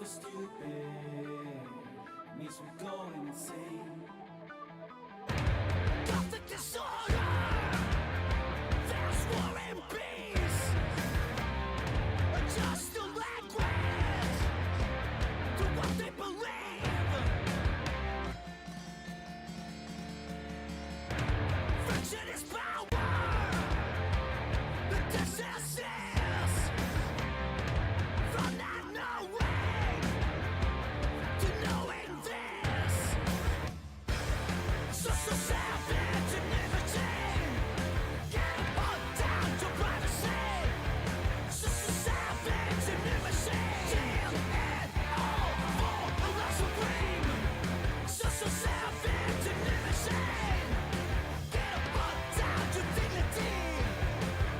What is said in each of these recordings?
for stupid means we're going insane. Gothic disorder, there's war and peace. Just a language to what they believe. Friction is power. The disease from not knowing to knowing this. So savage and liberty. Get on down to privacy. So savage and liberty. Deal it all for a love supreme. So savage and liberty. Get on down to dignity.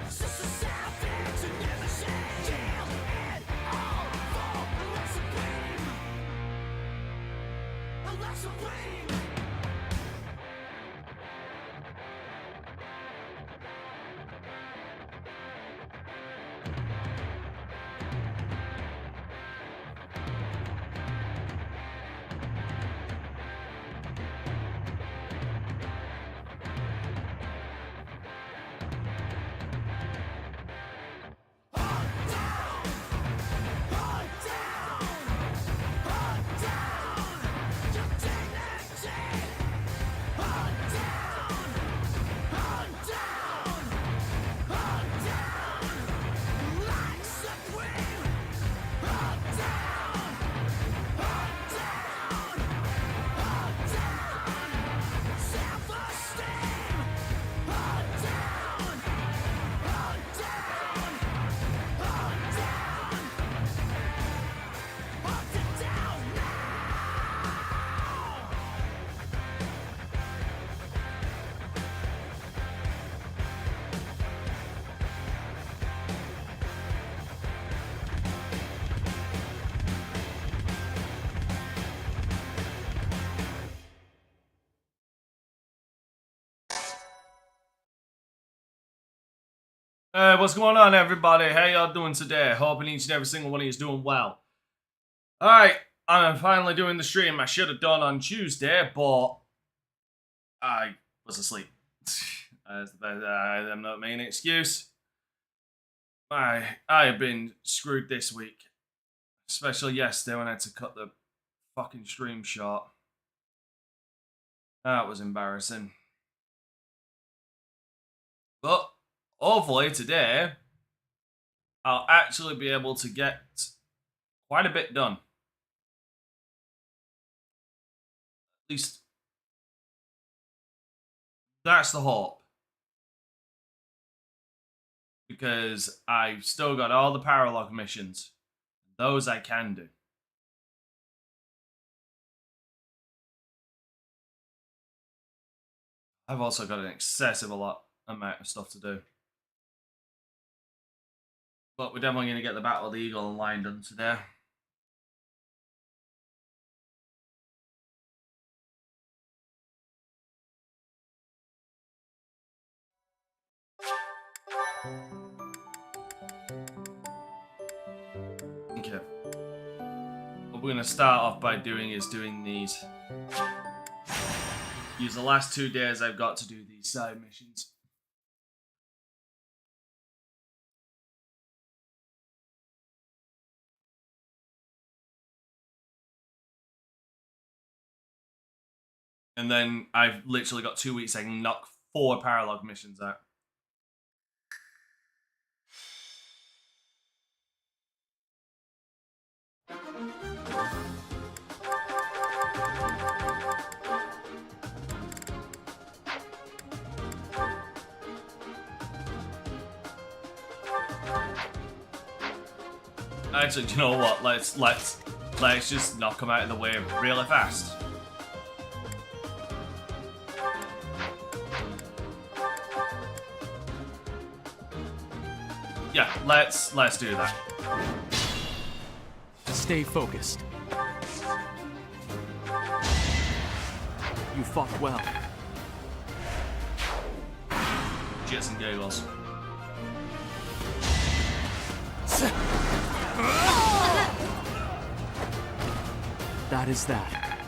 So savage and liberty. Deal it all for a love supreme. A love supreme. What's going on, everybody? How y'all doing today? Hoping each and every single one of you is doing well. Alright, I'm finally doing the stream. I should have done on Tuesday, but I was asleep. I'm not making an excuse. I have been screwed this week. Especially yesterday when I had to cut the fucking stream short. That was embarrassing. But hopefully today, I'll actually be able to get quite a bit done. At least, that's the hope. Because I've still got all the paralog missions. Those I can do. I've also got an excessive amount of stuff to do. But we're definitely going to get the Battle of the Eagle and Lion done today. Okay. What we're going to start off by doing is doing these. Use the last 2 days I've got to do these side missions. And then I've literally got 2 weeks I can knock 4 paralog missions out. Actually, do you know what? Let's just knock them out of the way really fast. Yeah, let's do that. Stay focused. You fought well. Jits and giggles. That is that.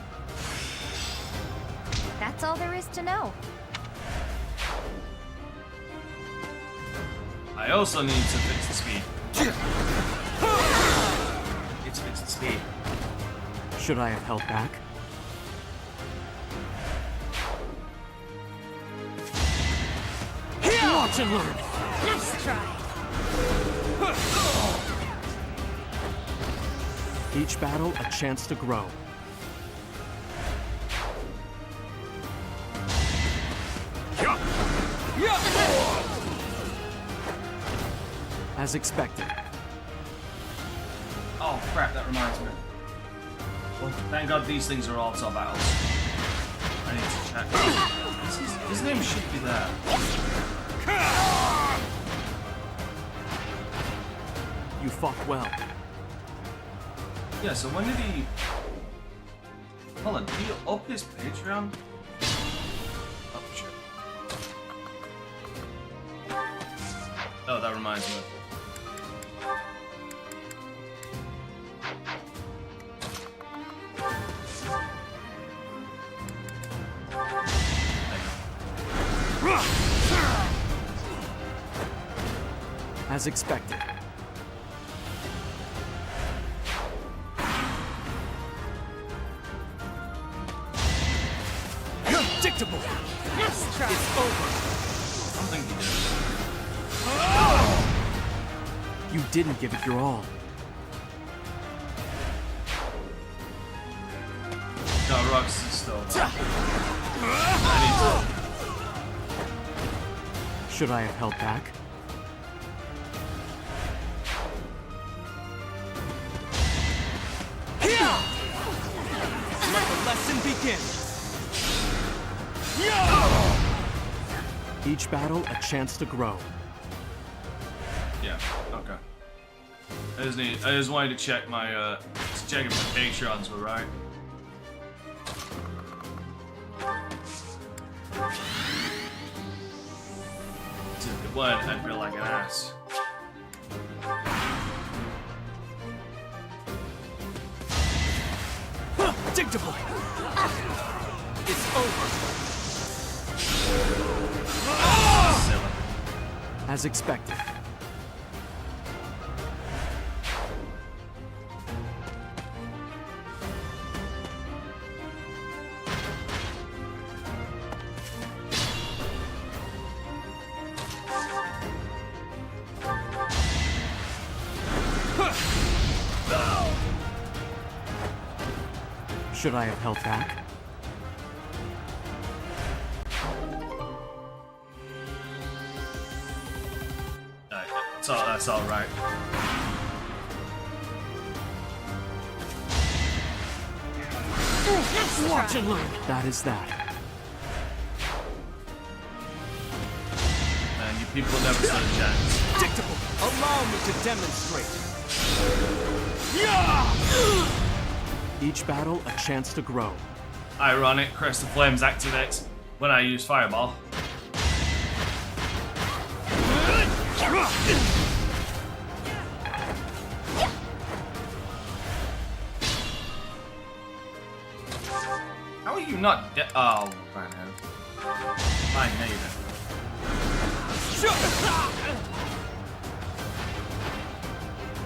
That's all there is to know. I also need to fix the speed. Need to fix the speed. Should I have held back? Watch and learn. Nice try. Each battle a chance to grow. As expected. Oh crap, that reminds me. Well, thank God these things are auto battles. I need to check. His name should be there. You fought well. Yeah, so when did he... Hold on, did he up his Patreon? Oh, shit. Oh, that reminds me. As expected. Predictable. Nice try. It's over. I don't think he did. You didn't give it your all. No, Rocks is still alive. Should I have held back? Let the lesson begin. Each battle a chance to grow. Yeah, okay. I just wanted to check my, check if my Patreons were right. If it weren't, I'd feel like an ass. Predictable. It's over. Silly. As expected. Should I have held back? That's all right. Nice Watch try. and learn. That is that. Man, you people never stood a chance. Predictable. Allow me to demonstrate. Each battle a chance to grow. Ironic, Crest of Flames activates when I use Fireball. How are you not dead? Oh, right now. Fine, now you're dead.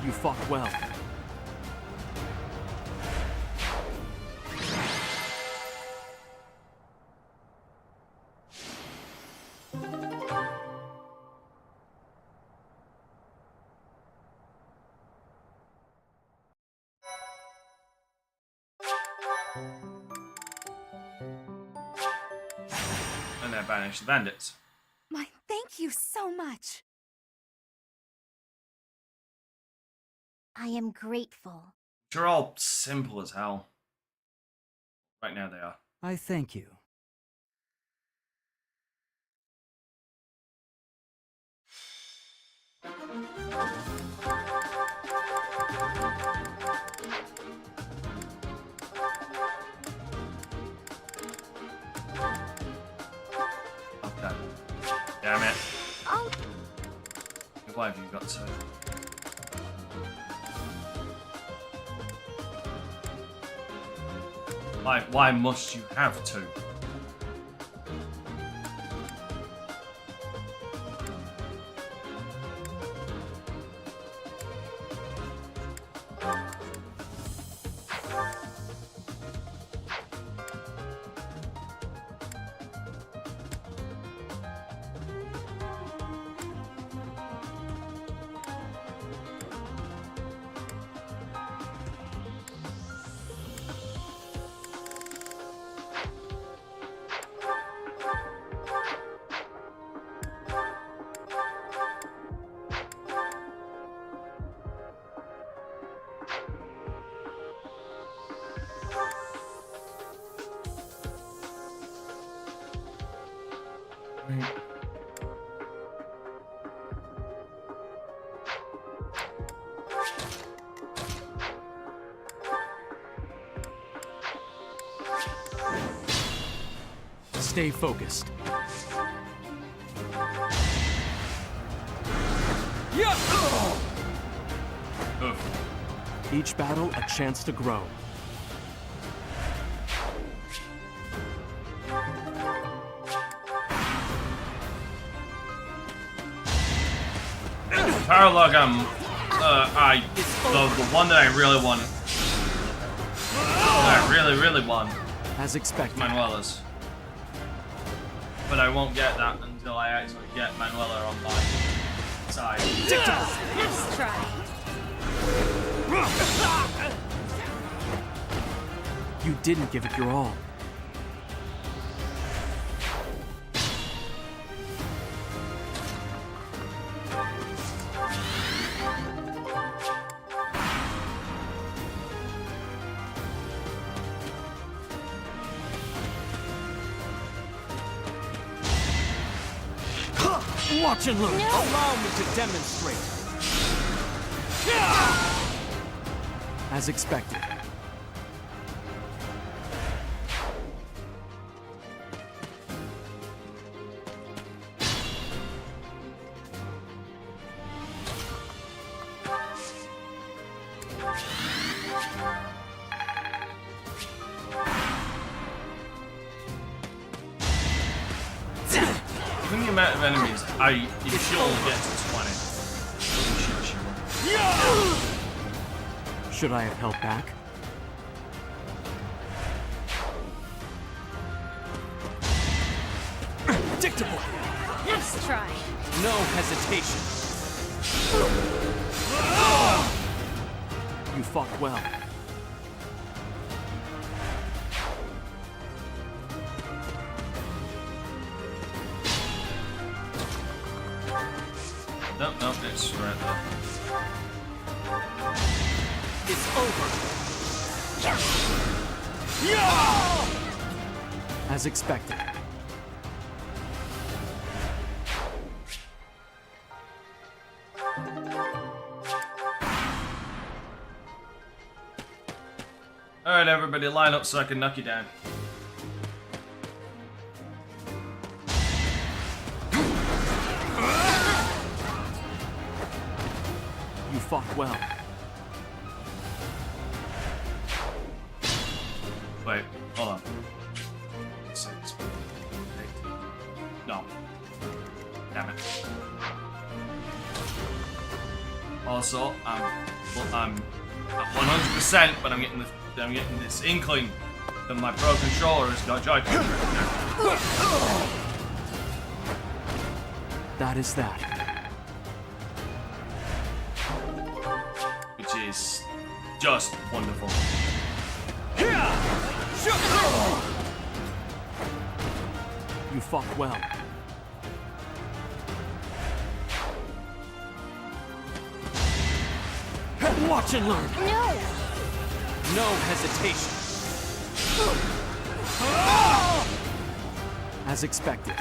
You fought well. And then banish the bandits. My, thank you so much. I am grateful. Which are all simple as hell. Right now they are. I thank you. Okay. Damn it. Oh, Why have you got to? Why must you have to? Stay focused. Oof. Each battle a chance to grow. Paralog, the one that I really want, that I really want, As expected. Manuela's. But I won't get that until I actually get Manuela on my side. Nice try. You didn't give it your all. Watch and learn. Allow me to demonstrate. As expected. Given the amount of enemies, you should only get to 20. Should I have held back? Predictable. Nice try. No hesitation. You fought well. Nope, it's right there. It's over. As expected. Alright, everybody, line up so I can knock you down. You fought well. Wait, hold on. 6, 8. No. Damn it. Also, I'm at 100%, but I'm getting this inkling that my Pro Controller has got Joy-Con right now. That is that. Which is just wonderful. You fought well. Watch and learn. No. No hesitation. As expected.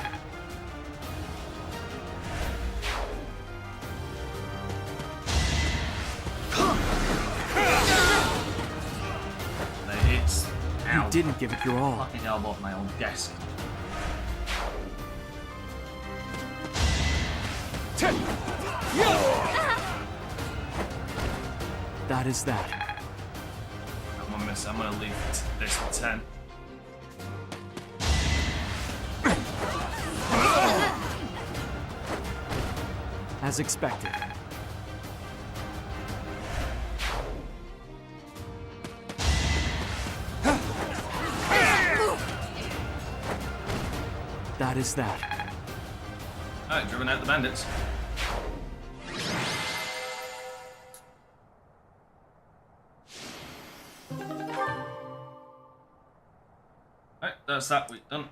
It's You ow. didn't give it your all. Fucking elbow off my own desk. That is that. I'm gonna miss. I'm gonna leave this for 10. As expected. That is that. Alright, driven out the bandits. Alright, that's that week done.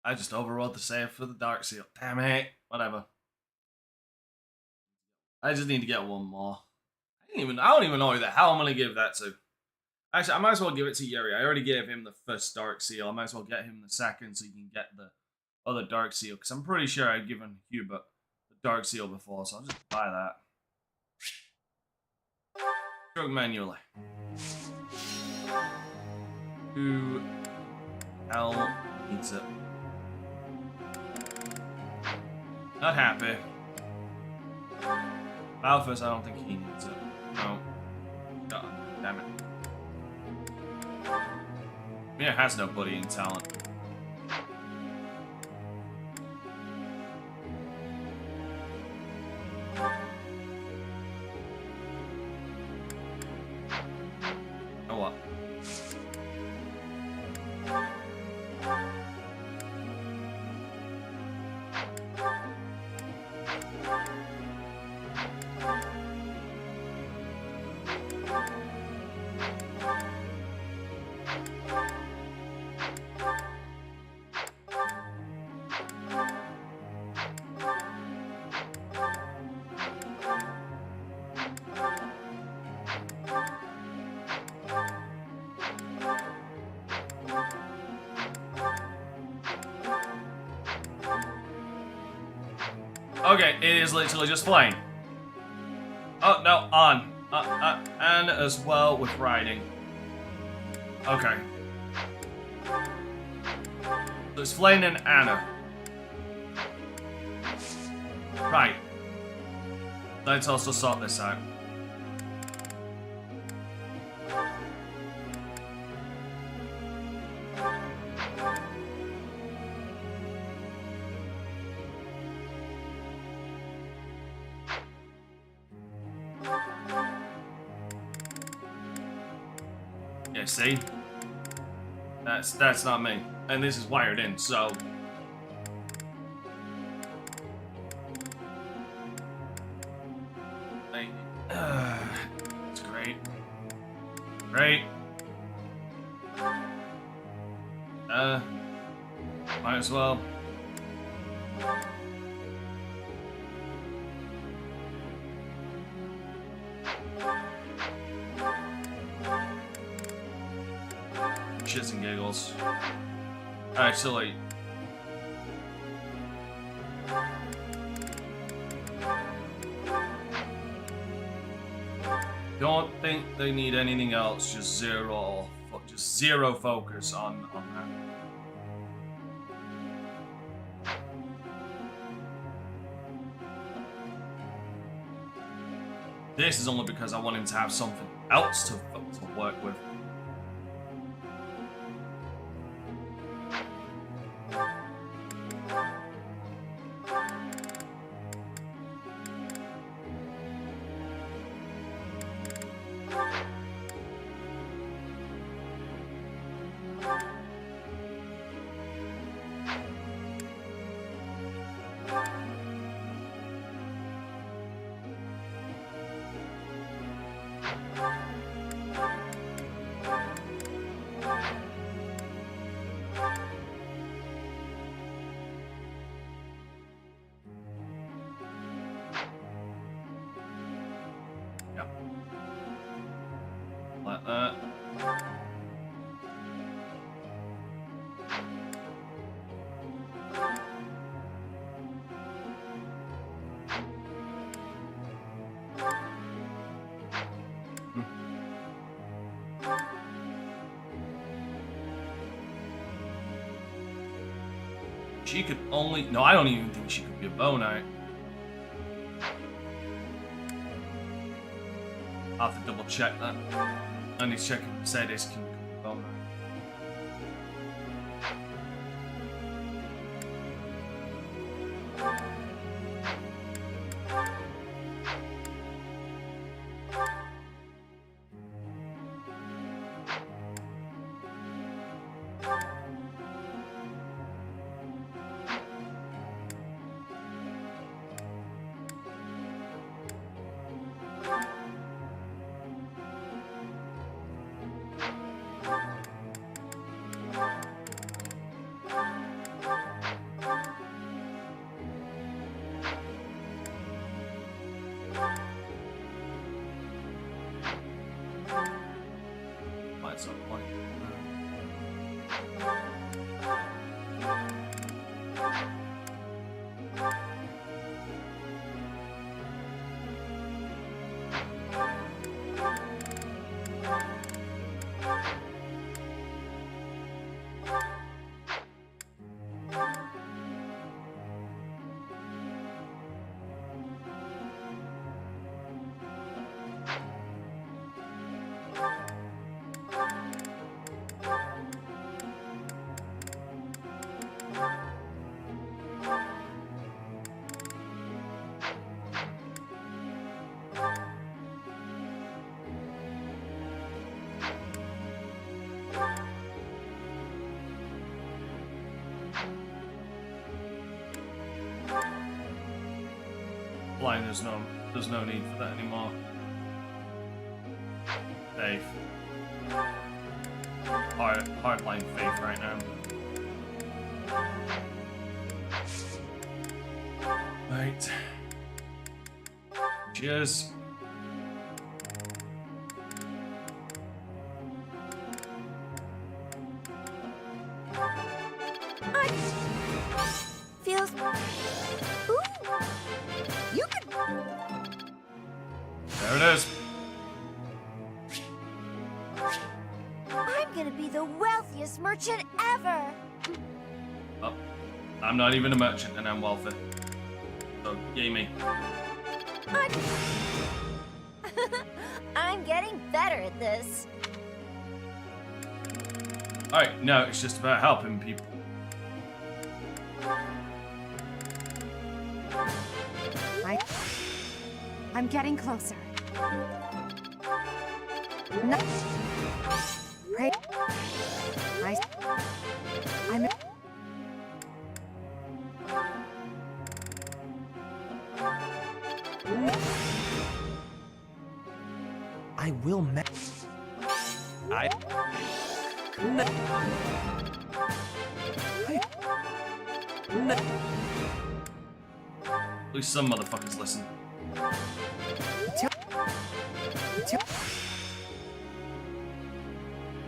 I just overrode the save for the Dark Seal. Damn it. Whatever. I just need to get one more. I don't even know who the hell I'm gonna give that to. Actually, I might as well give it to Yuri. I already gave him the first Dark Seal. I might as well get him the second so he can get the other Dark Seal. Because I'm pretty sure I'd given Hubert the Dark Seal before, so I'll just buy that. Drug manually. Who hell needs it? Not happy. Alphas, I don't think he needs it. No. God damn it. Mia has no buddying talent. Oh what? Okay, it is literally just flying. Oh, no, on. And as well with riding. Okay. So it's Flane and Anna. Right. Let's also sort this out. Yeah, see? That's not me. And this is wired in, so... It's great. Great. Might as well. Shits and giggles. Actually, don't think they need anything else. Just zero focus on that. This is only because I want him to have something else to work with. She could only... No, I don't even think she could be a bow knight. I'll have to double check that. I need to check if Mercedes can become a bow knight. Might some point. Flying, there's no need for that anymore. Faith. Hard line faith right now. Right. Cheers. Feels. Ooh. You could. There it is. I'm gonna be the wealthiest merchant ever. Oh, I'm not even a merchant and I'm wealthy. So, yay me. I'm getting better at this. Alright, no, it's just about helping people. I'm getting closer. No. Right. I'm. I will At least some motherfuckers listen.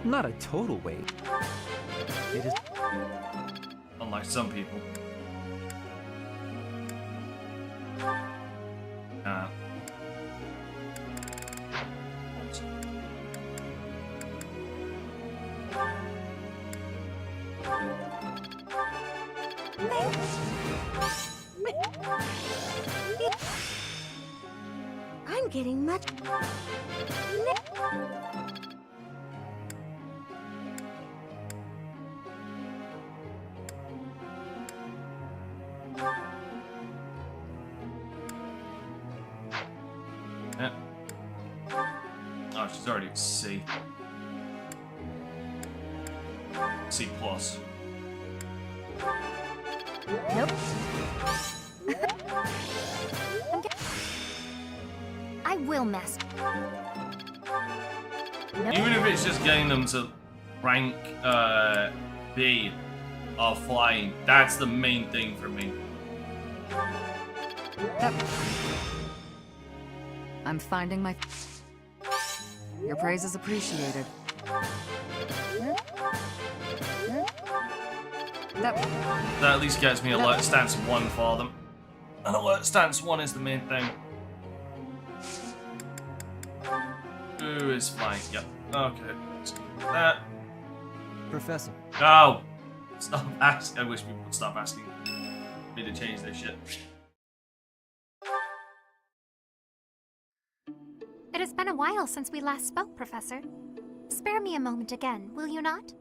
Not a total weight. It is. Unlike some people. I'm getting much. Yeah. Oh, she's already at C. C plus. Nope. I will master. Nope. Even if it's just getting them to rank B of flying, that's the main thing for me. I'm finding my... Your praise is appreciated. That at least gets me alert stance 1 for them. And alert stance 1 is the main thing. Who is flying? Yep. Okay. Let's do that. Professor. No! Stop asking. I wish people would stop asking me to change their shit. It has been a while since we last spoke, Professor. Spare me a moment again, will you not?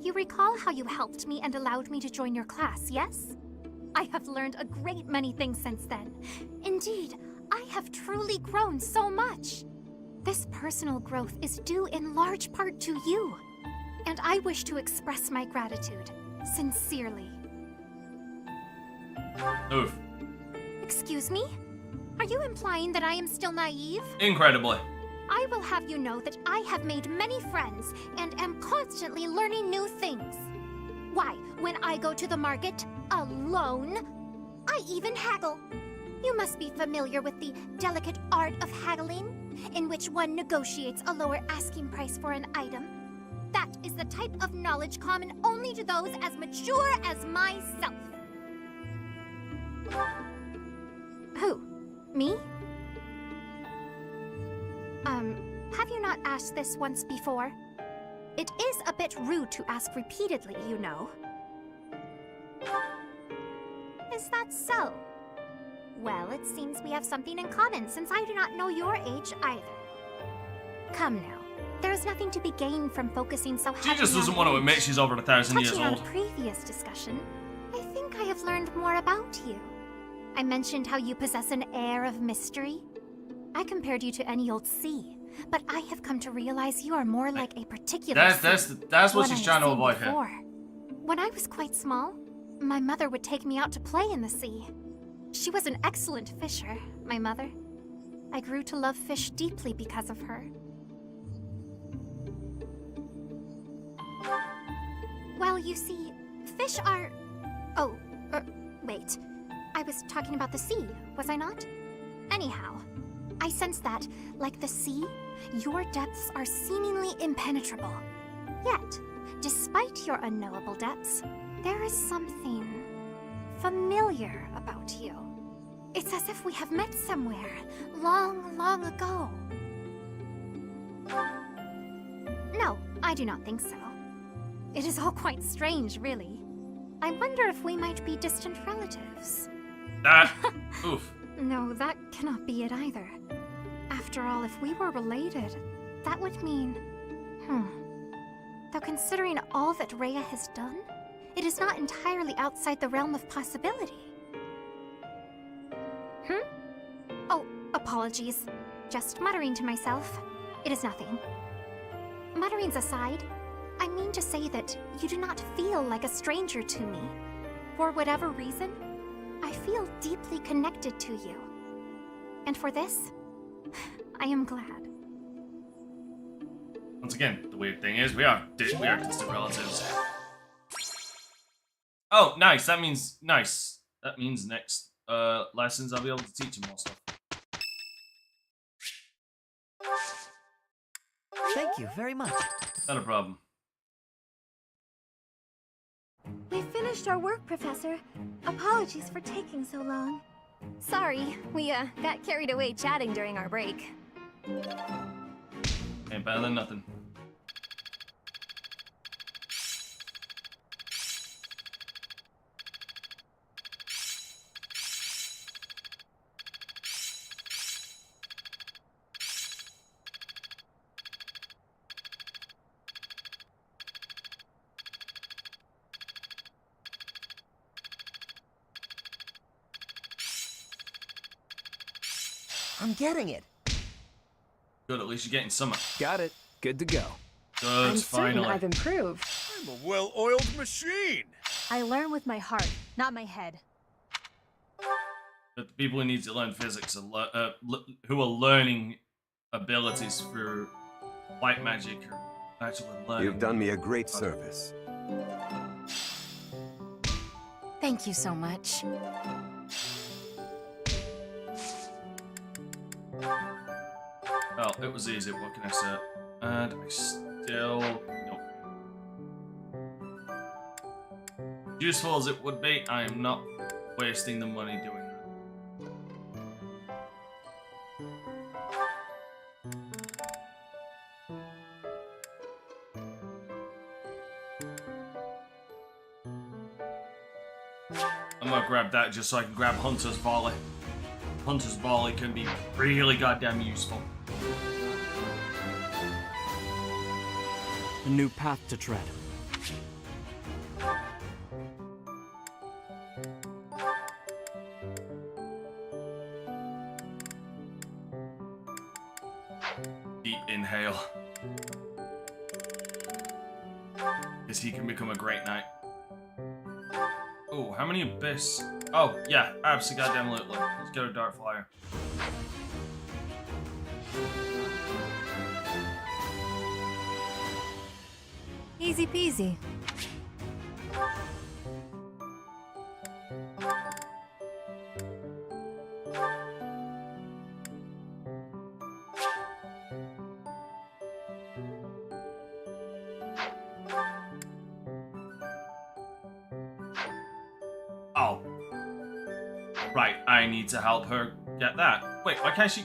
You recall how you helped me and allowed me to join your class, yes? I have learned a great many things since then. Indeed, I have truly grown so much. This personal growth is due in large part to you. And I wish to express my gratitude, sincerely. Oof. Excuse me? Are you implying that I am still naive? Incredibly. I will have you know that I have made many friends and am constantly learning new things. Why, when I go to the market, alone, I even haggle. You must be familiar with the delicate art of haggling, in which one negotiates a lower asking price for an item. That is the type of knowledge common only to those as mature as myself. Who? Me? Have you not asked this once before? It is a bit rude to ask repeatedly, you know. Is that so? Well, it seems we have something in common, since I do not know your age either. Come now. There is nothing to be gained from focusing so heavily She just doesn't on want to age. admit she's over 1,000 years Touching old. on previous discussion, I think I have learned more about you. I mentioned how you possess an air of mystery. I compared you to any old sea, but I have come to realize you are more like a particular sea. That's what one she's I trying have to seen avoid before. here. When I was quite small, my mother would take me out to play in the sea. She was an excellent fisher, my mother. I grew to love fish deeply because of her. Well, you see, fish are... Oh, wait. I was talking about the sea, was I not? Anyhow, I sense that, like the sea, your depths are seemingly impenetrable. Yet, despite your unknowable depths, there is something familiar about you. It's as if we have met somewhere, long, long ago. No, I do not think so. It is all quite strange, really. I wonder if we might be distant relatives. Oof. No, that cannot be it either. After all, if we were related, that would mean... Though considering all that Rhea has done, it is not entirely outside the realm of possibility. Oh, apologies. Just muttering to myself. It is nothing. Mutterings aside, I mean to say that you do not feel like a stranger to me. For whatever reason, I feel deeply connected to you. And for this, I am glad. Once again, the weird thing is we are distant relatives. Oh, nice. That means nice. That means next lessons I'll be able to teach him more stuff. Thank you very much. Not a problem. We finished our work, Professor. Apologies for taking so long. Sorry, we got carried away chatting during our break. Ain't better than nothing. I'm getting it. Good, at least you're getting some. Got it. Good to go. Good, I'm certain finally. I've improved. I'm a well-oiled machine. I learn with my heart, not my head. But the people who need to learn physics are who are learning abilities for white magic or actually learning. You've done me a great service. Thank you so much. Oh, it was easy. What can I say? And I still nope. Useful as it would be, I am not wasting the money doing that. I'm gonna grab that just so I can grab Hunter's Volley. Hunter's Volley can be really goddamn useful. A new path to tread. Deep inhale. Because he can become a great knight. Oh, how many abyss? Oh, yeah, abso-goddamn-lutely. Let's get a dart flyer. Easy peasy. Oh. Right, I need to help her get that. Wait, why can't she...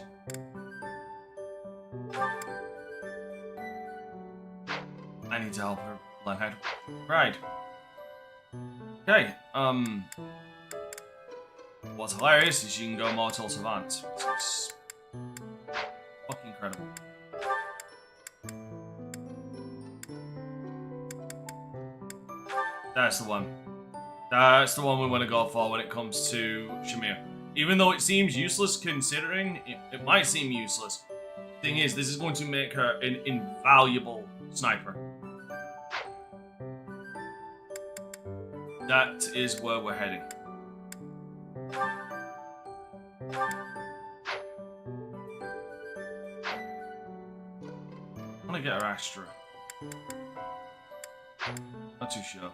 I need to help her learn how to... Right. Okay, what's hilarious is she can go Mortal Savant. It's fucking incredible. That's the one. That's the one we want to go for when it comes to Shamir. Even though it seems useless considering, it might seem useless. Thing is, this is going to make her an invaluable sniper. That is where we're heading. I want to get her Astra. Not too sure.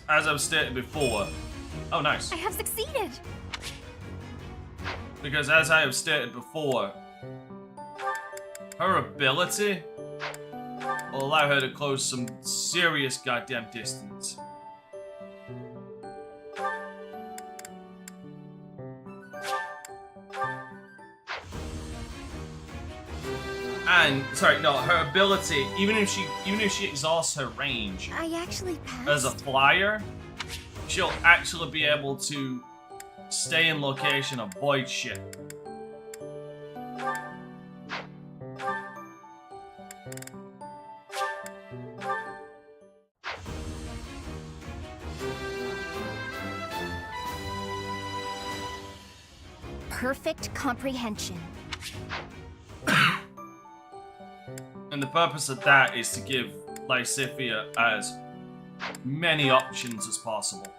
As I've stated before... Oh, nice. I have succeeded! Because as I have stated before, her ability will allow her to close some serious goddamn distance. And sorry, no, her ability, even if she exhausts her range I actually passed. as a flyer, she'll actually be able to stay in location, avoid shit. Perfect comprehension. And the purpose of that is to give Lysithia as many options as possible.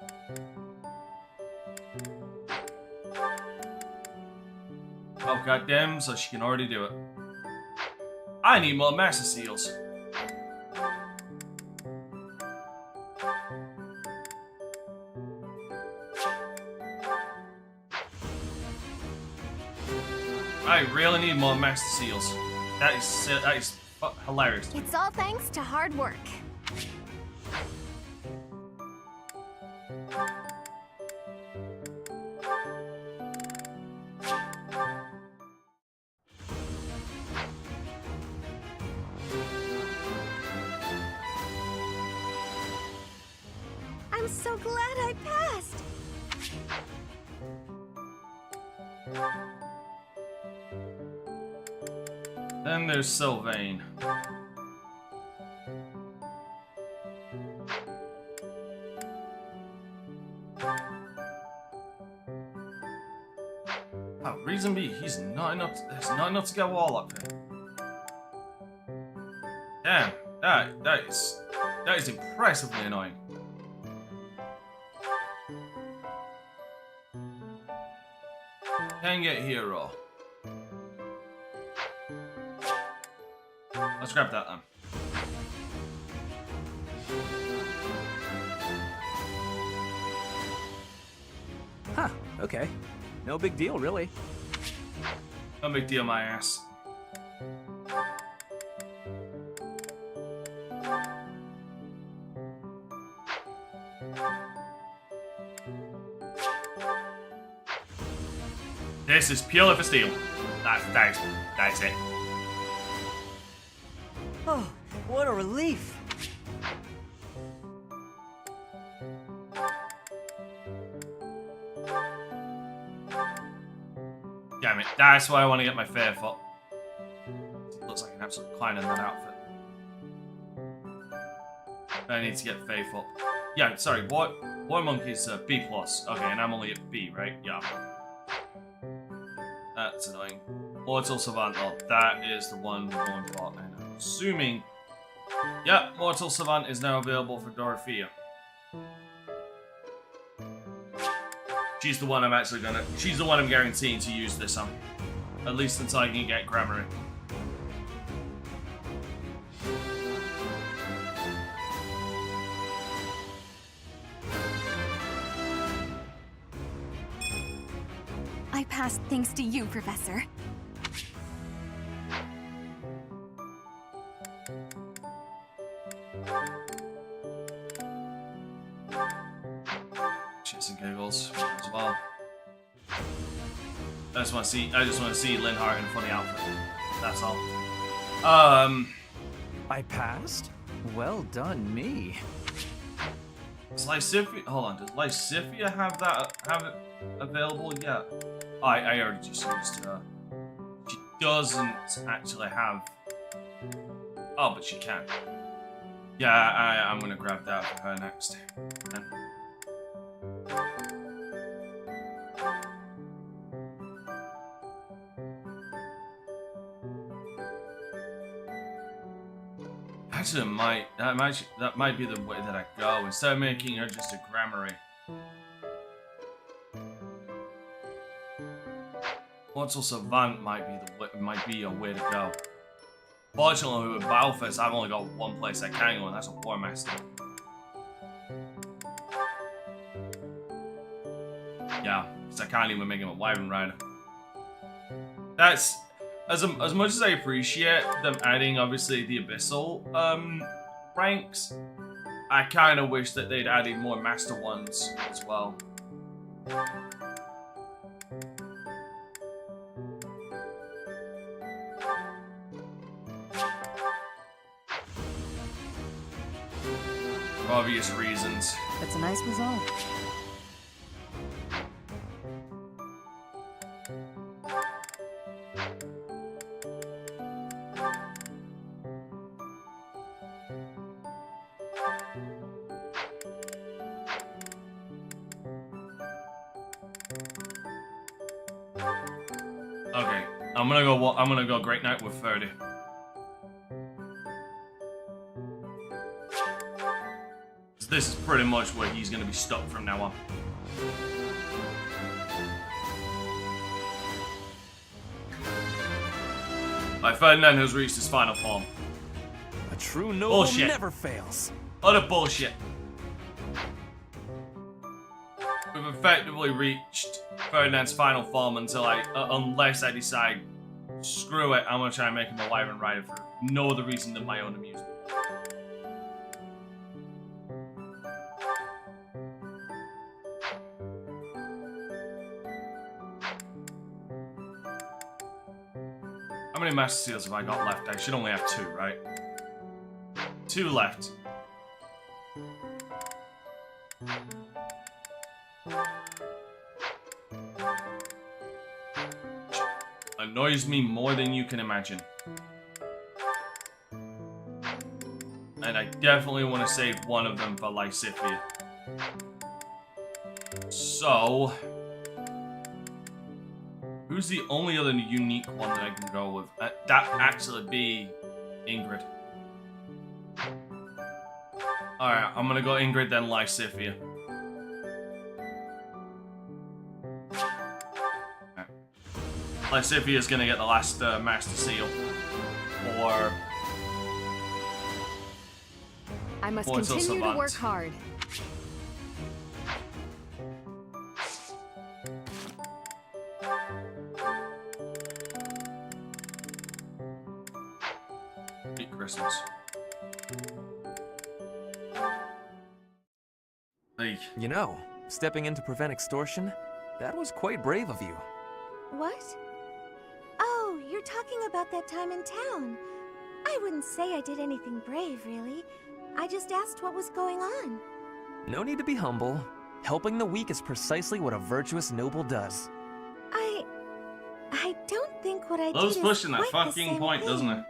Oh goddamn, so she can already do it. I need more Master Seals. I really need more Master Seals. That is hilarious. It's all thanks to hard work. I'm so glad I passed. Then there's Sylvain. Oh, reason B, he's not enough. There's not enough to get Warlock there. Damn, that is impressively annoying. Can get hero. Let's grab that then. Huh, okay. No big deal, really. No big deal, my ass. This is purely for steal. That's it. Oh, what a relief. Damn it. That's why I want to get my fair foot. It looks like an absolute clown in that outfit. I need to get Faithful. Yeah, sorry, War Monkey's B+. Okay, and I'm only at B, right? Yeah. That's annoying. Mortal Savant, oh, that is the one we're going for. And I'm assuming... Yeah, Mortal Savant is now available for Dorothea. She's the one I'm actually gonna... She's the one I'm guaranteeing to use this on. At least until I can get Grammary. I passed thanks to you, Professor. Shits and giggles as well. I just want to see Linhart in a funny outfit. That's all. I passed? Well done, me. Does Lysithia, hold on, does Lysithia have it available yet? Oh, I already just used her. She doesn't actually have... Oh, but she can. Yeah, I'm gonna grab that for her next. Then. Actually, that might be the way that I go. Instead of making her just a Grammary. Mortal Savant might be a way to go. Fortunately, with Balfus, I've only got one place I can go, and that's a War Master. Yeah, because I can't even make him a Wyvern Rider. That's as much as I appreciate them adding, obviously, the Abyssal ranks. I kind of wish that they'd added more Master ones as well. For obvious reasons. That's a nice result. Okay, I'm gonna go Great Knight with 30. This is pretty much where he's gonna be stuck from now on. Ferdinand has reached his final form. A true noble Bullshit. never fails. Utter bullshit. We've effectively reached Ferdinand's final form until unless I decide, screw it, I'm gonna try and make him a Wyvern Rider for no other reason than my own amusement. How many Master Seals have I got left? I should only have 2, right? 2 left. Annoys me more than you can imagine. And I definitely want to save one of them for Lysithia. So... who's the only other unique one that I can go with? That actually be Ingrid. Alright, I'm gonna go Ingrid, then Lysithia. Right. Lysithia is gonna get the last Master Seal. Or... I must Mortal continue to Savant. work hard. Christmas. Like, You know, stepping in to prevent extortion, that was quite brave of you. What? Oh, you're talking about that time in town. I wouldn't say I did anything brave, really. I just asked what was going on. No need to be humble. Helping the weak is precisely what a virtuous noble does. I don't think what I Love's did pushing is that quite the fucking same point, thing. doesn't it?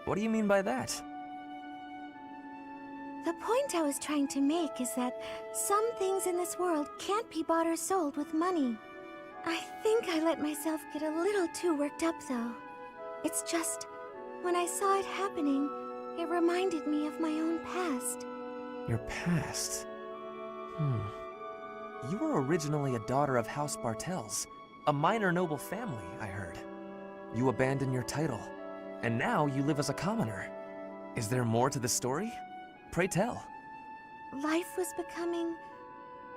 What do you mean by that? The point I was trying to make is that some things in this world can't be bought or sold with money. I think I let myself get a little too worked up, though. It's just, when I saw it happening, it reminded me of my own past. Your past? You were originally a daughter of House Bartels, a minor noble family, I heard. You abandoned your title, and now you live as a commoner. Is there more to the story? Pray tell. Life was becoming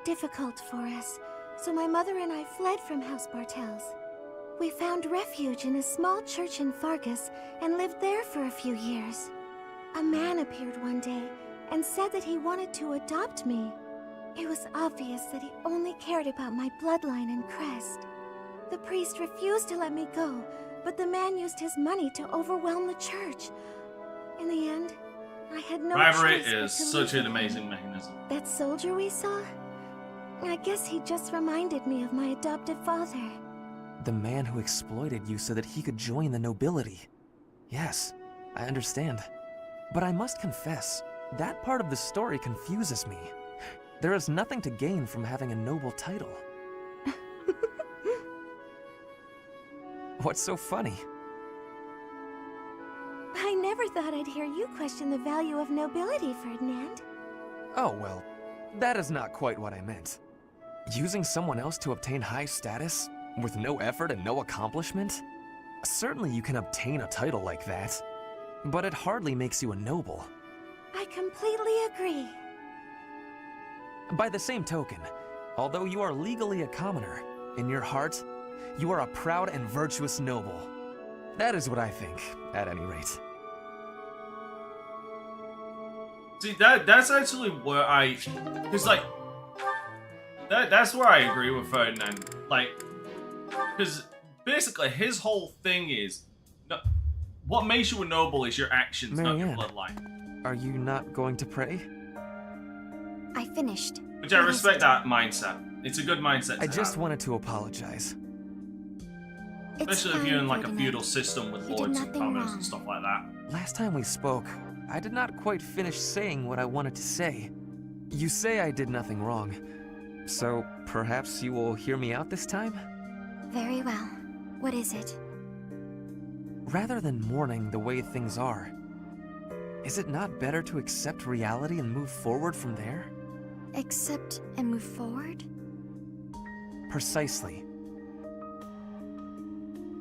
difficult for us, so my mother and I fled from House Bartels. We found refuge in a small church in Fargus and lived there for a few years. A man appeared one day and said that he wanted to adopt me. It was obvious that he only cared about my bloodline and crest. The priest refused to let me go, but the man used his money to overwhelm the church. In the end, I had no Bribery choice but is to such leave an with him. amazing mechanism. That soldier we saw? I guess he just reminded me of my adopted father. The man who exploited you so that he could join the nobility. Yes, I understand. But I must confess, that part of the story confuses me. There is nothing to gain from having a noble title. What's so funny? I never thought I'd hear you question the value of nobility, Ferdinand. Oh, well, that is not quite what I meant. Using someone else to obtain high status, with no effort and no accomplishment? Certainly you can obtain a title like that, but it hardly makes you a noble. I completely agree. By the same token, although you are legally a commoner, in your heart, you are a proud and virtuous noble. That is what I think, at any rate. See, that's actually where cause like, that's where I agree with Ferdinand. Like, because basically his whole thing is, what makes you a noble is your actions, not your Marianne, bloodline. Are you not going to pray? I finished. Which I respect that mindset. It's a good mindset to I just have. wanted to apologize. Especially if you're in like a feudal system with You did lords and nothing commoners wrong. and stuff like that. Last time we spoke, I did not quite finish saying what I wanted to say. You say I did nothing wrong, so perhaps you will hear me out this time? Very well. What is it? Rather than mourning the way things are, is it not better to accept reality and move forward from there? Accept and move forward? Precisely.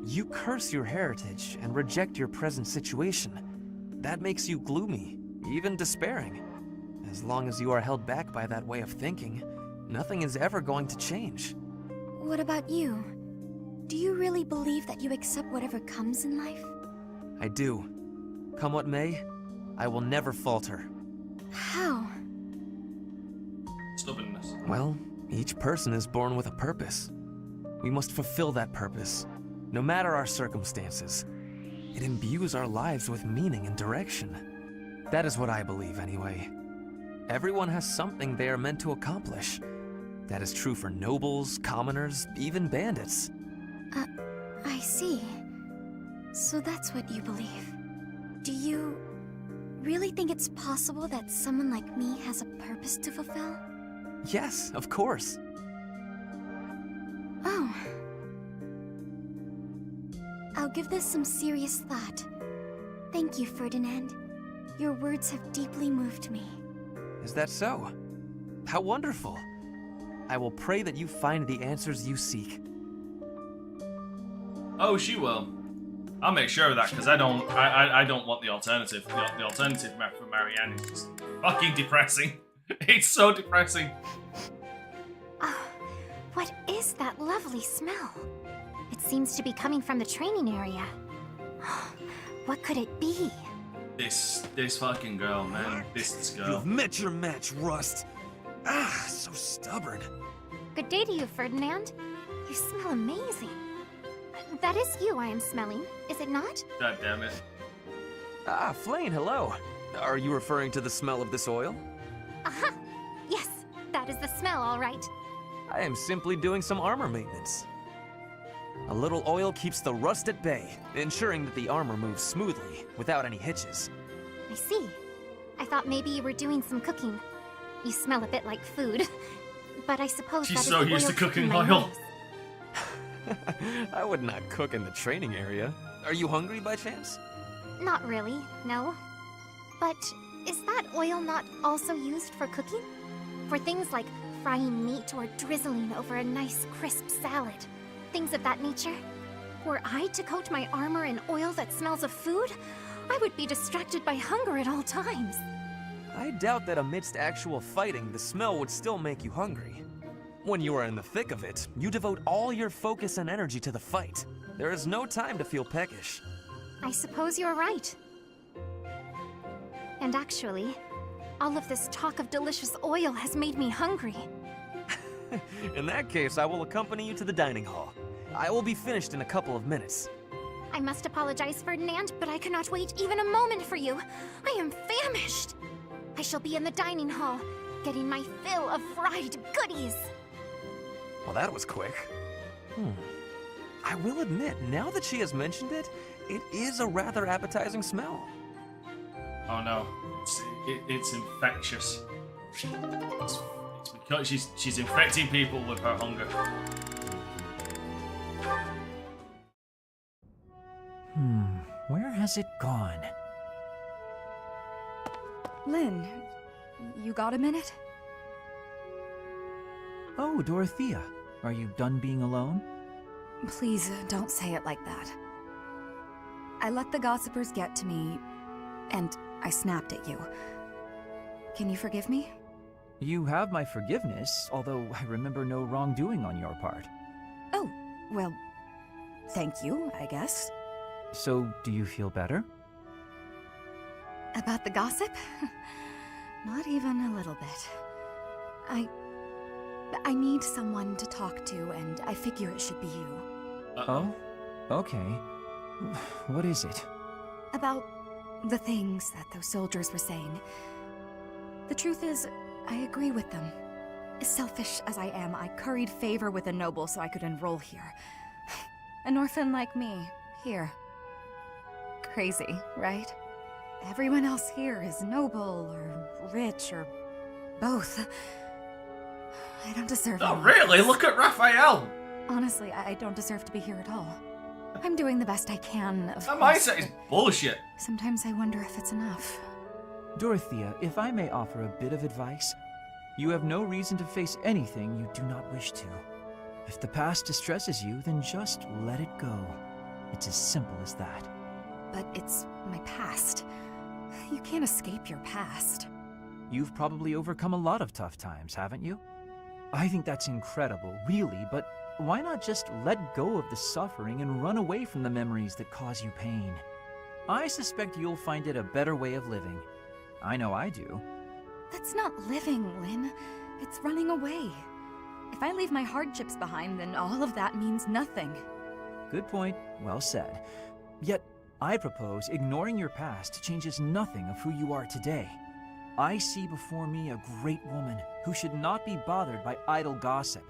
You curse your heritage and reject your present situation. That makes you gloomy, even despairing. As long as you are held back by that way of thinking, nothing is ever going to change. What about you? Do you really believe that you accept whatever comes in life? I do. Come what may, I will never falter. How? Stubbornness. Well, each person is born with a purpose. We must fulfill that purpose, no matter our circumstances. It imbues our lives with meaning and direction. That is what I believe, anyway. Everyone has something they are meant to accomplish. That is true for nobles, commoners, even bandits. I see. So that's what you believe. Do you really think it's possible that someone like me has a purpose to fulfill? Yes, of course. Oh. I'll give this some serious thought. Thank you, Ferdinand. Your words have deeply moved me. Is that so? How wonderful. I will pray that you find the answers you seek. Oh, she will. I'll make sure of that because I don't want the alternative. The alternative for Marianne is just fucking depressing. It's so depressing. Oh, what is that lovely smell? It seems to be coming from the training area. What could it be? This fucking girl, man. This girl. You've met your match, Rust. Ah, so stubborn. Good day to you, Ferdinand. You smell amazing. that is you I am smelling, is it not? God damn it. Ah, Flane, hello. Are you referring to the smell of this oil? Aha! Yes, that is the smell, all right. I am simply doing some armor maintenance. A little oil keeps the rust at bay, ensuring that the armor moves smoothly, without any hitches. I see. I thought maybe you were doing some cooking. You smell a bit like food. But I suppose She's that is so the used oil to cooking my oil. nose. I would not cook in the training area. Are you hungry by chance? Not really, no. But is that oil not also used for cooking? For things like frying meat or drizzling over a nice crisp salad? Things of that nature? Were I to coat my armor in oil that smells of food, I would be distracted by hunger at all times. I doubt that amidst actual fighting, the smell would still make you hungry. When you are in the thick of it, you devote all your focus and energy to the fight. There is no time to feel peckish. I suppose you're right. And actually, all of this talk of delicious oil has made me hungry. In that case, I will accompany you to the dining hall. I will be finished in a couple of minutes. I must apologize, Ferdinand, but I cannot wait even a moment for you. I am famished. I shall be in the dining hall, getting my fill of fried goodies. Well, that was quick. I will admit, now that she has mentioned it, it is a rather appetizing smell. Oh no, it's infectious. It's because she's infecting people with her hunger. Where has it gone? Lynn, you got a minute? Oh, Dorothea. Are you done being alone? Please, don't say it like that. I let the gossipers get to me, and I snapped at you. Can you forgive me? You have my forgiveness, although I remember no wrongdoing on your part. Oh, well, thank you, I guess. So, do you feel better? About the gossip? Not even a little bit. I need someone to talk to, and I figure it should be you. Oh? Okay. What is it? About the things that those soldiers were saying. The truth is, I agree with them. As selfish as I am, I curried favor with a noble so I could enroll here. An orphan like me, here. Crazy, right? Everyone else here is noble, or rich, or both. I don't deserve it. Oh really? Look at Raphael! Honestly, I don't deserve to be here at all. I'm doing the best I can, of That course, mindset is but bullshit. sometimes I wonder if it's enough. Dorothea, if I may offer a bit of advice, you have no reason to face anything you do not wish to. If the past distresses you, then just let it go. It's as simple as that. But it's my past. You can't escape your past. You've probably overcome a lot of tough times, haven't you? I think that's incredible, really, but why not just let go of the suffering and run away from the memories that cause you pain? I suspect you'll find it a better way of living. I know I do. That's not living, Lynn. It's running away. If I leave my hardships behind, then all of that means nothing. Good point. Well said. Yet, I propose ignoring your past changes nothing of who you are today. I see before me a great woman who should not be bothered by idle gossip.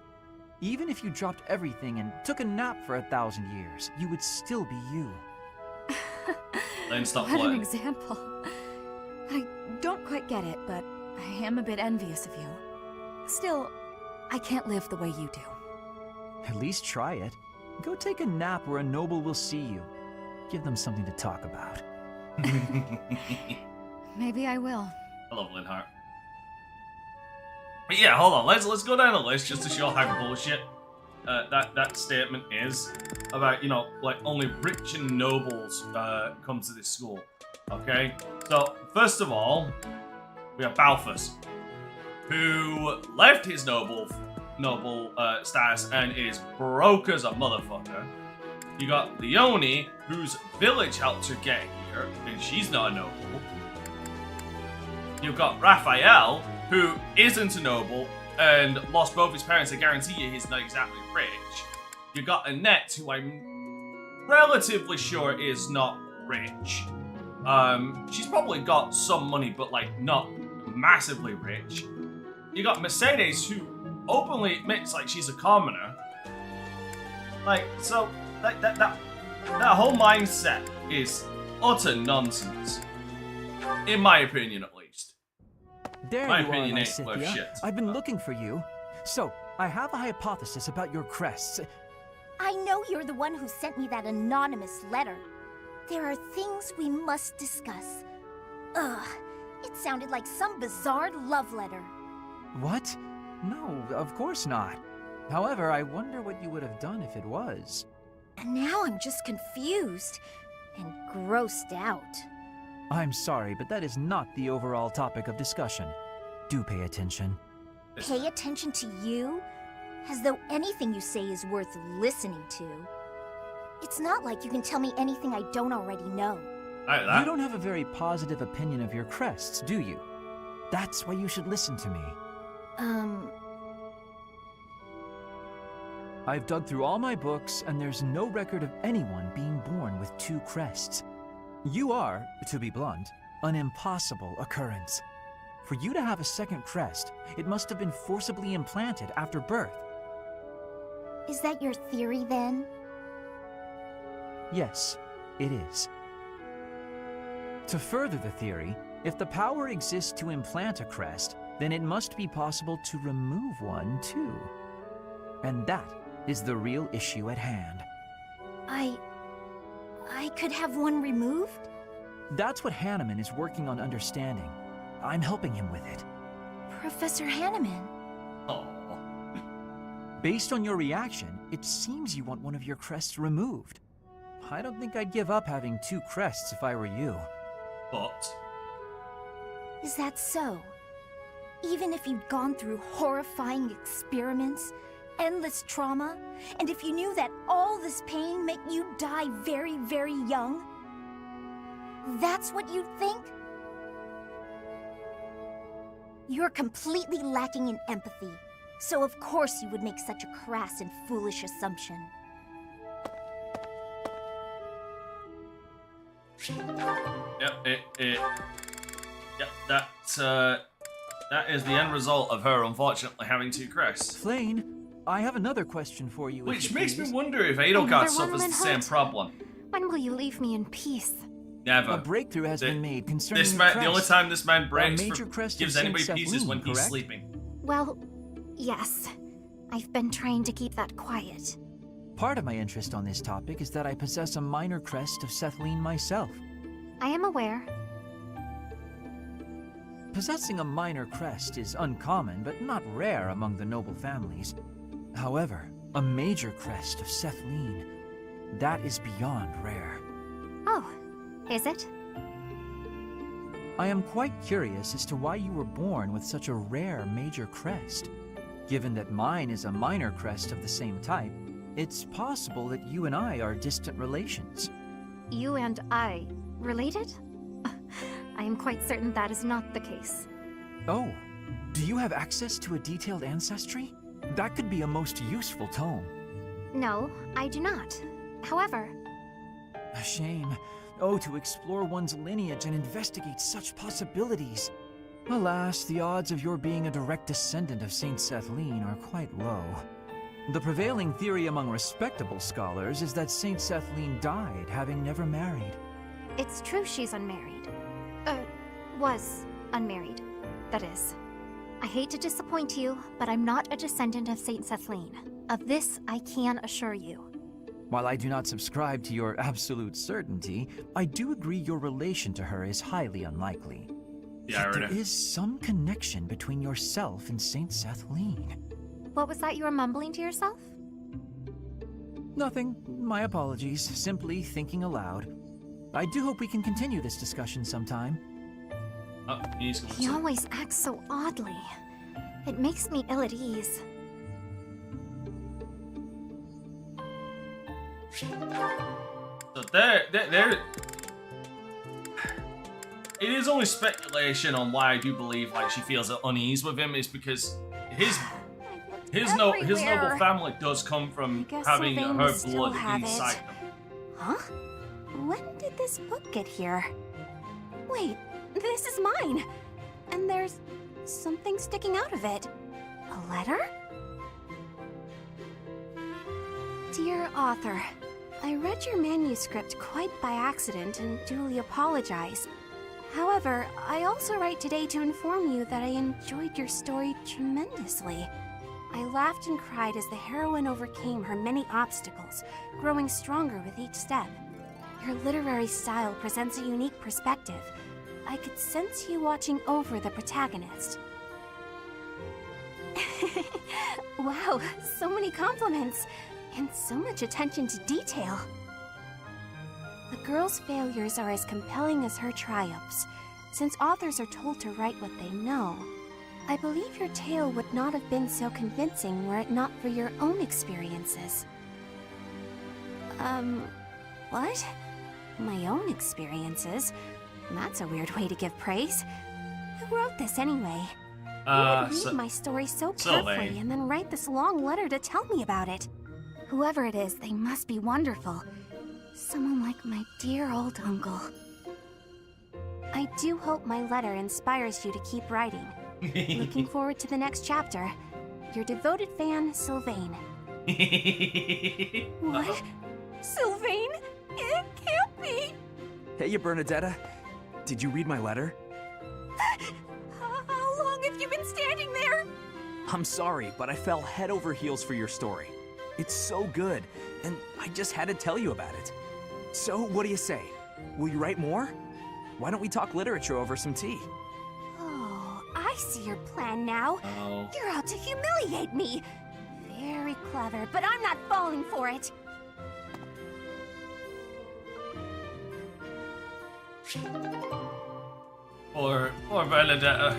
Even if you dropped everything and took a nap for 1,000 years, you would still be you. Then stop What an flirting. example. I don't quite get it, but I am a bit envious of you. Still, I can't live the way you do. At least try it. Go take a nap where a noble will see you. Give them something to talk about. Maybe I will. I love Linhart. But yeah, hold on. Let's go down the list just to show how bullshit that statement is about, you know, like only rich and nobles come to this school. Okay, so first of all, we have Balthus, who left his noble status and is broke as a motherfucker. You got Leonie, whose village helped her get here, and she's not a noble. You've got Raphael, who isn't a noble and lost both his parents. I guarantee you he's not exactly rich. You got Annette, who I'm relatively sure is not rich. She's probably got some money, but like not massively rich. You got Mercedes, who openly admits like she's a commoner. Like, so that whole mindset is utter nonsense, in my opinion, at least. There My you opinion are, ain't worth Lysithea. shit. I've been looking for you. So, I have a hypothesis about your crests. I know you're the one who sent me that anonymous letter. There are things we must discuss. Ugh, it sounded like some bizarre love letter. What? No, of course not. However, I wonder what you would have done if it was. And now I'm just confused and grossed out. I'm sorry, but that is not the overall topic of discussion. Do pay attention. Pay attention to you? As though anything you say is worth listening to. It's not like you can tell me anything I don't already know. Like that. You don't have a very positive opinion of your crests, do you? That's why you should listen to me. I've dug through all my books, and there's no record of anyone being born with 2 crests. You are, to be blunt, an impossible occurrence. For you to have a second crest, it must have been forcibly implanted after birth. Is that your theory then? Yes, it is. To further the theory, if the power exists to implant a crest, then it must be possible to remove one too. And that is the real issue at hand. I could have one removed? That's what Hanneman is working on understanding. I'm helping him with it. Professor Hanneman. Oh. Based on your reaction, it seems you want one of your crests removed. I don't think I'd give up having 2 crests if I were you. But Is that so? Even if you'd gone through horrifying experiments, endless trauma, and if you knew that all this pain meant you'd die very, very young? That's what you'd think? You're completely lacking in empathy, so of course you would make such a crass and foolish assumption. Yep, that is the end result of her unfortunately having 2 crests. Flane, I have another question for you. Which if you makes please. me wonder if Edelgard Another suffers one, the same Linholt? problem. When will you leave me in peace? Never. A breakthrough has been made concerning This your man, crest. the only time this man breaks major crest of gives Saint anybody peace is Sethlin, when he's correct? sleeping. Well, yes. I've been trying to keep that quiet. Part of my interest on this topic is that I possess a minor crest of Sethlin myself. I am aware. Possessing a minor crest is uncommon, but not rare among the noble families. However, a major crest of Sethlin, that is beyond rare. Oh, is it? I am quite curious as to why you were born with such a rare major crest. Given that mine is a minor crest of the same type, it's possible that you and I are distant relations. You and I related? I am quite certain that is not the case. Oh, do you have access to a detailed ancestry? That could be a most useful tome. No, I do not. However, A shame. Oh, to explore one's lineage and investigate such possibilities. Alas, the odds of your being a direct descendant of Saint Sethlin are quite low. The prevailing theory among respectable scholars is that Saint Sethlin died having never married. it's true she's unmarried. Was unmarried, that is. I hate to disappoint you, but I'm not a descendant of Saint Sethlin. Of this, I can assure you. While I do not subscribe to your absolute certainty, I do agree your relation to her is highly unlikely. Yeah, Yet right. there is some connection between yourself and Saint Sethlin. What was that you were mumbling to yourself? Nothing. My apologies. Simply thinking aloud. I do hope we can continue this discussion sometime. Oh, he's going He to. always acts so oddly. It makes me ill at ease. So there. It is only speculation on why I do believe like she feels at unease with him is because his noble Everywhere. family does come from I guess having Sylvain her will still blood have it. inside them. Huh? When did this book get here? Wait, this is mine! And there's something sticking out of it. A letter? Dear author, I read your manuscript quite by accident and duly apologize. However, I also write today to inform you that I enjoyed your story tremendously. I laughed and cried as the heroine overcame her many obstacles, growing stronger with each step. Your literary style presents a unique perspective. I could sense you watching over the protagonist. Wow, so many compliments, and so much attention to detail. The girl's failures are as compelling as her triumphs. Since authors are told to write what they know, I believe your tale would not have been so convincing were it not for your own experiences. What? My own experiences? That's a weird way to give praise. Who wrote this anyway? Who would read my story so carefully and then write this long letter to tell me about it? Whoever it is, they must be wonderful. Someone like my dear old uncle. I do hope my letter inspires you to keep writing. Looking forward to the next chapter. Your devoted fan, Sylvain. What? Sylvain? It can't be! Hey, Bernadetta. Did you read my letter? How long have you been standing there? I'm sorry, but I fell head over heels for your story. It's so good, and I just had to tell you about it. So, what do you say? Will you write more? Why don't we talk literature over some tea? Oh, I see your plan now. Oh. You're out to humiliate me. Very clever, but I'm not falling for it. Or Bernadetta.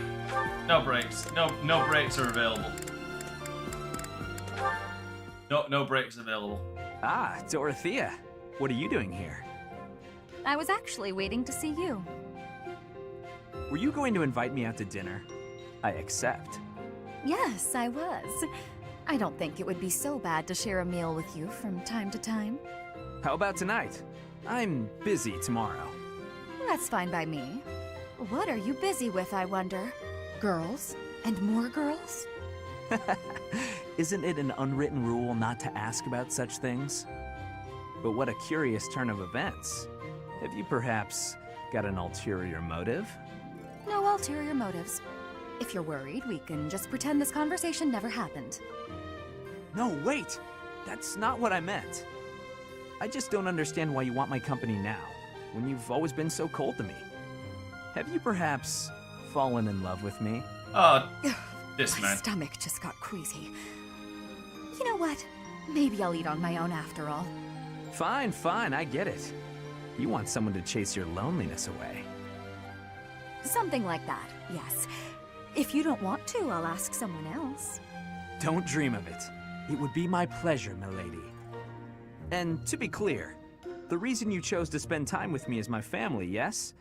No breaks. No breaks are available. No breaks available. Ah, Dorothea. What are you doing here? I was actually waiting to see you. Were you going to invite me out to dinner? I accept. Yes, I was. I don't think it would be so bad to share a meal with you from time to time. How about tonight? I'm busy tomorrow. That's fine by me. What are you busy with, I wonder? Girls? And more girls? Isn't it an unwritten rule not to ask about such things? But what a curious turn of events. Have you perhaps got an ulterior motive? No ulterior motives. If you're worried, we can just pretend this conversation never happened. No, wait! That's not what I meant. I just don't understand why you want my company now, when you've always been so cold to me. Have you perhaps fallen in love with me? This My man. stomach just got queasy. You know what? Maybe I'll eat on my own after all. Fine, I get it. You want someone to chase your loneliness away. Something like that, yes. If you don't want to, I'll ask someone else. Don't dream of it. It would be my pleasure, milady. And to be clear, the reason you chose to spend time with me is my family, yes?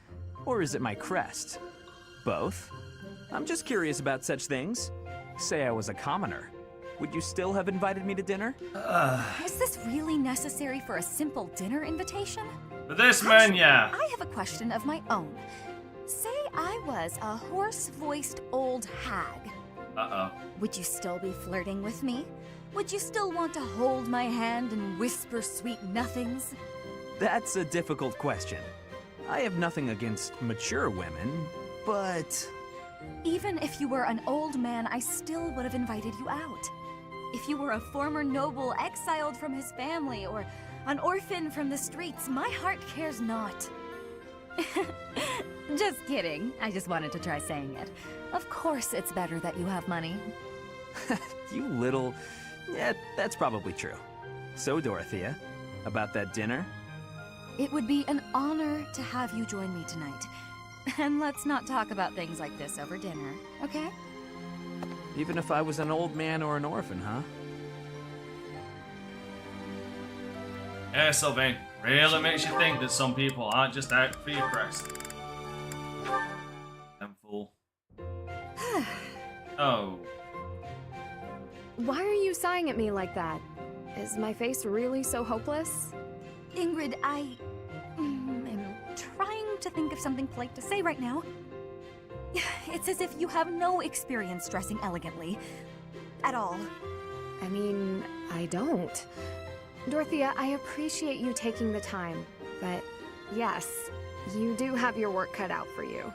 Or is it my crest? Both? I'm just curious about such things. Say I was a commoner. Would you still have invited me to dinner? Is this really necessary for a simple dinner invitation? For this man, yeah. I have a question of my own. Say I was a hoarse-voiced old hag. Uh-oh. Would you still be flirting with me? Would you still want to hold my hand and whisper sweet nothings? That's a difficult question. I have nothing against mature women, but... Even if you were an old man, I still would have invited you out. If you were a former noble exiled from his family, or an orphan from the streets, my heart cares not. Just kidding. I just wanted to try saying it. Of course it's better that you have money. You little... Yeah, that's probably true. So, Dorothea, about that dinner? It would be an honor to have you join me tonight. And let's not talk about things like this over dinner, okay? Even if I was an old man or an orphan, huh? Yeah, Sylvain. Really makes you think that some people aren't just out for your crest. Them fool. Oh. Why are you sighing at me like that? Is my face really so hopeless? Ingrid, I am trying to think of something polite to say right now. It's as if you have no experience dressing elegantly. At all. I mean, I don't. Dorothea, I appreciate you taking the time, but yes, you do have your work cut out for you.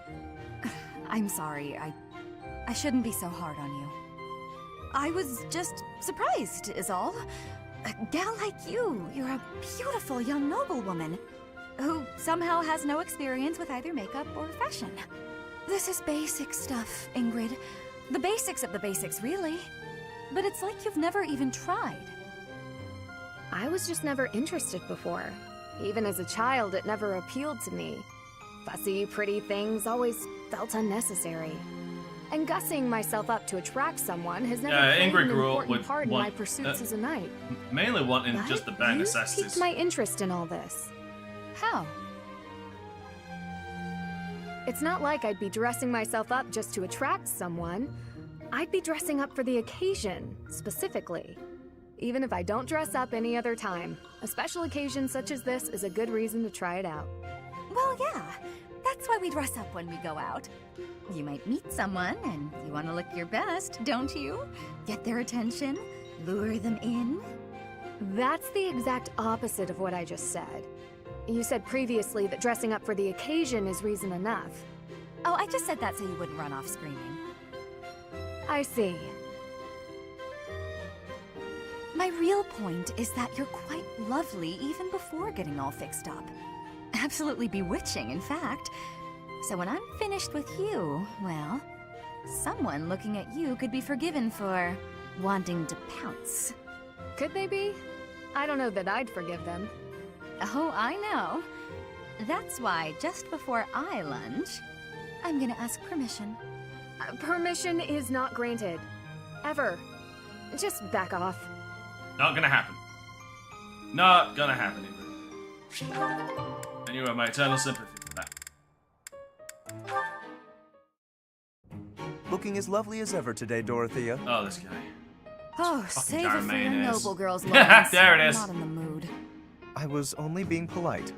I'm sorry, I shouldn't be so hard on you. I was just surprised, is all. A gal like you're a beautiful young noblewoman who somehow has no experience with either makeup or fashion. This is basic stuff, Ingrid. The basics of the basics, really. But it's like you've never even tried. I was just never interested before. Even as a child, it never appealed to me. Fussy, pretty things always felt unnecessary. And gussing myself up to attract someone has never played Ingrid an grew up important with part in my pursuits as a knight. mainly wanting But just the bare you necessities. piqued my interest in all this. How? It's not like I'd be dressing myself up just to attract someone. I'd be dressing up for the occasion, specifically. Even if I don't dress up any other time, a special occasion such as this is a good reason to try it out. Well, yeah. That's why we dress up when we go out. You might meet someone, and you want to look your best, don't you? Get their attention, lure them in. That's the exact opposite of what I just said. You said previously that dressing up for the occasion is reason enough. Oh, I just said that so you wouldn't run off screaming. I see. My real point is that you're quite lovely even before getting all fixed up. Absolutely bewitching, in fact. So when I'm finished with you, well, someone looking at you could be forgiven for wanting to pounce. Could they be? I don't know that I'd forgive them. Oh, I know. That's why just before I lunge, I'm gonna ask permission. Permission is not granted. Ever. Just back off. Not gonna happen. Not gonna happen, Ingrid. And you have my eternal sympathy for that. Looking as lovely as ever today, Dorothea. Oh, this guy. Oh, Fucking save it jar for your mayonnaise. noble girls, Lawrence. There it is. I'm not in the mood. I was only being polite.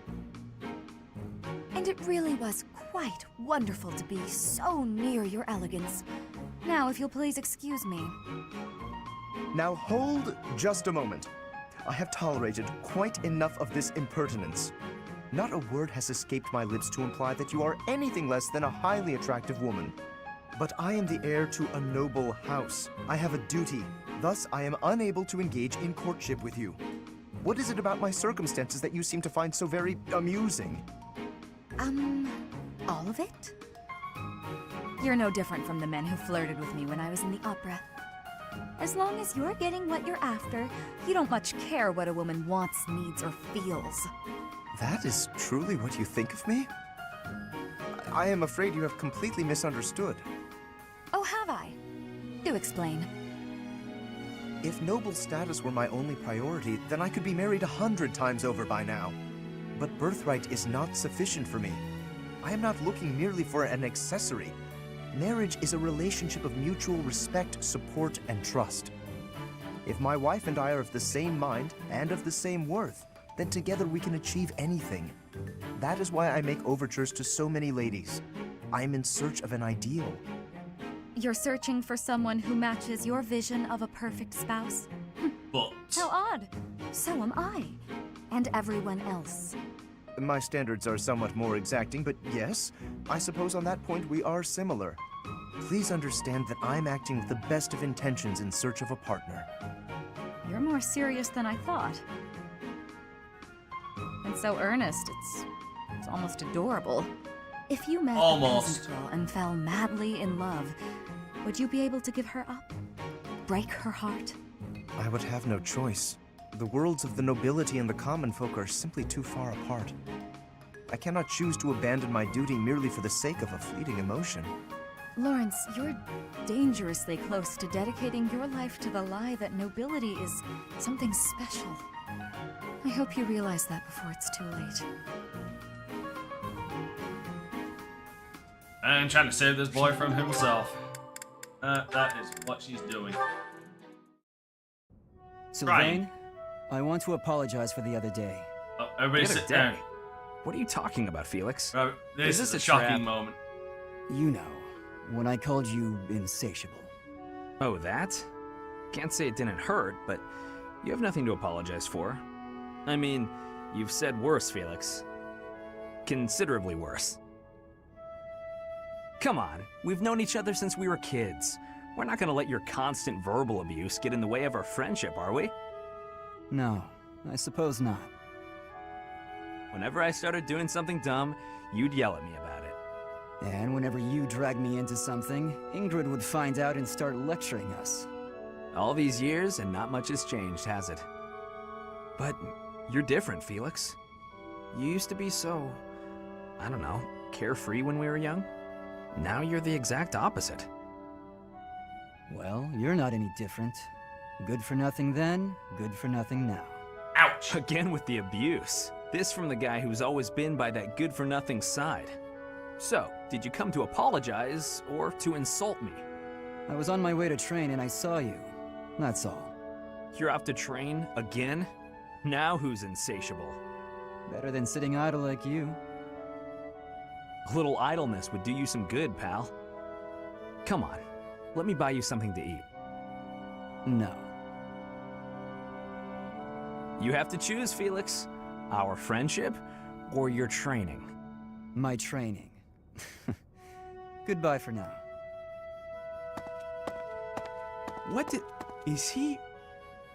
And it really was quite wonderful to be so near your elegance. Now, if you'll please excuse me. Now hold just a moment. I have tolerated quite enough of this impertinence. Not a word has escaped my lips to imply that you are anything less than a highly attractive woman. But I am the heir to a noble house. I have a duty. Thus, I am unable to engage in courtship with you. What is it about my circumstances that you seem to find so very amusing? All of it? You're no different from the men who flirted with me when I was in the opera. As long as you're getting what you're after, you don't much care what a woman wants, needs, or feels. That is truly what you think of me? I am afraid you have completely misunderstood. Oh, have I? Do explain. If noble status were my only priority, then I could be married 100 times over by now. But birthright is not sufficient for me. I am not looking merely for an accessory. Marriage is a relationship of mutual respect, support, and trust. If my wife and I are of the same mind and of the same worth, then together we can achieve anything. That is why I make overtures to so many ladies. I am in search of an ideal. You're searching for someone who matches your vision of a perfect spouse? But How odd. So am I. And everyone else. My standards are somewhat more exacting, but yes, I suppose on that point we are similar. Please understand that I'm acting with the best of intentions in search of a partner. You're more serious than I thought. And so earnest, it's almost adorable. If you met a peasant girl and fell madly in love, would you be able to give her up? Break her heart? I would have no choice. The worlds of the nobility and the common folk are simply too far apart. I cannot choose to abandon my duty merely for the sake of a fleeting emotion. Lawrence, you're dangerously close to dedicating your life to the lie that nobility is something special. I hope you realize that before it's too late. and trying to save this boy from himself. That is what she's doing. Sylvain, I want to apologize for the other day. Everybody The other sit down. day? What are you talking about, Felix? This Is is a a shocking trap? moment. You know, when I called you insatiable. Oh, that? Can't say it didn't hurt, but you have nothing to apologize for. I mean, you've said worse, Felix. Considerably worse. Come on, we've known each other since we were kids. We're not gonna let your constant verbal abuse get in the way of our friendship, are we? No, I suppose not. Whenever I started doing something dumb, you'd yell at me about it. And whenever you dragged me into something, Ingrid would find out and start lecturing us. All these years, and not much has changed, has it? But you're different, Felix. You used to be so, I don't know, carefree when we were young. Now you're the exact opposite. Well, you're not any different. Good for nothing then, good for nothing now. Ouch. Again with the abuse. This from the guy who's always been by that good-for-nothing side. So, did you come to apologize, or to insult me? I was on my way to train and I saw you. That's all. You're off to train again? Now who's insatiable? Better than sitting idle like you. A little idleness would do you some good, pal. Come on, let me buy you something to eat. No. You have to choose, Felix. Our friendship, or your training? My training. Goodbye for now. What did... is he...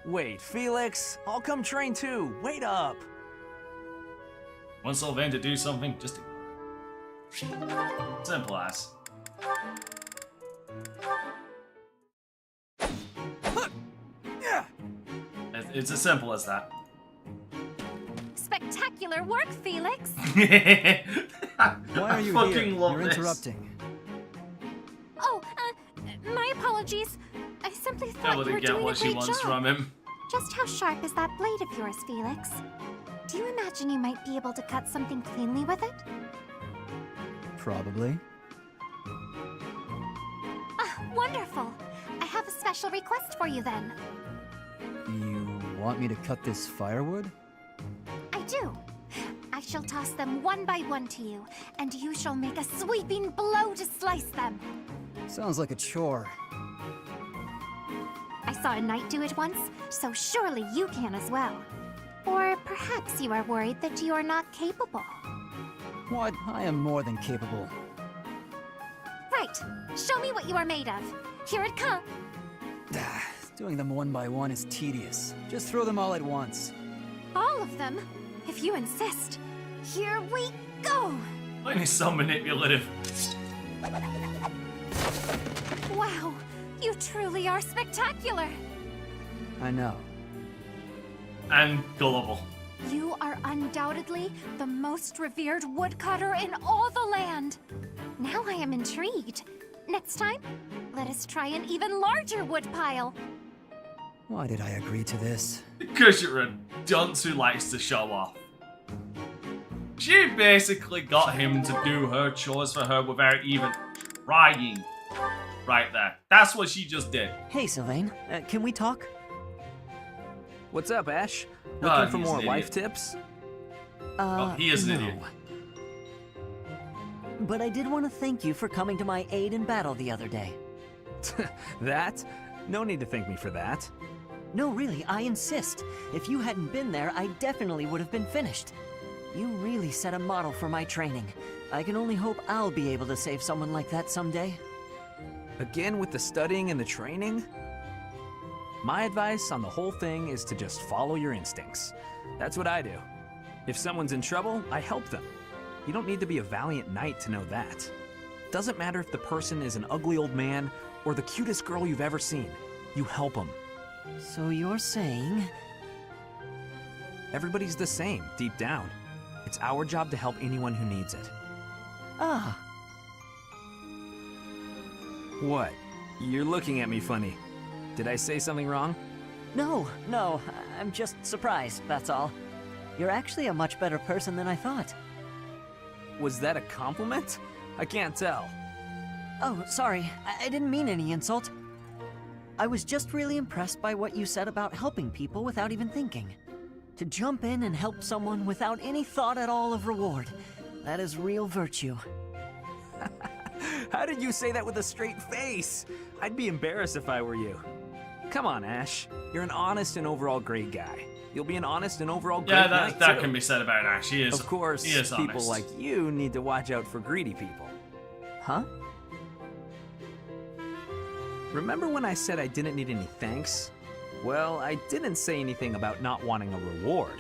Wait, Felix, I'll come train too. Wait up. Want Sylvain to do something? Just simple as. It's as simple as that. Spectacular work, Felix! Why are you fucking here? love You're this. interrupting. Oh, my apologies. I simply thought Able you were to get doing what a she great wants job. from him. Just how sharp is that blade of yours, Felix? Do you imagine you might be able to cut something cleanly with it? Probably. Ah, wonderful. I have a special request for you then. You want me to cut this firewood? I do. I shall toss them one by one to you, and you shall make a sweeping blow to slice them. Sounds like a chore. I saw a knight do it once, so surely you can as well. Or perhaps you are worried that you are not capable. What? I am more than capable. Right. Show me what you are made of. Here it comes. Doing them one by one is tedious. Just throw them all at once. All of them? If you insist. Here we go! Mine is so manipulative. Wow, you truly are spectacular! I know. And gullible. You are undoubtedly the most revered woodcutter in all the land. Now I am intrigued. Next time, let us try an even larger woodpile. Why did I agree to this? Because you're a dunce who likes to show off. She basically got him to do her chores for her without even trying. Right there. That's what she just did. Hey, Sylvain, can we talk? What's up, Ash? God, Looking for he's more an life idiot. tips? Oh, he is an no. idiot. But I did want to thank you for coming to my aid in battle the other day. That? No need to thank me for that. No, really, I insist. If you hadn't been there, I definitely would have been finished. You really set a model for my training. I can only hope I'll be able to save someone like that someday. Again with the studying and the training? My advice on the whole thing is to just follow your instincts. That's what I do. If someone's in trouble, I help them. You don't need to be a valiant knight to know that. Doesn't matter if the person is an ugly old man or the cutest girl you've ever seen. You help them. So you're saying... Everybody's the same, deep down. It's our job to help anyone who needs it. Ah. What? You're looking at me funny. Did I say something wrong? No, I'm just surprised, that's all. You're actually a much better person than I thought. Was that a compliment? I can't tell. Oh, sorry, I didn't mean any insult. I was just really impressed by what you said about helping people without even thinking. To jump in and help someone without any thought at all of reward. That is real virtue. How did you say that with a straight face? I'd be embarrassed if I were you. Come on, Ash. You're an honest and overall great guy. You'll be an honest and overall great Yeah, knight, that too. can be said about Ash. He is. Of course, he is people honest. like you need to watch out for greedy people. Huh? Remember when I said I didn't need any thanks? Well, I didn't say anything about not wanting a reward.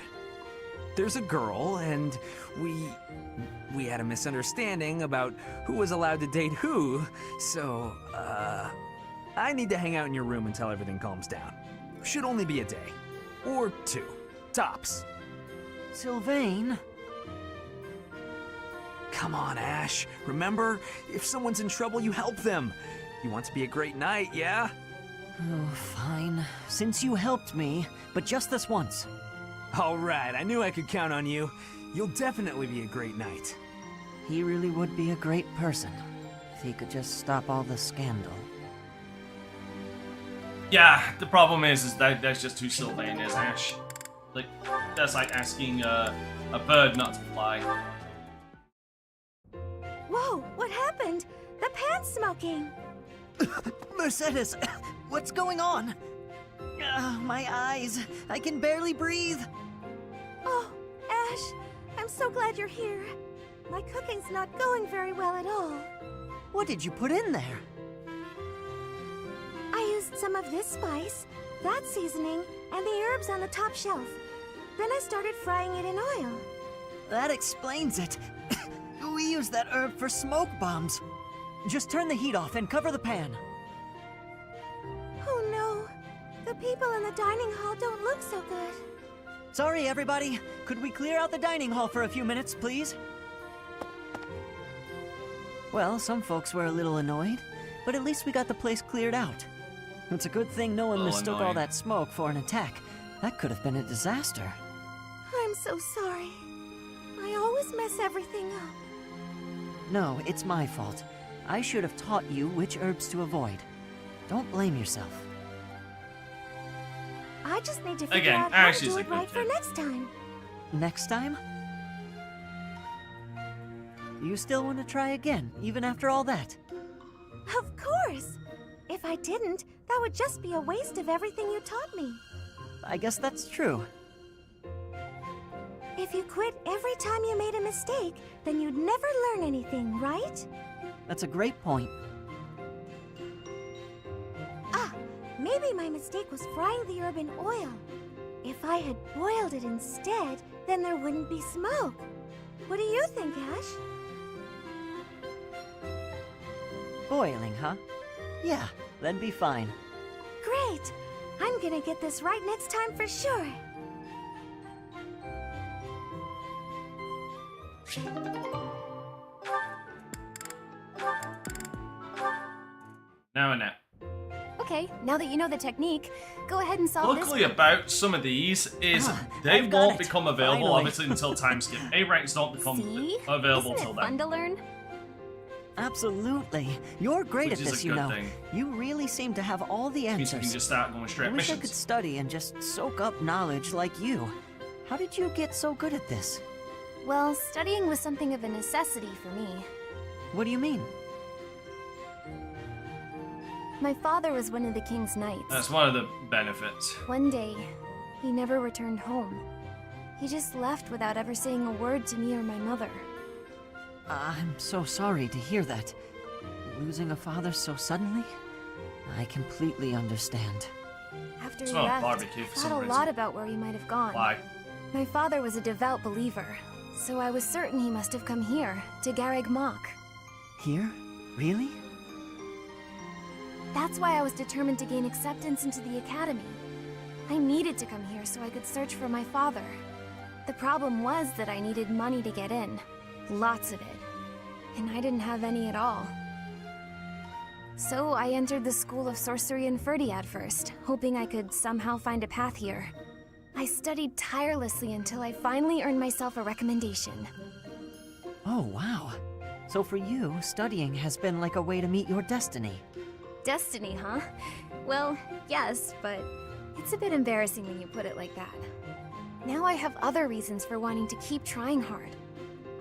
There's a girl, and we had a misunderstanding about who was allowed to date who, so, I need to hang out in your room until everything calms down. Should only be a day. Or 2. Tops. Sylvain? Come on, Ash. Remember, if someone's in trouble, you help them. You want to be a great knight, yeah? Oh, fine. Since you helped me, but just this once. All right, I knew I could count on you. You'll definitely be a great knight. He really would be a great person if he could just stop all the scandal. Yeah, the problem is that that's just who Sylvain is, Ash. Like, that's like asking a bird not to fly. Whoa, what happened? The pan's smoking. Mercedes, what's going on? My eyes. I can barely breathe. Oh, Ash, I'm so glad you're here. My cooking's not going very well at all. What did you put in there? I used some of this spice, that seasoning, and the herbs on the top shelf. Then I started frying it in oil. That explains it. We use that herb for smoke bombs. Just turn the heat off and cover the pan. Oh no, the people in the dining hall don't look so good. Sorry, everybody. Could we clear out the dining hall for a few minutes, please? Well, some folks were a little annoyed, but at least we got the place cleared out. It's a good thing no one mistook all that smoke for an attack. That could have been a disaster. I'm so sorry. I always mess everything up. No, it's my fault. I should have taught you which herbs to avoid. Don't blame yourself. I just need to figure Again, out how Ash to is do a it good right for kid. next time. Next time? You still want to try again, even after all that? Of course! If I didn't, that would just be a waste of everything you taught me. I guess that's true. If you quit every time you made a mistake, then you'd never learn anything, right? That's a great point. Ah, maybe my mistake was frying the herb in oil. If I had boiled it instead, then there wouldn't be smoke. What do you think, Ash? Boiling, huh? Yeah, that'd be fine. Great! I'm gonna get this right next time for sure. Now and now. Okay, now that you know the technique, go ahead and solve this. Luckily about some of these is they I've got won't it. become available Finally. obviously until time skip. A ranks don't become See? available Isn't till it then. fun to learn? Absolutely. You're great Which at is a this, you good know. thing. You really seem to have all the Means we answers. can just start going I straight wish I missions. could study and just soak up knowledge like you. How did you get so good at this? Well, studying was something of a necessity for me. What do you mean? My father was one of the king's knights. That's one of the benefits. One day, he never returned home. He just left without ever saying a word to me or my mother. I'm so sorry to hear that. Losing a father so suddenly? I completely understand. After he Smell left, barbecue for I thought some a reason. lot about where he might have gone. Why? My father was a devout believer, so I was certain he must have come here, to Garreg Mach. Here? Really? That's why I was determined to gain acceptance into the academy. I needed to come here so I could search for my father. The problem was that I needed money to get in. Lots of it. And I didn't have any at all. So I entered the School of Sorcery and Ferdiad first, hoping I could somehow find a path here. I studied tirelessly until I finally earned myself a recommendation. Oh, wow. So for you, studying has been like a way to meet your destiny. Destiny, huh? Well, yes, but it's a bit embarrassing when you put it like that. Now I have other reasons for wanting to keep trying hard.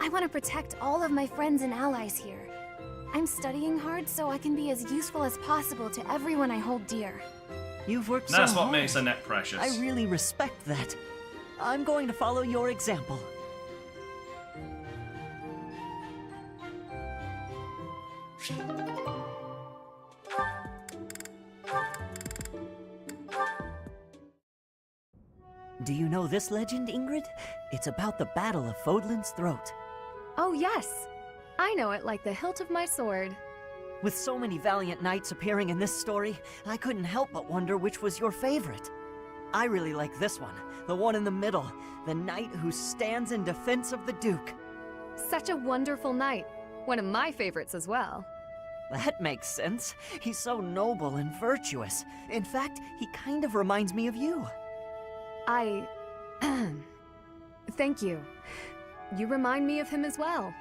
I want to protect all of my friends and allies here. I'm studying hard so I can be as useful as possible to everyone I hold dear. You've worked so That's hard. what makes Annette precious. I really respect that. I'm going to follow your example. Do you know this legend, Ingrid? It's about the Battle of Fodlan's Throat. Oh, yes. I know it like the hilt of my sword. With so many valiant knights appearing in this story, I couldn't help but wonder which was your favorite. I really like this one, the one in the middle, the knight who stands in defense of the Duke. Such a wonderful knight. One of my favorites as well. That makes sense. He's so noble and virtuous. In fact, he kind of reminds me of you. Thank you. You remind me of him as well.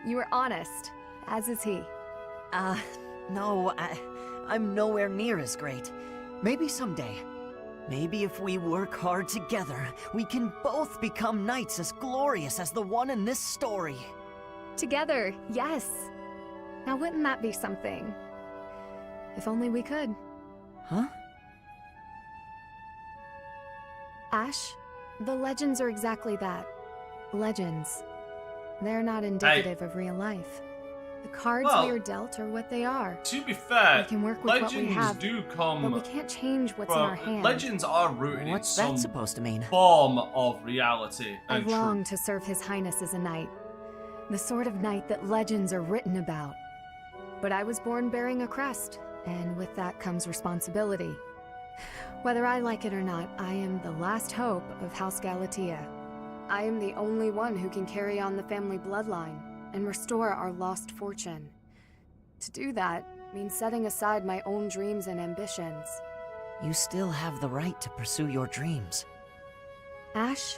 You are honest, as is he. No, I'm nowhere near as great. Maybe someday. Maybe if we work hard together, we can both become knights as glorious as the one in this story. Together, yes. Now wouldn't that be something? If only we could. Huh? Ash, the legends are exactly that. Legends. They're not indicative of real life. The cards we are dealt are what they are. To be fair, we can work with what we have, do come. but we can't change what's in our hands. Legends are rooted in What's some that supposed to mean? form of reality and I've longed to serve His Highness as a knight. The sort of knight that legends are written about. But I was born bearing a crest, and with that comes responsibility. Whether I like it or not, I am the last hope of House Galatea. I am the only one who can carry on the family bloodline and restore our lost fortune. To do that means setting aside my own dreams and ambitions. You still have the right to pursue your dreams. Ash,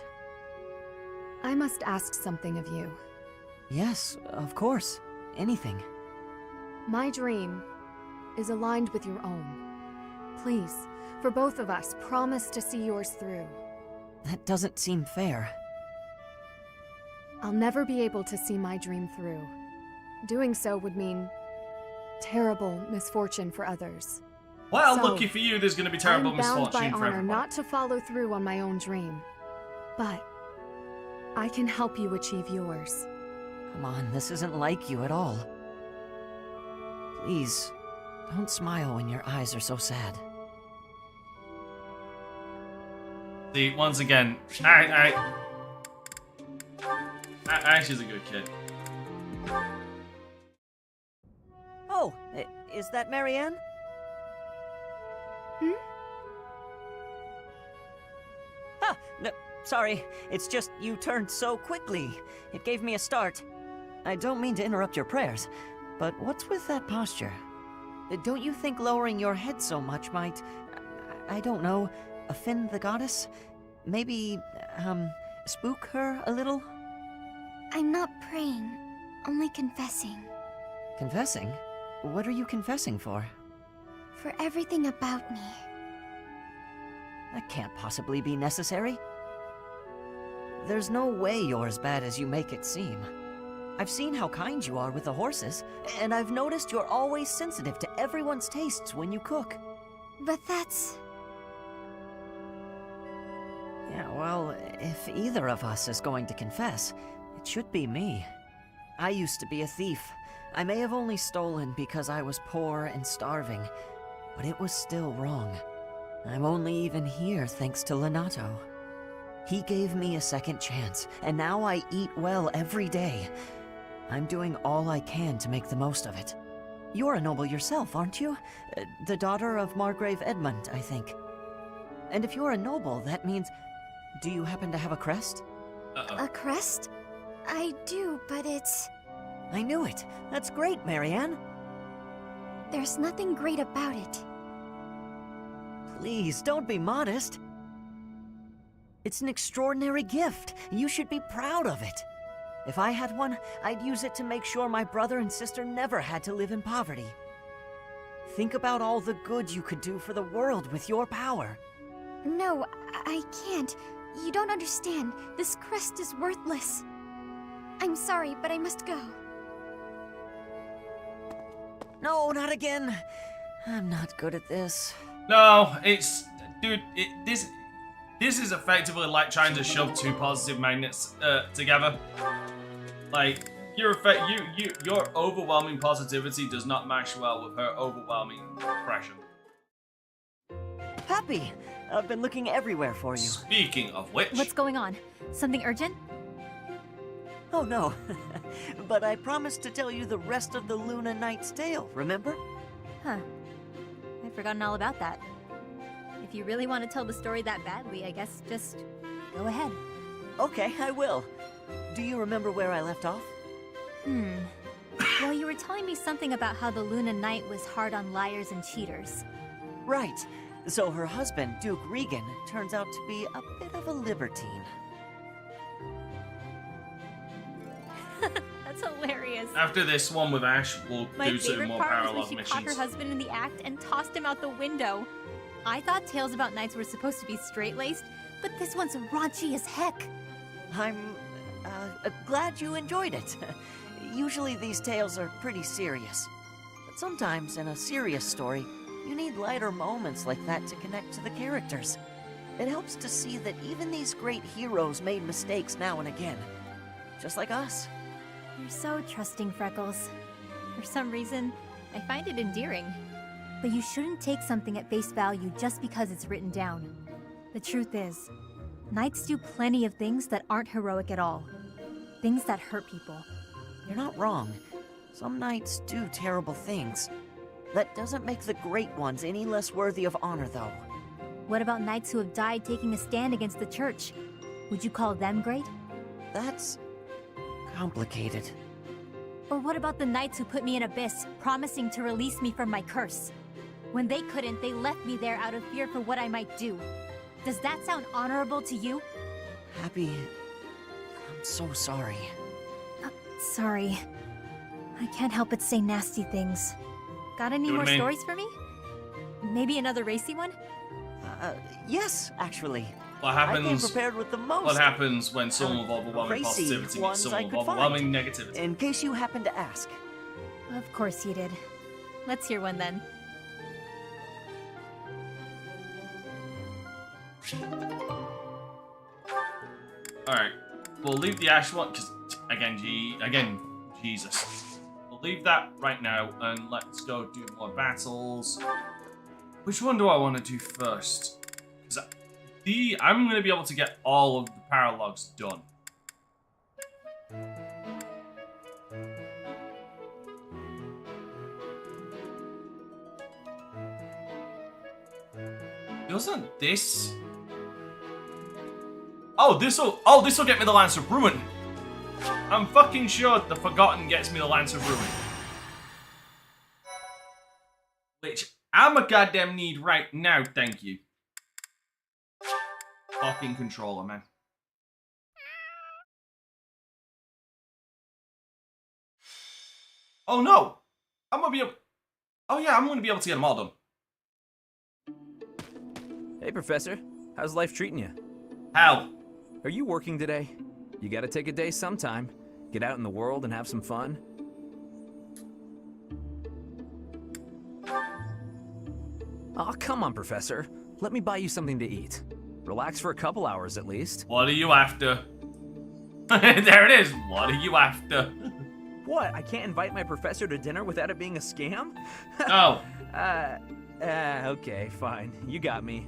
I must ask something of you. Yes, of course. Anything. My dream is aligned with your own. Please, for both of us, promise to see yours through. That doesn't seem fair. I'll never be able to see my dream through. Doing so would mean terrible misfortune for others. Well, So, lucky for you, there's going to be terrible I'm bound misfortune by for honor everyone. not to follow through on my own dream. But I can help you achieve yours. Come on, this isn't like you at all. Please, don't smile when your eyes are so sad. See, once again, Ash is a good kid. Oh, is that Marianne? Hmm? Ah, no, sorry. It's just you turned so quickly. It gave me a start. I don't mean to interrupt your prayers, but what's with that posture? Don't you think lowering your head so much might, I don't know, offend the goddess? Maybe, spook her a little? I'm not praying, only confessing. Confessing? What are you confessing for? For everything about me. That can't possibly be necessary. There's no way you're as bad as you make it seem. I've seen how kind you are with the horses, and I've noticed you're always sensitive to everyone's tastes when you cook. But that's... Yeah, well, if either of us is going to confess, it should be me. I used to be a thief. I may have only stolen because I was poor and starving, but it was still wrong. I'm only even here thanks to Lenato. He gave me a second chance, and now I eat well every day. I'm doing all I can to make the most of it. You're a noble yourself, aren't you? The daughter of Margrave Edmund, I think. And if you're a noble, that means... Do you happen to have a crest? A crest? I do, but it's... I knew it. That's great, Marianne. There's nothing great about it. Please, don't be modest. It's an extraordinary gift. You should be proud of it. If I had one, I'd use it to make sure my brother and sister never had to live in poverty. Think about all the good you could do for the world with your power. No, I can't. You don't understand. This crest is worthless. I'm sorry, but I must go. No, not again. I'm not good at this. No, it's... Dude, this is effectively like trying to shove two positive magnets together. Like, your overwhelming positivity does not match well with her overwhelming depression. Happy, I've been looking everywhere for you. Speaking of which... What's going on? Something urgent? Oh no, but I promised to tell you the rest of the Luna Knight's tale, remember? Huh. I've forgotten all about that. If you really want to tell the story that badly, I guess just go ahead. Okay, I will. Do you remember where I left off? Well, you were telling me something about how the Luna Knight was hard on liars and cheaters. Right. So her husband, Duke Regan, turns out to be a bit of a libertine. That's hilarious. After this one with Ash, we'll My do some favorite more part was parallel when she caught her missions. husband in the act and tossed him out the window. I thought tales about knights were supposed to be straight-laced, but this one's raunchy as heck. I'm glad you enjoyed it. Usually these tales are pretty serious. But sometimes in a serious story, you need lighter moments like that to connect to the characters. It helps to see that even these great heroes made mistakes now and again. Just like us. You're so trusting, Freckles. For some reason, I find it endearing. But you shouldn't take something at face value just because it's written down. The truth is, knights do plenty of things that aren't heroic at all. Things that hurt people. You're not wrong. Some knights do terrible things. That doesn't make the great ones any less worthy of honor, though. What about knights who have died taking a stand against the church? Would you call them great? That's complicated. Or what about the knights who put me in Abyss, promising to release me from my curse? When they couldn't, they left me there out of fear for what I might do. Does that sound honorable to you? Happy, I'm so sorry. Sorry. I can't help but say nasty things. Got any more stories for me? Maybe another racy one? Yes, actually. What happens? I came prepared with the most. What happens when someone with overwhelming racy positivity meets ones someone I with could overwhelming find, negativity? in case you happen to ask. Of course you did. Let's hear one then. Alright. We'll leave the Ash one, because, again, Jesus. We'll leave that right now, and let's go do more battles. Which one do I want to do first? Because I'm going to be able to get all of the paralogs done. Doesn't this... Oh, this'll get me the Lance of Ruin. I'm fucking sure the Forgotten gets me the Lance of Ruin. Which I'm a goddamn need right now, thank you. Fucking controller, man. Oh no! I'm gonna be able... Oh yeah, I'm gonna be able to get them all done. Hey, Professor. How's life treating you? Hell. Are you working today? You gotta take a day sometime. Get out in the world and have some fun. Aw, come on, Professor. Let me buy you something to eat. Relax for a couple hours at least. What are you after? There it is. What are you after? What? I can't invite my professor to dinner without it being a scam? No. Okay, fine. You got me.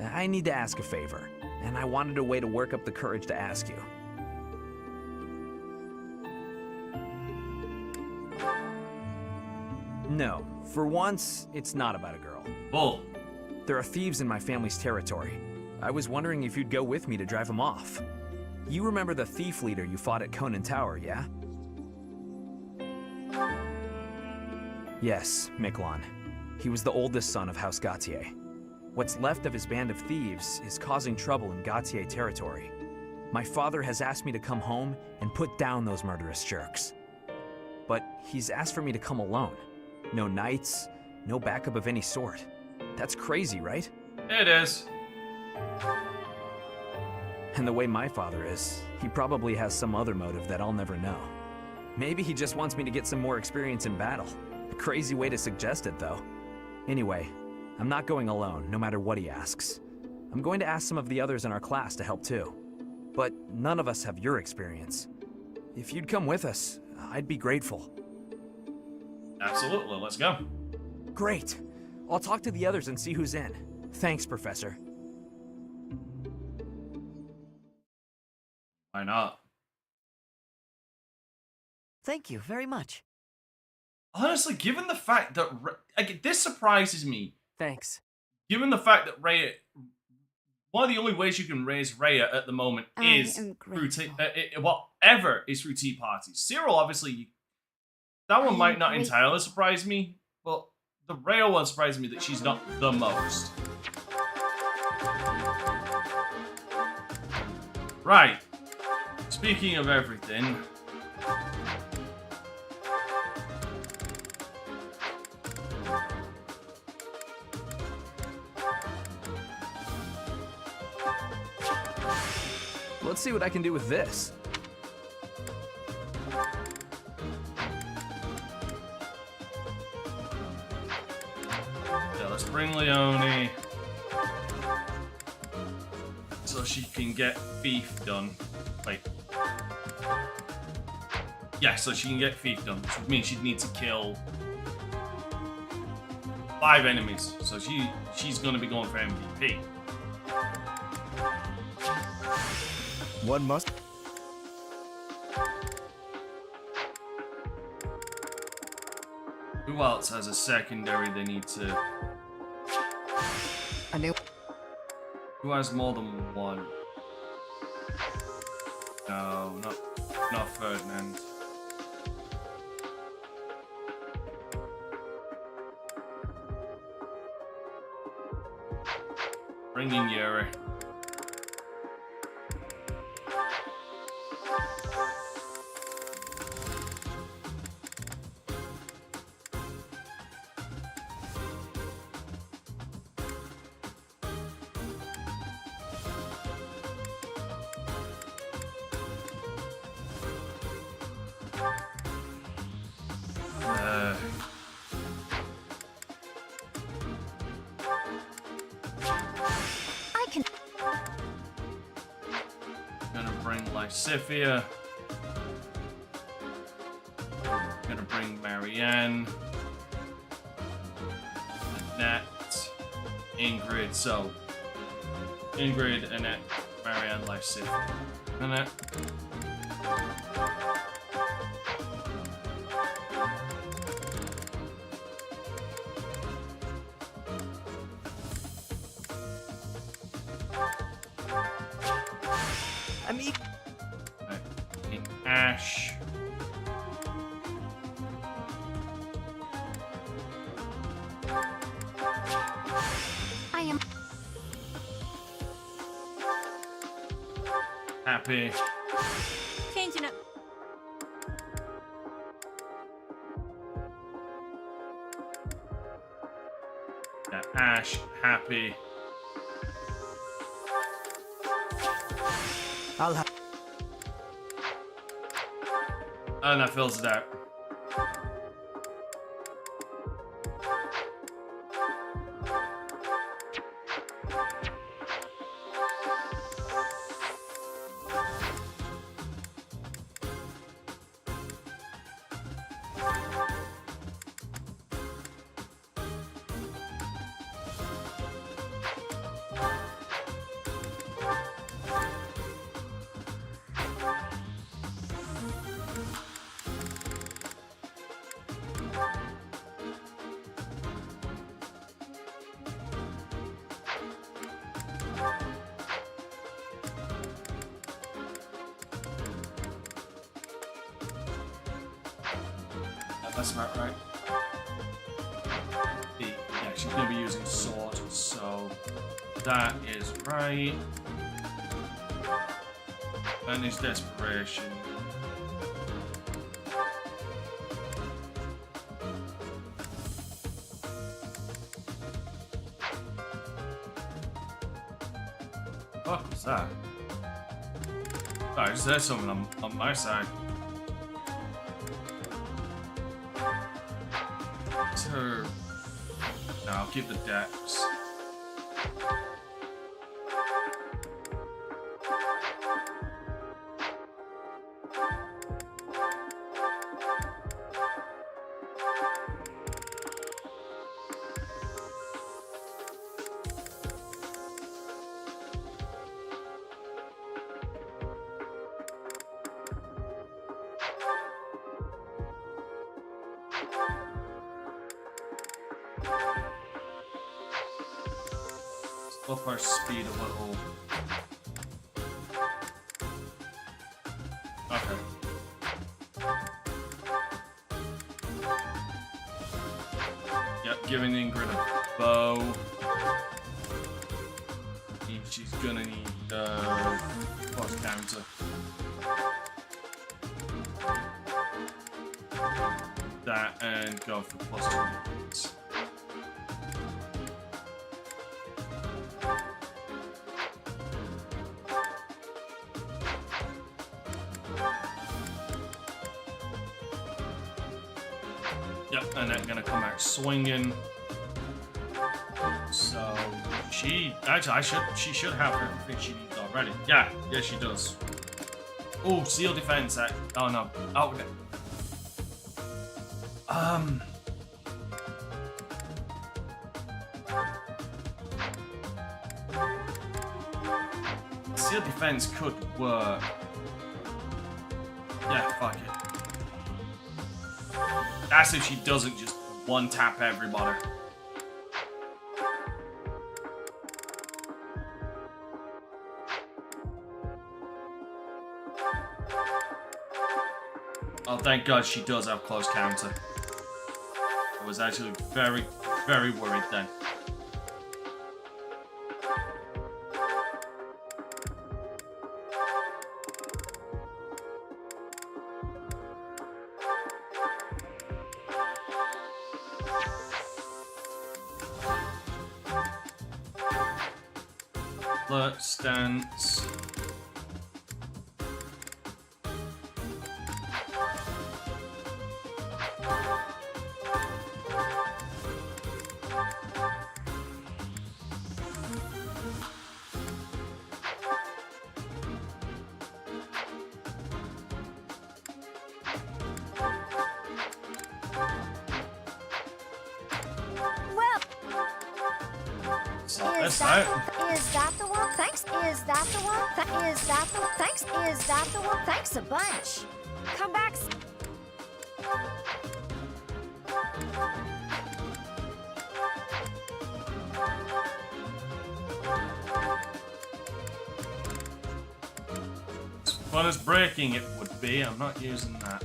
I need to ask a favor, and I wanted a way to work up the courage to ask you. No, for once, it's not about a girl. Bull. There are thieves in my family's territory. I was wondering if you'd go with me to drive them off. You remember the thief leader you fought at Conan Tower, yeah? Yes, Miquelon. He was the oldest son of House Gautier. What's left of his band of thieves is causing trouble in Gautier territory. My father has asked me to come home and put down those murderous jerks. But he's asked for me to come alone. No knights, no backup of any sort. That's crazy, right? It is. And the way my father is, he probably has some other motive that I'll never know. Maybe he just wants me to get some more experience in battle. A crazy way to suggest it, though. Anyway, I'm not going alone, no matter what he asks. I'm going to ask some of the others in our class to help too. But none of us have your experience. If you'd come with us, I'd be grateful. Absolutely, let's go. Great. I'll talk to the others and see who's in. Thanks, Professor. Why not? Thank you very much. Honestly, given the fact that this surprises me. Thanks. Given the fact that Rhea, one of the only ways you can raise Rhea at the moment is through whatever is through tea parties. Cyril, obviously, that one might not entirely surprise me, but the Rhea one surprises me that she's not the most. Right. Speaking of everything. Let's see what I can do with this. Yeah, let's bring Leone so she can get thief done. Wait. Yeah, so she can get thief done, which would mean she'd need to kill 5 enemies. So she's gonna be going for MVP. One must. Who else has a secondary they need to... A new... Who has more than one? No, not Ferdinand. Bring in Yuri. Sifia. Gonna bring Marianne. Annette. Ingrid. So, Ingrid, Annette, Marianne, Sifia. Annette. Ash. I am Happy. changing it. Yeah, Ash, Happy. I'll have. And that fills it out. That's about right. Yeah, she's gonna be using sword, so that is right. And his desperation. What was that? Sorry, is there something on my side? So, no, I'll keep the decks. Up our speed a little. Okay. Yep, giving Ingrid a bow. She's gonna need plus counter. That and go for plus 2 points. Yep, and then gonna come out swinging. So she she should have everything she needs already. Yeah, she does. Oh, seal defense. Oh no. Oh. Seal defense could work. Yeah, fuck it. That's if she doesn't just one-tap everybody. Oh, thank God she does have close counter. I was actually very, very worried then. Alert stance. Is that the one? Thanks. Is that the one? Is that the one? Thanks. Is that the one? Thanks a bunch. Come back. As fun as breaking it would be, I'm not using that.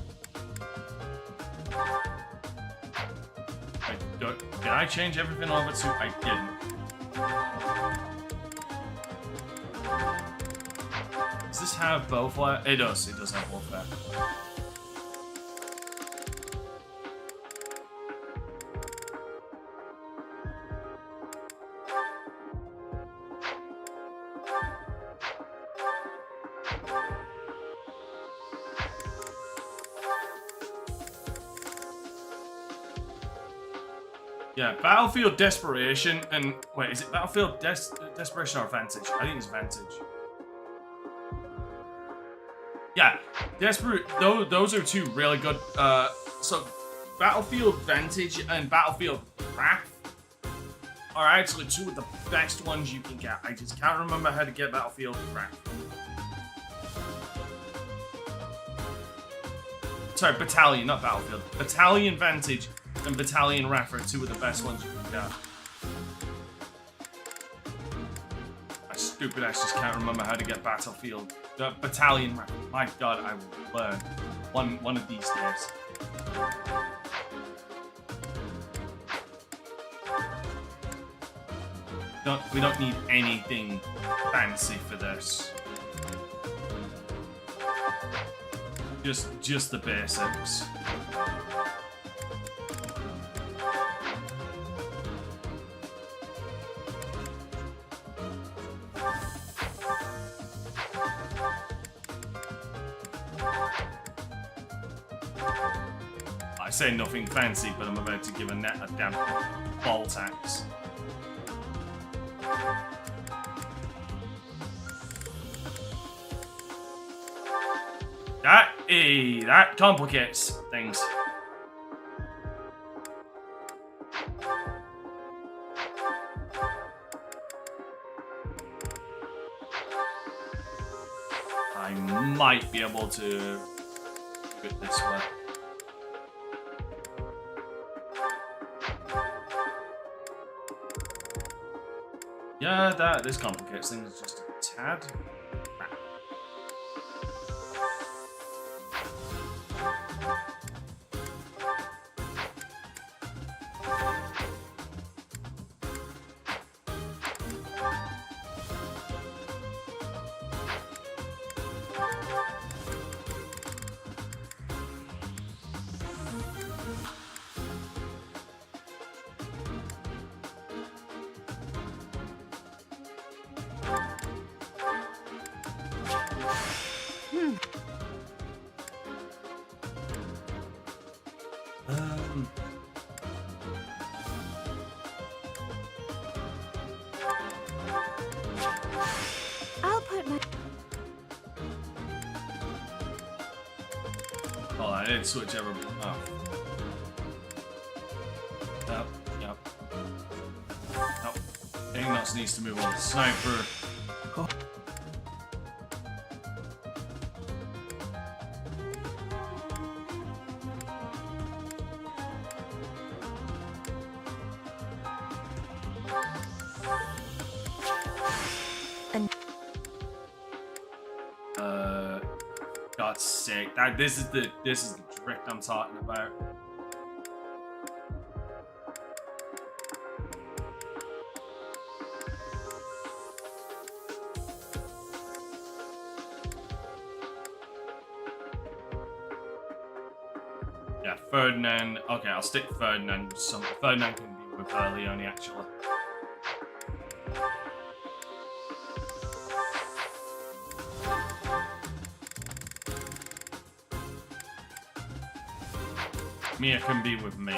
Did I change everything over to? I didn't. Does this have bow flare? It does. It does have bow flare. Yeah, Battlefield Desperation and wait, is it Battlefield Desperation or Vantage? I think it's Vantage. Yeah, Desperate. Those are two really good. So Battlefield Vantage and Battlefield Wrath are actually two of the best ones you can get. I just can't remember how to get Battlefield Wrath. Sorry, Battalion, not Battlefield. Battalion Vantage and Battalion Wrath are two of the best ones you can get. My stupid ass just can't remember how to get Battlefield. Battalion Wrath. My God, I will learn one of these days. We don't need anything fancy for this. Just the basics. say nothing fancy, but I'm about to give a damn bolt axe. That complicates things. I might be able to do it this way. Yeah, this complicates things just a tad. I'll put my... Oh, I did switch over. Oh. Yep. Nope. Ignos needs to move on. Sniper. Oh. God's sake! This is the trick I'm talking about. Yeah, Ferdinand. Okay, I'll stick Ferdinand. Ferdinand can be with Leone actually. Mia can be with me.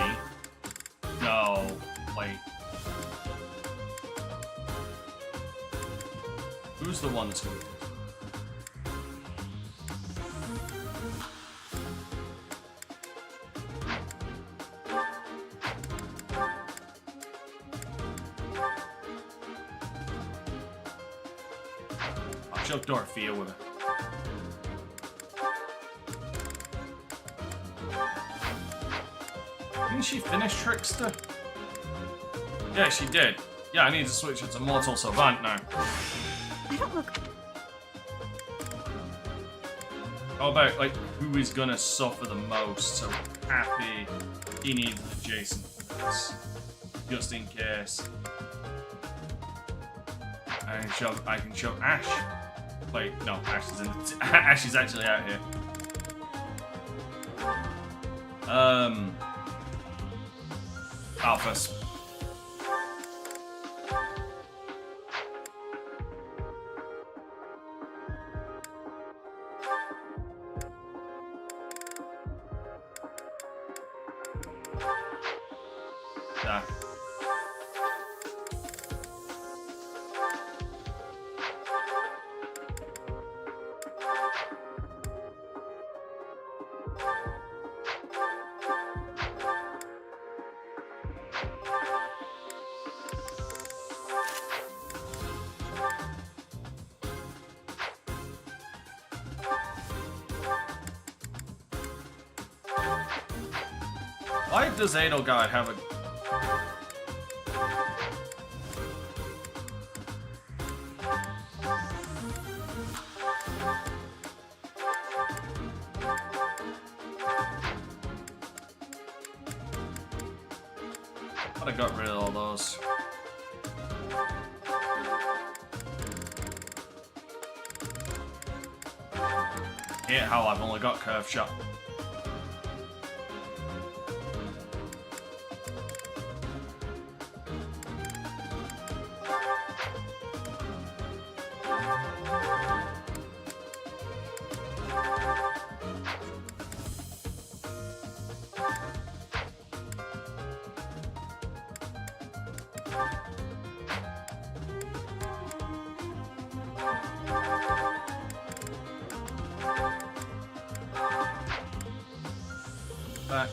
No, wait. Who's the one that's going to... I'll choke Dorothea with it. Didn't she finish Trickster? Yeah, she did. Yeah, I need to switch it to Mortal Savant now. I don't look... How about, like, who is gonna suffer the most? So, Happy, he needs an adjacent for this. Just in case. I can shove Ash. Wait, no, Ash is in Ash is actually out here. Alphas. Yeah. Why does Edelgard have a... I got rid of all those. Hate how I've only got curve shot.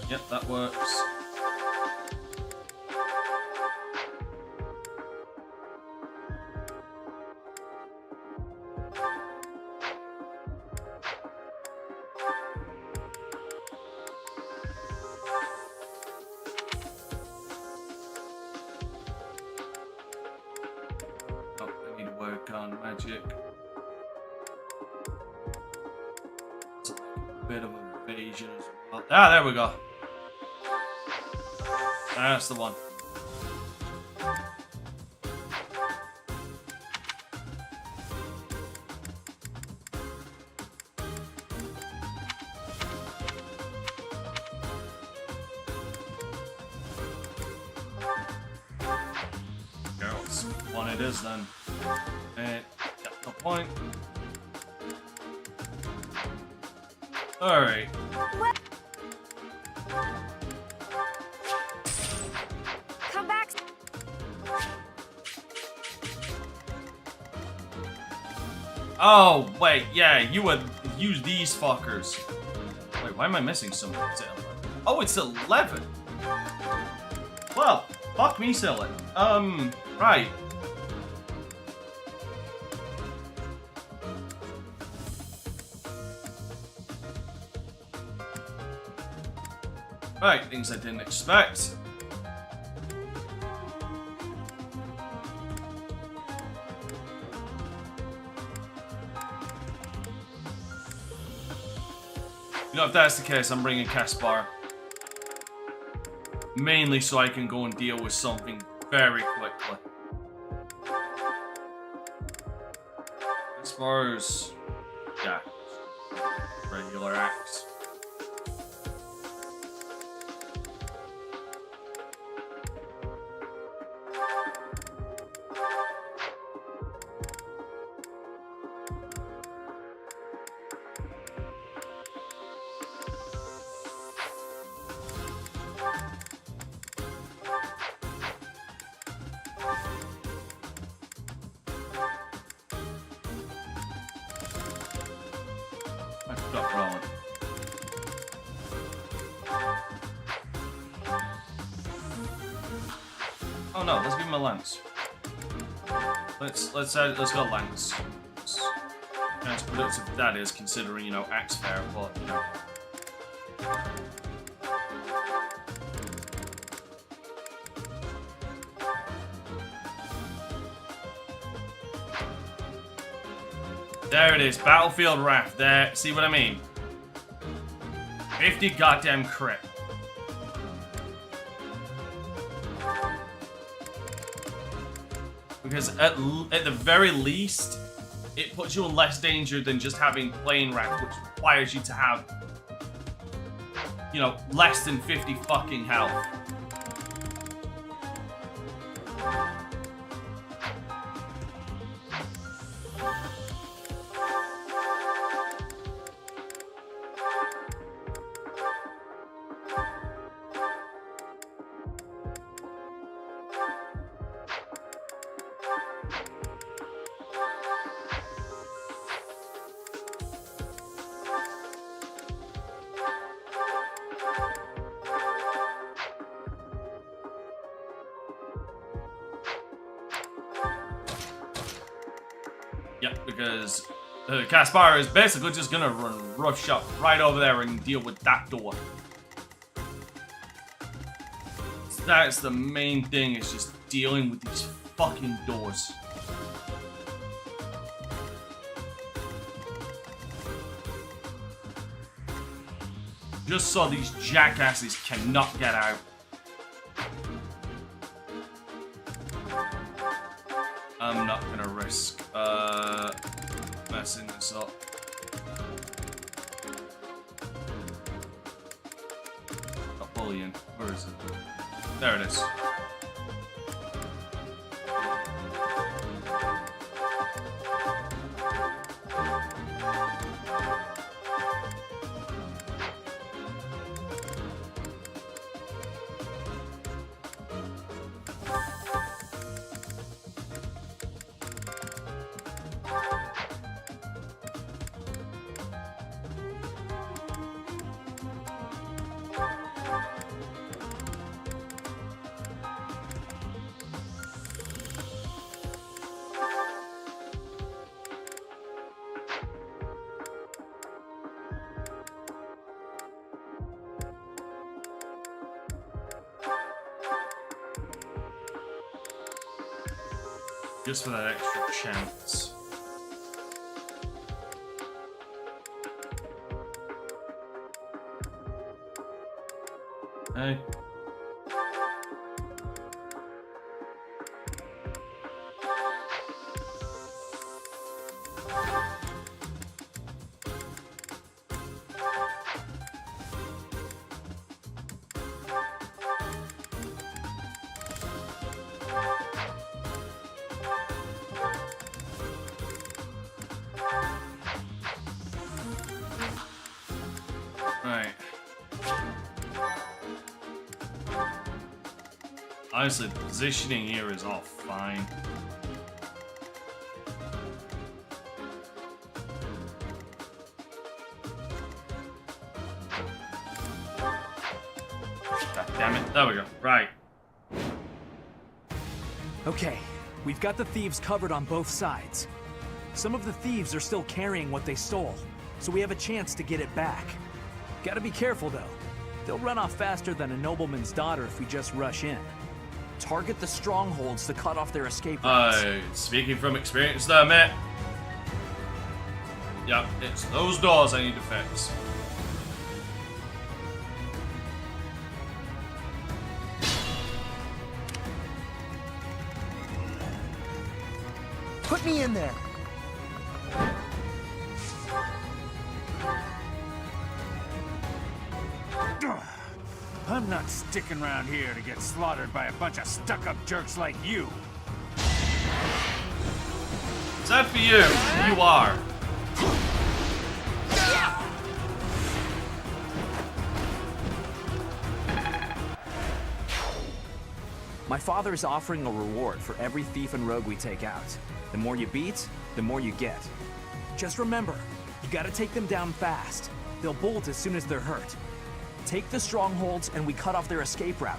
Yep, that works. Oh, I need to work on magic. It's like a bit of evasion as well. Ah, there we go. That's the one. Girls, one it is then. Got no point. Alright. Come back. Oh, wait, yeah, you would use these fuckers. Wait, why am I missing something? It's 11. Oh, it's 11. Well, fuck me, silly. Right. Right, things I didn't expect. You know, if that's the case, I'm bringing Caspar. Mainly so I can go and deal with something very quickly. As far as... yeah. Regular axe. Stop rolling. Oh no, let's give him a lance. Let's go lance. As productive that is, considering, you know, axe fair, but you know. There it is, Battlefield Wrath. There, see what I mean? 50 goddamn crit. Because at the very least, it puts you in less danger than just having plain Wrath, which requires you to have, you know, less than 50 fucking health. Yeah, because Caspar is basically just gonna run roughshod right over there and deal with that door. So that's the main thing, is just dealing with these fucking doors. Just so these jackasses cannot get out. I'm not gonna risk messing this up. A bullion. Where is it? There it is. Just for that extra chance. Hey. Honestly, the positioning here is all fine. God damn it. There we go. Right. Okay, we've got the thieves covered on both sides. Some of the thieves are still carrying what they stole, so we have a chance to get it back. Gotta be careful though. They'll run off faster than a nobleman's daughter if we just rush in. Target the strongholds to cut off their escape routes. Speaking from experience there, mate. Yep, it's those doors I need to fix. Put me in there. I'm not sticking around here to get slaughtered by a bunch of stuck-up jerks like you. Is that for you? You are. My father is offering a reward for every thief and rogue we take out. The more you beat, the more you get. Just remember, you gotta take them down fast. They'll bolt as soon as they're hurt. Take the strongholds and we cut off their escape route.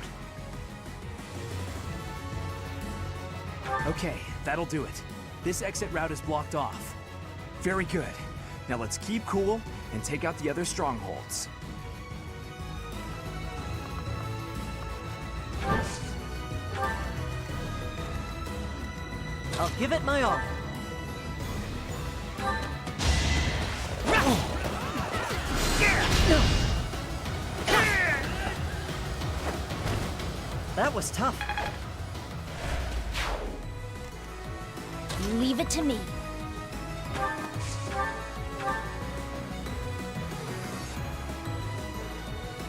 Okay, that'll do it. This exit route is blocked off. Very good. Now let's keep cool and take out the other strongholds. I'll give it my all. That was tough. Leave it to me.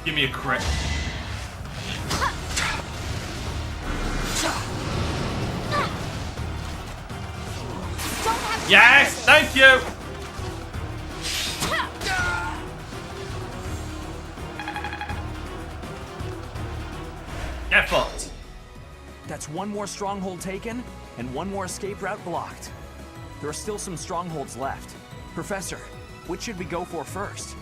Give me a crit. Yes, thank you. Get fucked. That's one more stronghold taken, and one more escape route blocked. There are still some strongholds left. Professor, which should we go for first?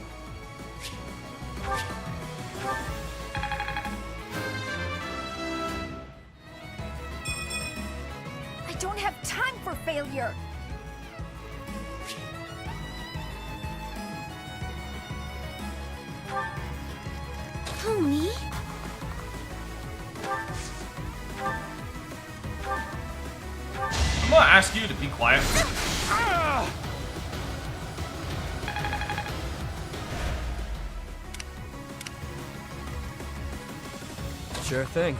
I don't have time for failure! Tony? I'm gonna ask you to be quiet. Sure thing.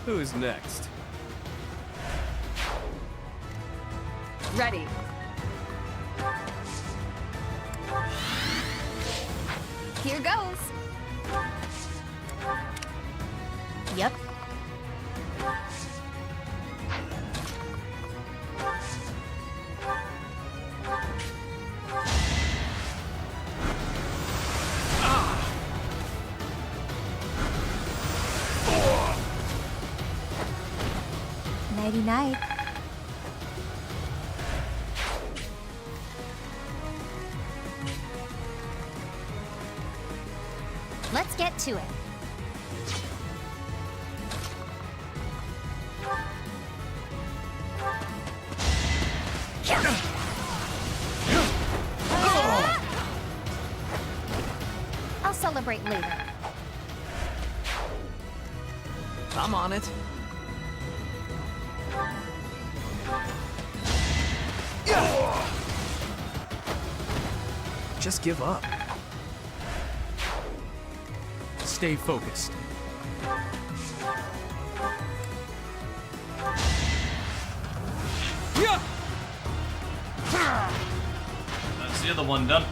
Who's next? Ready. Here goes. Yep. Nighty-night. Let's get to it. celebrate later. I'm on it. Just give up. Stay focused. That's the other one done.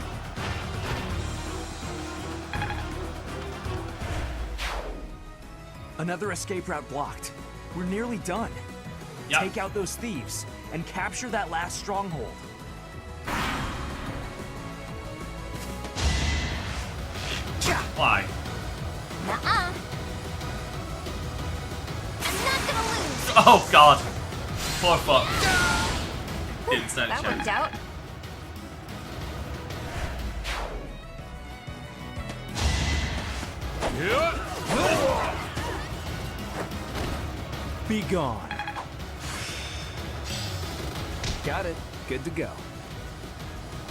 Another escape route blocked. We're nearly done. Yep. Take out those thieves and capture that last stronghold. Why? Nuh-uh. I'm not gonna lose. Oh god. Poor fuck. Didn't stand a That chance. worked out. Be gone. Got it. Good to go.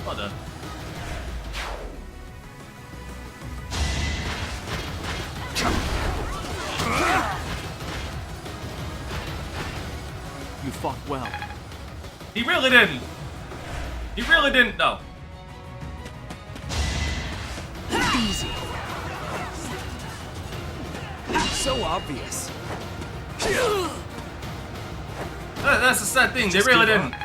Well done. You fought well. He really didn't. He really didn't though. Easy. So obvious. That's the sad thing. Just they really give didn't.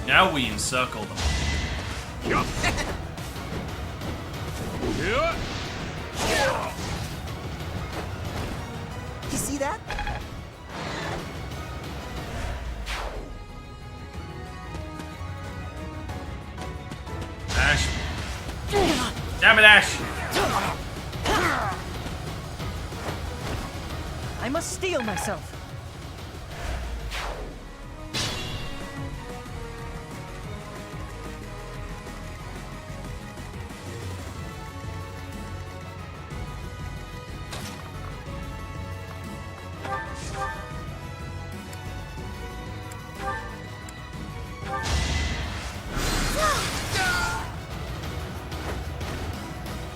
Now we encircle them. You see that? Ash. Damn it, Ash. I must steel myself.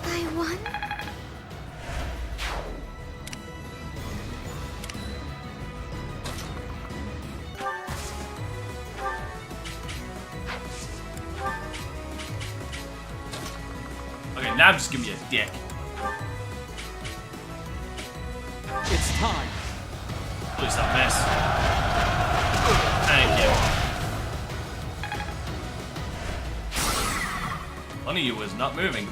I won? Okay, now just give me a dick. It's time. Please don't miss. Thank you. One of you is not moving.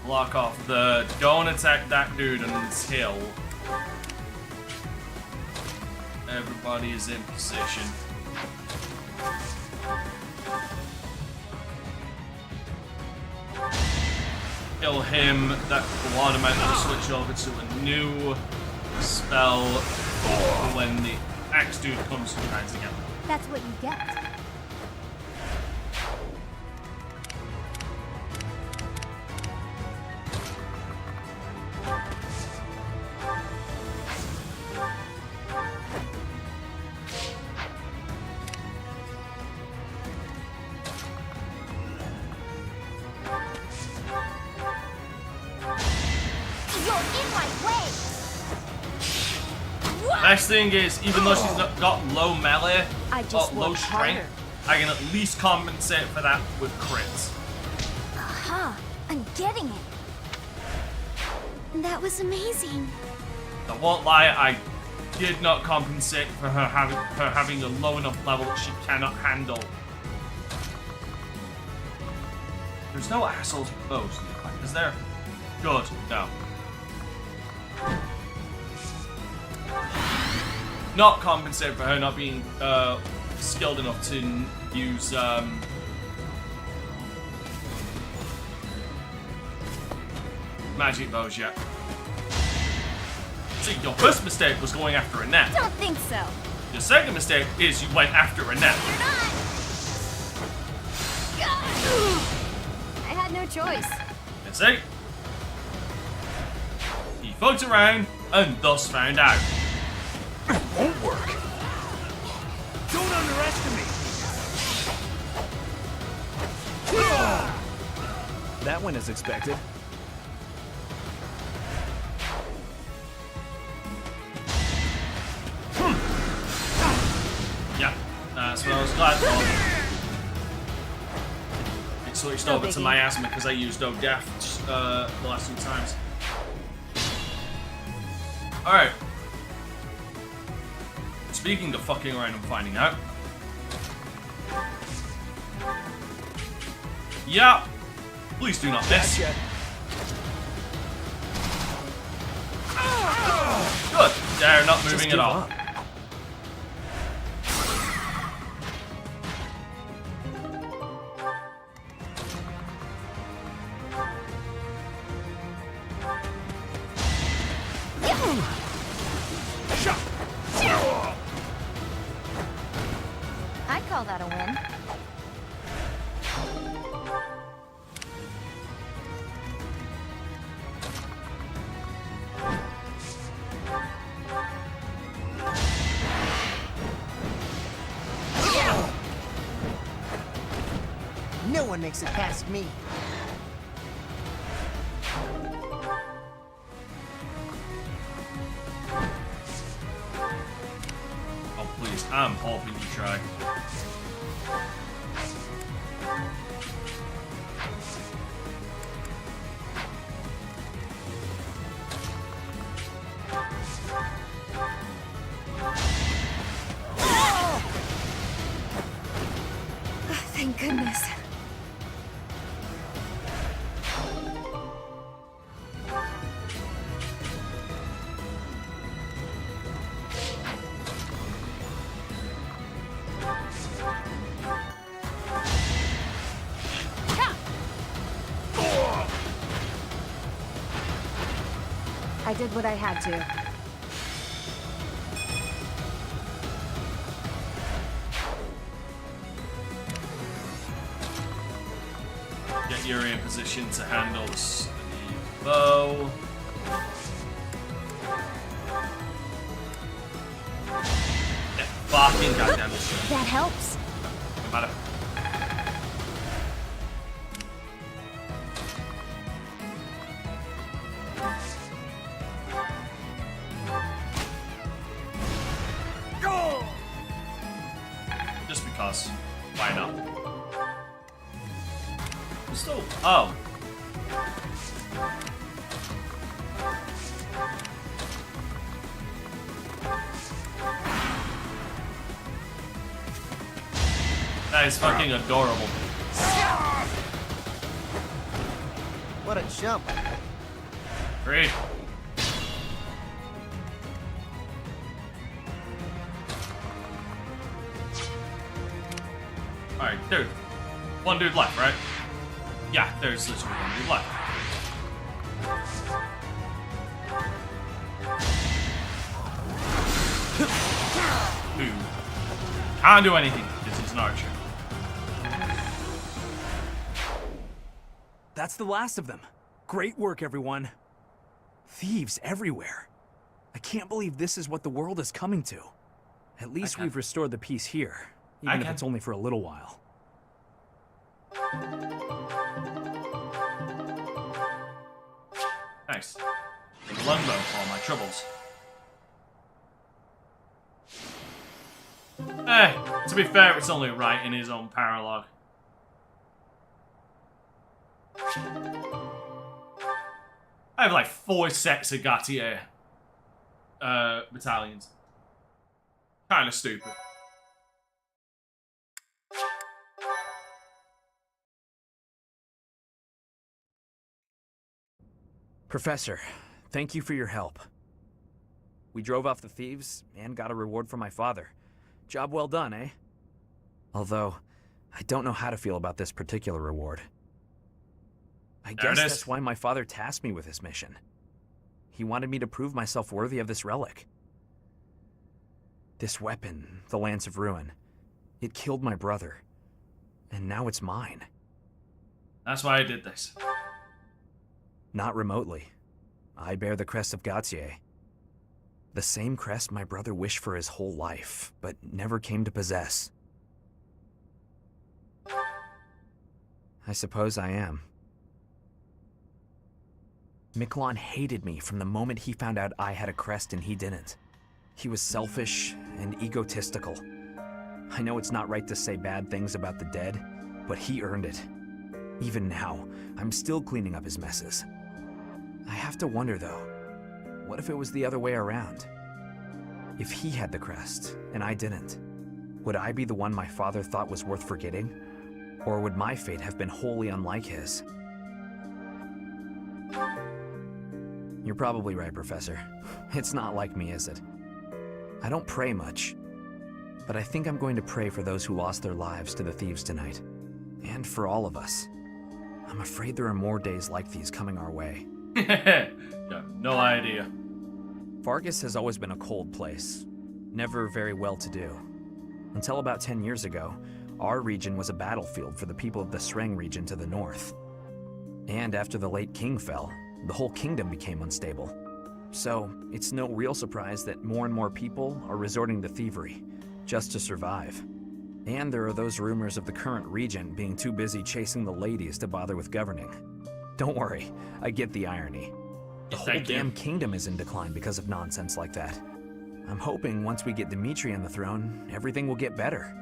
Block off the... Don't attack that dude until everybody is in position. Kill him. That will automatically switch over to a new spell when the axe dude comes and tries again. That's what you get. Best thing is, even though she's not got low melee I just or low work strength, I can at least compensate for that with crits. Aha! I'm getting it. That was amazing. I won't lie, I did not compensate for her having a low enough level that she cannot handle. There's no assholes with bows, is there? Good, no. Not compensate for her not being skilled enough to use magic bows yet. See, your first mistake was going after a net. Don't think so. Your second mistake is you went after a net. You're not. I had no choice. Let's see. He fucked around and thus found out. It won't work. Don't underestimate. That went as expected. Yeah, that's what I was glad for. It switched over to miasma because I used O'Death the last 2 times. Alright. Speaking of fucking around and finding out. Yeah. Please do not miss. Good. They're not moving at all. I'd call that a win. No one makes it past me. Oh, please. I'm hoping you try. Thank goodness. I did what I had to. Get Yuri in position to handle the bow. Yeah, fucking goddamn it. That helps. No matter. Just because. Why not? Still. Oh. That is fucking adorable. What a jump. Great. Alright, dude. One dude left, right? Yeah, there's literally one dude left. Dude. Can't do anything because he's an archer. That's the last of them. Great work, everyone. Thieves everywhere. I can't believe this is what the world is coming to. At least we've restored the peace here, even if it's only for a little while. Nice. A longbow for all my troubles. To be fair, it's only right in his own paralogue. I have like 4 sets of Gautier battalions. Kinda stupid. Professor, thank you for your help. We drove off the thieves and got a reward from my father. Job well done, eh? Although, I don't know how to feel about this particular reward. I There it guess is. that's why my father tasked me with this mission. He wanted me to prove myself worthy of this relic. This weapon, the Lance of Ruin, it killed my brother. And now it's mine. That's why I did this. Not remotely. I bear the crest of Gautier. The same crest my brother wished for his whole life, but never came to possess. I suppose I am. Miquelon hated me from the moment he found out I had a crest and he didn't. He was selfish and egotistical. I know it's not right to say bad things about the dead, but he earned it. Even now, I'm still cleaning up his messes. I have to wonder though, what if it was the other way around? If he had the crest, and I didn't, would I be the one my father thought was worth forgetting? Or would my fate have been wholly unlike his? You're probably right, Professor. It's not like me, is it? I don't pray much, but I think I'm going to pray for those who lost their lives to the thieves tonight. And for all of us. I'm afraid there are more days like these coming our way. Yeah, no idea. Vargas has always been a cold place, never very well-to-do. Until about 10 years ago, our region was a battlefield for the people of the Sreng region to the north. And after the late king fell, the whole kingdom became unstable. So, it's no real surprise that more and more people are resorting to thievery, just to survive. And there are those rumors of the current regent being too busy chasing the ladies to bother with governing. Don't worry, I get the irony. The whole damn kingdom is in decline because of nonsense like that. I'm hoping once we get Dimitri on the throne, everything will get better.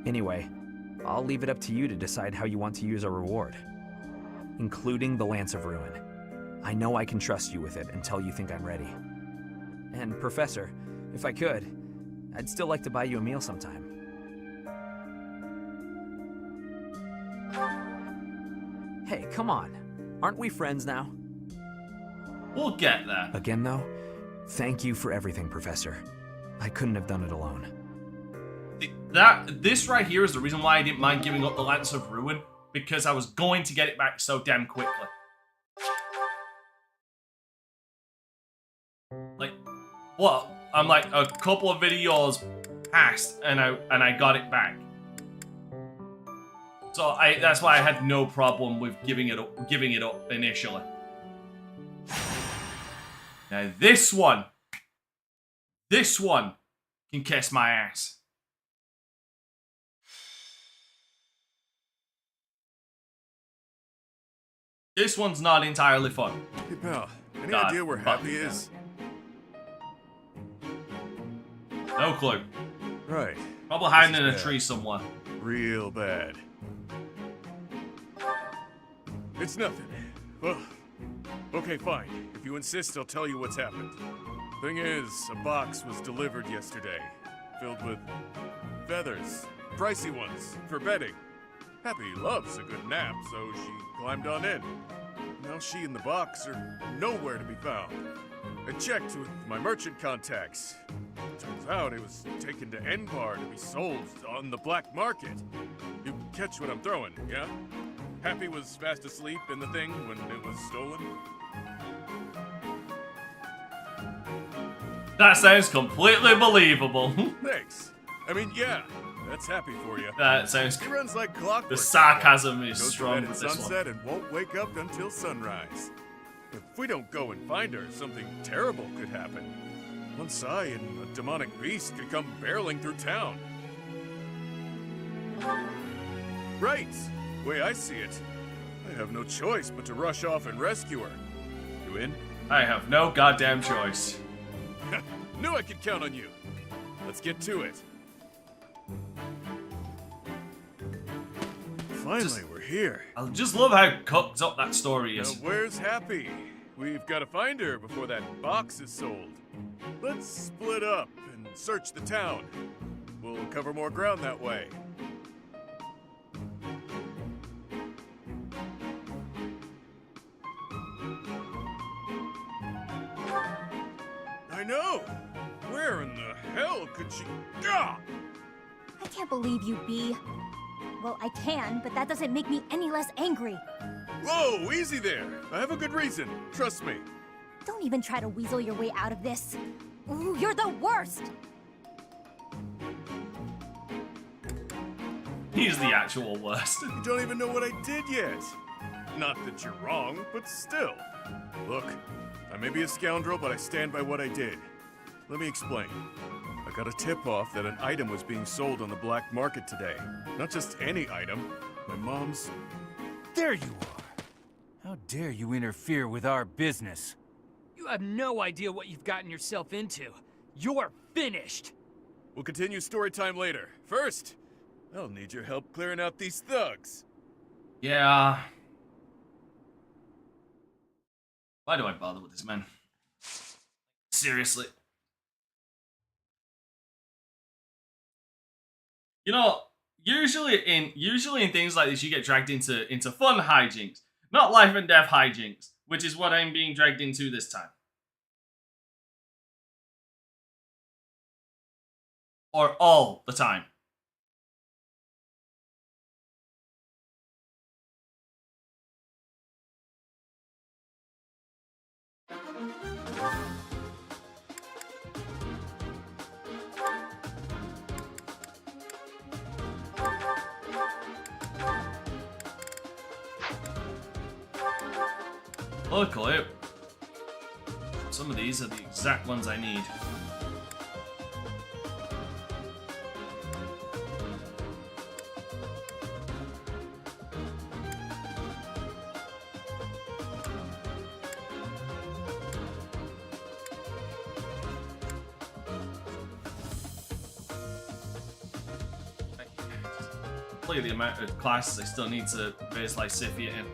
Anyway, I'll leave it up to you to decide how you want to use our reward. Including the Lance of Ruin. I know I can trust you with it until you think I'm ready. And Professor, if I could, I'd still like to buy you a meal sometime. Hey, come on. Aren't we friends now? We'll get there. Again, though, thank you for everything, Professor. I couldn't have done it alone. This right here is the reason why I didn't mind giving up the Lance of Ruin, because I was going to get it back so damn quickly. Like, what? I'm like a couple of videos past, and I got it back. So that's why I had no problem with giving it up initially. Now this one can kiss my ass. This one's not entirely fun. Hey pal, any God idea where Happy is? No clue. Right. Probably hiding in a tree somewhere. Real bad. It's nothing. Well, okay, fine. If you insist, I'll tell you what's happened. Thing is, a box was delivered yesterday, filled with feathers, pricey ones, for bedding. Happy loves a good nap, so she climbed on in. Now she and the box are nowhere to be found. I checked with my merchant contacts. Turns out it was taken to Enbar to be sold on the black market. You catch what I'm throwing, yeah? Happy was fast asleep in the thing when it was stolen. That sounds completely believable. Thanks. I mean, yeah, that's Happy for you. That sounds. He runs like clockwork. The sarcasm is Goes strong to bed with at this one. sunset and won't wake up until sunrise. If we don't go and find her, something terrible could happen. One sigh and a demonic beast could come barreling through town. Right. Way I see it, I have no choice but to rush off and rescue her. You in? I have no goddamn choice. Knew I could count on you. Let's get to it. Finally, we're here. I just love how cooked up that story Now, is. where's Happy? We've got to find her before that box is sold. Let's split up and search the town. We'll cover more ground that way. I know! Where in the hell could she... Ah! can't believe you, Bee. Well, I can, but that doesn't make me any less angry. Whoa, easy there. I have a good reason. Trust me. Don't even try to weasel your way out of this. Ooh, you're the worst! He's the actual worst. You don't even know what I did yet. Not that you're wrong, but still. Look, I may be a scoundrel, but I stand by what I did. Let me explain. I got a tip-off that an item was being sold on the black market today. Not just any item. My mom's... There you are. How dare you interfere with our business? You have no idea what you've gotten yourself into. You're finished. We'll continue story time later. First, I'll need your help clearing out these thugs. Yeah. Why do I bother with this man? Seriously. You know, usually in things like this, you get dragged into fun hijinks, not life and death hijinks, which is what I'm being dragged into this time. Or all the time. Luckily, some of these are the exact ones I need. Look at the amount of classes I still need to base Lysithia in.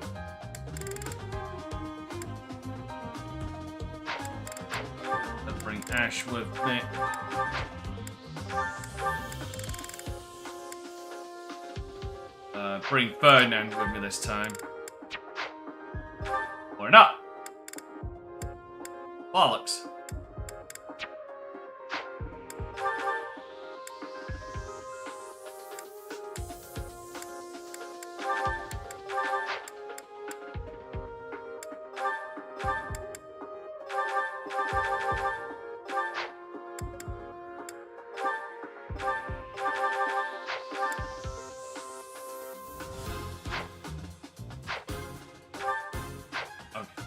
Let's bring Ash with me. Bring Ferdinand with me this time. Or not. Bollocks.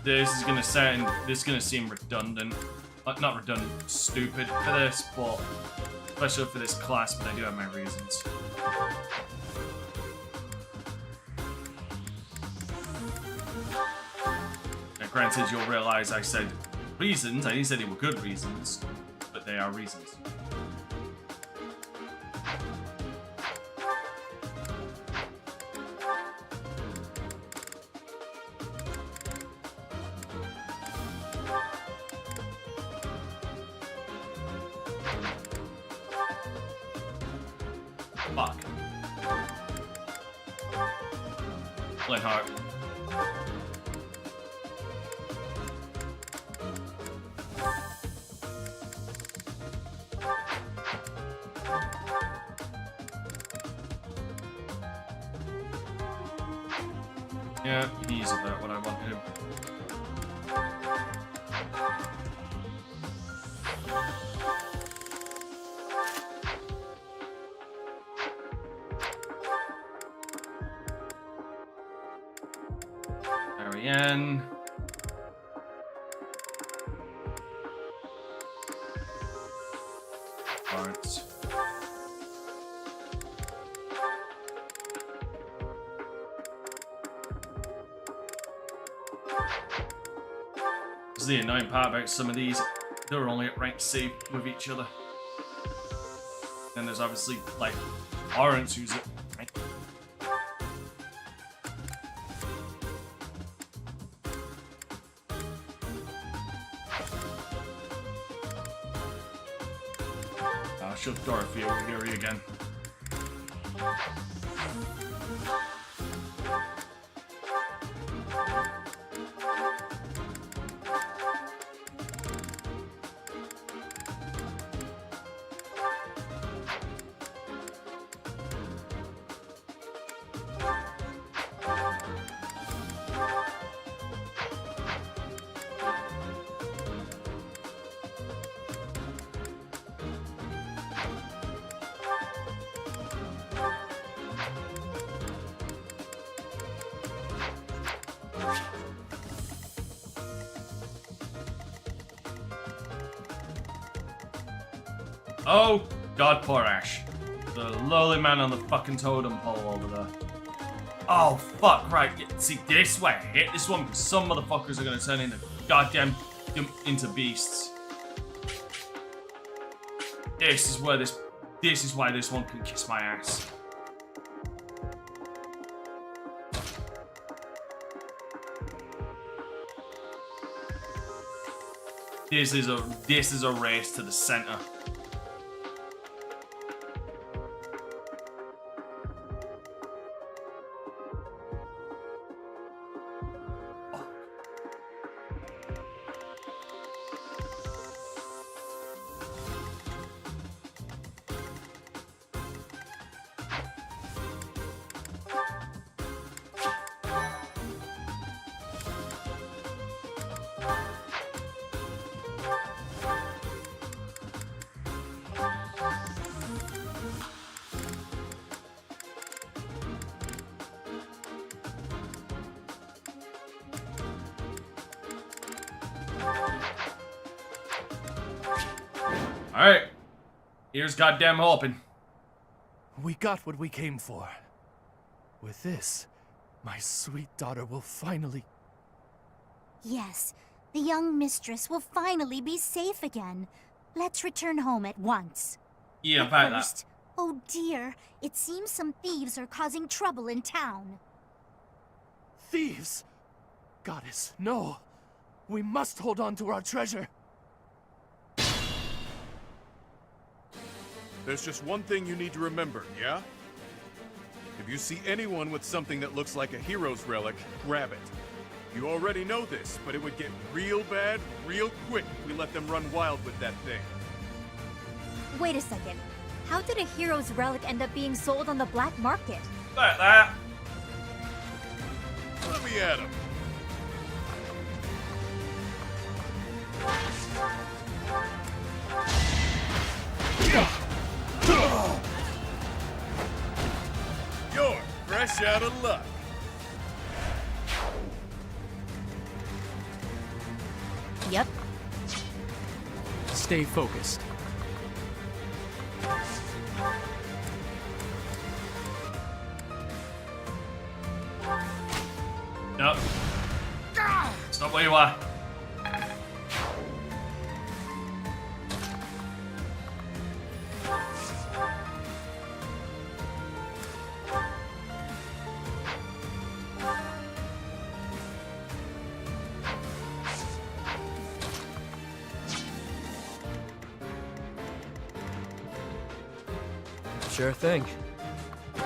This is gonna seem redundant. Not redundant, stupid for this, but especially for this class, but I do have my reasons. Now, granted, you'll realize I said reasons. I didn't say they were good reasons, but they are reasons. Fuck. Glenhart. Yeah, he's about what I want him. Marianne. Lawrence. This is the annoying part about some of these. They're only at rank C with each other. And there's obviously, like, Lawrence who's at rank. I'll show Dorothy over here again. Oh, God, poor Ash. The lowly man on the fucking totem pole over there. Oh, fuck, right. See, this way. I hate this one because some motherfuckers are gonna turn into goddamn into beasts. This is why this one can kiss my ass. This is a race to the center. Alright. Here's goddamn hoping. We got what we came for. With this, my sweet daughter will finally... Yes, the young mistress will finally be safe again. Let's return home at once. Yeah, But about first, oh dear, it seems some thieves are causing trouble in town. Thieves? Goddess, no. We must hold on to our treasure. There's just one thing you need to remember, yeah? If you see anyone with something that looks like a hero's relic, grab it. You already know this, but it would get real bad real quick if we let them run wild with that thing. Wait a second. How did a hero's relic end up being sold on the black market? Like that. Let me at him. You're fresh out of luck. Yep. Stay focused. Nope. Stop where you are. Sure thing. You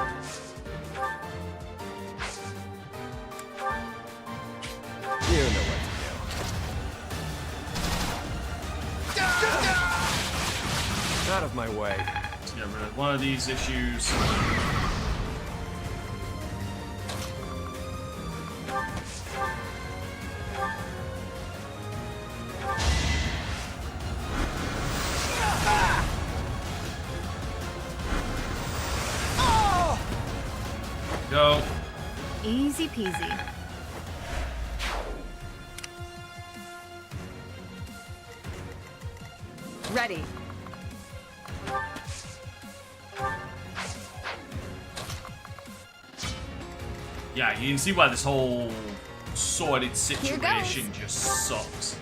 know what to do. Out of my way. Let's get rid of one of these issues. Go. Easy peasy. Ready. Yeah, you can see why this whole sorted situation just sucks.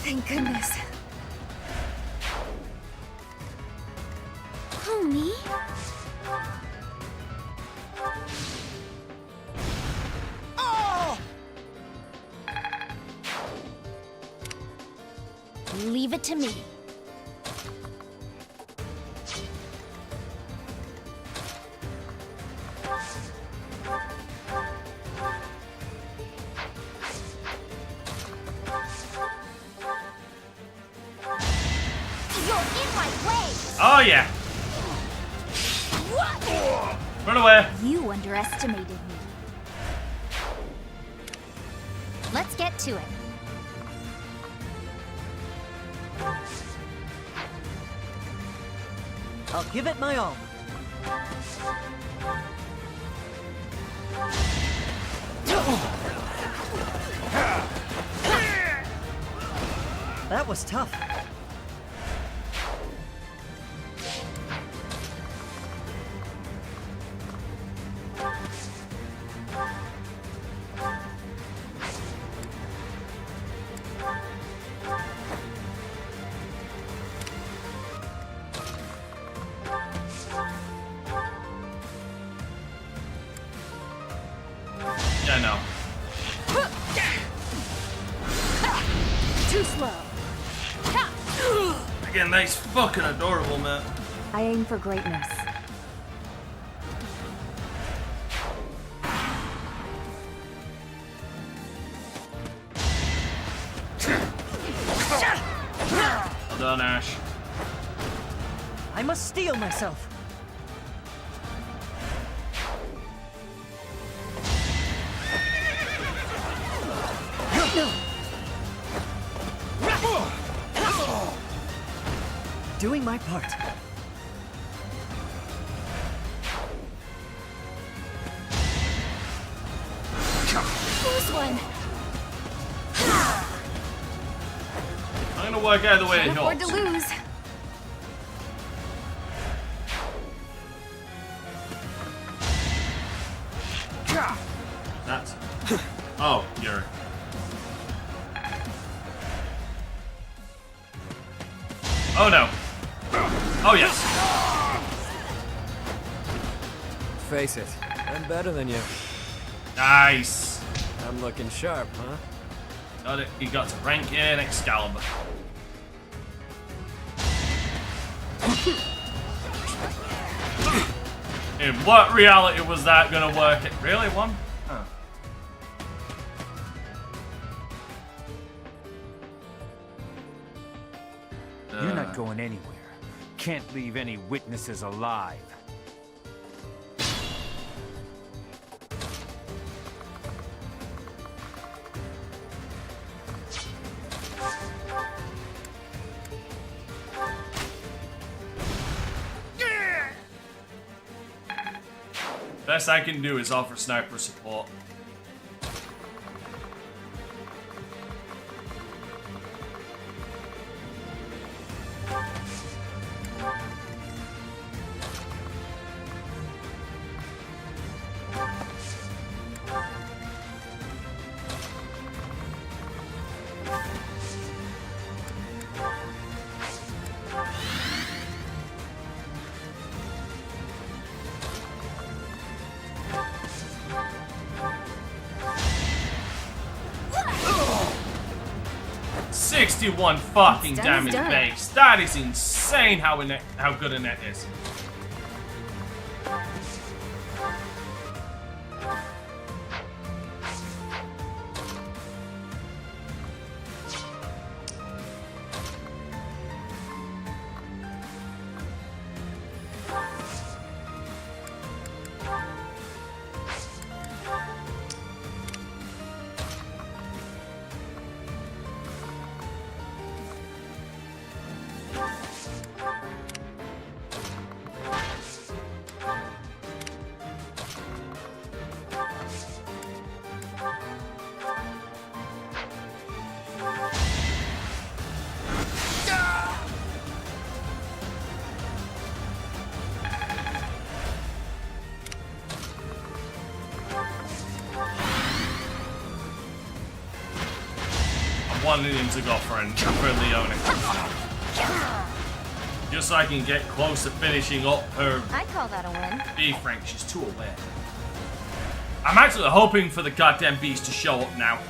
Thank goodness. Homie? Leave it to me. You're in my way! Oh yeah. Run away. You underestimated me. Let's get to it. I'll give it my all. That was tough. Yeah, no. Too slow. Again, that's fucking adorable, man. I aim for greatness. Well done, Ash. I must steel myself. Doing my part. Lose one. I'm gonna work out the way it Can't afford to goes. lose. That's. Oh, you're. Oh no. Oh yes. Face it, I'm better than you. Nice. I'm looking sharp, huh? Got it. He got to rank in Excalibur. In what reality was that gonna work? It really one? Huh. You're not going anywhere. Can't leave any witnesses alive. Best I can do is offer sniper support. $61 fucking It's done, damage it's done. base. That is insane how good a net is. Wanted him to go for Leone. Just so I can get close to finishing up her I call that a win. beef rank. She's too aware. I'm actually hoping for the goddamn beast to show up now.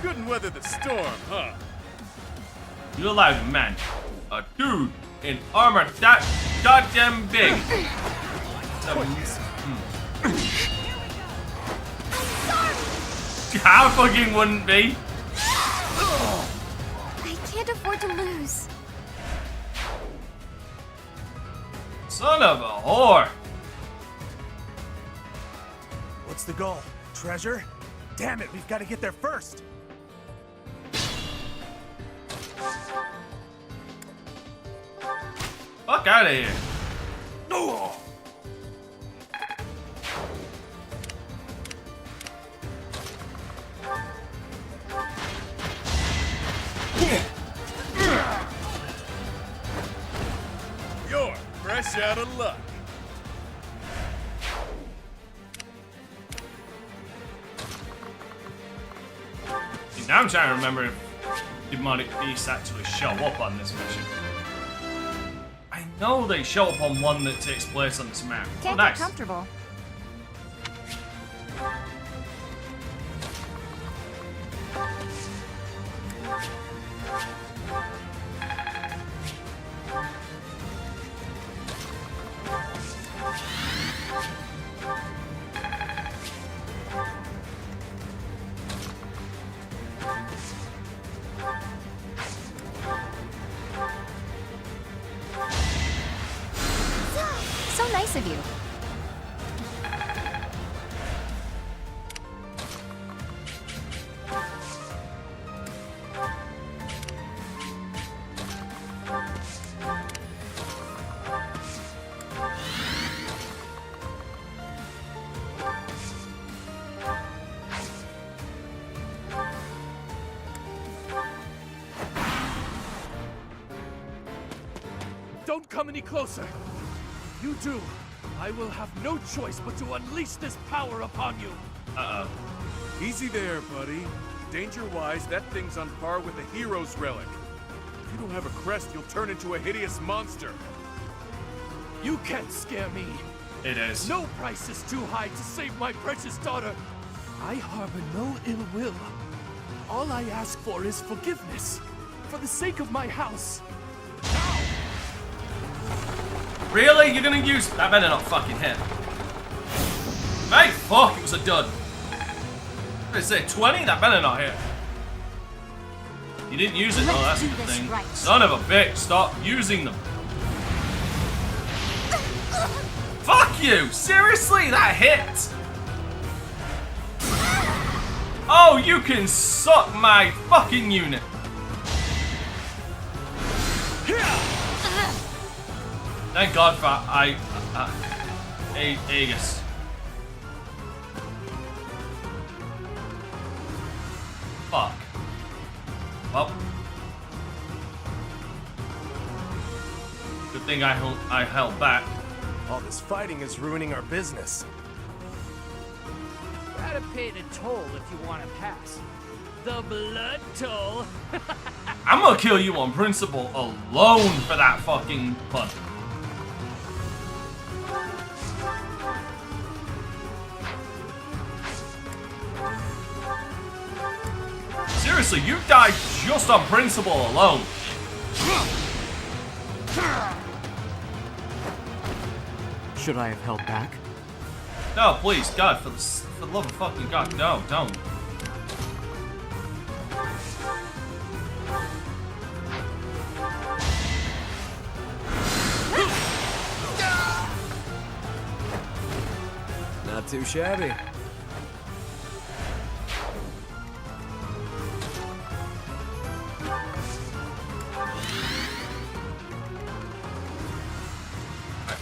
Couldn't weather the storm, huh? You allowed a man, a dude in armor that goddamn big. How fucking wouldn't be? I can't afford to lose. Son of a whore. What's the goal? Treasure? Damn it, we've got to get there first. Fuck out of here. You're fresh out of luck. See, now I'm trying to remember if demonic beasts actually show up on this mission. I know they show up on one that takes place on this map. Can't nice. get comfortable. So nice of you. Don't come any closer. If you do, I will have no choice but to unleash this power upon you. Uh-oh. Easy there, buddy. Danger-wise, that thing's on par with a hero's relic. If you don't have a crest, you'll turn into a hideous monster. You can't scare me. It is. No price is too high to save my precious daughter. I harbor no ill will. All I ask for is forgiveness. For the sake of my house. Really? You're gonna use... That better not fucking hit. Hey, fuck, it was a dud. What did I say, 20? That better not hit. You didn't use it though, that's the thing. Right. Son of a bitch, stop using them. Fuck you! Seriously, that hit! Oh, you can suck my fucking unit. Thank God for Aegis. Fuck. Well. Good thing I held back. All this fighting is ruining our business. Gotta pay the toll if you want to pass. The blood toll. I'm gonna kill you on principle alone for that fucking pun. Seriously, you died just on principle alone. Should I have held back? No, please, God, for the love of fucking God, no, don't. Not too shabby.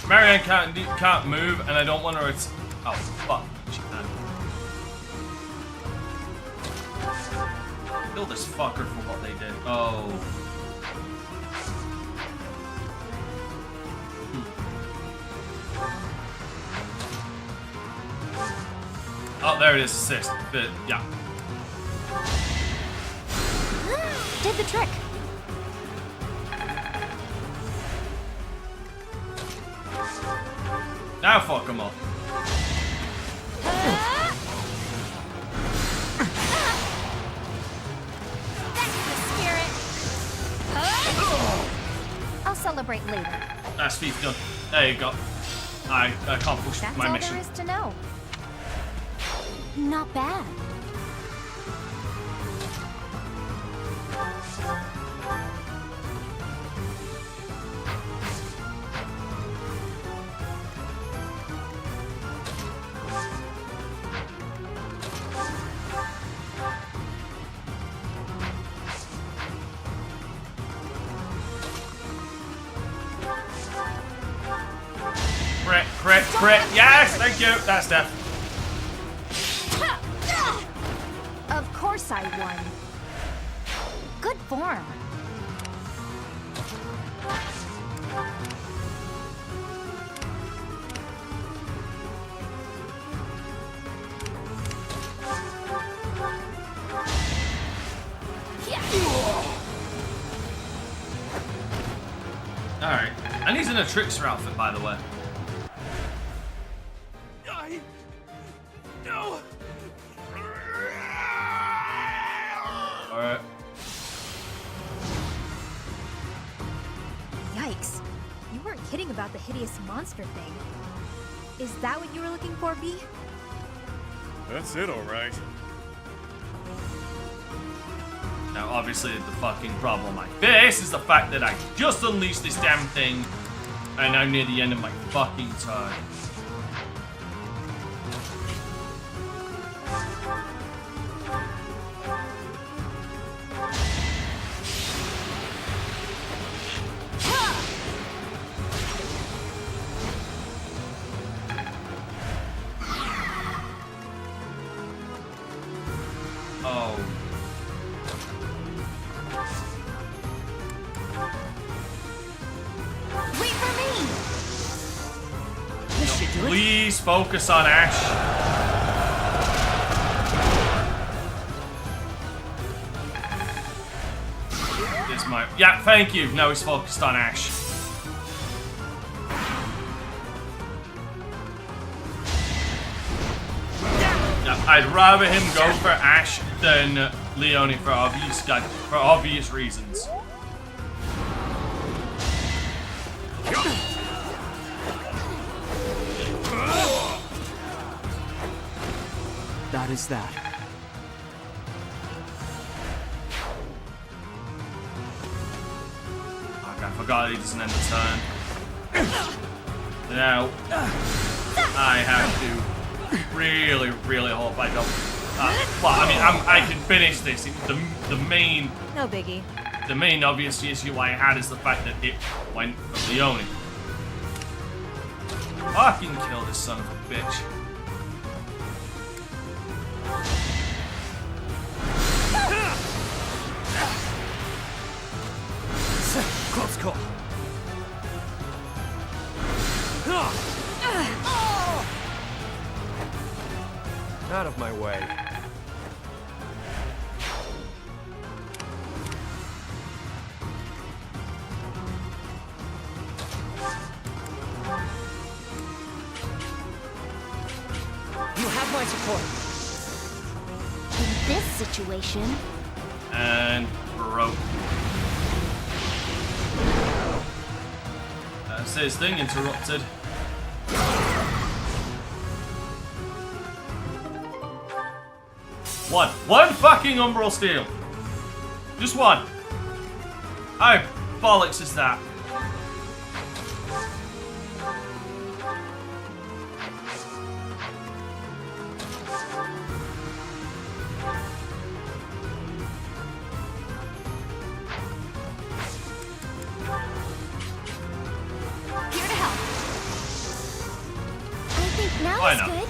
Marianne can't move, and I don't want her to... Oh, fuck. She can. Kill this fucker for what they did. Oh. Oh, there it is, assist. But, yeah. Did the trick. Now fuck him up. I'll celebrate later. That's thief done. There you go. I accomplished That's my all mission. there is to know. Not bad. crit. Yes, thank you. That's death. Of course I won. Good form. Alright. And he's in a trickster outfit, by the way. No. Alright. Yikes. You weren't kidding about the hideous monster thing. Is that what you were looking for, V? That's it, alright. Now, obviously, the fucking problem I face is the fact that I just unleashed this damn thing, and I'm near the end of my fucking turn. Oh. Wait for me! Please focus on Ash. This might. Yeah, thank you. No, he's focused on Ash. Yeah, I'd rather him go for Ash than Leone for obvious reasons. That is that. Fuck, I forgot he doesn't end the turn. Now, I have to really, really hope I don't. Well, I mean, I can finish this. The main. No biggie. The main obvious issue I had is the fact that it went for Leone. Fucking kill this son of a bitch. Close call. Out of my way. You have my support. In this situation... And broke. That's his thing interrupted. One fucking Umbral Steel. Just one. How bollocks is that? Here to help. I think now Why is not? good.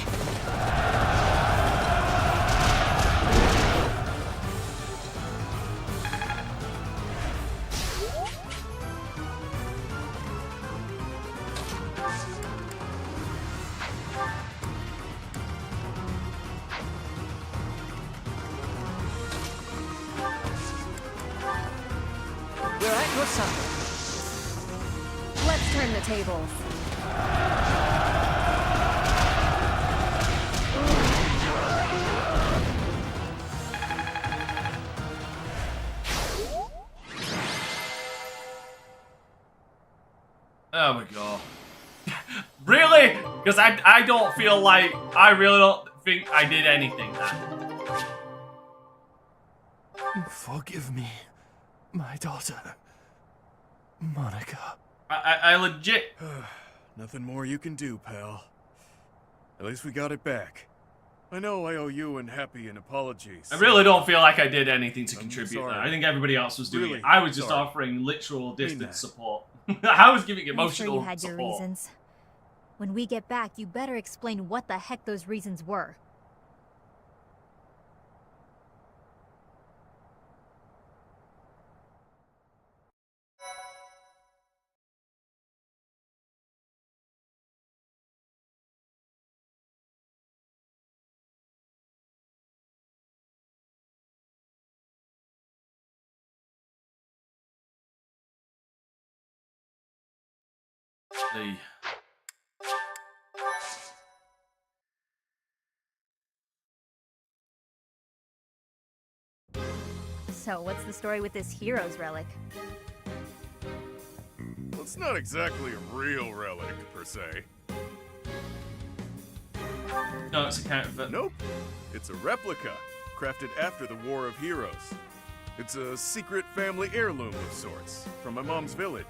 We're at your side. Let's turn the tables. There we go. Really? Because I don't feel like, I really don't think I did anything there. Forgive me, my daughter, Monica. I legit... Nothing more you can do, pal. At least we got it back. I know I owe you and Happy an apology. I really don't feel like I did anything to contribute sorry. there. I think everybody else was doing Really it. I was just sorry. offering literal distance support. I was giving I'm sure emotional you had your support. reasons. When we get back, you better explain what the heck those reasons were. The So, what's the story with this hero's relic? Well, it's not exactly a real relic, per se. No, it's a counterfeit. Nope. It's a replica, crafted after the War of Heroes. It's a secret family heirloom of sorts, from my mom's village.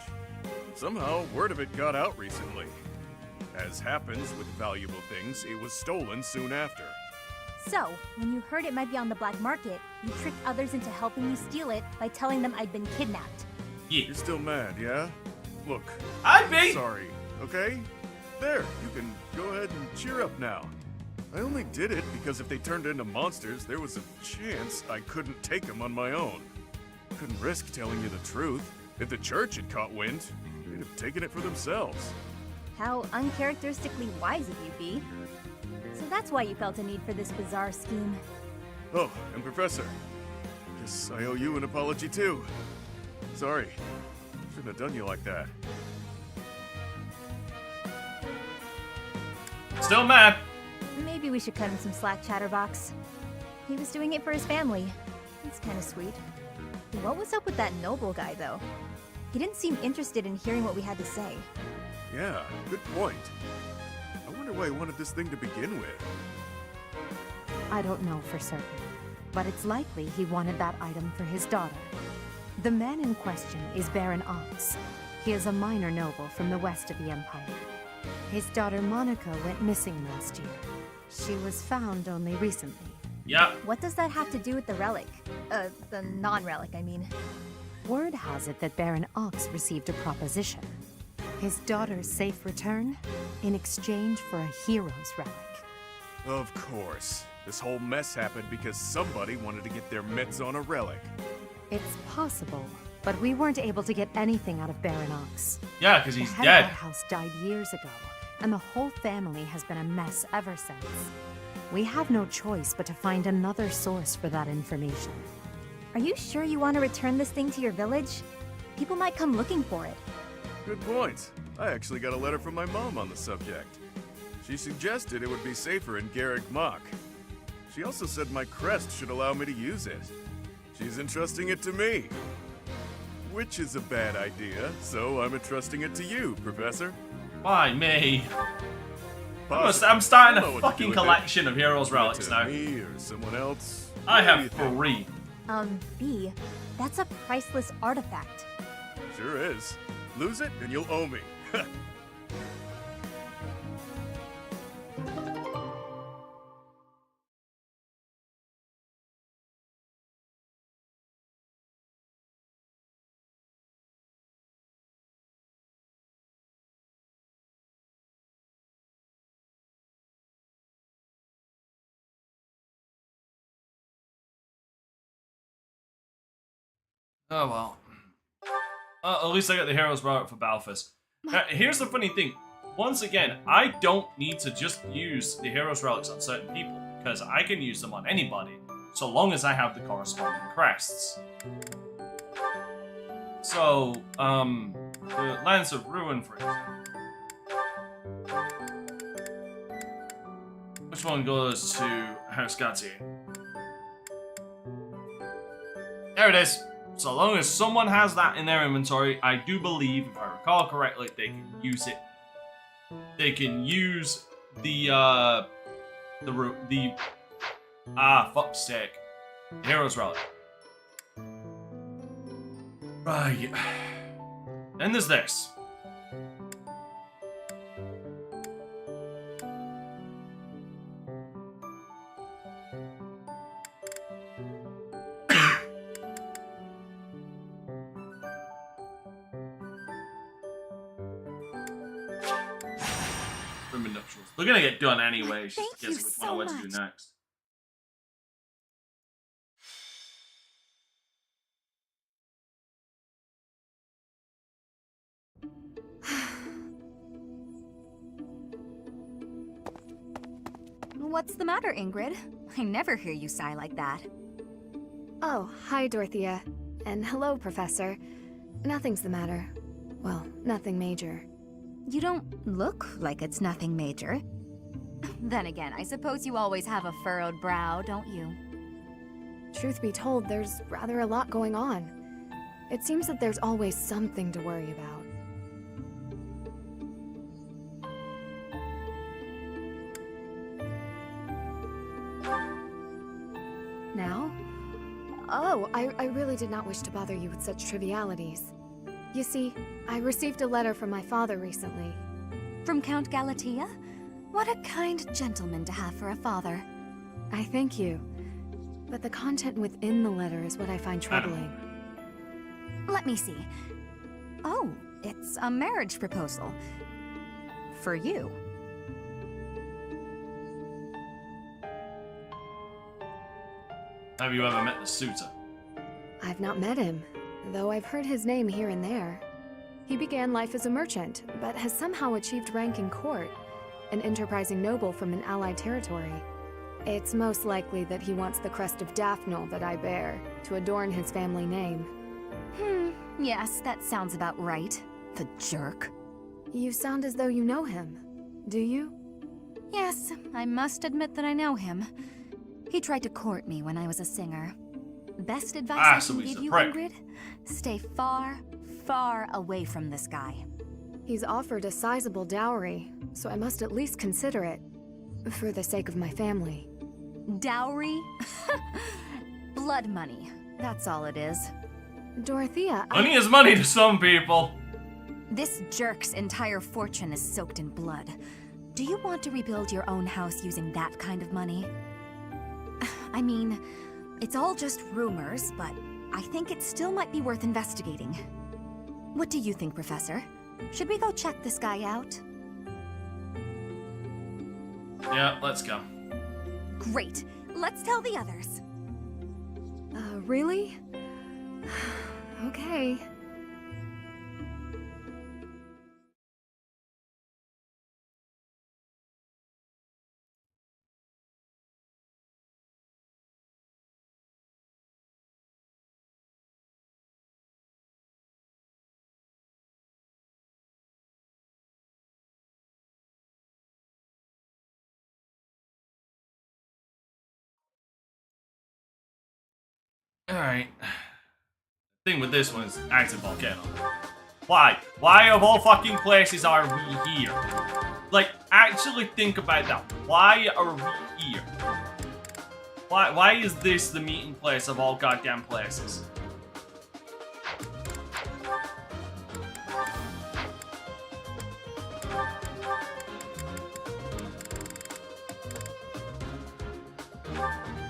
Somehow, word of it got out recently. As happens with valuable things, it was stolen soon after. So, when you heard it might be on the black market, you tricked others into helping me steal it by telling them I'd been kidnapped. Yeah. You're still mad, yeah? Look, I'd be sorry, okay? There, you can go ahead and cheer up now. I only did it because if they turned into monsters, there was a chance I couldn't take them on my own. Couldn't risk telling you the truth. If the church had caught wind, they'd have taken it for themselves. How uncharacteristically wise of you, B. So that's why you felt a need for this bizarre scheme. Oh, and Professor, guess I owe you an apology too. Sorry, shouldn't have done you like that. Still mad. Maybe we should cut him some slack, Chatterbox. He was doing it for his family. It's kind of sweet. What was up with that noble guy, though? He didn't seem interested in hearing what we had to say. Yeah, good point. I wonder why he wanted this thing to begin with. I don't know for certain, but it's likely he wanted that item for his daughter. The man in question is Baron Ox. He is a minor noble from the west of the Empire. His daughter Monica went missing last year. She was found only recently. Yeah. What does that have to do with the relic? The non-relic, I mean. Word has it that Baron Ox received a proposition. His daughter's safe return in exchange for a hero's relic. Of course. This whole mess happened because somebody wanted to get their mitts on a relic. It's possible, but we weren't able to get anything out of Baron Ox. Yeah, because he's the head dead. of that house died years ago, and the whole family has been a mess ever since. We have no choice but to find another source for that information. Are you sure you want to return this thing to your village? People might come looking for it. Good point. I actually got a letter from my mom on the subject. She suggested it would be safer in Garrick Mach. She also said my crest should allow me to use it. She's entrusting it to me. Which is a bad idea, so I'm entrusting it to you, Professor. Why me? I'm starting a fucking collection of heroes relics now. Me or someone else? I have 3. B, that's a priceless artifact. Sure is. Lose it and you'll owe me. Oh well. At least I got the heroes relic for Balthus. Now, here's the funny thing. Once again, I don't need to just use the heroes relics on certain people, because I can use them on anybody, so long as I have the corresponding crests. So, the Lance of Ruin, for example. Which one goes to House Gautier? There it is. So long as someone has that in their inventory, I do believe, if I recall correctly, they can use it. They can use fuck's sake, Heroes Relic. Right. Then there's this. from the nuptials. They're gonna get done anyway. It's just Thank you guessing which one I want to do next. What's the matter, Ingrid? I never hear you sigh like that. Oh, hi, Dorothea. And hello, Professor. Nothing's the matter. Well, nothing major. You don't look like it's nothing major. Then again, I suppose you always have a furrowed brow, don't you? Truth be told, there's rather a lot going on. It seems that there's always something to worry about. Now? Oh, I really did not wish to bother you with such trivialities. You see, I received a letter from my father recently. From Count Galatea? What a kind gentleman to have for a father. I thank you. But the content within the letter is what I find troubling. Let me see. Oh, it's a marriage proposal. For you. Have you ever met the suitor? I've not met him, though I've heard his name here and there. He began life as a merchant, but has somehow achieved rank in court, an enterprising noble from an allied territory. It's most likely that he wants the crest of Daphne that I bear, to adorn his family name. Yes, that sounds about right. The jerk. You sound as though you know him. Do you? Yes, I must admit that I know him. He tried to court me when I was a singer. Best advice I can give you, Ingrid? Stay far, far away from this guy. He's offered a sizable dowry, so I must at least consider it. For the sake of my family. Dowry? Blood money. That's all it is. Dorothea, Money is money to some people. This jerk's entire fortune is soaked in blood. Do you want to rebuild your own house using that kind of money? I mean, it's all just rumors, but I think it still might be worth investigating. What do you think, Professor? Should we go check this guy out? Yeah, let's go. Great. Let's tell the others. Really? Okay. Alright. The thing with this one is active volcano. Why? Why of all fucking places are we here? Like, actually think about that. Why are we here? Why is this the meeting place of all goddamn places?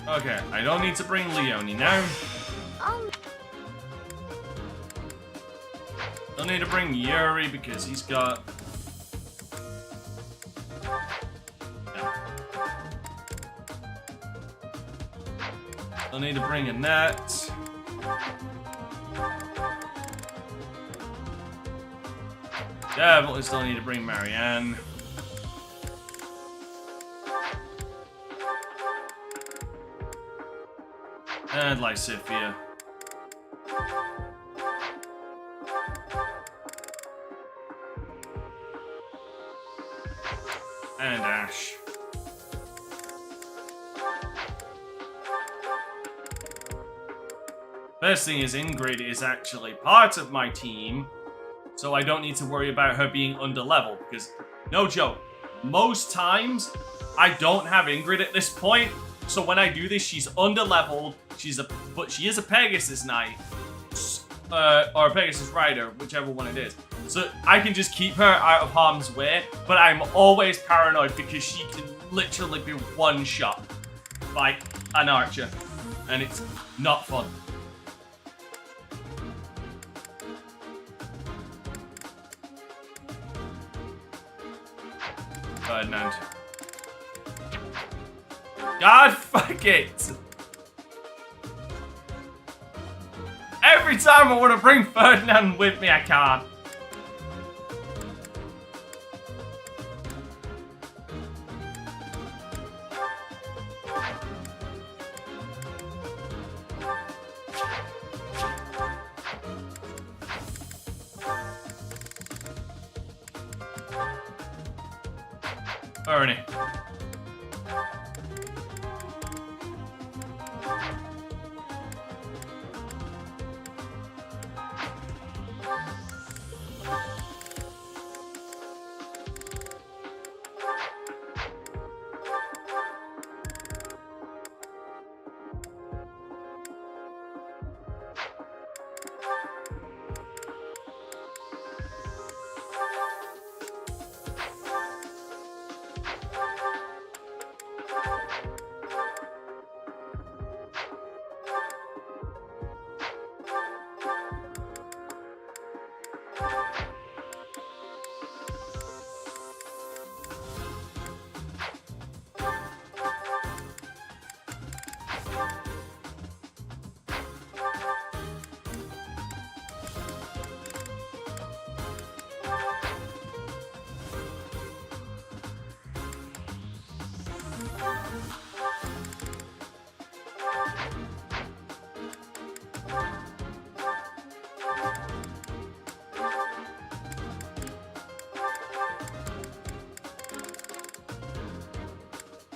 Okay, I don't need to bring Leonie now. Don't need to bring Yuri because he's got... No. Don't need to bring Annette. Definitely still need to bring Marianne. And Lysithia. And Ash. Best thing is Ingrid is actually part of my team, so I don't need to worry about her being underleveled, because, no joke, most times I don't have Ingrid at this point, so when I do this, she's underleveled, but she is a Pegasus Knight, or a Pegasus Rider, whichever one it is. So I can just keep her out of harm's way, but I'm always paranoid because she can literally be one shot by an archer, and it's not fun. Ferdinand. God fuck it! Every time I want to bring Ferdinand with me, I can't. Ernie.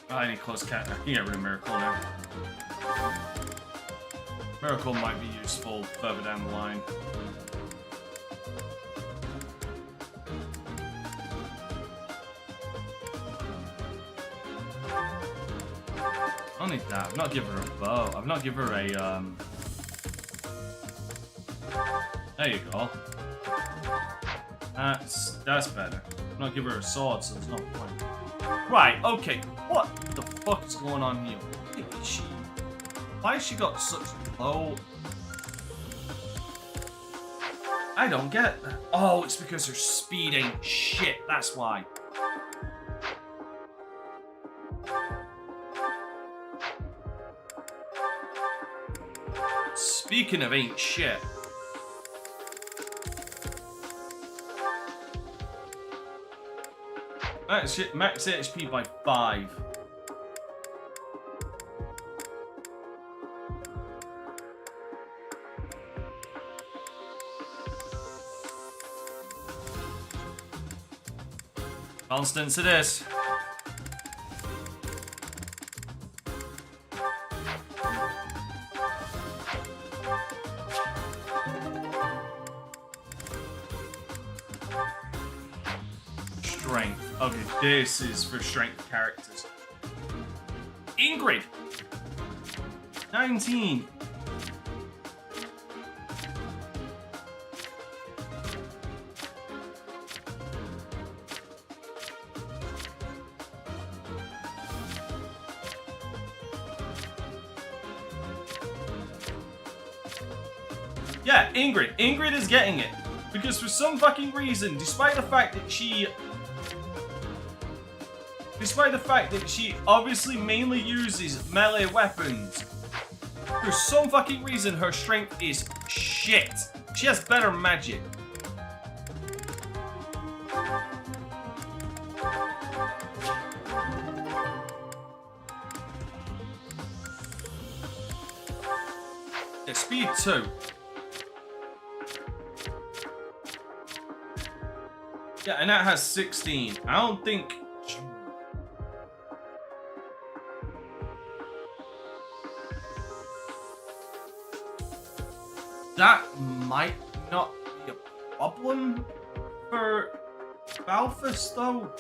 I need close cat. I can get rid of Miracle now. Miracle might be useful further down the line. I don't need that. I've not given her a bow. I've not given her a There you go. That's better. I've not given her a sword, so there's no point. Right, okay. What the fuck is going on here? Why has she got such low... I don't get that. Oh, it's because her speed ain't shit. That's why. Speaking of ain't shit. Max HP by 5. Constance it is. Strength. Okay, this is for strength characters. Ingrid! 19. Yeah, Ingrid. Ingrid is getting it. Because for some fucking reason, despite the fact that she obviously mainly uses melee weapons, for some fucking reason her strength is shit. She has better magic. Yeah, speed 2. Yeah, and that has 16. I don't think... that might not be a problem for Balthus, though.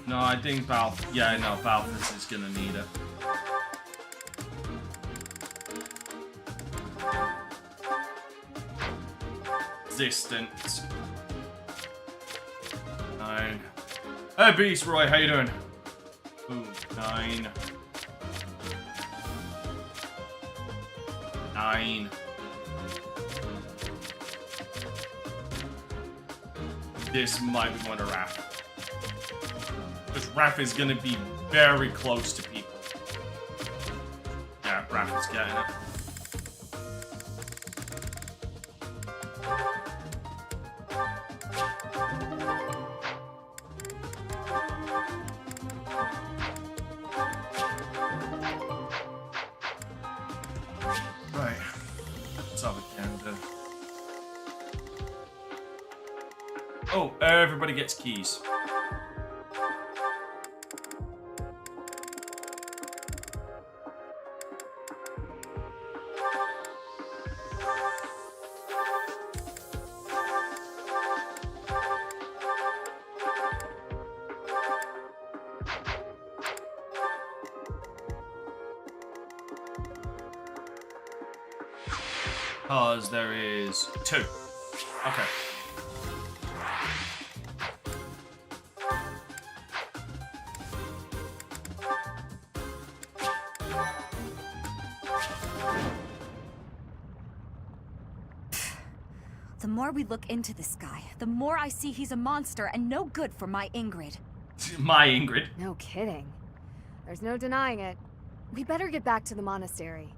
No, I think Balthus is gonna need it. resistant. 9. Hey, Beast Roy, how you doing? Ooh, 9. 9. This might be going to Raph. Because Raph is going to be very close to people. Yeah, Raph is getting it. Right. Let's have a candle. Oh, everybody gets keys. Because there is 2. Okay. The more we look into this guy, the more I see he's a monster and no good for my Ingrid. My Ingrid? No kidding. There's no denying it. We better get back to the monastery.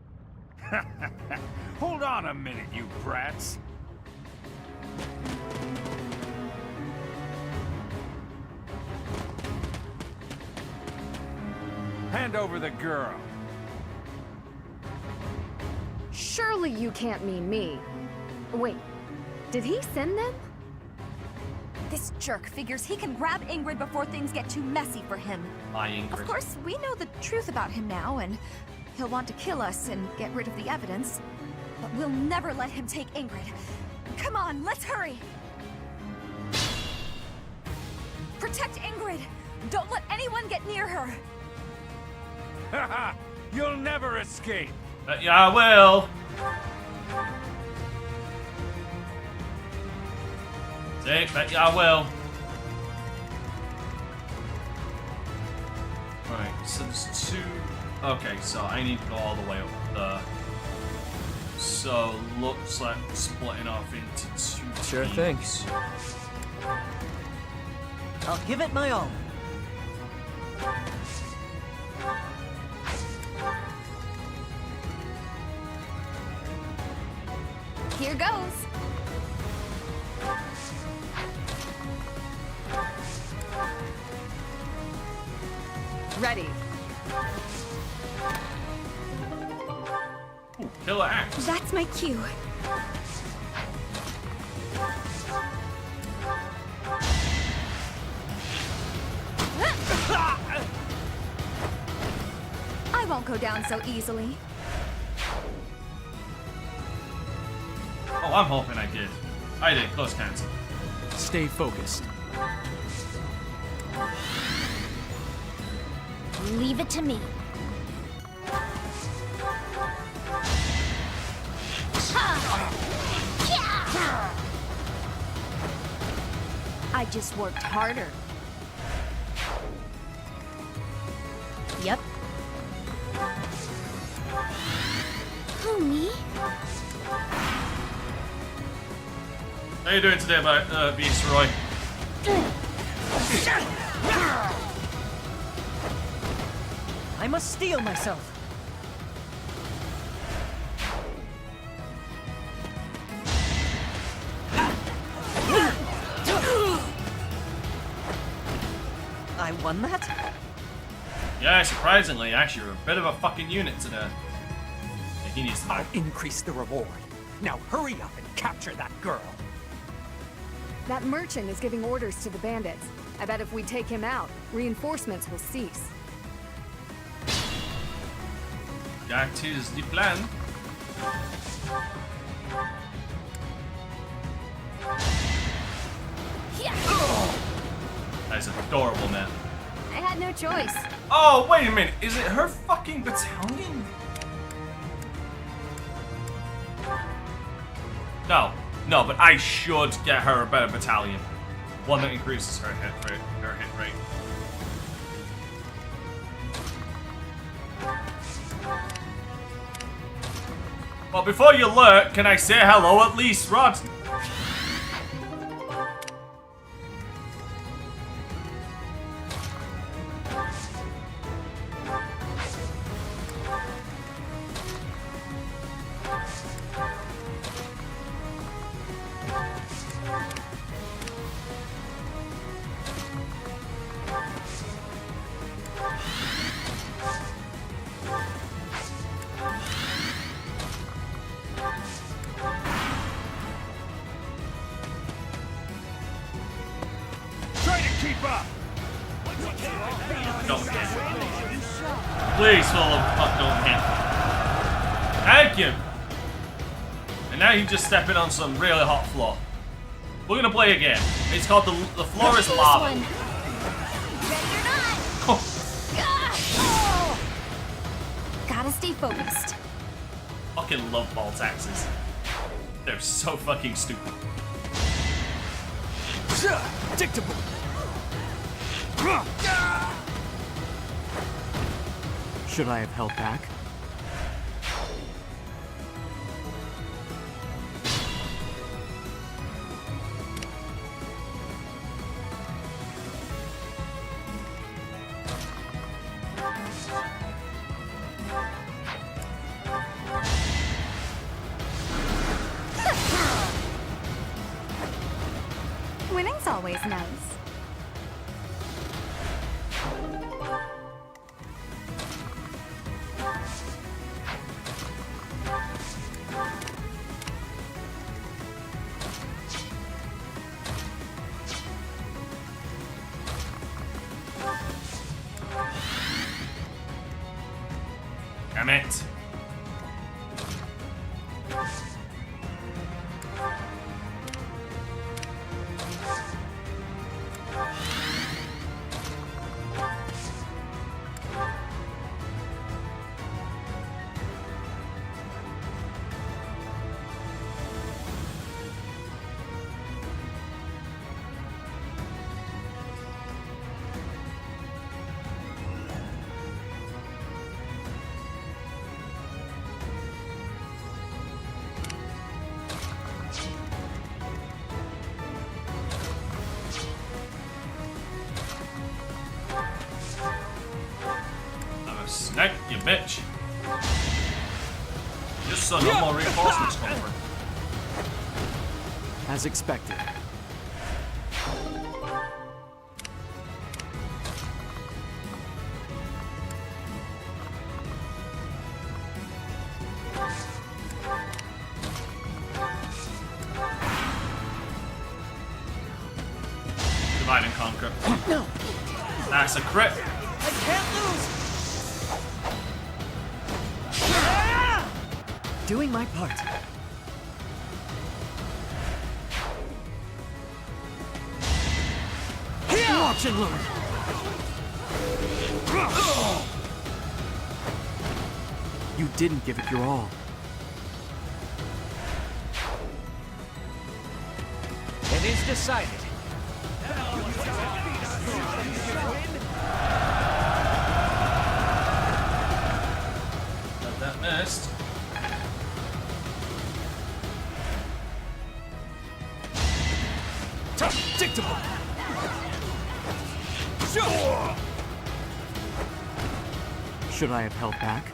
Hold on a minute, you brats. Hand over the girl. Surely you can't mean me. Wait, did he send them? This jerk figures he can grab Ingrid before things get too messy for him. My Ingrid. Of course, we know the truth about him now, and he'll want to kill us and get rid of the evidence. But we'll never let him take Ingrid. Come on, let's hurry! Protect Ingrid! Don't let anyone get near her! Haha! You'll never escape! Yeah, I will! See, bet you I will. Right, so there's 2. Okay, so I need to go all the way up there. So, looks like we're splitting off into 2 Sure teams. thing. I'll give it my all. Here goes! Ready. Ooh, killer axe. That's my cue. I won't go down so easily. Oh, I'm hoping I did. I did. Close cancel. Stay focused. Leave it to me. I just worked harder. Yep. Who, me? How you doing today, Beast Roy? I must steel myself. I won that? Yeah, surprisingly, actually, you're a bit of a fucking unit today. Yeah, he needs to know. I'll increase the reward. Now hurry up and capture that girl. That merchant is giving orders to the bandits. I bet if we take him out, reinforcements will cease. That is the plan. That's adorable, man. I had no choice. Oh, wait a minute. Is it her fucking battalion? No. No, but I should get her a better battalion. One that increases her hit rate. Well, before you lurk, can I say hello at least, Rod? Please, Philip, don't hit. Thank you. And now you're just stepping on some really hot floor. We're gonna play a game. It's called the floor is lava. Ready or not? Oh. Gotta stay focused. Fucking love ball taxes. They're so fucking stupid. Predictable. Should I have held back? Winning's always nice. Damn it. Snack, you bitch. Just so no more reinforcements come through. As expected. Divide and conquer. No. That's a crit. I can't lose. Doing my part. Watch and learn. You didn't give it your all. It is decided. That missed. Predictable. Should I have held back?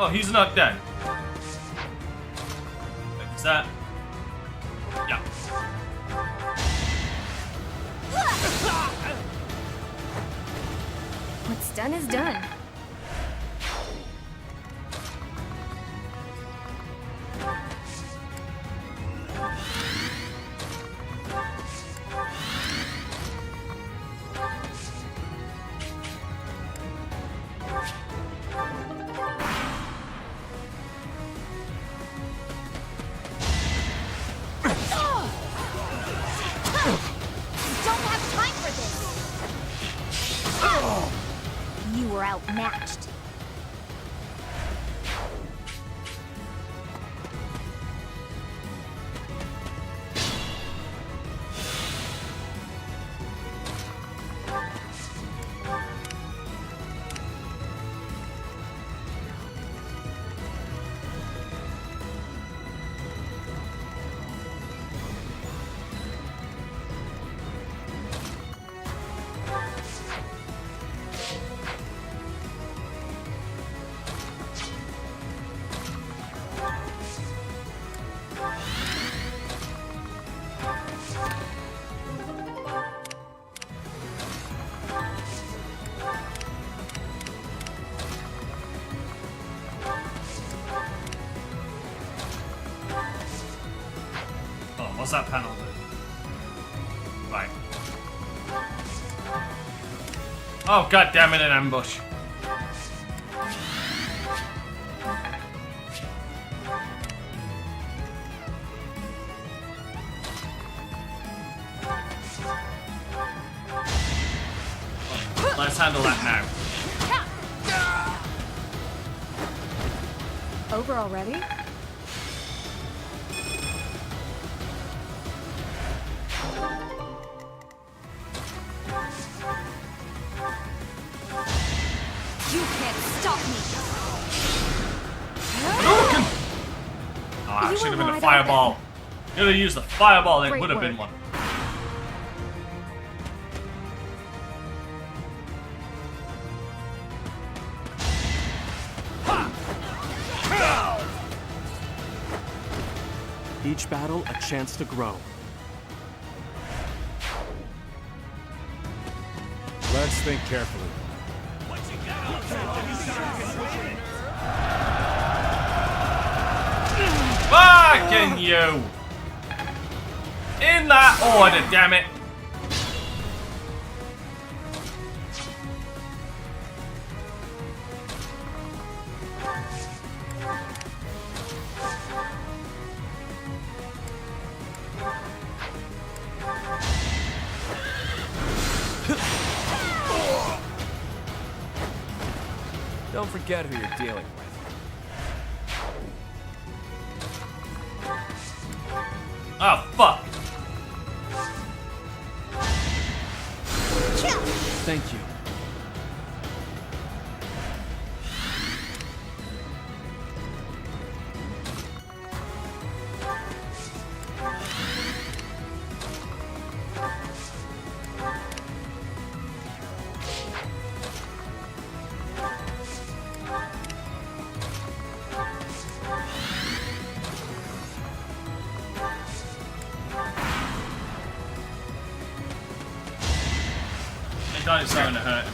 Oh, he's not dead. Is that? Yeah. What's done is done. don't have time for this! You were outmatched. What's that panel do? Right. Oh, god damn it, an ambush. Let's handle that now. Over already? You can't stop me! Oh, I should have been a fireball. Could have used the fireball, it Great would have been work. one. Each battle, a chance to grow. Let's think carefully. Fucking you! In that order, damn it! Don't forget who you're dealing with. Oh, fuck. Thank you. It's starting to hurt.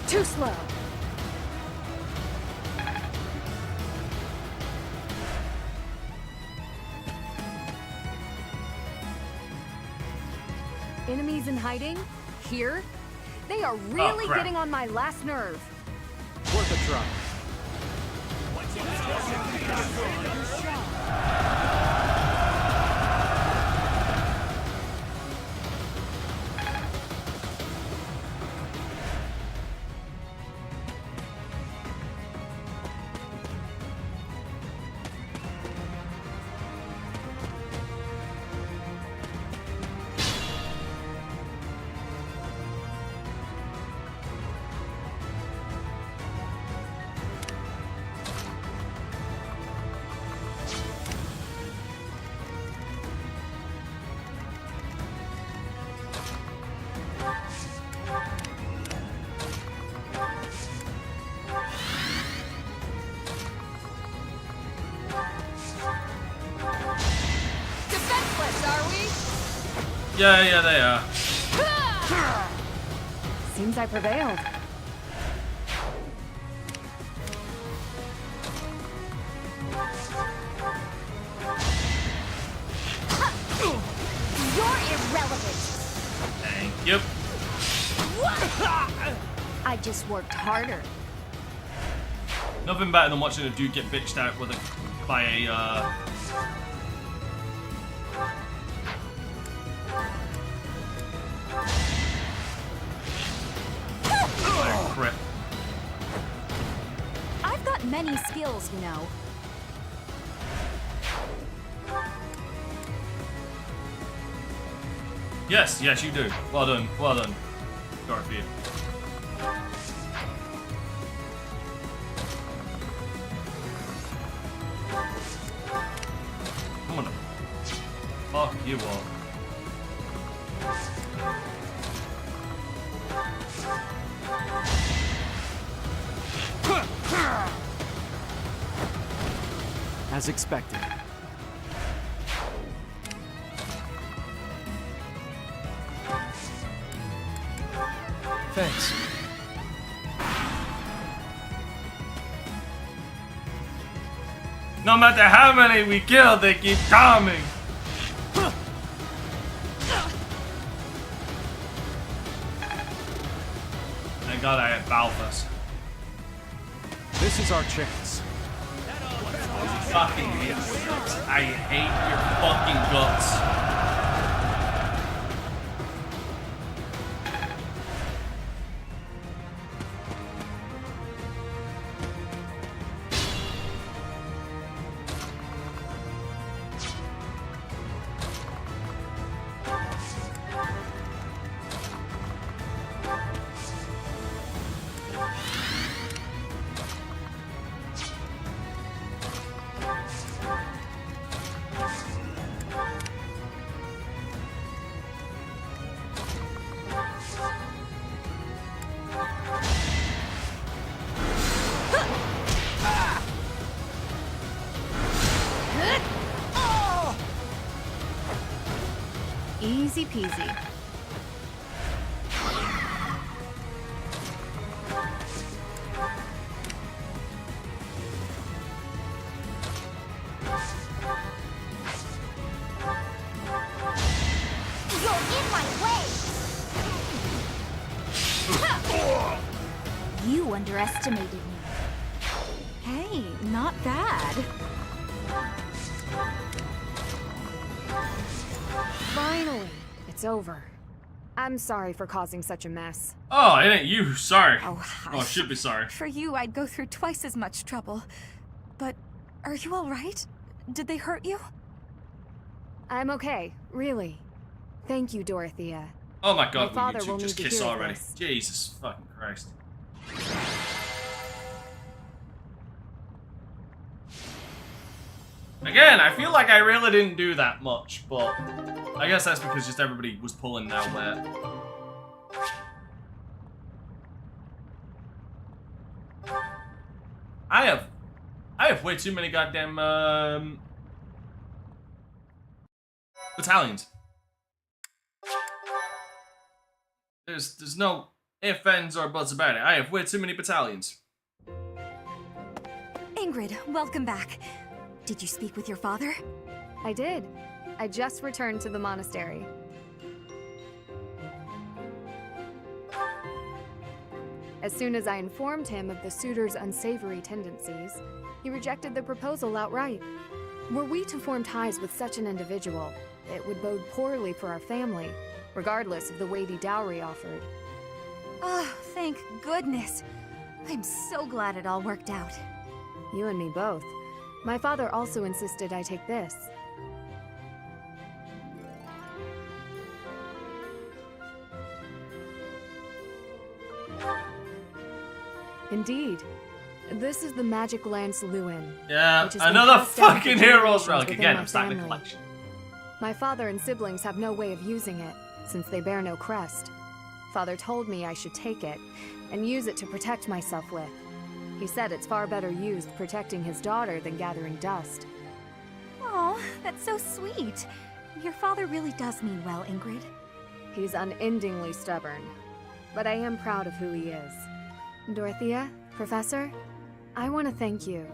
Too slow. Enemies in hiding? Here? They are really crap. getting on my last nerve. Worth a try. Yeah, they are. Seems I prevailed. You're irrelevant. Thank you. I just worked harder. Nothing better than watching a dude get bitched out with by a crip. I've got many skills, you know. Yes, yes, you do. Well done, Dorothy. I'm gonna fuck you up. As expected. Thanks. No matter how many we kill, they keep coming. Thank God I had Balthus. This is our chance. Fucking hate you. I hate your fucking guts. Easy peasy. You're in my way! You underestimated me. Hey, not bad. Finally, it's over. I'm sorry for causing such a mess. Oh, it ain't you. Sorry. Oh, I should be sorry. For you, I'd go through twice as much trouble. But are you all right? Did they hurt you? I'm okay, really. Thank you, Dorothea. Oh my God, My father will you will two just need to kiss hear already? this. Jesus fucking Christ. Again, I feel like I really didn't do that much, but I guess that's because just everybody was pulling their weight. I have way too many goddamn battalions. There's no ifs, ands, or buts about it. I have way too many battalions. Ingrid, welcome back. Did you speak with your father? I did. I just returned to the monastery. As soon as I informed him of the suitor's unsavory tendencies, he rejected the proposal outright. Were we to form ties with such an individual, it would bode poorly for our family, regardless of the weighty dowry offered. Oh, thank goodness. I'm so glad it all worked out. You and me both. My father also insisted I take this. Indeed. This is the Magic Lance Lewin. Yeah, which has been another passed down fucking for hero's generations relic. within Again, my I'm starting the family. collection. My father and siblings have no way of using it, since they bear no crest. Father told me I should take it, and use it to protect myself with. He said it's far better used protecting his daughter than gathering dust. Oh, that's so sweet. Your father really does mean well, Ingrid. He's unendingly stubborn, but I am proud of who he is. Dorothea, Professor, I want to thank you.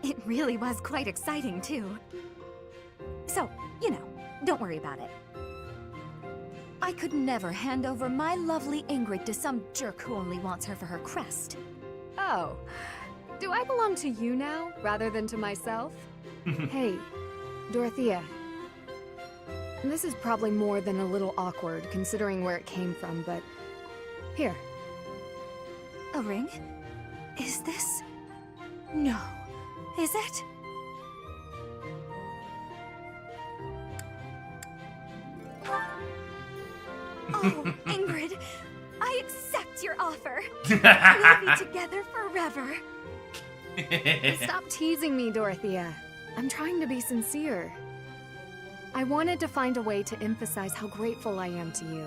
It really was quite exciting, too. So, you know, don't worry about it. I could never hand over my lovely Ingrid to some jerk who only wants her for her crest. Oh, do I belong to you now, rather than to myself? Hey, Dorothea. This is probably more than a little awkward, considering where it came from, but... Here. A ring? Is this... No. Is it? Oh, Ingrid, I accept your offer. We'll be together forever. Stop teasing me, Dorothea. I'm trying to be sincere. I wanted to find a way to emphasize how grateful I am to you.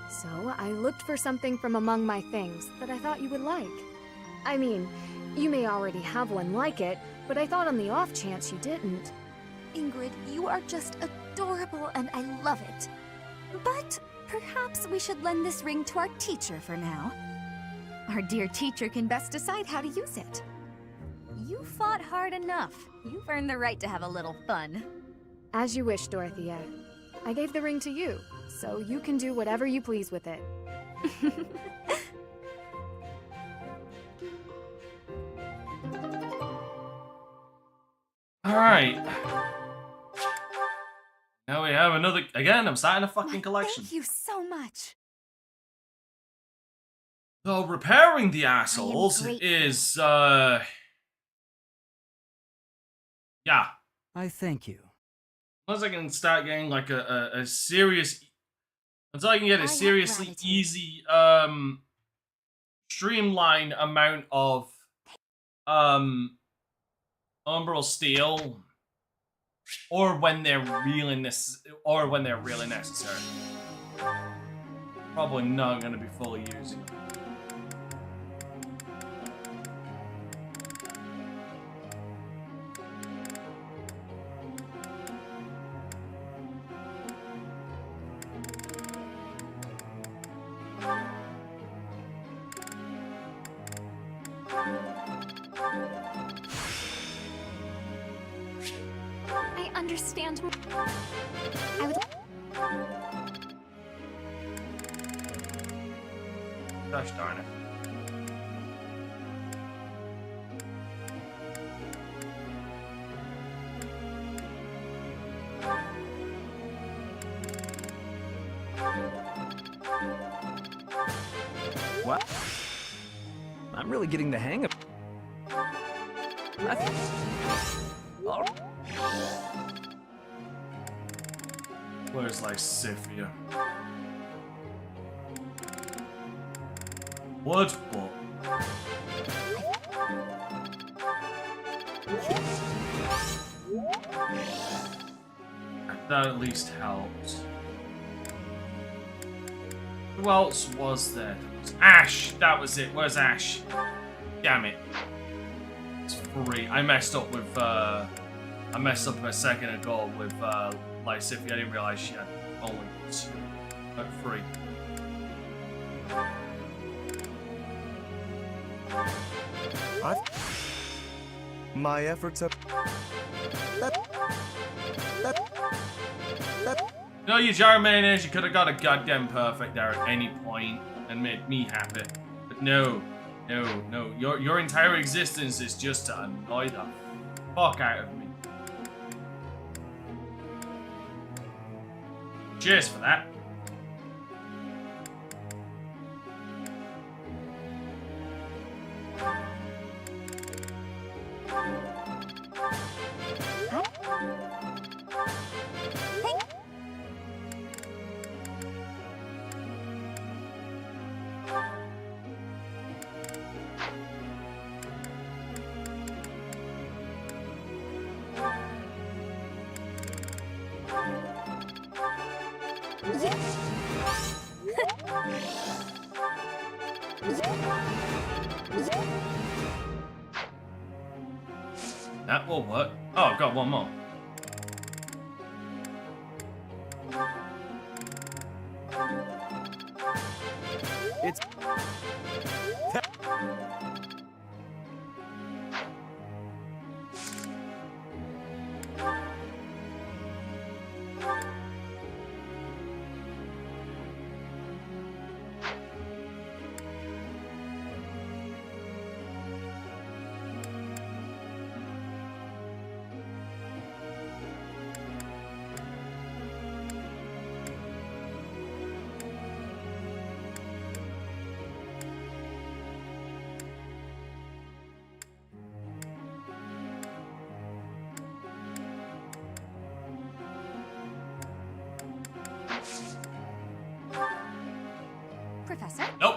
So I looked for something from among my things that I thought you would like. I mean, you may already have one like it, but I thought on the off chance you didn't. Ingrid, you are just adorable and I love it. But perhaps we should lend this ring to our teacher for now. Our dear teacher can best decide how to use it. You fought hard enough. You've earned the right to have a little fun. As you wish, Dorothea. I gave the ring to you, so you can do whatever you please with it. Alright. Now we have another... Again, I'm starting a fucking collection. Thank you so much. So, repairing the assholes is, yeah. I thank you. Unless I can start getting, like, a serious... Until I can get a seriously easy, streamlined amount of, umbral steel, or when they're really necessary. Probably not going to be fully using them. I understand. I would. Gosh darn it. What? I'm really getting the hang of it. Where's like Sifia? What book? That at least helps. Who else was there? It was Ash! That was it. Where's Ash? Damn it. It's free. I messed up with, I messed up a second ago with, Lysithia. I didn't realize she had only two. Like, free. My efforts have... No, you Germaners, you could have got a goddamn perfect there at any point and made me happy. But no. No. Your entire existence is just to annoy the fuck out of me. Cheers for that. That will work. Oh, I've got one more. It's... Professor? Nope.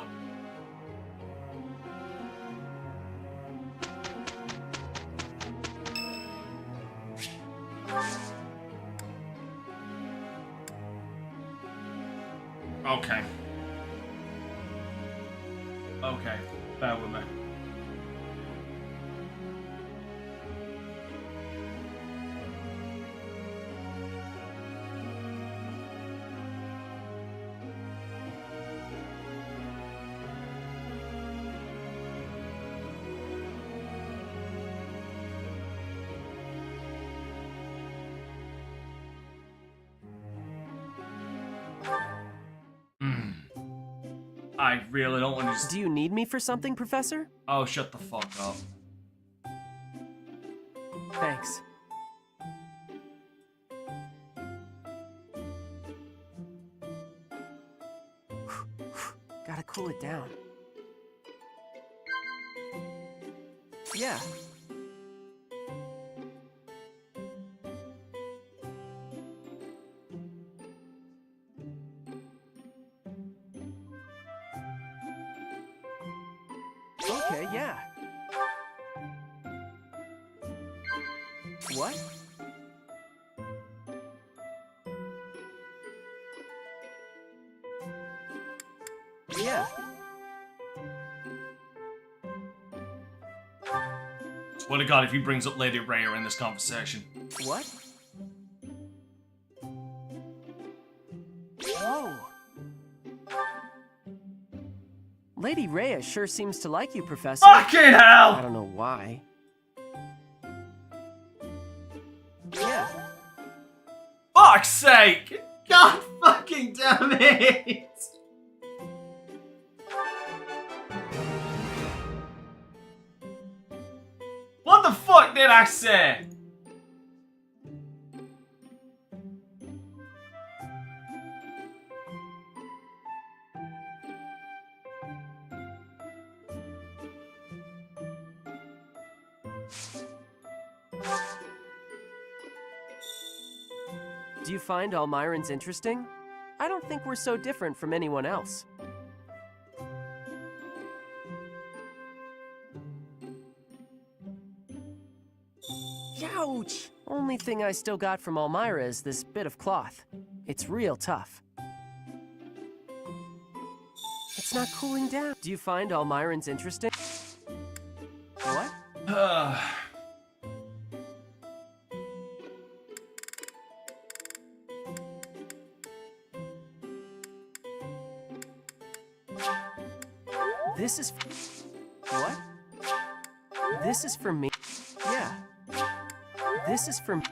Okay. Okay, bear with me. I really don't want to. Do you need me for something, Professor? Oh, shut the fuck up. Thanks. Gotta cool it down. Yeah. Okay, yeah. What? Yeah. Swear to God, if he brings up Lady Rhea in this conversation. What? Whoa. Lady Rhea sure seems to like you, Professor. Fucking hell! I don't know why. Yeah. Fuck's sake! God fucking damn it! What the fuck did I say? Do you find Almirans interesting? I don't think we're so different from anyone else. Ouch! Only thing I still got from Almira is this bit of cloth. It's real tough. It's not cooling down. Do you find Almirans interesting? What? This is... What? This is for me. Yeah. This is for me.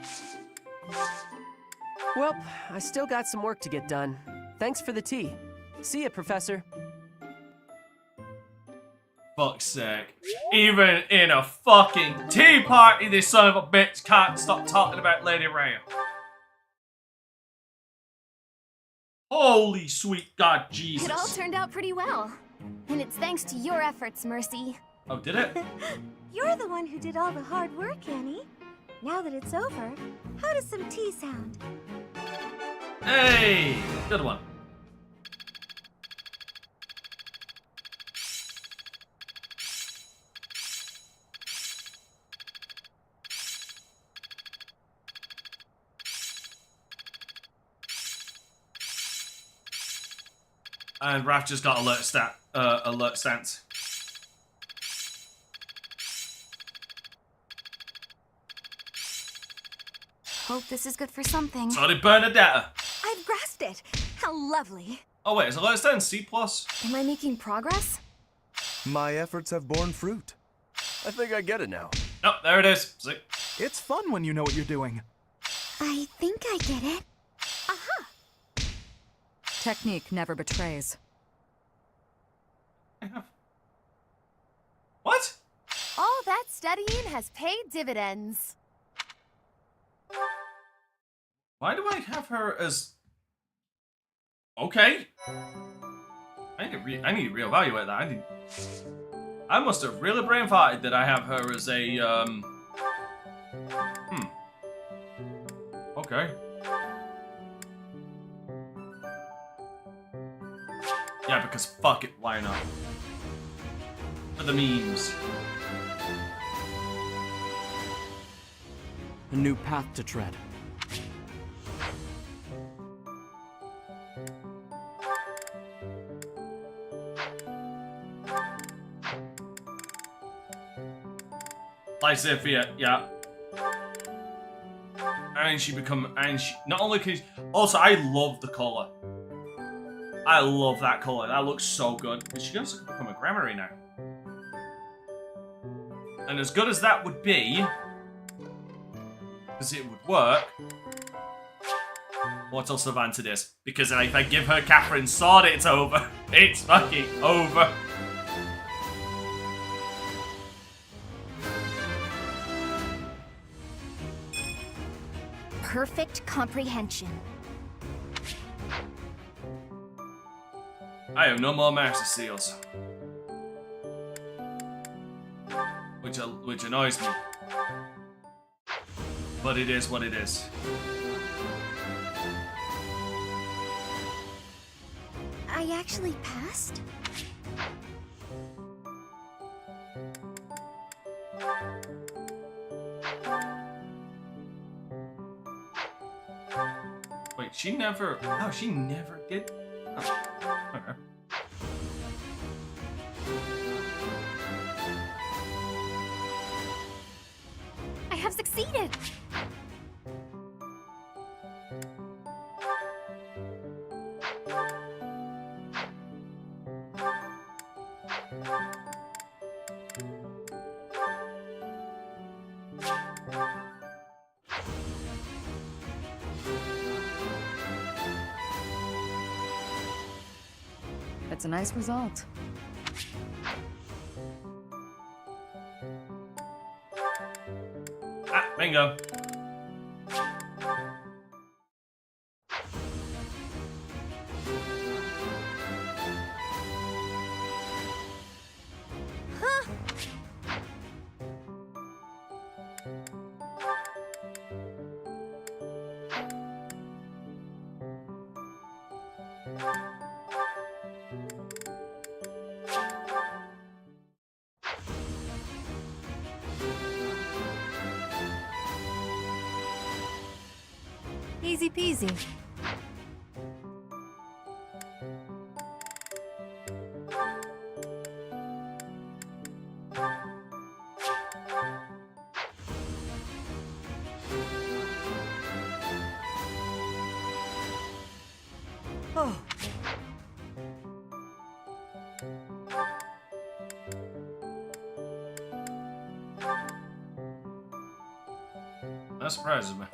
Well, I still got some work to get done. Thanks for the tea. See ya, Professor. Fuck's sake. Even in a fucking tea party, this son of a bitch can't stop talking about Lady Rhea. Holy sweet God Jesus. It all turned out pretty well. And it's thanks to your efforts, Mercy. Oh, did it? You're the one who did all the hard work, Annie. Now that it's over, how does some tea sound? Hey! Good one. And Raph just got alert stance. Hope this is good for something. So did Bernadetta. I've grasped it. How lovely. Oh wait, is alert stance C+? Am I making progress? My efforts have borne fruit. I think I get it now. Nope, there it is. See? It's fun when you know what you're doing. I think I get it. Aha! Technique never betrays. What? All that studying has paid dividends. Why do I have her as... Okay. I need to reevaluate that. I must have really brain farted that I have her as a, Okay. Yeah, because fuck it, why not? For the memes. A new path to tread. Lysiphia, yeah. And she not only can she, also I love the color. I love that color. That looks so good. And she gonna become a grammary now. And as good as that would be, because it would work, what else have I to this? Because if I give her Catherine's sword, it's over. It's fucking over. Perfect comprehension. I have no more master seals. Which annoys me. But it is what it is. I actually passed? Wait, she never... Oh, she never did... Oh, okay. I have succeeded! That's a nice result. Ah, bingo. Easy peasy. Oh. That surprises me.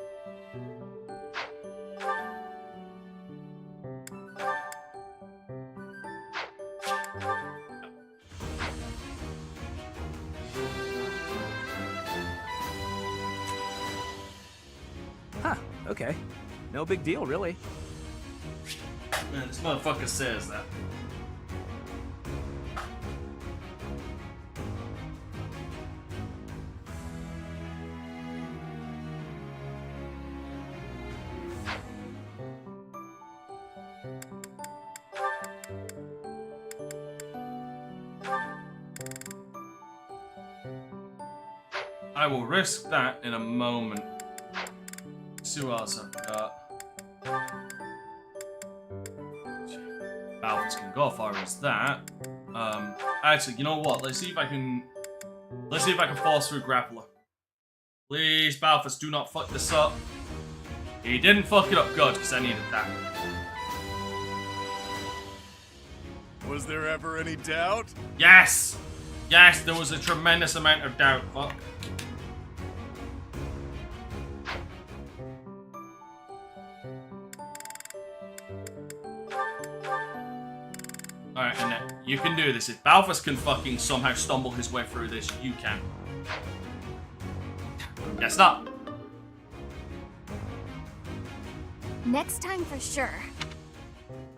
Huh, okay. No big deal, really. Man, this motherfucker says that. I will risk that in a moment. See what else I've got. Balthus can go as far as that. Actually, you know what? Let's see if I can force through Grappler. Please, Balthus, do not fuck this up. He didn't fuck it up good, because I needed that. Was there ever any doubt? Yes! Yes, there was a tremendous amount of doubt. Fuck. Alright, and then you can do this. If Balthus can fucking somehow stumble his way through this, you can. Guess not. Next time for sure.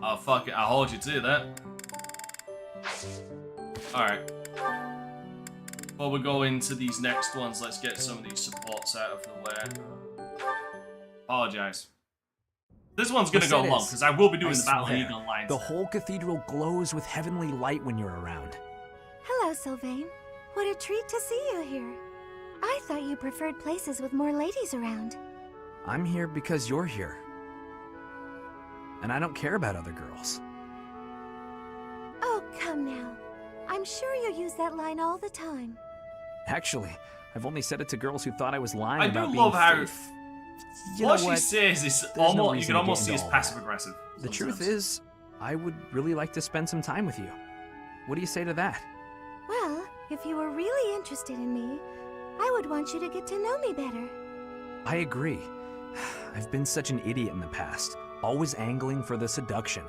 Oh, fuck it. I'll hold you to that. Alright. Before we go into these next ones, let's get some of these supports out of the way. Apologize. This one's gonna go long, because I will be doing the Battle of swear, Eagle Alliance. The whole cathedral glows with heavenly light when you're around. Hello, Sylvain. What a treat to see you here. I thought you preferred places with more ladies around. I'm here because you're here. And I don't care about other girls. Oh, come now. I'm sure you use that line all the time. Actually, I've only said it to girls who thought I was lying I about do being love how faith. what she says is There's no almost you reason can to almost get see into as all passive that. aggressive. The sometimes. truth is, I would really like to spend some time with you. What do you say to that? Well, if you were really interested in me, I would want you to get to know me better. I agree. I've been such an idiot in the past, always angling for the seduction.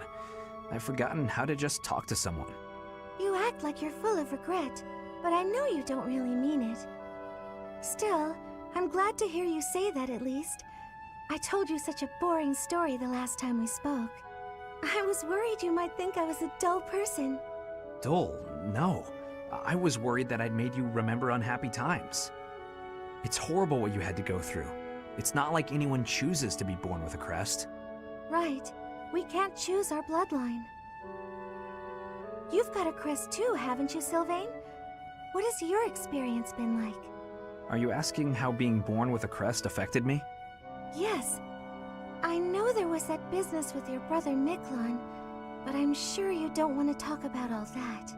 I've forgotten how to just talk to someone. You act like you're full of regret, but I know you don't really mean it. Still, I'm glad to hear you say that at least. I told you such a boring story the last time we spoke. I was worried you might think I was a dull person. Dull? No. I was worried that I'd made you remember unhappy times. It's horrible what you had to go through. It's not like anyone chooses to be born with a crest. Right. We can't choose our bloodline. You've got a crest too, haven't you, Sylvain? What has your experience been like? Are you asking how being born with a crest affected me? Yes. I know there was that business with your brother Miklon, but I'm sure you don't want to talk about all that.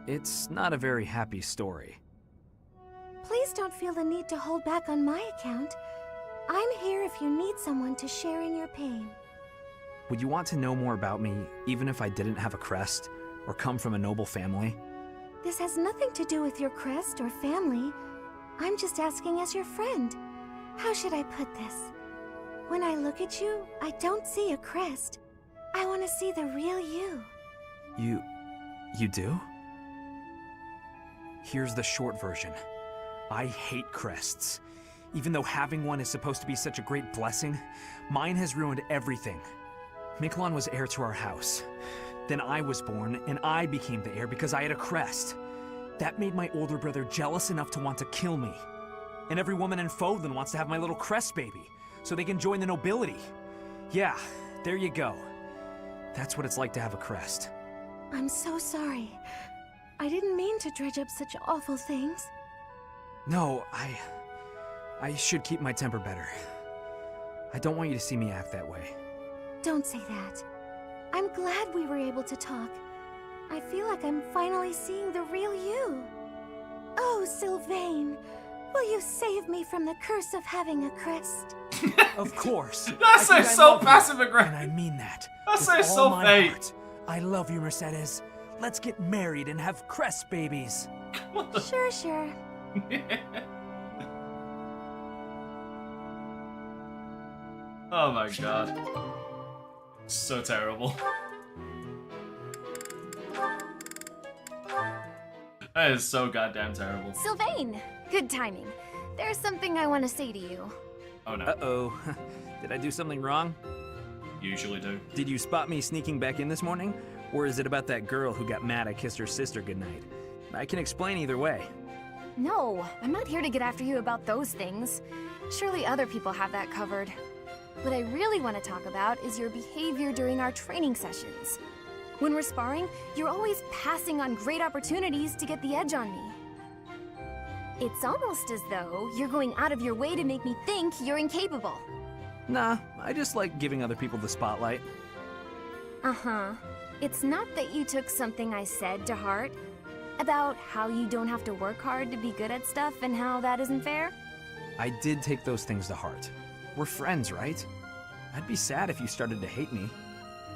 It's not a very happy story. Please don't feel the need to hold back on my account. I'm here if you need someone to share in your pain. Would you want to know more about me, even if I didn't have a crest, or come from a noble family? This has nothing to do with your crest or family. I'm just asking as your friend. How should I put this? When I look at you, I don't see a crest. I want to see the real you. You do? Here's the short version. I hate crests. Even though having one is supposed to be such a great blessing, mine has ruined everything. Miklon was heir to our house. Then I was born, and I became the heir because I had a crest. That made my older brother jealous enough to want to kill me. And every woman in Fodlan wants to have my little crest baby, so they can join the nobility. Yeah, there you go. That's what it's like to have a crest. I'm so sorry. I didn't mean to dredge up such awful things. No, I should keep my temper better. I don't want you to see me act that way. Don't say that. I'm glad we were able to talk. I feel like I'm finally seeing the real you. Oh, Sylvain, will you save me from the curse of having a crest? Of course. That's so passive aggressive. And I mean that. That's with so all my fake. heart. I love you, Mercedes. Let's get married and have crest babies. Sure. Oh my god. So terrible. That is so goddamn terrible. Sylvain! Good timing. There's something I want to say to you. Oh no. Uh-oh. Did I do something wrong? Usually do. Did you spot me sneaking back in this morning? Or is it about that girl who got mad I kissed her sister goodnight? I can explain either way. No, I'm not here to get after you about those things. Surely other people have that covered. What I really want to talk about is your behavior during our training sessions. When we're sparring, you're always passing on great opportunities to get the edge on me. It's almost as though you're going out of your way to make me think you're incapable. Nah, I just like giving other people the spotlight. Uh-huh. It's not that you took something I said to heart about how you don't have to work hard to be good at stuff and how that isn't fair? I did take those things to heart. We're friends, right? I'd be sad if you started to hate me.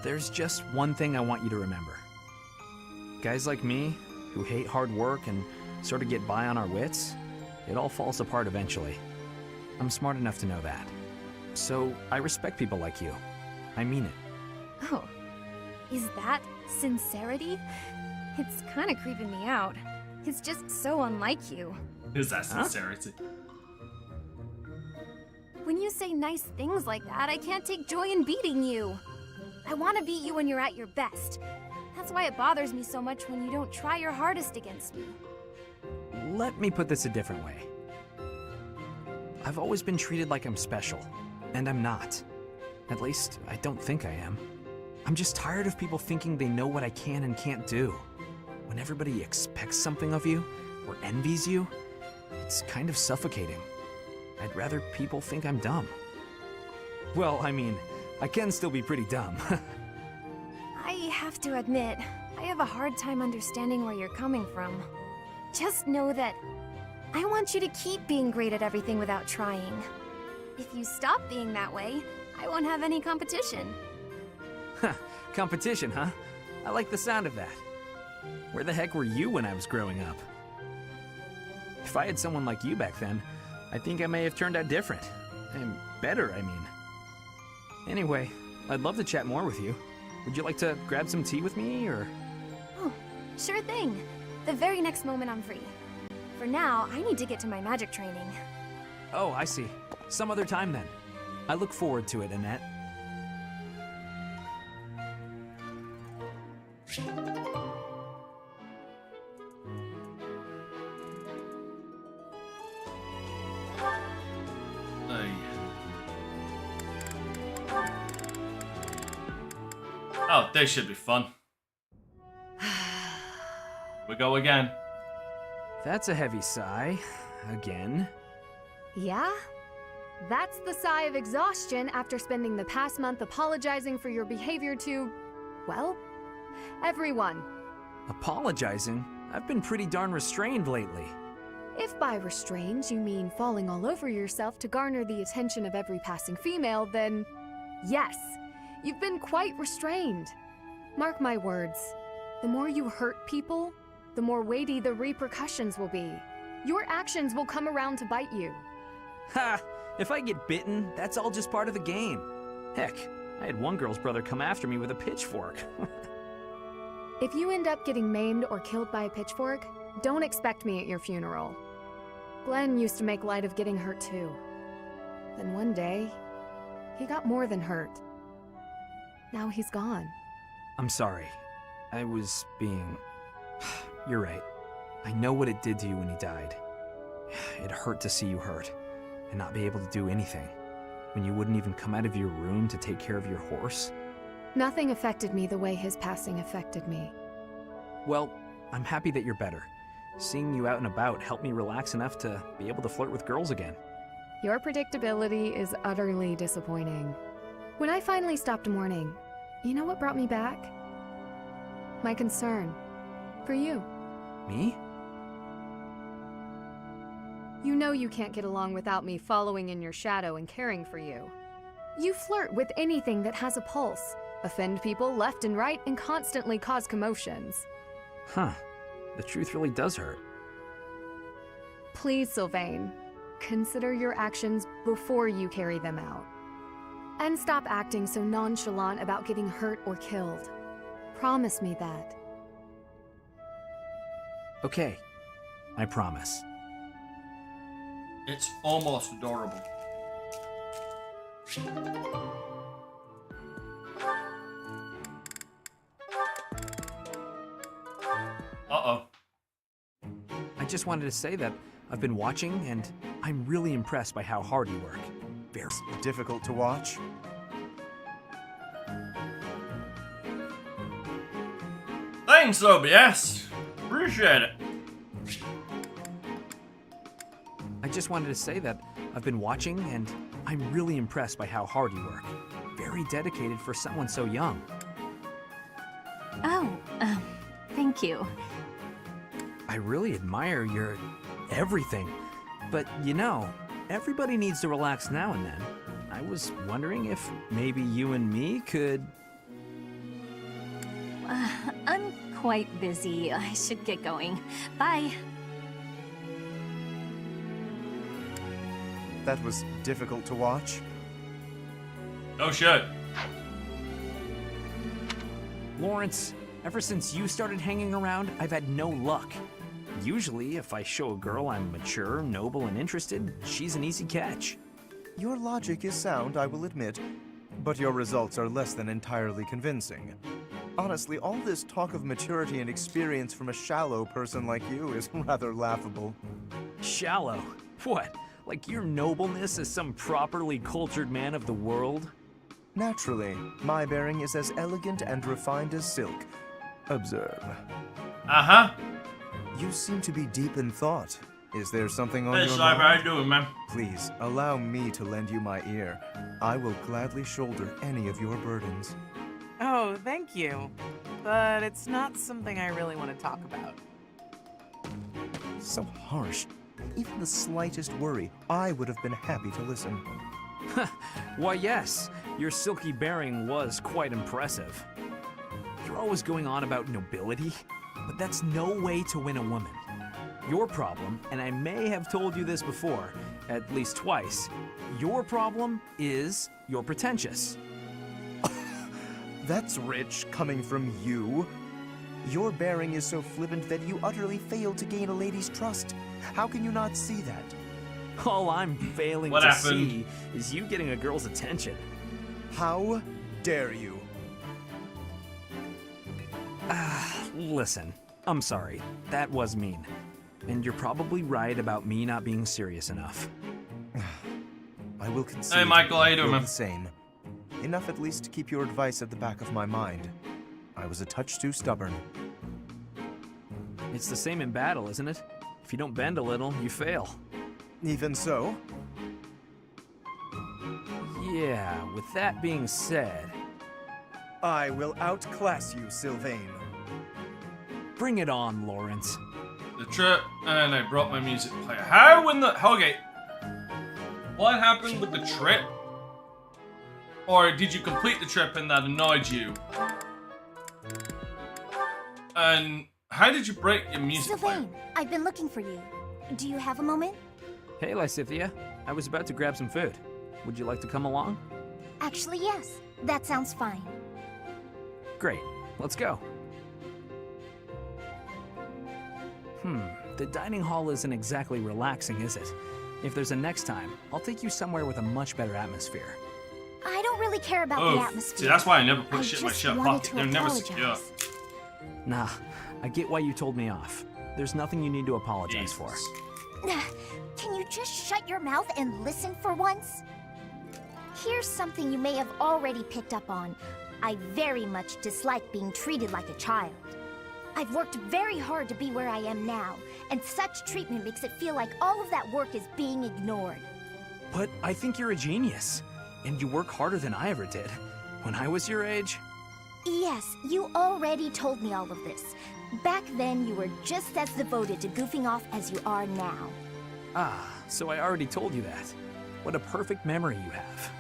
There's just one thing I want you to remember. Guys like me, who hate hard work and sort of get by on our wits, it all falls apart eventually. I'm smart enough to know that. So I respect people like you. I mean it. Oh, is that sincerity? It's kind of creeping me out. It's just so unlike you. Is that sincerity? When you say nice things like that, I can't take joy in beating you. I want to beat you when you're at your best. That's why it bothers me so much when you don't try your hardest against me. Let me put this a different way. I've always been treated like I'm special, and I'm not. At least, I don't think I am. I'm just tired of people thinking they know what I can and can't do. When everybody expects something of you, or envies you, it's kind of suffocating. I'd rather people think I'm dumb. Well, I mean, I can still be pretty dumb. I have to admit, I have a hard time understanding where you're coming from. Just know that I want you to keep being great at everything without trying. If you stop being that way, I won't have any competition. Competition, huh? I like the sound of that. Where the heck were you when I was growing up? If I had someone like you back then, I think I may have turned out different. And better, I mean. Anyway, I'd love to chat more with you. Would you like to grab some tea with me, or...? Oh, sure thing. The very next moment I'm free. For now, I need to get to my magic training. Oh, I see. Some other time then. I look forward to it, Annette. Oh, this should be fun. We go again. That's a heavy sigh. Again. Yeah? That's the sigh of exhaustion after spending the past month apologizing for your behavior to, well, everyone. Apologizing? I've been pretty darn restrained lately. If by restrained you mean falling all over yourself to garner the attention of every passing female, then yes, you've been quite restrained. Mark my words, the more you hurt people, the more weighty the repercussions will be. Your actions will come around to bite you. Ha! If I get bitten, that's all just part of the game. Heck, I had one girl's brother come after me with a pitchfork. If you end up getting maimed or killed by a pitchfork, don't expect me at your funeral. Glenn used to make light of getting hurt too. Then one day, he got more than hurt. Now he's gone. I'm sorry. I was being... You're right. I know what it did to you when he died. It hurt to see you hurt, and not be able to do anything. When you wouldn't even come out of your room to take care of your horse. Nothing affected me the way his passing affected me. Well, I'm happy that you're better. Seeing you out and about helped me relax enough to be able to flirt with girls again. Your predictability is utterly disappointing. When I finally stopped mourning, you know what brought me back? My concern. For you. Me? You know you can't get along without me following in your shadow and caring for you. You flirt with anything that has a pulse, offend people left and right, and constantly cause commotions. Huh. The truth really does hurt. Please, Sylvain, consider your actions before you carry them out. And stop acting so nonchalant about getting hurt or killed. Promise me that. Okay. I promise. It's almost adorable. Uh-oh. I just wanted to say that I've been watching, and I'm really impressed by how hard you work. Very difficult to watch. Thanks, OBS. Appreciate it. I just wanted to say that I've been watching, and I'm really impressed by how hard you work. Very dedicated for someone so young. Oh, thank you. I really admire your everything. But you know, everybody needs to relax now and then. I was wondering if maybe you and me could... I'm quite busy. I should get going. Bye. That was difficult to watch. Oh shit. Lawrence, ever since you started hanging around, I've had no luck. Usually, if I show a girl I'm mature, noble, and interested, she's an easy catch. Your logic is sound, I will admit, but your results are less than entirely convincing. Honestly, all this talk of maturity and experience from a shallow person like you is rather laughable. Shallow? What? Like your nobleness as some properly cultured man of the world? Naturally, my bearing is as elegant and refined as silk. Observe. Uh-huh. You seem to be deep in thought. Is there something on Hey, your Cyber, mind? how you doing, man? Please, allow me to lend you my ear. I will gladly shoulder any of your burdens. Oh, thank you. But it's not something I really want to talk about. So harsh. Even the slightest worry, I would have been happy to listen. Why, yes, your silky bearing was quite impressive. You're always going on about nobility, but that's no way to win a woman. Your problem, and I may have told you this before, at least twice, your problem is you're pretentious. That's rich coming from you. Your bearing is so flippant that you utterly fail to gain a lady's trust. How can you not see that? All I'm failing What to happened? see is you getting a girl's attention. How dare you? Listen, I'm sorry. That was mean. And you're probably right about me not being serious enough. I will concede. Hey, Michael, how you doing, you're man? the same. Enough at least to keep your advice at the back of my mind. I was a touch too stubborn. It's the same in battle, isn't it? If you don't bend a little, you fail. Even so? Yeah, with that being said... I will outclass you, Sylvain. Bring it on, Lawrence. The trip, and I brought my music player. How in the... Okay. What happened with the trip? Or did you complete the trip and that annoyed you? And how did you break your music player? Sylvain, I've been looking for you. Do you have a moment? Hey, Lysithia. I was about to grab some food. Would you like to come along? Actually, yes. That sounds fine. Great. Let's go. The dining hall isn't exactly relaxing, is it? If there's a next time, I'll take you somewhere with a much better atmosphere. I don't really care about Oh, the atmosphere. see, that's why I never put shit in my just shirt wanted pocket. to They're never apologize. secure. Nah, I get why you told me off. There's nothing you need to apologize for. Can you just shut your mouth and listen for once? Here's something you may have already picked up on. I very much dislike being treated like a child. I've worked very hard to be where I am now, and such treatment makes it feel like all of that work is being ignored. But I think you're a genius, and you work harder than I ever did. When I was your age... Yes, you already told me all of this. Back then, you were just as devoted to goofing off as you are now. Ah, so I already told you that. What a perfect memory you have.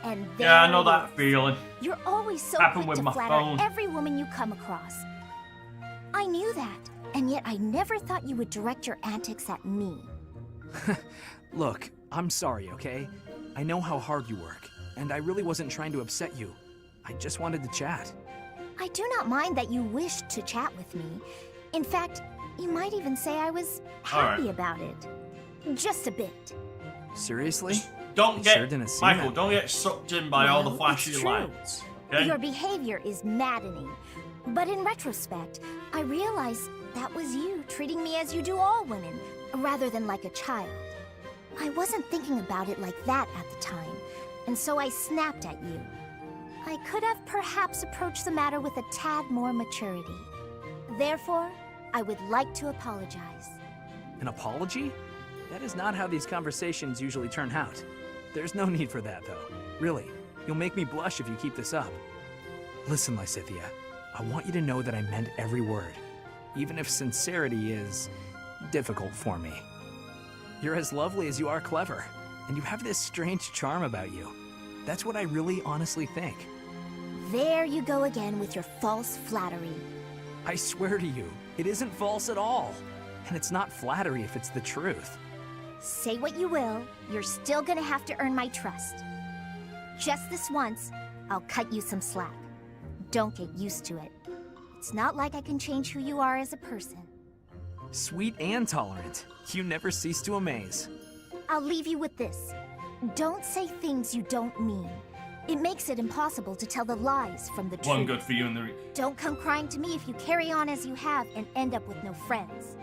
And Yeah, I know there it that is. feeling. You're always so Happened quick with to my flatter phone. every woman you come across. I knew that, and yet I never thought you would direct your antics at me. Look, I'm sorry, okay? I know how hard you work, and I really wasn't trying to upset you. I just wanted to chat. I do not mind that you wished to chat with me. In fact, you might even say I was happy about it. Just a bit. Seriously? Don't I get... sure didn't see Michael, that. don't get sucked in by all the Well, flashy it's true. lights. Okay? Your behavior is maddening. But in retrospect, I realize that was you treating me as you do all women, rather than like a child. I wasn't thinking about it like that at the time, and so I snapped at you. I could have perhaps approached the matter with a tad more maturity. Therefore, I would like to apologize. An apology? That is not how these conversations usually turn out. There's no need for that, though. Really, you'll make me blush if you keep this up. Listen, Lysithia, I want you to know that I meant every word, even if sincerity is difficult for me. You're as lovely as you are clever, and you have this strange charm about you. That's what I really honestly think. There you go again with your false flattery. I swear to you, it isn't false at all. And it's not flattery if it's the truth. Say what you will, you're still gonna have to earn my trust. Just this once, I'll cut you some slack. Don't get used to it. It's not like I can change who you are as a person. Sweet and tolerant. You never cease to amaze. I'll leave you with this. Don't say things you don't mean. It makes it impossible to tell the lies from the truth. One good for you in the... Don't come crying to me if you carry on as you have and end up with no friends.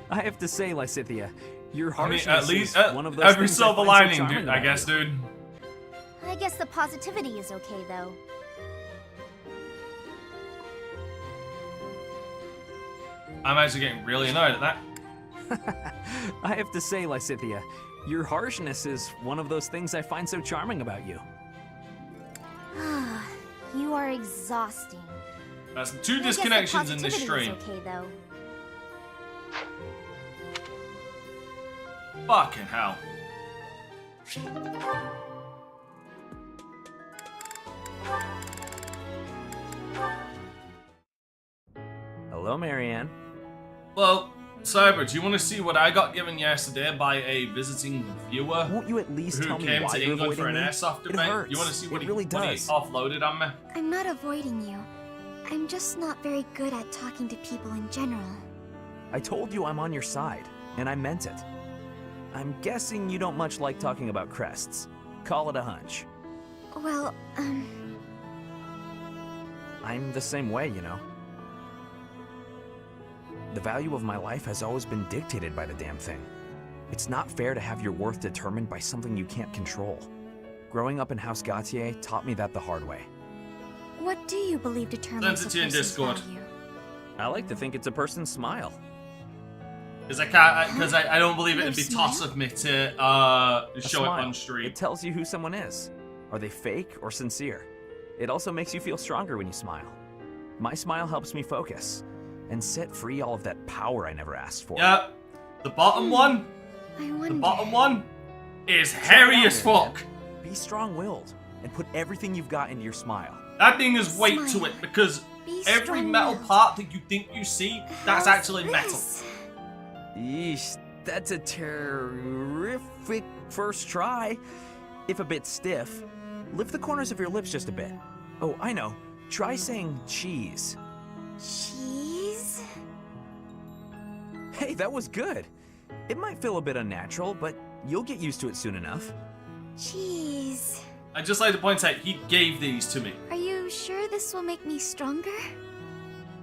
I have to say, Lysithia, your I mean, harshness at least is one of those every things I silver find so lining, charming dude. I about guess, you. dude. I guess the positivity is okay, though. I'm actually getting really annoyed at that. I have to say, Lysithea, your harshness is one of those things I find so charming about you. You are exhausting. That's 2 I guess the disconnections in this positivity stream. is okay, though. Fucking hell. Hello, Marianne. Well, Cyber, do you want to see what I got given yesterday by a visiting viewer? Won't you at least who tell me came why to you're England for an avoiding me? airsoft It event? hurts. You want to see what It he, really what he does. offloaded on me? I'm not avoiding you. I'm just not very good at talking to people in general. I told you I'm on your side, and I meant it. I'm guessing you don't much like talking about crests. Call it a hunch. Well, I'm the same way, you know. The value of my life has always been dictated by the damn thing. It's not fair to have your worth determined by something you can't control. Growing up in House Gautier taught me that the hard way. what do you believe determines a Send it to you in person's Discord. value? I like to think it's a person's smile. Because I can't, because I don't believe it'd be Your toss smile? of me to A show it smile. on stream. It tells you who someone is. Are they fake or sincere? It also makes you feel stronger when you smile. My smile helps me focus and set free all of that power I never asked for. Yeah, the bottom one, I the wonder. bottom one is Check it hairy out, as Marianne. fuck. Be strong-willed and put everything you've got into your smile. That thing has weight to Smile. it because Be every metal strong-willed. part that you think you see, that's How's actually metal. this? Yeesh, that's a terrific first try. If a bit stiff, lift the corners of your lips just a bit. Oh, I know. Try saying cheese. Cheese? Hey, that was good. It might feel a bit unnatural, but you'll get used to it soon enough. Cheese. I'd just like to point out, he gave these to me. Are you sure this will make me stronger?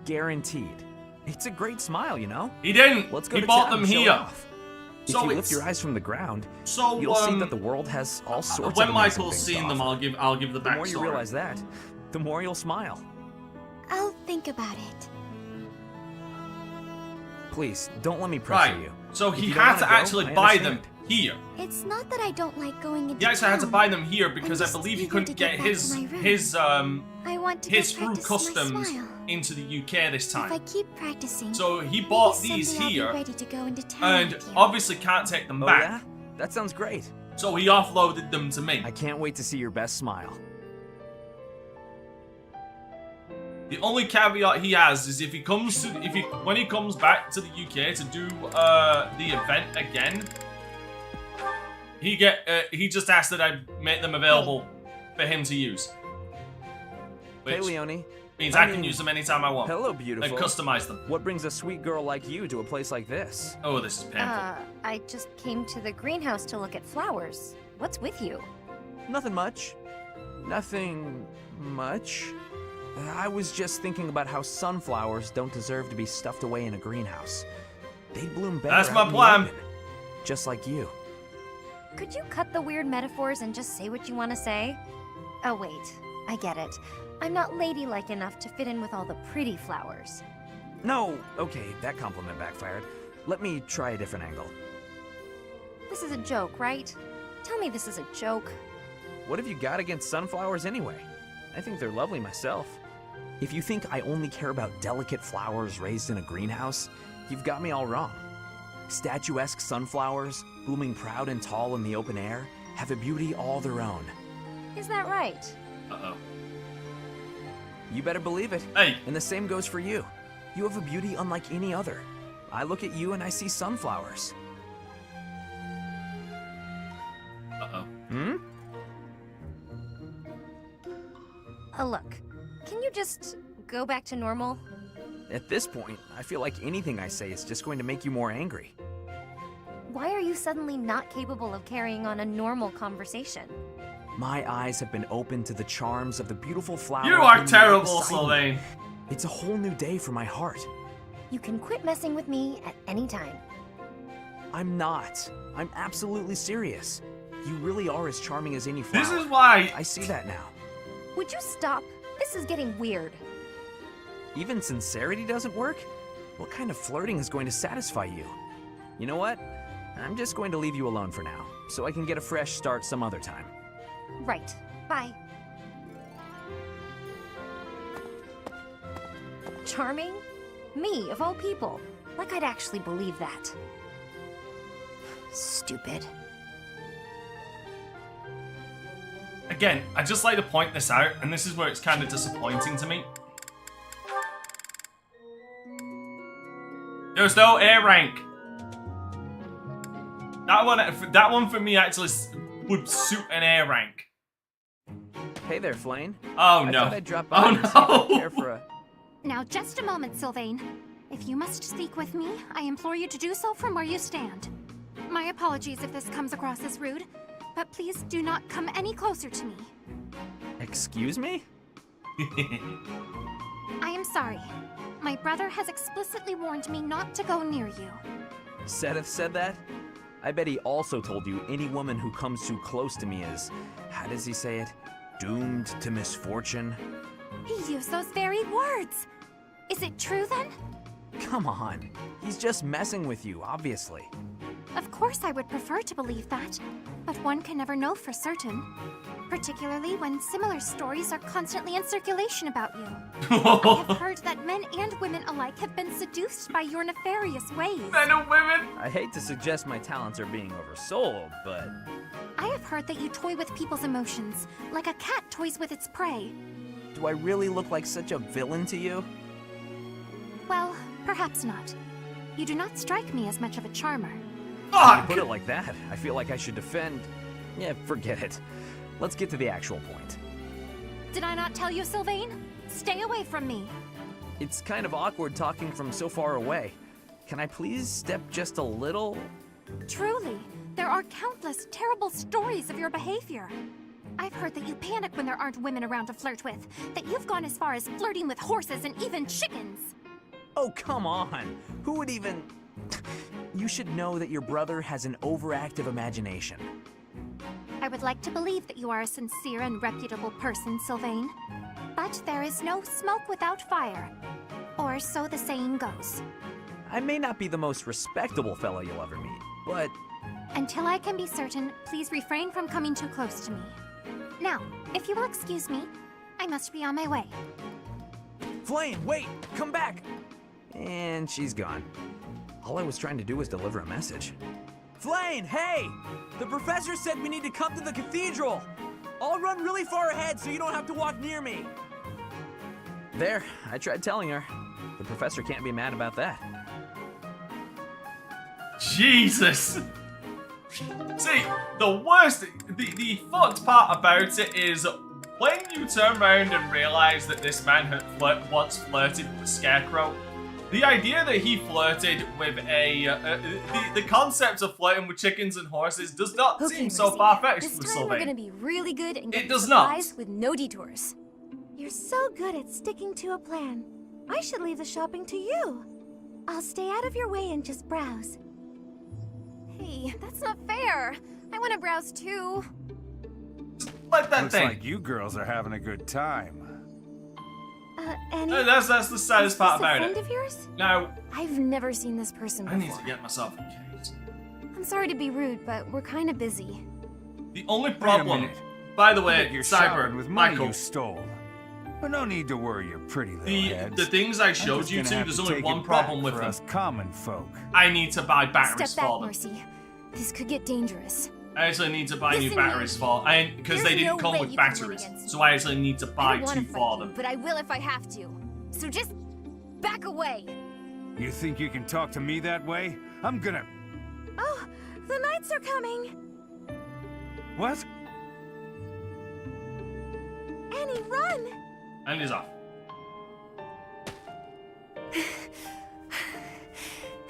Guaranteed. It's a great smile, you know? He didn't. Let's go He to bought town them and show it here. off. If So you it's- lift your eyes from the ground, So, you'll see that the world has all sorts when of amazing Michael's things seen to them, offer. I'll give the The more you backstory. realize that, the more you'll smile. I'll think about it. Please, don't let me pressure Right. you. So If he you don't had wanna to go, actually I buy them understand. here. It's not that I don't like going into He actually had to town. buy them here because I just believe he eager couldn't to get get back his to my room. his I want to his go through practice my customs smile. into the UK this If time. I keep practicing, So he maybe bought these someday I'll here, be ready to go into town and with you. obviously can't take them Oh back. yeah? That sounds great. So he offloaded them to me. I can't wait to see your best smile. The only caveat he has is if he comes to when he comes back to the UK to do the event again, he just asked that I make them available for him to use. Hey, Which Leonie. means I can use them anytime I want. Hello, beautiful. And customize them. What brings a sweet girl like you to a place like this? Oh, this is painful. I just came to the greenhouse to look at flowers. What's with you? Nothing much. Nothing much. I was just thinking about how sunflowers don't deserve to be stuffed away in a greenhouse. They bloom better That's out my in the plan. open, just like you. Could you cut the weird metaphors and just say what you want to say? Oh, wait. I get it. I'm not ladylike enough to fit in with all the pretty flowers. No, okay, that compliment backfired. Let me try a different angle. This is a joke, right? Tell me this is a joke. What have you got against sunflowers anyway? I think they're lovely myself. If you think I only care about delicate flowers raised in a greenhouse, you've got me all wrong. Statuesque sunflowers, blooming proud and tall in the open air, have a beauty all their own. Is that right? Uh-oh. You better believe it. Hey. And the same goes for you. You have a beauty unlike any other. I look at you and I see sunflowers. Uh-oh. Hmm? Look, can you just go back to normal? At this point, I feel like anything I say is just going to make you more angry. Why are you suddenly not capable of carrying on a normal conversation? My eyes have been opened to the charms of the beautiful flowers. You are blooming terrible, beside me. Sylvain. It's a whole new day for my heart. You can quit messing with me at any time. I'm not. I'm absolutely serious. You really are as charming as any flower. This is why I see that now. Would you stop? This is getting weird. Even sincerity doesn't work? What kind of flirting is going to satisfy you? You know what? I'm just going to leave you alone for now, so I can get a fresh start some other time. Right. Bye. Charming? Me, of all people. Like I'd actually believe that. Stupid. Again, I just like to point this out, and this is where it's kind of disappointing to me. There's no A rank. That one for me actually would suit an A rank. Hey there, Flayn. Oh I no. thought I'd drop by and see if you care for a... Now, just a moment, Sylvain. If you must speak with me, I implore you to do so from where you stand. My apologies if this comes across as rude, but please do not come any closer to me. Excuse me? I am sorry. My brother has explicitly warned me not to go near you. Sedith said that? I bet he also told you any woman who comes too close to me is, how does he say it? Doomed to misfortune? He used those very words. Is it true then? Come on. He's just messing with you, obviously. Of course I would prefer to believe that, but one can never know for certain. Particularly when similar stories are constantly in circulation about you. I have heard that men and women alike have been seduced by your nefarious ways. Men and women? I hate to suggest my talents are being oversold, but... I have heard that you toy with people's emotions, like a cat toys with its prey. Do I really look like such a villain to you? Well, perhaps not. You do not strike me as much of a charmer. When you put it like that, I feel like I should defend... Yeah, forget it. Let's get to the actual point. Did I not tell you, Sylvain? Stay away from me. It's kind of awkward talking from so far away. Can I please step just a little? Truly, there are countless terrible stories of your behavior. I've heard that you panic when there aren't women around to flirt with, that you've gone as far as flirting with horses and even chickens. Oh, come on. Who would even... You should know that your brother has an overactive imagination. I would like to believe that you are a sincere and reputable person, Sylvain. But there is no smoke without fire. Or so the saying goes. I may not be the most respectable fellow you'll ever meet, but... Until I can be certain, please refrain from coming too close to me. Now, if you will excuse me, I must be on my way. Flayn, wait! Come back! And she's gone. All I was trying to do was deliver a message. Flayn, hey! The professor said we need to come to the cathedral! I'll run really far ahead so you don't have to walk near me! There, I tried telling her. The professor can't be mad about that. Jesus! See, the worst, the fucked part about it is when you turn around and realize that this man had once flirted with the Scarecrow. The idea that he flirted with the concept of flirting with chickens and horses does not seem so far-fetched with This time we're Sylvain. gonna be really good and get It does not. supplies with no detours. You're so good at sticking to a plan. I should leave the shopping to you. I'll stay out of your way and just browse. Hey, that's not fair. I want to browse too. Let that Looks thing. like you girls are having a good time. Annie? That's the saddest part about friend it. of yours? Now, I've never seen this person I before. need to get myself engaged. I'm sorry to be rude, but we're kind of busy. The only Wait a problem, minute. by the I way, bet you're Cyber, shopping with money Michael, you stole. But no need to worry your pretty little heads. the things I I'm showed just you gonna to, have there's to only take one it problem back with for them. us common folk. I need to buy batteries Step back, for them. Mercy. This could get dangerous. I actually need to buy new Listen batteries for because they There's didn't no come way with you can win batteries, against so I actually need to I buy don't want two to for fight you, them. but I will if I have to. So just back away. You think you can talk to me that way? I'm gonna... Oh, the knights are coming! What? Annie, run! And he's off.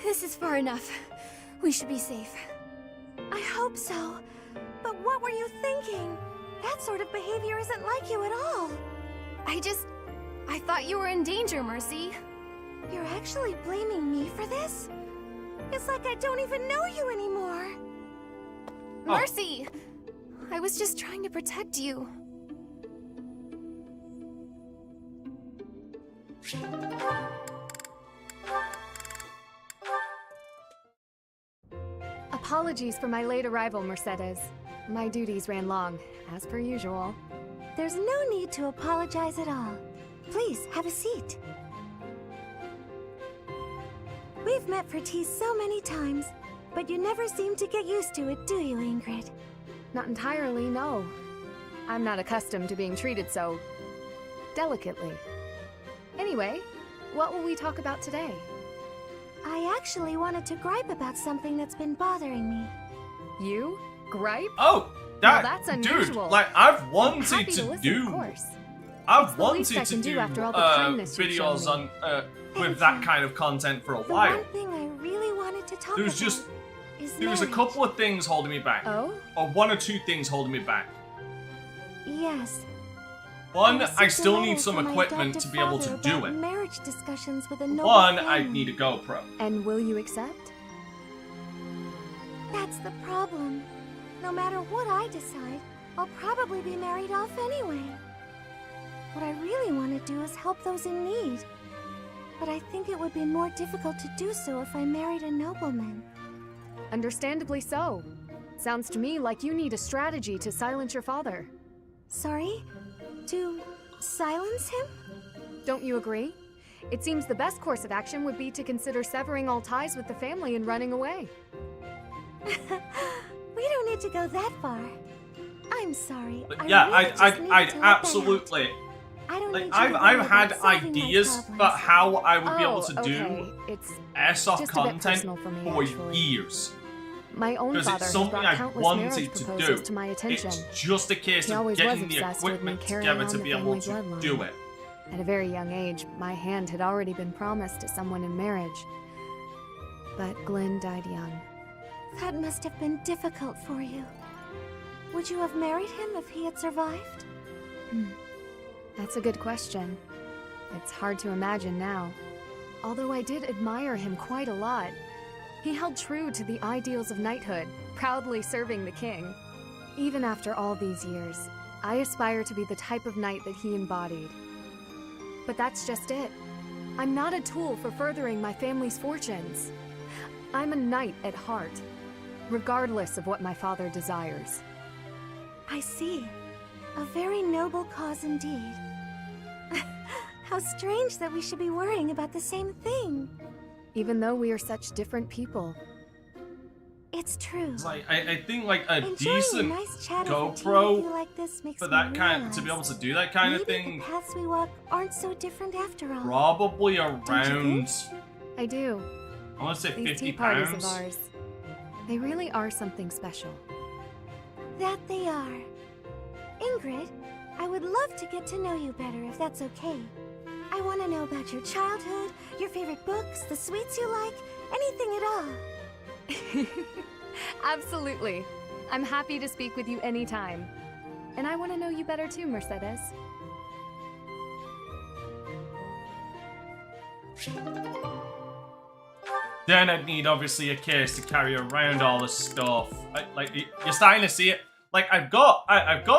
This is far enough. We should be safe. I hope so. But what were you thinking? That sort of behavior isn't like you at all. I thought you were in danger, Mercy. You're actually blaming me for this? It's like I don't even know you anymore. Mercy! I was just trying to protect you. Apologies for my late arrival, Mercedes. My duties ran long, as per usual. There's no need to apologize at all. Please, have a seat. We've met for tea so many times, but you never seem to get used to it, do you, Ingrid? Not entirely, no. I'm not accustomed to being treated so... delicately. Anyway, what will we talk about today? I actually wanted to gripe about something that's been bothering me. You? Gripe? Oh, well, that's unusual. Dude, like, I've I'm wanted happy to listen, do... of course. I've It's the least wanted I to can do do after all the kindness you've shown videos me. on with that kind of content for a while. One thing I really wanted to talk There's about just is there's a marriage. couple of things holding me back. Oh? Or one or two things holding me back. Yes. One, received I a still letter need some from my equipment adopted to be able father to do about it. Marriage discussions with a noble One, I family. need a GoPro. And will you accept? That's the problem. No matter what I decide, I'll probably be married off anyway. What I really want to do is help those in need. But I think it would be more difficult to do so if I married a nobleman. Understandably so. Sounds to me like you need a strategy to silence your father. Sorry? To silence him? Don't you agree? It seems the best course of action would be to consider severing all ties with the family and running away. We don't need to go that far. I'm sorry. Yeah, really just need I'd to let that out. absolutely. I don't Like, need you to worry I've about had solving my ideas problems. about how I would be able to okay. do It's airsoft just a bit content personal for me, for actually. years. My own Because father it's has something brought I've countless wanted marriage to proposals do. to my attention. It's just a case He of always getting was the obsessed with me equipment carrying together on to the be able family to bloodline. do it. At a very young age, my hand had already been promised to someone in marriage. But Glenn died young. That must have been difficult for you. Would you have married him if he had survived? That's a good question. It's hard to imagine now. Although I did admire him quite a lot. He held true to the ideals of knighthood, proudly serving the king. Even after all these years, I aspire to be the type of knight that he embodied. But that's just it. I'm not a tool for furthering my family's fortunes. I'm a knight at heart, regardless of what my father desires. I see. A very noble cause indeed. How strange that we should be worrying about the same thing. Even though we are such different people. It's true. Like I think like a Enjoying decent a nice chat over tea with GoPro you like this makes for me that kind realize to be able to do that kind of maybe thing the paths we walk aren't so different after all. probably Don't you around I do. I want to say These 50 tea parties pounds. of ours, they really are something special. That they are. Ingrid, I would love to get to know you better if that's okay. I want to know about your childhood, your favorite books, the sweets you like, anything at all. Absolutely. I'm happy to speak with you anytime. And I want to know you better too, Mercedes. Then I'd need obviously a case to carry around all this stuff. Like you're starting to see it. Like I've got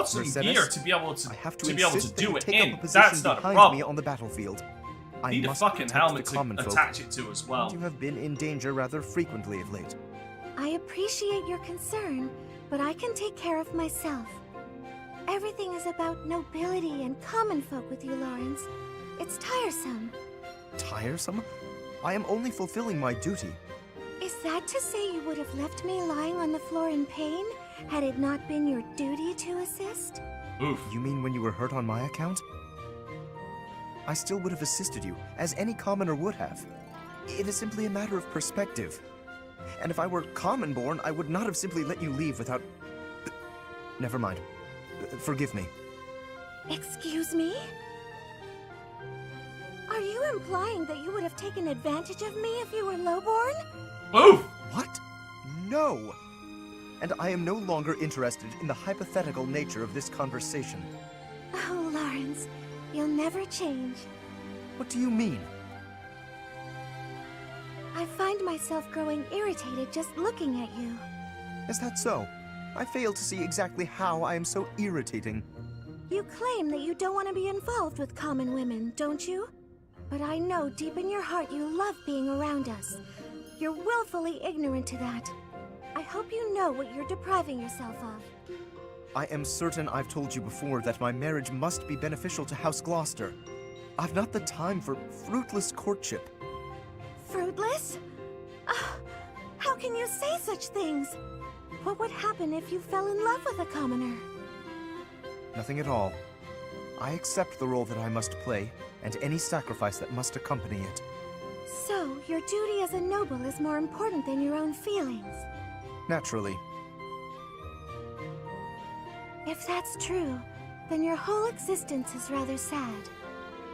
some Mercedes, gear to be able to, I have be able to insist that do you it take in. up a position That's not a behind problem. me on the battlefield. I Need a must fucking protect helmet the to common folk. attach it to as well. You have been in danger rather frequently of late. I appreciate your concern, but I can take care of myself. Everything is about nobility and common folk with you, Lawrence. It's tiresome. Tiresome? I am only fulfilling my duty. Is that to say you would have left me lying on the floor in pain, had it not been your duty to assist? Oof. You mean when you were hurt on my account? I still would have assisted you, as any commoner would have. It is simply a matter of perspective. And if I were common-born, I would not have simply let you leave without... Never mind. Forgive me. Excuse me? Are you implying that you would have taken advantage of me if you were lowborn? Oof! What? No! And I am no longer interested in the hypothetical nature of this conversation. Oh, Lawrence, you'll never change. What do you mean? I find myself growing irritated just looking at you. Is that so? I fail to see exactly how I am so irritating. You claim that you don't want to be involved with common women, don't you? But I know deep in your heart you love being around us. You're willfully ignorant to that. I hope you know what you're depriving yourself of. I am certain I've told you before that my marriage must be beneficial to House Gloucester. I've not the time for fruitless courtship. Fruitless? How can you say such things? What would happen if you fell in love with a commoner? Nothing at all. I accept the role that I must play, and any sacrifice that must accompany it. So, your duty as a noble is more important than your own feelings? Naturally. If that's true, then your whole existence is rather sad.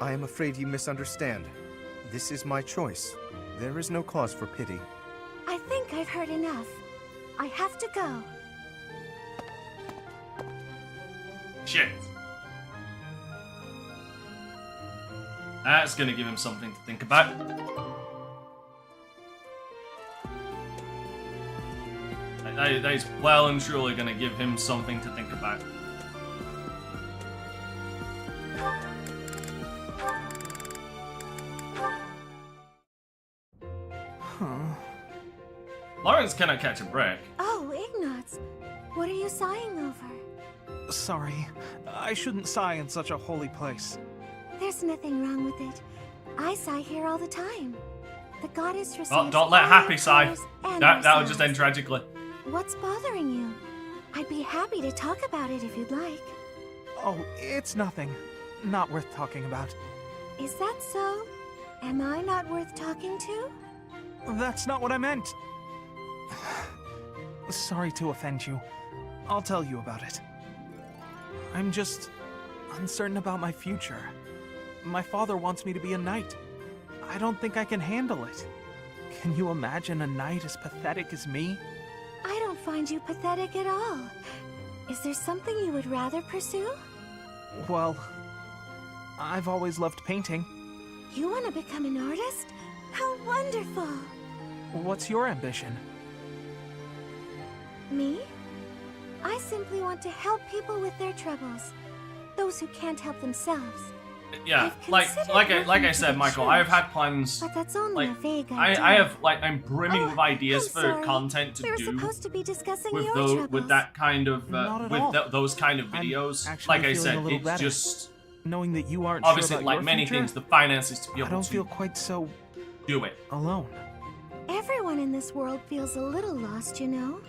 I am afraid you misunderstand. This is my choice. There is no cause for pity. I think I've heard enough. I have to go. Shit. That's gonna give him something to think about. That is well and truly gonna give him something to think about. Lawrence cannot catch a break. Oh, Ignatz. What are you sighing over? Sorry. I shouldn't sigh in such a holy place. There's nothing wrong with it. I sigh here all the time. The goddess receives Oh, don't let all Happy your sigh. prayers and That your would just end tragically. What's bothering you? I'd be happy to talk about it if you'd like. Oh, it's nothing. Not worth talking about. Is that so? Am I not worth talking to? That's not what I meant. Sorry to offend you. I'll tell you about it. I'm just uncertain about my future. My father wants me to be a knight. I don't think I can handle it. Can you imagine a knight as pathetic as me? I don't find you pathetic at all. Is there something you would rather pursue? Well, I've always loved painting. You want to become an artist? How wonderful! What's your ambition? Me? I simply want to help people with their troubles. Those who can't help themselves. Yeah, like I said, Michael, I have had plans. But that's only like, a vague idea. I'm brimming with ideas for sorry. content to We were do supposed to be discussing with your those with troubles. that kind of Not at all. those kind of videos. Actually Like I feeling said, a little it's better. just Knowing that you aren't obviously sure about like your many future, things, the finances to be I able don't to feel quite so do it. alone. Everyone in this world feels a little lost, you know?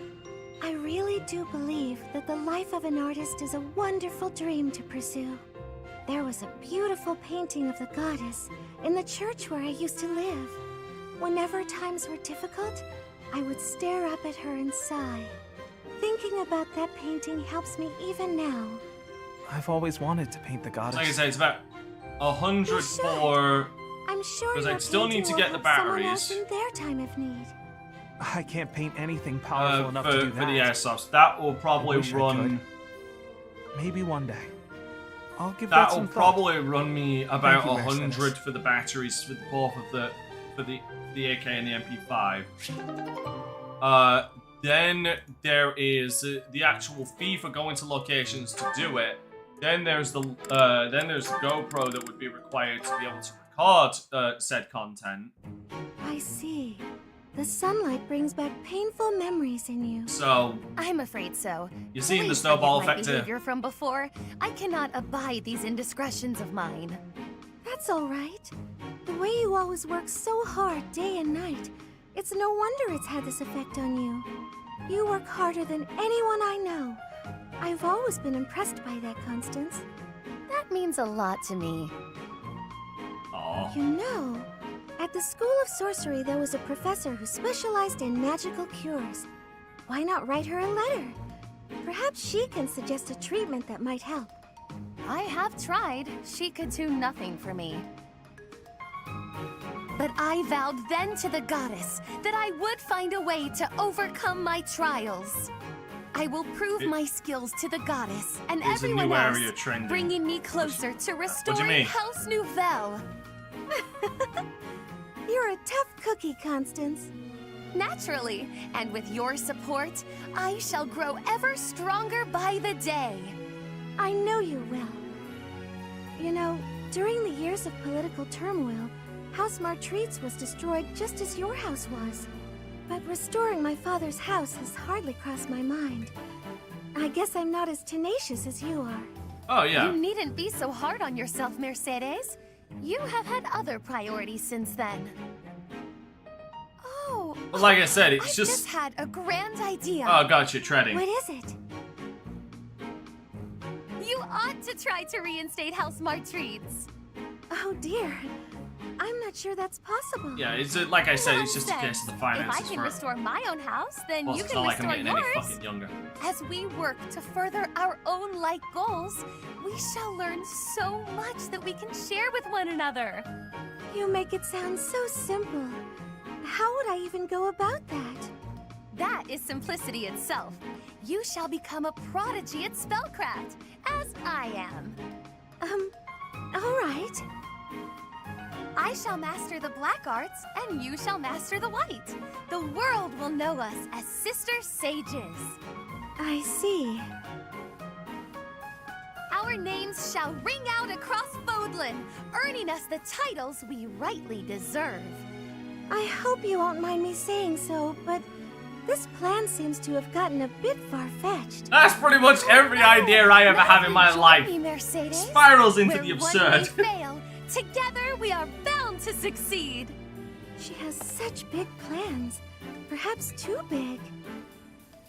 I really do believe that the life of an artist is a wonderful dream to pursue. There was a beautiful painting of the goddess in the church where I used to live. Whenever times were difficult, I would stare up at her and sigh. Thinking about that painting helps me even now. I've always wanted to paint the goddess. Like I said, it's about 100 for. I'm sure Because your I'd still need painting to get will the help someone batteries. else in their time of need. I can't paint anything powerful enough to do for that. the airsoft. That will probably I wish I run. could. Maybe one day. I'll give that That will some thought. probably run me about Thank you, 100 Mercedes. for the batteries for both of the AK and the MP5. Then there is the actual fee for going to locations to do it. Then there's the GoPro that would be required to be able to record said content. I see. The sunlight brings back painful memories in you. So I'm afraid so. you're seeing the Please snowball forgive my effect here. behavior from before. I cannot abide these indiscretions of mine. That's all right. The way you always work so hard day and night, it's no wonder it's had this effect on you. You work harder than anyone I know. I've always been impressed by that, Constance. That means a lot to me. Aw. You know, at the School of Sorcery there was a professor who specialized in magical cures. Why not write her a letter? Perhaps she can suggest a treatment that might help. I have tried. She could do nothing for me. But I vowed then to the goddess that I would find a way to overcome my trials. I will prove my skills to the goddess and There's a everyone new else, area trending. bringing me closer to restoring mean? House Nouvelle. You're a tough cookie, Constance. Naturally, and with your support, I shall grow ever stronger by the day. I know you will. You know, during the years of political turmoil, House Martreats was destroyed just as your house was. But restoring my father's house has hardly crossed my mind. I guess I'm not as tenacious as you are. Oh, yeah. You needn't be so hard on yourself, Mercedes. You have had other priorities since then. Oh, Well, like I said, it's I just... had a grand idea. Oh, gotcha, treading. What is it? You ought to try to reinstate House Martreats. Oh dear. I'm not sure that's possible. Yeah, it's like I said, it's just a case of the If finances I can for it. restore my own house, then Plus, you it's can not like I'm restore getting any yours. fucking younger. As we work to further our own life goals, we shall learn so much that we can share with one another. You make it sound so simple. How would I even go about that? That is simplicity itself. You shall become a prodigy at spellcraft, as I am. All right. I shall master the black arts, and you shall master the white. The world will know us as sister sages. I see. Our names shall ring out across Fodlan, earning us the titles we rightly deserve. I hope you won't mind me saying so, but this plan seems to have gotten a bit far-fetched. That's pretty much every idea I ever have in my life. Spirals into the absurd. When we fail, together we are bound to succeed. She has such big plans, perhaps too big.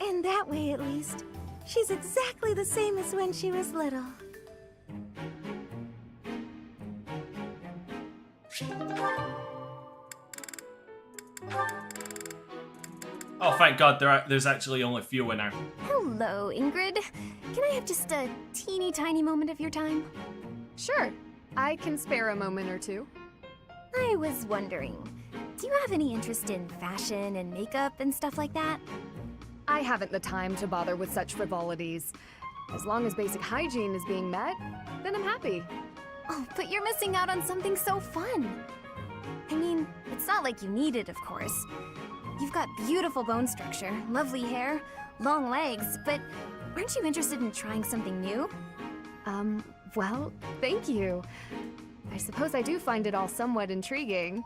In that way, at least, she's exactly the same as when she was little. Oh, thank God, there's actually only fewer now. Hello, Ingrid. Can I have just a teeny tiny moment of your time? Sure. I can spare a moment or two. I was wondering, do you have any interest in fashion and makeup and stuff like that? I haven't the time to bother with such frivolities. As long as basic hygiene is being met, then I'm happy. Oh, but you're missing out on something so fun. I mean, it's not like you need it, of course. You've got beautiful bone structure, lovely hair, long legs, but aren't you interested in trying something new? Well, thank you. I suppose I do find it all somewhat intriguing.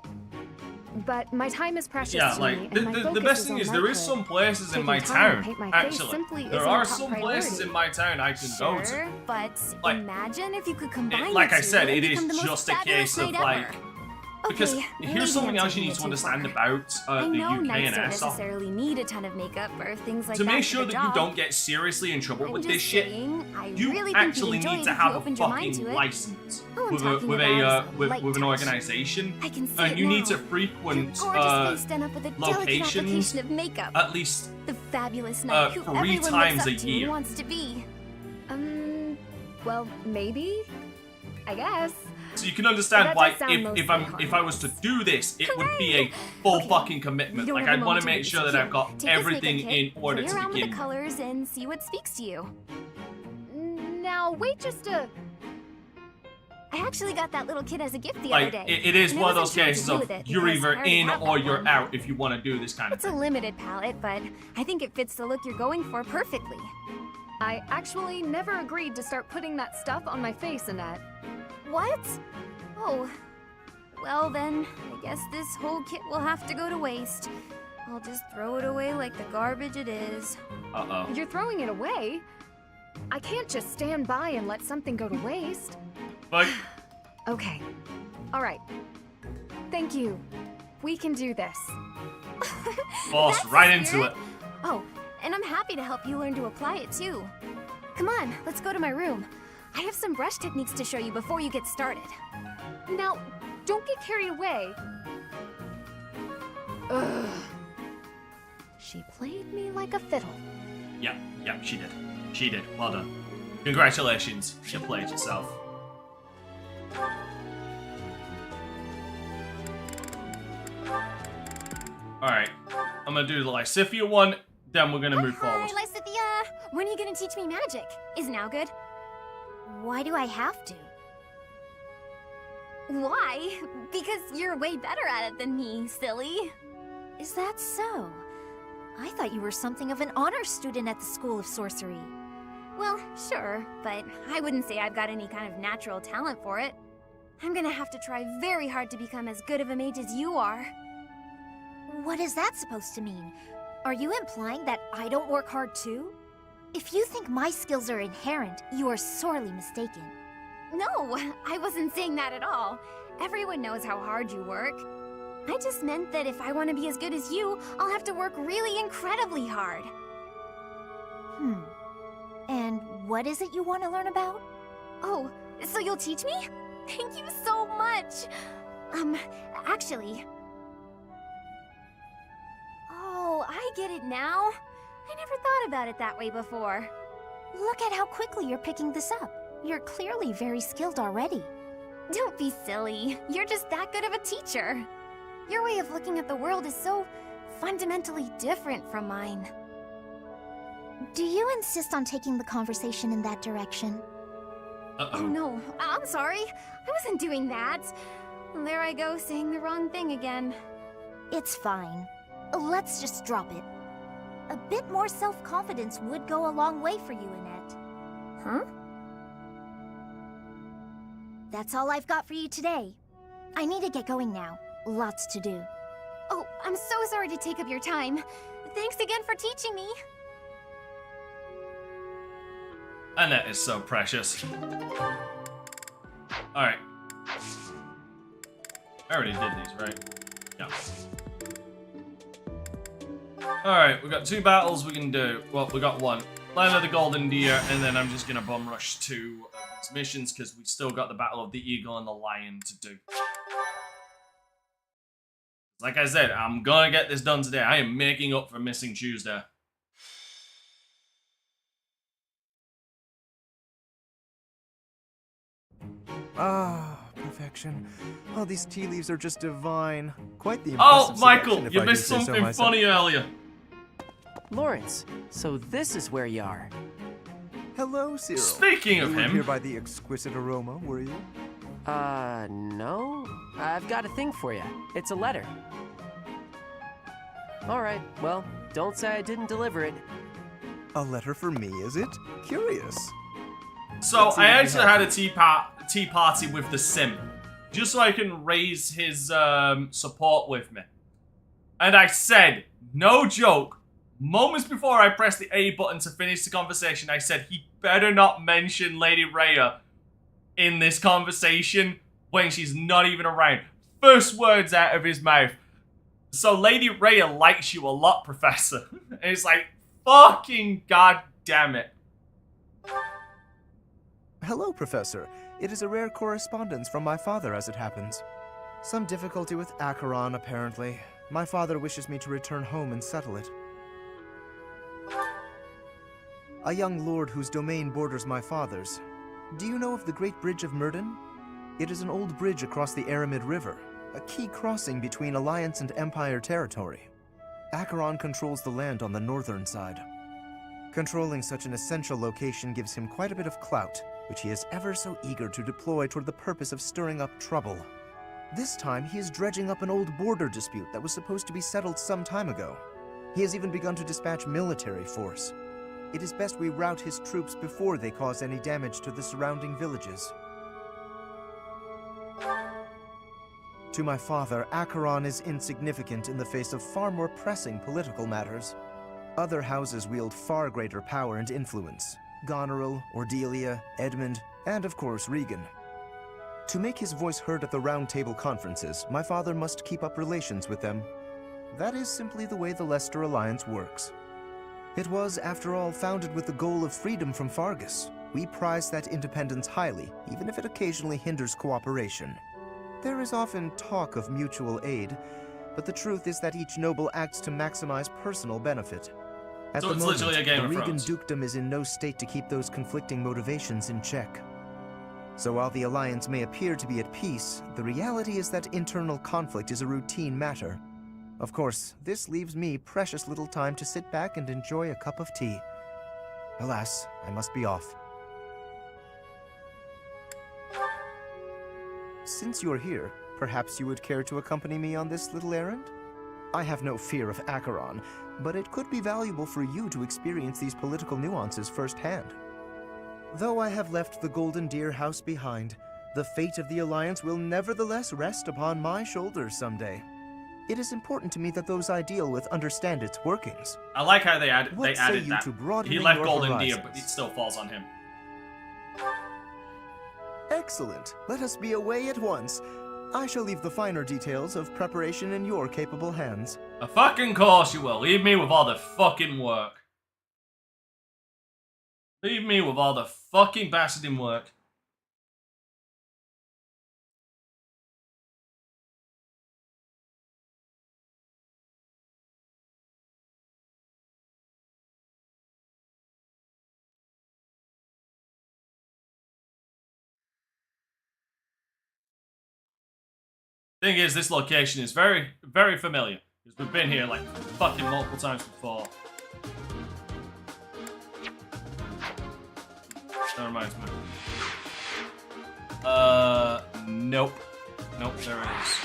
But my time is precious Yeah, to like, me, and my the focus best is thing on is there is knighthood. some places in Taking my time to town, paint my face actually. simply There isn't are a top some places priority. in my town I can go to. Sure, but Like, imagine if you could combine Like the I two said, and it is become the most just a fabulous case of, knight like... ever. Because Okay, maybe here's something I'm else you taking need it to too understand far. about I the know UK and knights don't ESO. necessarily need a ton of makeup or things like To that make for sure the that you job. don't get seriously in trouble I'm with just this shit, saying, I you really think actually you'd enjoy need it to if you have a opened your mind fucking to it. license All I'm with talking with about a is with light an touch. organization, I can see and it you need now. to frequent Your gorgeous face done up with a delicate locations application of makeup. at least The fabulous knight who 3 everyone times looks a up to year. and wants to be. Well, maybe? I guess. So you can understand That why does sound if I was to do this, it would be a full fucking commitment. You don't Like have a I'd want moment to make waste. sure that Here, I've got take this everything makeup in kit, order play to around with begin. the colors and see what speaks to you. Now, wait just a... I actually got that little kid as a gift the Like other day. it is and one of wasn't those sure what to cases do of with it you're because I either already in have or that you're one. out if you want to do this kind of It's a thing. limited palette, but I think it fits the look you're going for perfectly. I actually never agreed to start putting that stuff on my face, Annette. What? Oh. Well then, I guess this whole kit will have to go to waste. I'll just throw it away like the garbage it is. Uh-oh. You're throwing it away? I can't just stand by and let something go to waste. But Okay. All right. Thank you. We can do this. boss, That's right the into spirit. it. Oh, and I'm happy to help you learn to apply it too. Come on, let's go to my room. I have some brush techniques to show you before you get started. Now, don't get carried away. Ugh. She played me like a fiddle. Yeah, she did. She did. Well done. Congratulations. You played yourself. Alright. I'm gonna do the Lysithia one, then we're gonna move forward. Hi, Lysithia! When are you gonna teach me magic? Is now good? Why do I have to? Why? Because you're way better at it than me, silly. Is that so? I thought you were something of an honor student at the School of Sorcery. Well, sure, but I wouldn't say I've got any kind of natural talent for it. I'm gonna have to try very hard to become as good of a mage as you are. What is that supposed to mean? Are you implying that I don't work hard too? If you think my skills are inherent, you are sorely mistaken. No, I wasn't saying that at all. Everyone knows how hard you work. I just meant that if I want to be as good as you, I'll have to work really incredibly hard. And what is it you want to learn about? Oh, so you'll teach me? Thank you so much! Actually... Oh, I get it now. I never thought about it that way before. Look at how quickly you're picking this up. You're clearly very skilled already. Don't be silly. You're just that good of a teacher. Your way of looking at the world is so fundamentally different from mine. Do you insist on taking the conversation in that direction? Oh no, I'm sorry. I wasn't doing that. There I go, saying the wrong thing again. It's fine. Let's just drop it. A bit more self-confidence would go a long way for you, Annette. Huh? That's all I've got for you today. I need to get going now. Lots to do. Oh, I'm so sorry to take up your time. Thanks again for teaching me. Annette is so precious. Alright. I already did these, right? Yeah. Alright, we got 2 battles we can do. Well, we got 1. Land of the Golden Deer, and then I'm just gonna bum rush 2 of these missions because we've still got the Battle of the Eagle and the Lion to do. Like I said, I'm gonna get this done today. I am making up for missing Tuesday. Ah, perfection. Oh, these tea leaves are just divine. Quite the Oh, impressive Michael, selection, if you I missed do say so something myself. funny earlier. Lawrence, so this is where you are. Hello, Cyril. Speaking of You were him. here by the exquisite aroma, were you? No. I've got a thing for you. It's a letter. Alright, well, don't say I didn't deliver it. A letter for me, is it? Curious. So Let's see I what you actually have. had a tea party with the Sim, just so I can raise his support with me. And I said, no joke, moments before I pressed the A button to finish the conversation, I said he better not mention Lady Rhea in this conversation when she's not even around. First words out of his mouth. So Lady Rhea likes you a lot, Professor. And it's like, fucking goddamn it. Hello, Professor. It is a rare correspondence from my father, as it happens. Some difficulty with Acheron, apparently. My father wishes me to return home and settle it. A young lord whose domain borders my father's. Do you know of the Great Bridge of Myrden? It is an old bridge across the Aramid River, a key crossing between Alliance and Empire territory. Acheron controls the land on the northern side. Controlling such an essential location gives him quite a bit of clout, which he is ever so eager to deploy toward the purpose of stirring up trouble. This time, he is dredging up an old border dispute that was supposed to be settled some time ago. He has even begun to dispatch military force. It is best we rout his troops before they cause any damage to the surrounding villages. To my father, Acheron is insignificant in the face of far more pressing political matters. Other houses wield far greater power and influence. Goneril, Ordelia, Edmund, and of course Regan. To make his voice heard at the Round Table conferences, my father must keep up relations with them. That is simply the way the Leicester Alliance works. It was, after all, founded with the goal of freedom from Fargus. We prize that independence highly, even if it occasionally hinders cooperation. There is often talk of mutual aid, but the truth is that each noble acts to maximize personal benefit. At So the it's moment, literally a Game the of Regan Thrones. dukedom is in no state to keep those conflicting motivations in check. So while the Alliance may appear to be at peace, the reality is that internal conflict is a routine matter. Of course, this leaves me precious little time to sit back and enjoy a cup of tea. Alas, I must be off. Since you're here, perhaps you would care to accompany me on this little errand? I have no fear of Acheron, but it could be valuable for you to experience these political nuances firsthand. Though I have left the Golden Deer House behind, the fate of the Alliance will nevertheless rest upon my shoulders someday. It is important to me that those I deal with understand its workings. I like how they added What say you that. to broadening He left your Golden horizons? Deer, but it still falls on him. Excellent. Let us be away at once. I shall leave the finer details of preparation in your capable hands. A fucking course you will. Leave me with all the fucking work. Leave me with all the fucking bastarding work. Thing is, this location is very, very familiar. Because we've been here like fucking multiple times before. That reminds me. Nope. Nope, there it is.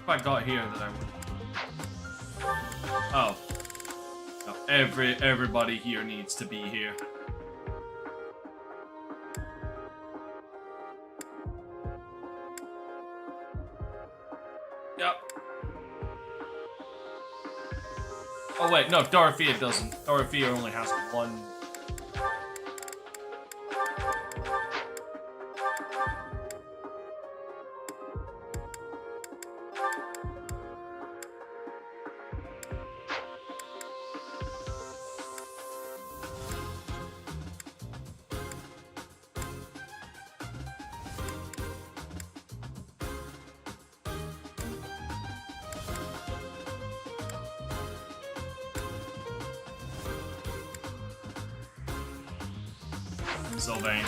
I got here that I would. Oh. No, everybody here needs to be here. Yep. Oh wait, no, Dorothea doesn't. Dorothea only has one. Sylvain.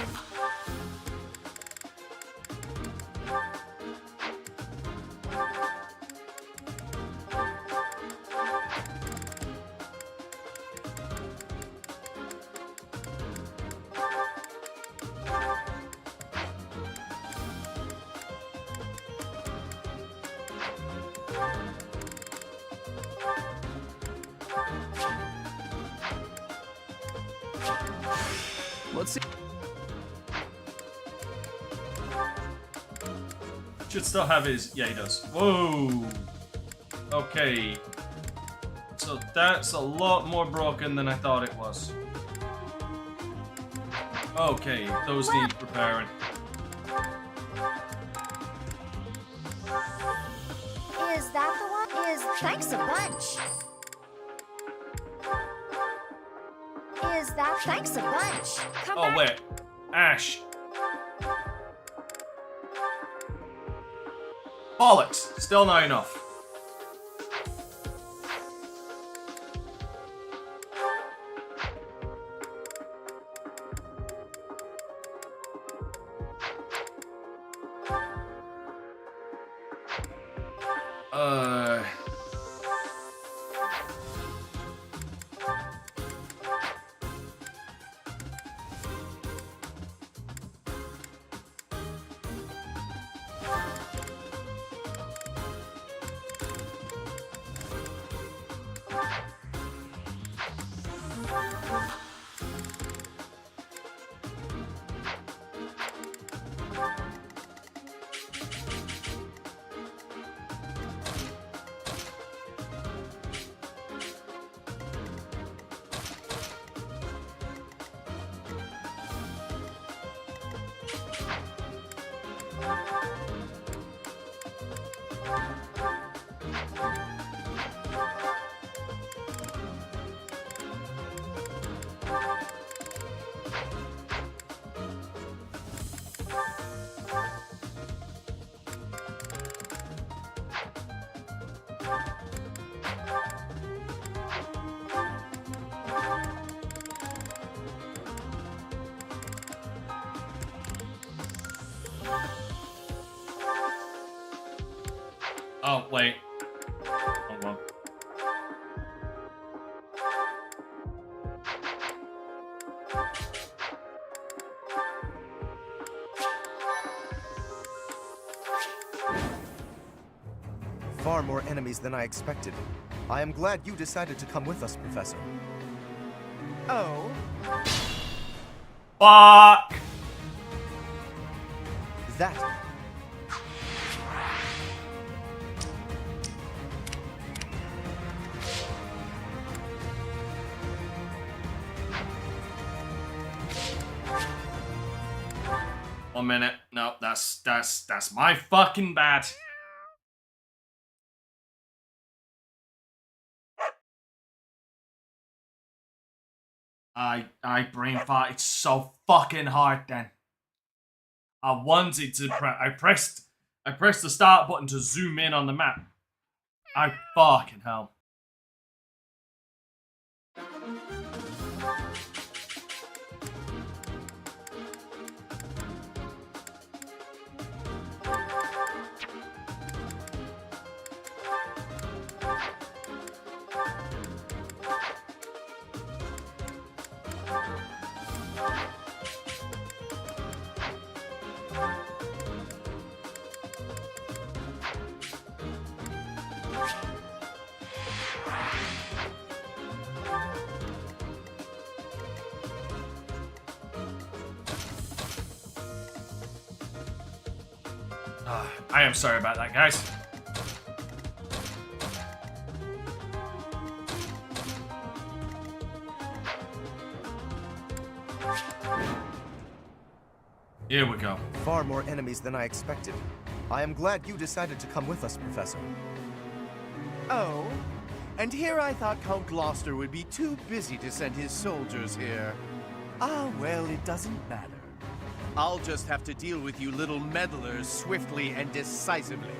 Let's see. Should still have his... Yeah, he does. Whoa. Okay. So that's a lot more broken than I thought it was. Okay, those need preparing. Is that the one? Thanks a bunch. Thanks a bunch. Come back. Wait. Ash. Bollocks. Still not enough. Oh, wait. Hold on. Far more enemies than I expected. I am glad you decided to come with us, Professor. Oh? Fuck! That... One minute. No, that's my fucking bad. I brain farted so fucking hard then. I wanted to I pressed the start button to zoom in on the map. I fucking hell. I am sorry about that, guys. Here we go. Far more enemies than I expected. I am glad you decided to come with us, Professor. Oh? And here I thought Count Gloucester would be too busy to send his soldiers here. Ah, well, it doesn't matter. I'll just have to deal with you little meddlers swiftly and decisively.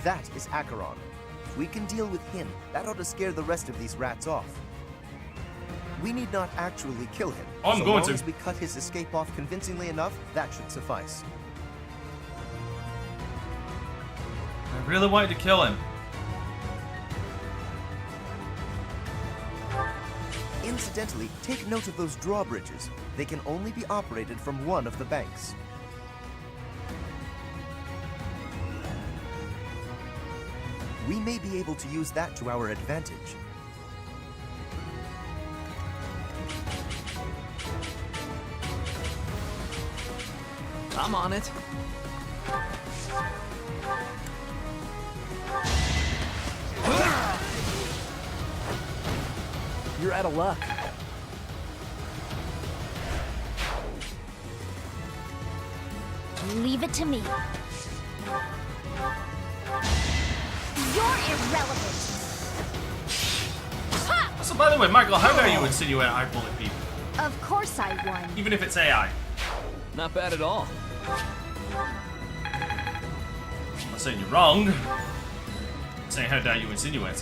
That is Acheron. If we can deal with him, that ought to scare the rest of these rats off. We need not actually kill him. I'm going to. As long as we cut his escape off convincingly enough, that should suffice. I really wanted to kill him. Incidentally, take note of those drawbridges. They can only be operated from one of the banks. We may be able to use that to our advantage. I'm on it. You're out of luck. Leave it to me. You're irrelevant. So, by the way, Michael, how dare you insinuate I bullet people? Of course I won. Even if it's AI. Not bad at all. I'm not saying you're wrong. I'm saying how dare you insinuate.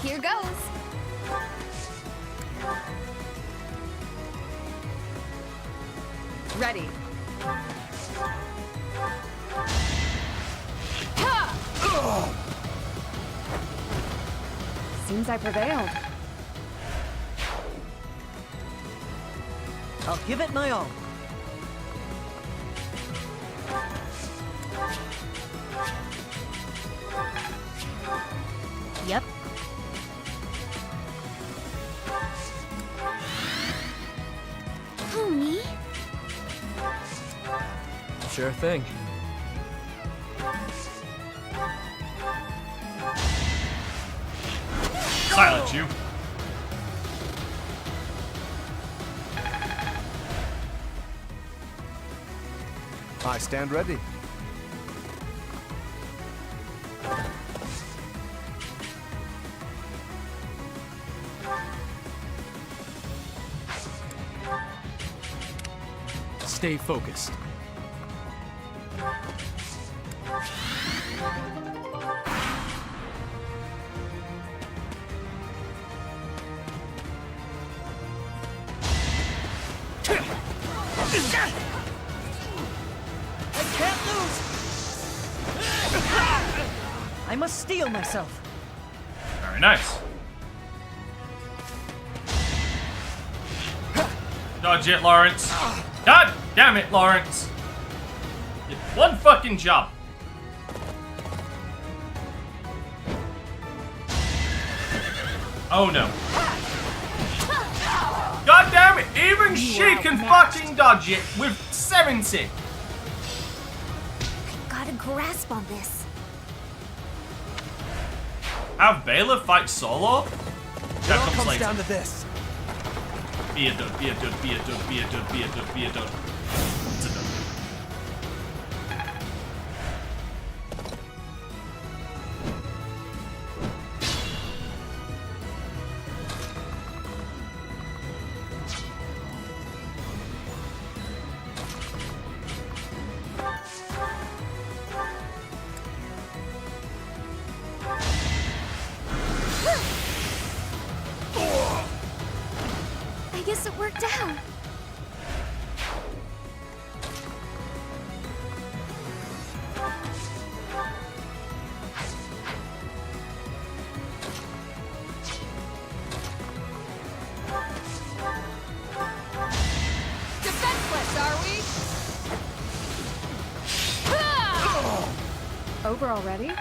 Here goes. Ready. Seems I prevailed. I'll give it my all. Yep. Who, me? Sure thing. Silence you. I stand ready. Stay focused. must steel myself. Very nice. Dodge it, Lawrence. God damn it, Lawrence. Did one fucking job. Oh no. God damn it, even she can fucking dodge it with 70. Got a grasp on this. Have Bailiff fight solo? That all comes comes later. down to this. Be a dud, be a dud, be a dud, be a dud, be a dud, be a dud. It's a dud. I guess it worked out. Defenseless, are we? Over already?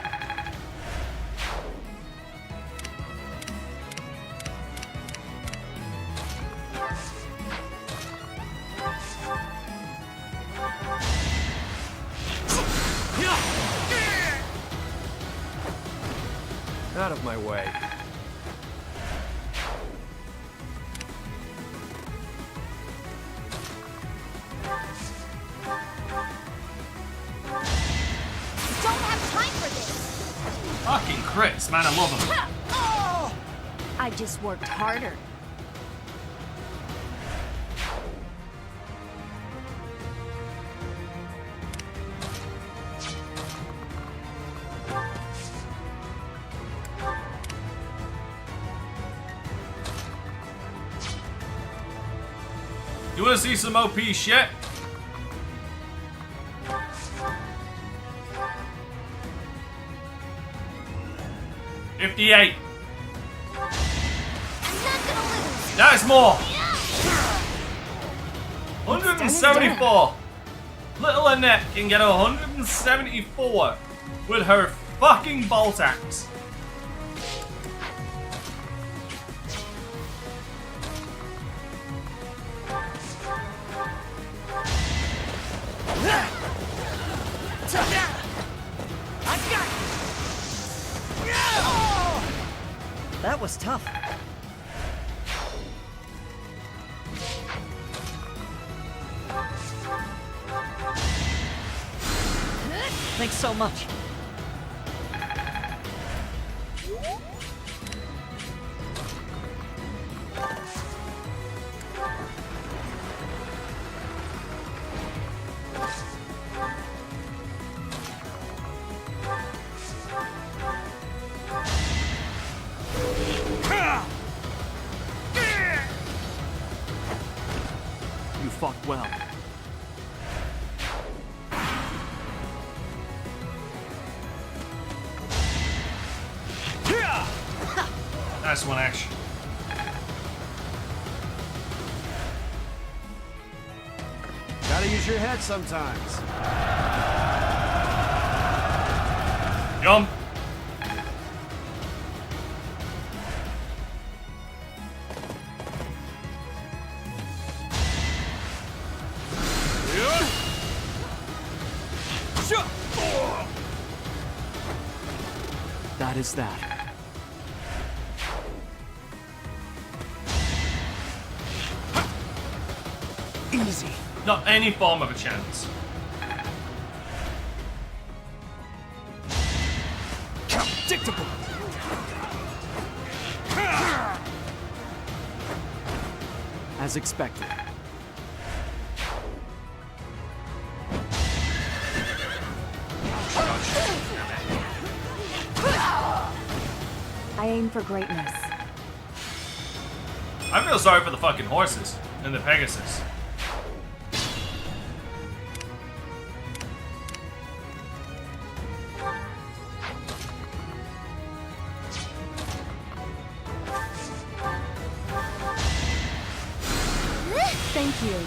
Out of my way. Don't have time for this. Fucking crits, man, I love them. I just worked harder. You wanna see some OP shit? $58. That's more. 174. Little Annette can get 174 with her fucking bolt axe. That was tough. Thanks so much. You fought well. Nice one, action. Gotta use your head sometimes. Jump. That is that. Easy. Not any form of a chance. Predictable. As expected. I aim for greatness. I feel sorry for the fucking horses and the Pegasus. Thank you.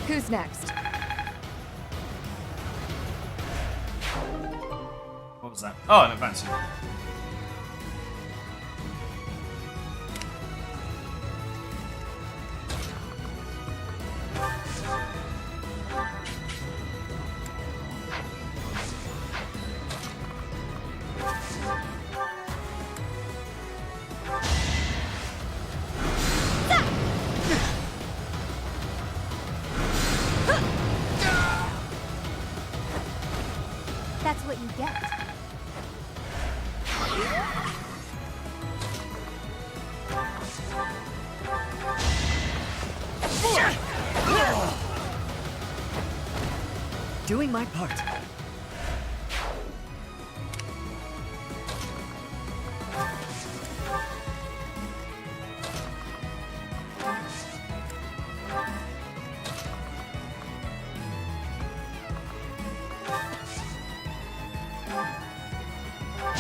Who's next? What was that? Oh, an advancing. That's what you get. Doing my part.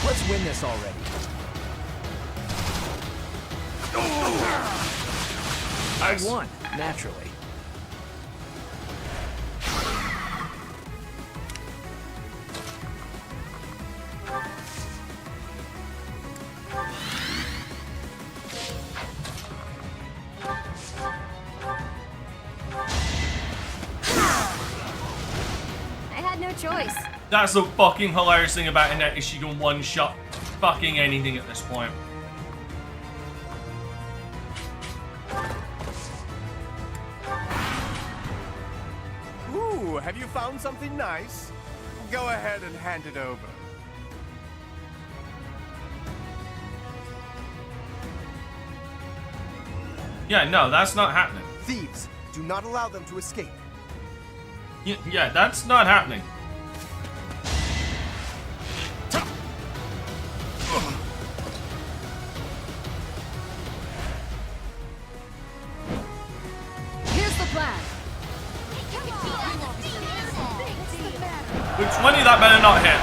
Let's win this already. I won, naturally. I had no choice. That's the fucking hilarious thing about Annette is she can one-shot fucking anything at this point. Ooh, have you found something nice? Go ahead and hand it over. Yeah, no, that's not happening. Thieves, do not allow them to escape. Yeah, that's not happening. Here's the plan. With 20, that better not hit.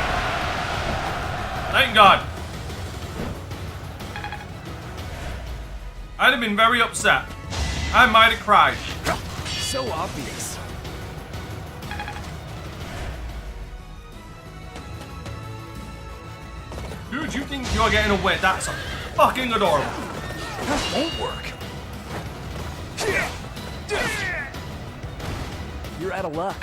Thank God. I'd have been very upset. I might have cried. So obvious. Dude, you think you're getting away? That's fucking adorable. That won't work. You're out of luck.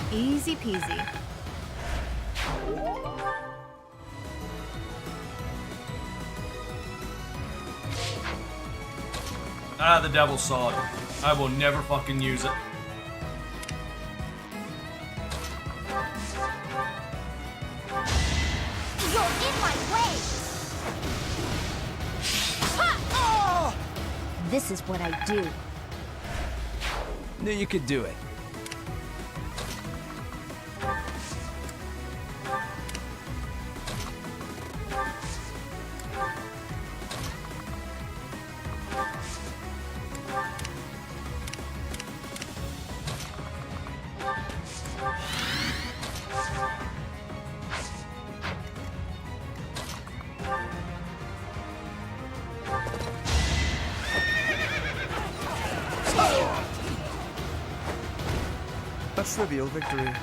Easy peasy. Ah, the devil's sword. I will never fucking use it. You're in my way! This is what I do. Knew you could do it. A trivial victory.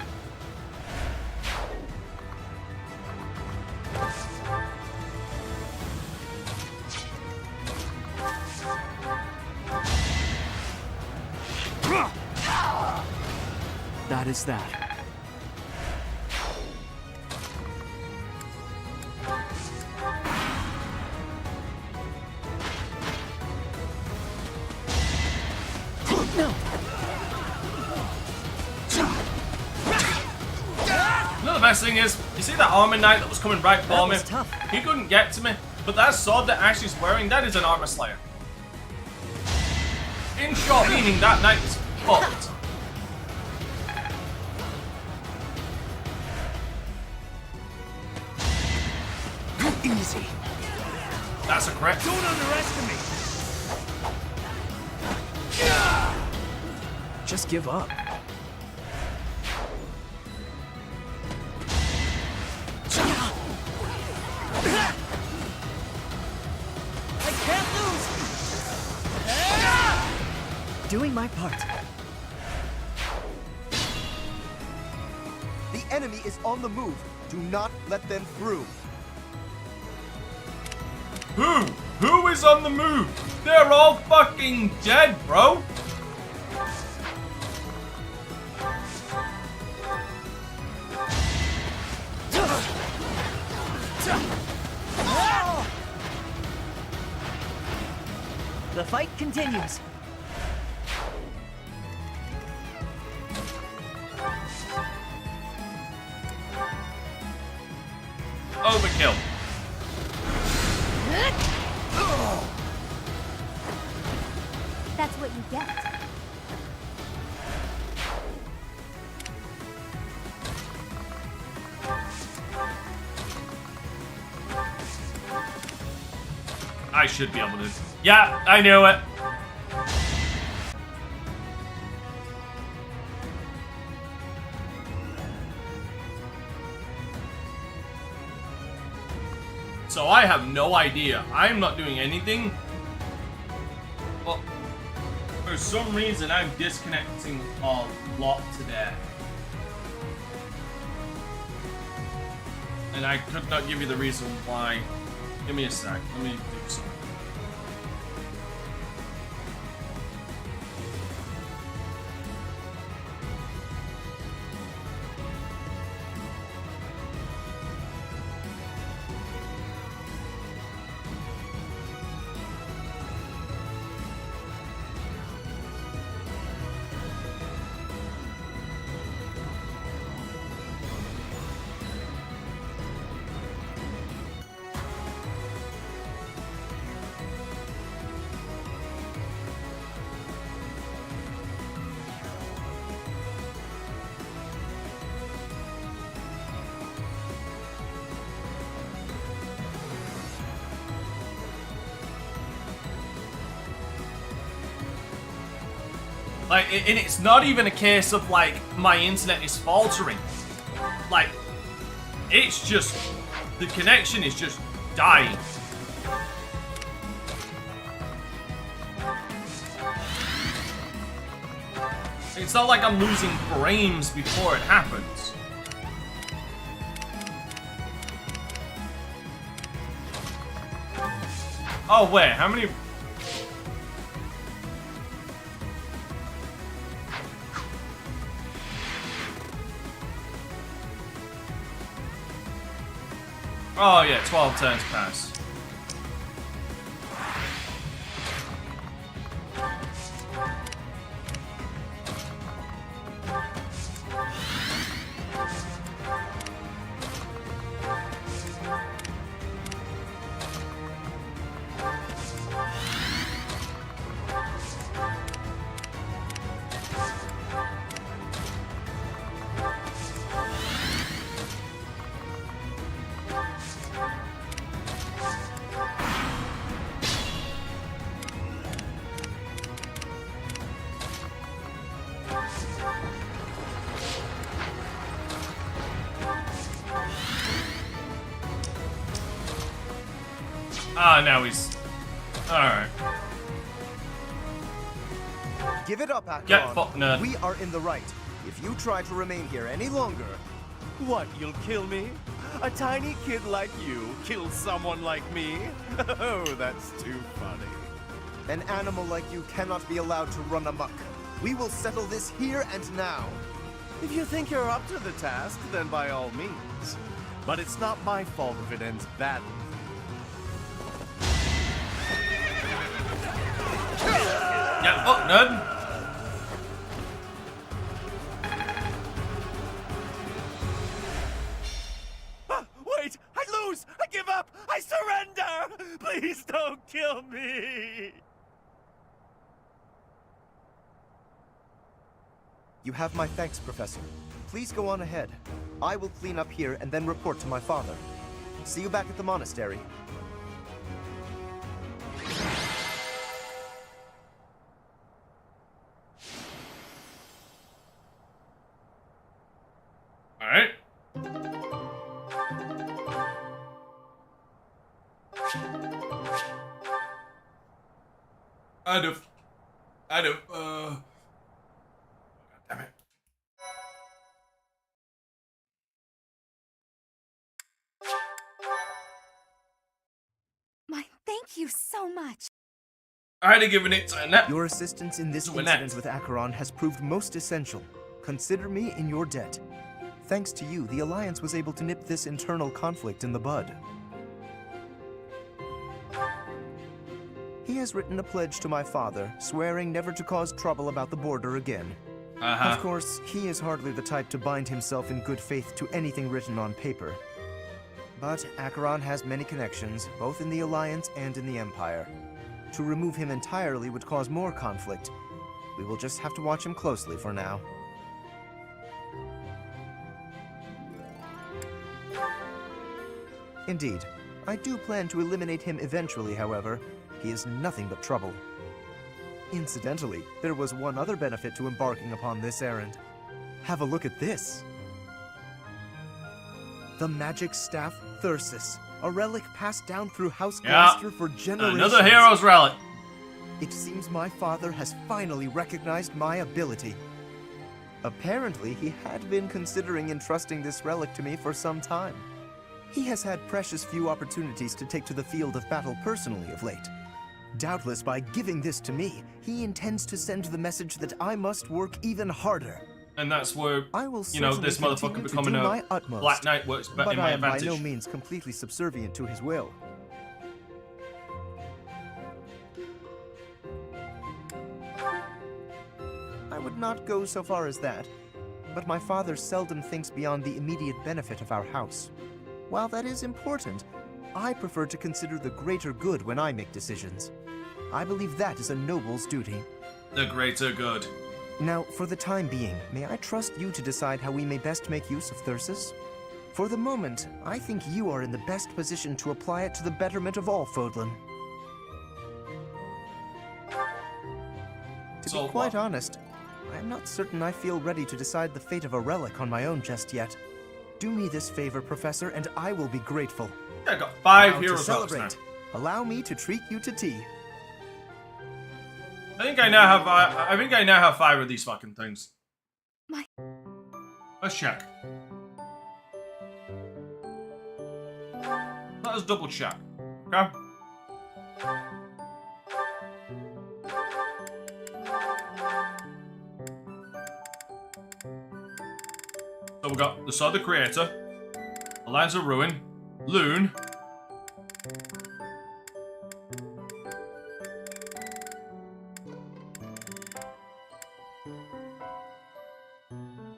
That is that. The best thing is, you see that armor knight that was coming right for me? He couldn't get to me, but that sword that Ash is wearing, that is an armor slayer. In short, meaning that night was fucked. Easy. That's a crit. Don't underestimate. Just give up. I can't lose. Doing my part. The enemy is on the move. Do not let them through. Who is on the move? They're all fucking dead, bro. The fight continues. Overkill. That's what you get. I should be able to. Yeah, I knew it. So I have no idea. I'm not doing anything. Well, for some reason, I'm disconnecting a lot today. And I could not give you the reason why. Give me a sec. Let me do something. Like, and it's not even a case of, like, my internet is faltering. Like, it's just, the connection is just dying. It's not like I'm losing frames before it happens. Oh, wait, how many... Oh yeah, 12 turns pass. Ah, now he's... Alright. Give it up, Akron. Get fucked, nerd. We are in the right. If you try to remain here any longer... What, you'll kill me? A tiny kid like you kill someone like me? Oh, that's too funny. An animal like you cannot be allowed to run amok. We will settle this here and now. If you think you're up to the task, then by all means. But it's not my fault if it ends badly. Yeah, fuck, nerd. Wait! I lose! I give up! I surrender! Please don't kill me! You have my thanks, Professor. Please go on ahead. I will clean up here and then report to my father. See you back at the monastery. Alright. God damn it. Thank you so much. I'd have given it to Annette. Your assistance in this incident with Acheron has proved most essential. Consider me in your debt. Thanks to you, the Alliance was able to nip this internal conflict in the bud. He has written a pledge to my father, swearing never to cause trouble about the border again. Of course, he is hardly the type to bind himself in good faith to anything written on paper. But Acheron has many connections, both in the Alliance and in the Empire. To remove him entirely would cause more conflict. We will just have to watch him closely for now. Indeed, I do plan to eliminate him eventually, however. He is nothing but trouble. Incidentally, there was one other benefit to embarking upon this errand. Have a look at this. The magic staff Thyrsus, a relic passed down through House Gloucester for generations. Another hero's relic. It seems my father has finally recognized my ability. Apparently, he had been considering entrusting this relic to me for some time. He has had precious few opportunities to take to the field of battle personally of late. Doubtless, by giving this to me, he intends to send the message that I must work even harder. And that's where, I will you know, this motherfucker becoming a Black Knight works in my advantage. But I am by no means completely subservient to his will. I would not go so far as that, but my father seldom thinks beyond the immediate benefit of our house. While that is important, I prefer to consider the greater good when I make decisions. I believe that is a noble's duty. The greater good. Now, for the time being, may I trust you to decide how we may best make use of Thyrsus? For the moment, I think you are in the best position to apply it to the betterment of all Fodlan. To be quite honest, I am not certain I feel ready to decide the fate of a relic on my own just yet. Do me this favor, Professor, and I will be grateful. I got 5 now, heroes to celebrate, allow me to treat you to tea. I think I now have 5 of these fucking things. Let's check. Let us double check. Okay. So we got the Sword of the Creator, Alliance of Ruin, Loon,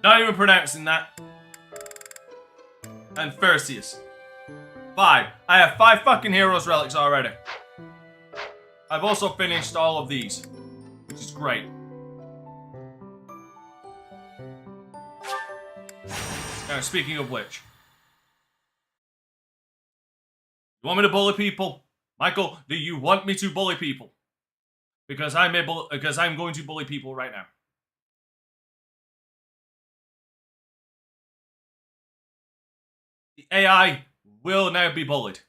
not even pronouncing that, and Perseus. 5. I have 5 fucking Heroes Relics already. I've also finished all of these, which is great. Now, speaking of which, you want me to bully people? Michael, do you want me to bully people? Because I'm going to bully people right now. The AI will now be bullied.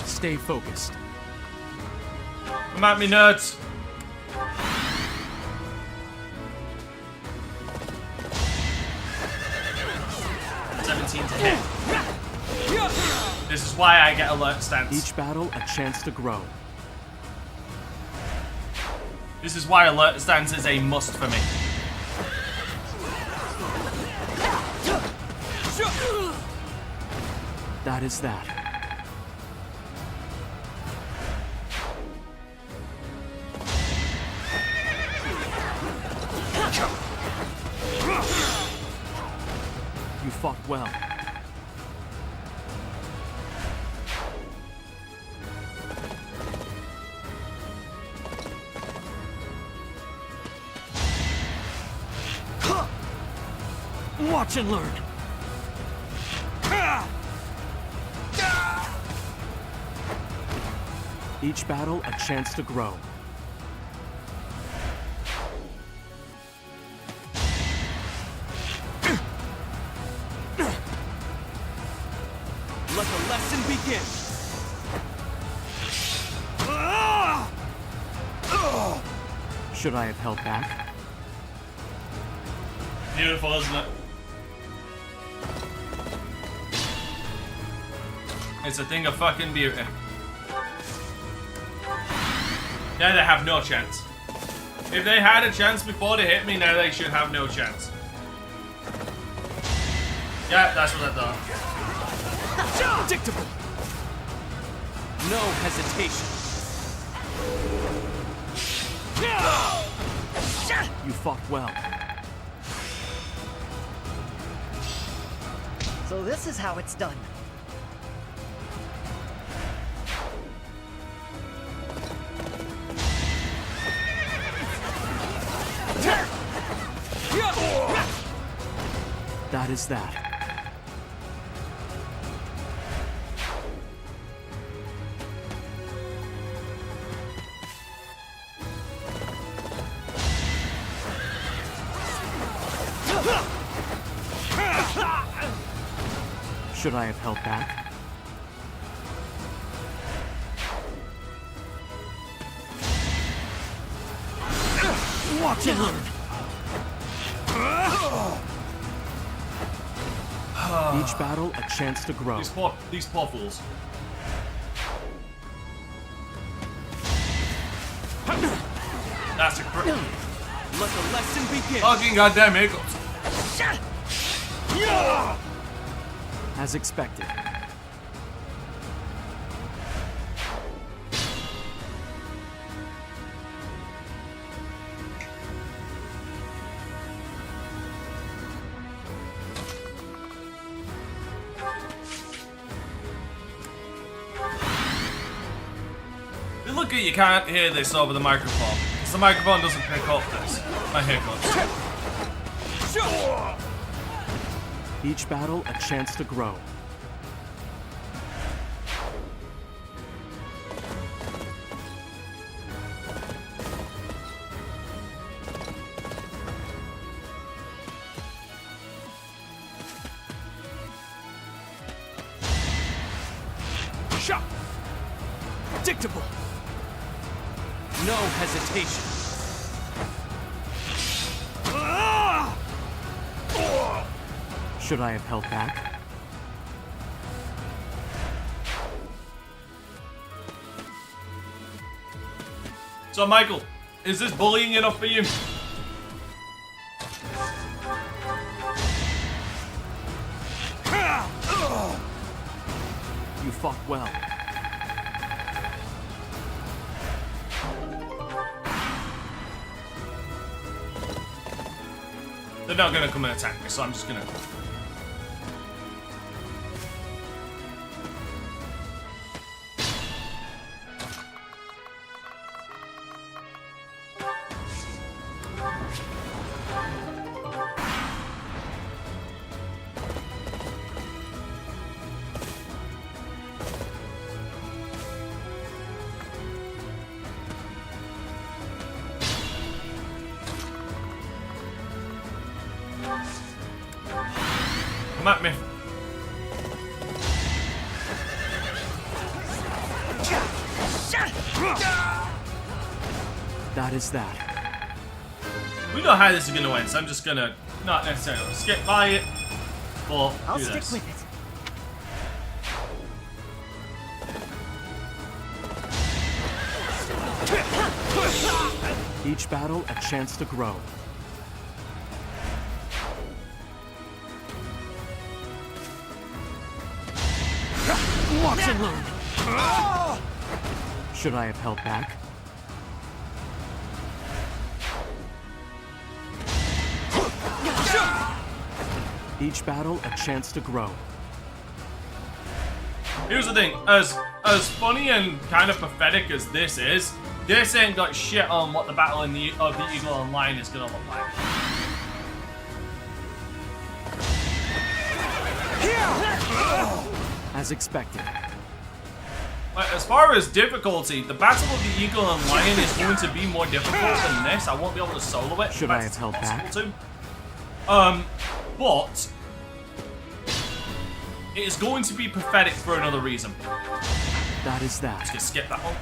Stay focused. Come at me, nerds. To hit. This is why I get alert stance. Each battle a chance to grow. This is why alert stance is a must for me. That is that. fought well. Watch and learn. Each battle a chance to grow. Let the lesson begin. Should I have held back? Beautiful, isn't it? It's a thing of fucking beauty. Now they have no chance. If they had a chance before they hit me, now they should have no chance. Yeah, that's what I thought. Predictable. No hesitation. You fought well. So this is how it's done. That is that. Should I have held back? Watch and learn. Each battle a chance to grow. These poor fools. That's a crit. Let the lesson begin. Fucking goddamn eagles. As expected. Look at you can't hear this over the microphone. Because the microphone doesn't pick up this. My hiccups. Each battle a chance to grow. Shot! Predictable! No hesitation. Should I have held back? So, Michael, is this bullying enough for you? You fought well. They're not gonna come and attack me, so I'm just gonna... Come at me. That is that. We know how this is gonna end, so I'm just gonna not necessarily skip by it, but I'll do stick this. with it. Each battle a chance to grow. Watch and learn. Should I have held back? Each battle a chance to grow. Here's the thing, as funny and kind of pathetic as this is, this ain't got shit on what the battle of the Eagle and Lion is gonna look like. As expected. As far as difficulty, the battle of the Eagle and Lion is going to be more difficult than this. I won't be able to solo it. Should I have held back? But it is going to be pathetic for another reason. That is that. Let's just skip that one.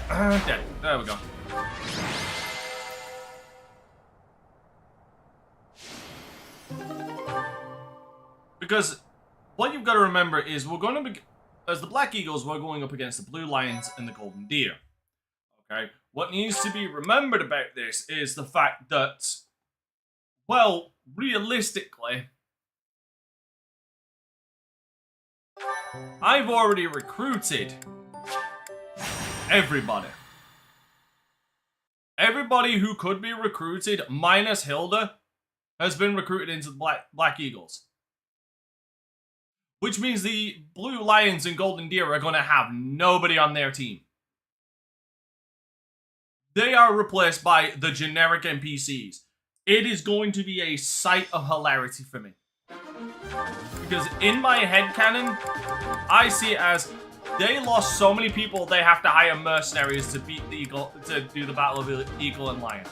Dead. There we go. Because what you've got to remember is we're going to be, as the Black Eagles, we're going up against the Blue Lions and the Golden Deer. Okay? What needs to be remembered about this is the fact that, well, realistically, I've already recruited everybody. Everybody who could be recruited, minus Hilda, has been recruited into the Black Eagles. Which means the Blue Lions and Golden Deer are going to have nobody on their team. They are replaced by the generic NPCs. It is going to be a sight of hilarity for me. Because in my headcanon, I see it as they lost so many people they have to hire mercenaries to beat the Eagle, to do the battle of the Eagle and Lion.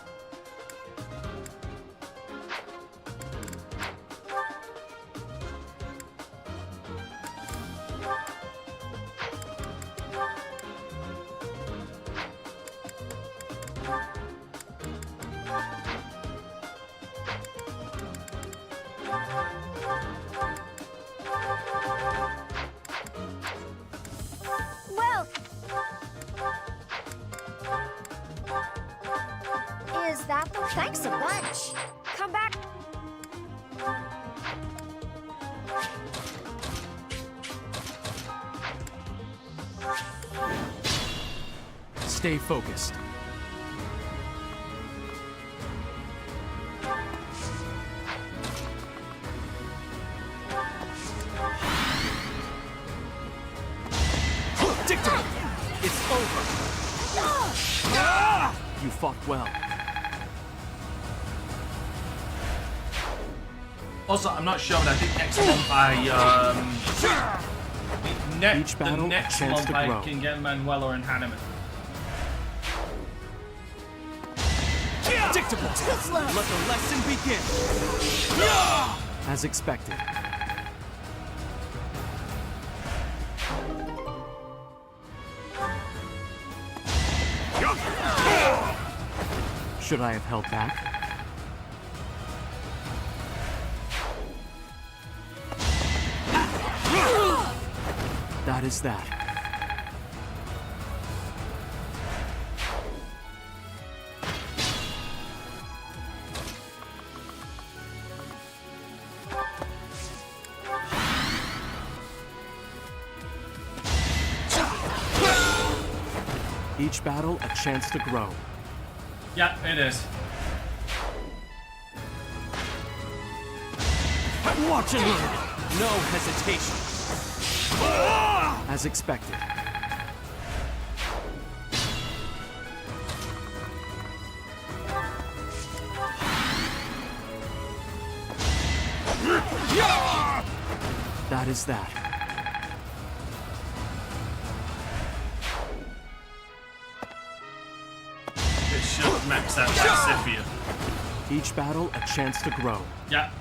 Well, is that the... Thanks a bunch. Come back. Stay focused. It's over. You fought well. Also, I'm not sure, but I think next month Each battle, the next a chance month to I grow. can get Manuela and Hanneman. Predictable. Let the lesson begin. As expected. Should I have held back? That is that. Each battle a chance to grow. Yeah, it is. Watch and learn. No hesitation. As expected. That is that. It should max out Lysithia. Each battle a chance to grow. Yeah.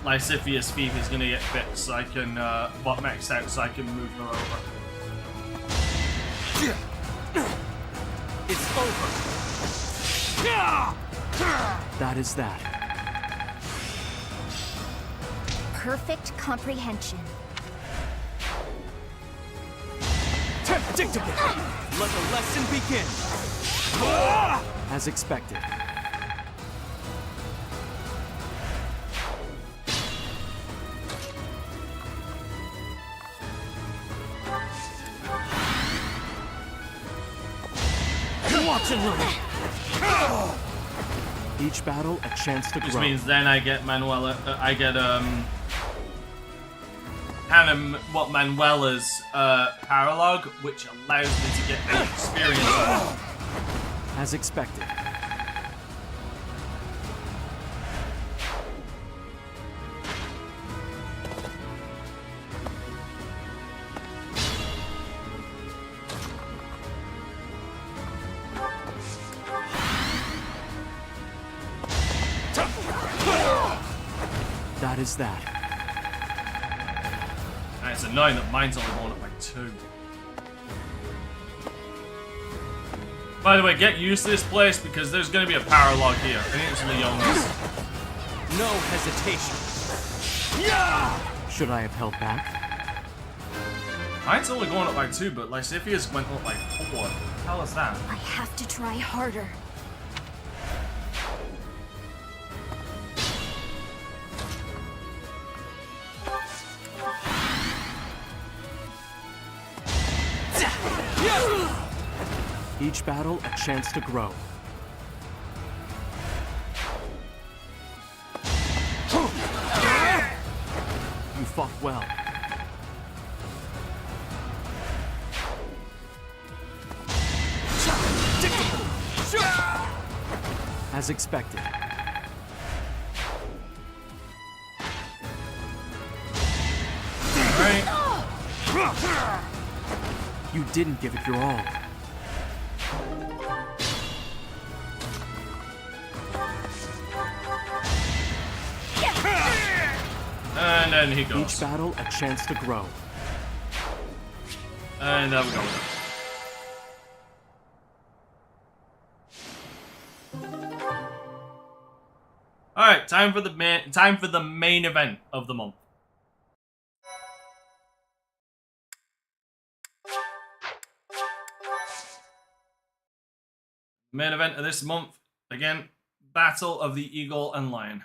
Lysithia's feet is gonna get fixed so I can bot max out so I can move her over. It's over. That is that. Perfect comprehension. Predictable. Let the lesson begin. As expected. Watch and learn. Each battle a chance to Which grow. means then I get Manuela, I get what Manuela's paralog, which allows me to get an experience. As expected. That is that. And it's annoying that mine's only going up by 2. By the way, get used to this place because there's going to be a paralog here. I think it's Leona's. No hesitation. Yeah! Should I have held back? Mine's only going up by 2, but Lysiphia's went up by 4. What the hell is that? I have to try harder. Each battle a chance to grow. You fought well. As expected. Alright. You didn't give it your all. And then he goes. Each battle a chance to grow. And there we go. Alright, time for the main event of the month. Main event of this month, again, Battle of the Eagle and Lion.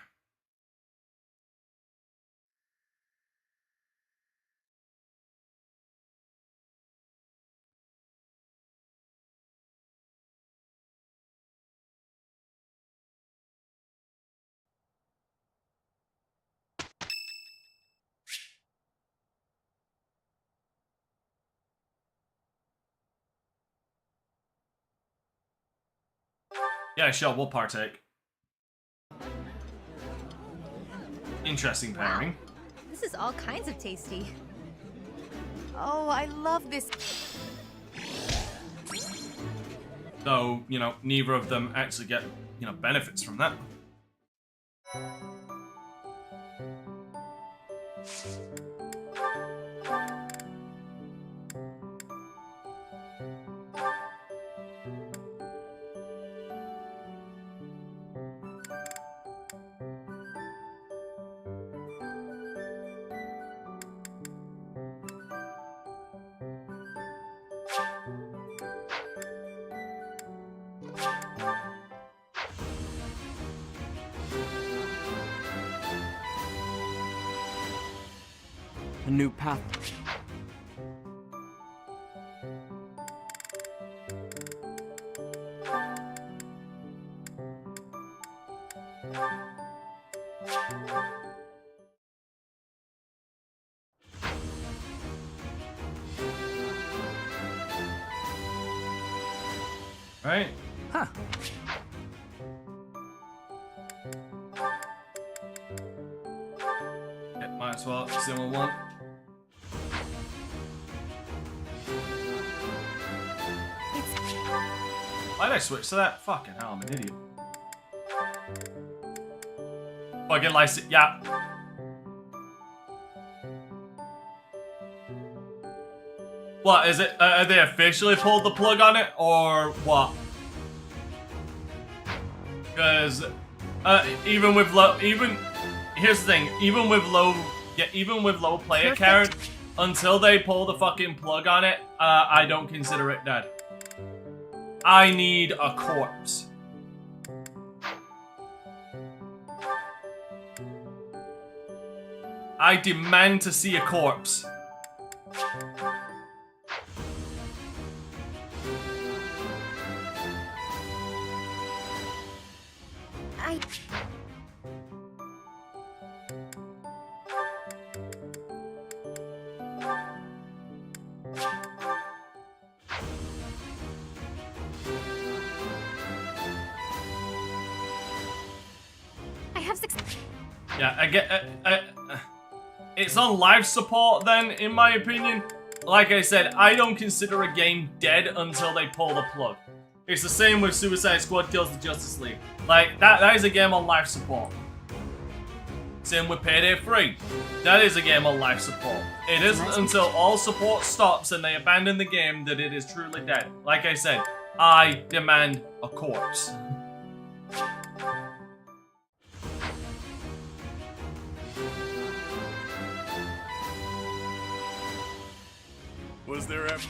Yeah, sure, we'll partake. Interesting pairing. This is all kinds of tasty. Oh, I love this. Though, you know, neither of them actually get, you know, benefits from that. A new path. Right? Huh. Yeah, might as well. It's the only one. Why did I switch to that? Fucking hell, I'm an idiot. Fucking license. Yeah. What is it? Have they officially pulled the plug on it, or what? Because even with low, here's the thing, even with low player count, until they pull the fucking plug on it, I don't consider it dead. I need a corpse. I demand to see a corpse. have six. Yeah, I get. It's on life support then, in my opinion. Like I said, I don't consider a game dead until they pull the plug. It's the same with Suicide Squad Kills the Justice League. Like, that is a game on life support. Same with Payday 3. That is a game on life support. It isn't until all support stops and they abandon the game that it is truly dead. Like I said, I demand a corpse. Was there ever...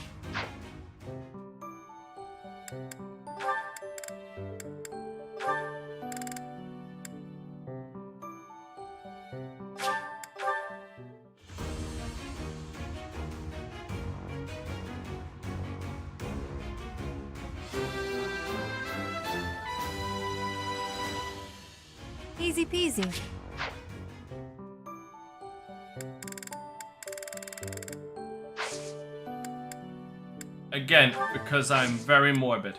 Easy peasy. Again, because I'm very morbid.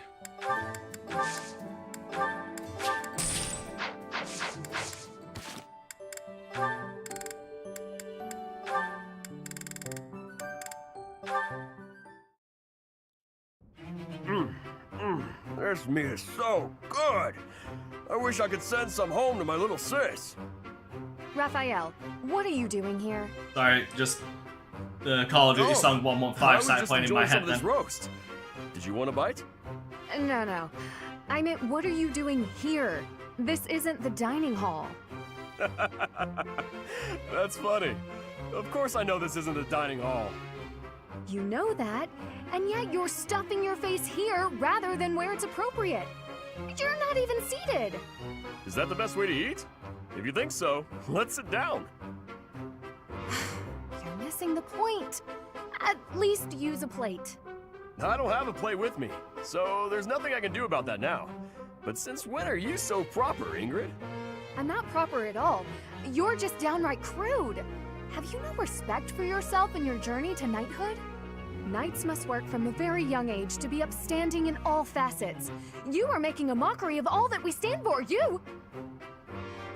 This meat is so good. I wish I could send some home to my little sis. Raphael, what are you doing here? Sorry, just the Call of Duty song 115 started playing in my head then. Roast. Did you want a bite? No. I meant, what are you doing here? This isn't the dining hall. That's funny. Of course I know this isn't a dining hall. You know that, and yet you're stuffing your face here rather than where it's appropriate. You're not even seated. Is that the best way to eat? If you think so, let's sit down. You're missing the point. At least use a plate. I don't have a plate with me, so there's nothing I can do about that now. But since when are you so proper, Ingrid? I'm not proper at all. You're just downright crude. Have you no respect for yourself in your journey to knighthood? Knights must work from a very young age to be upstanding in all facets. You are making a mockery of all that we stand for, you!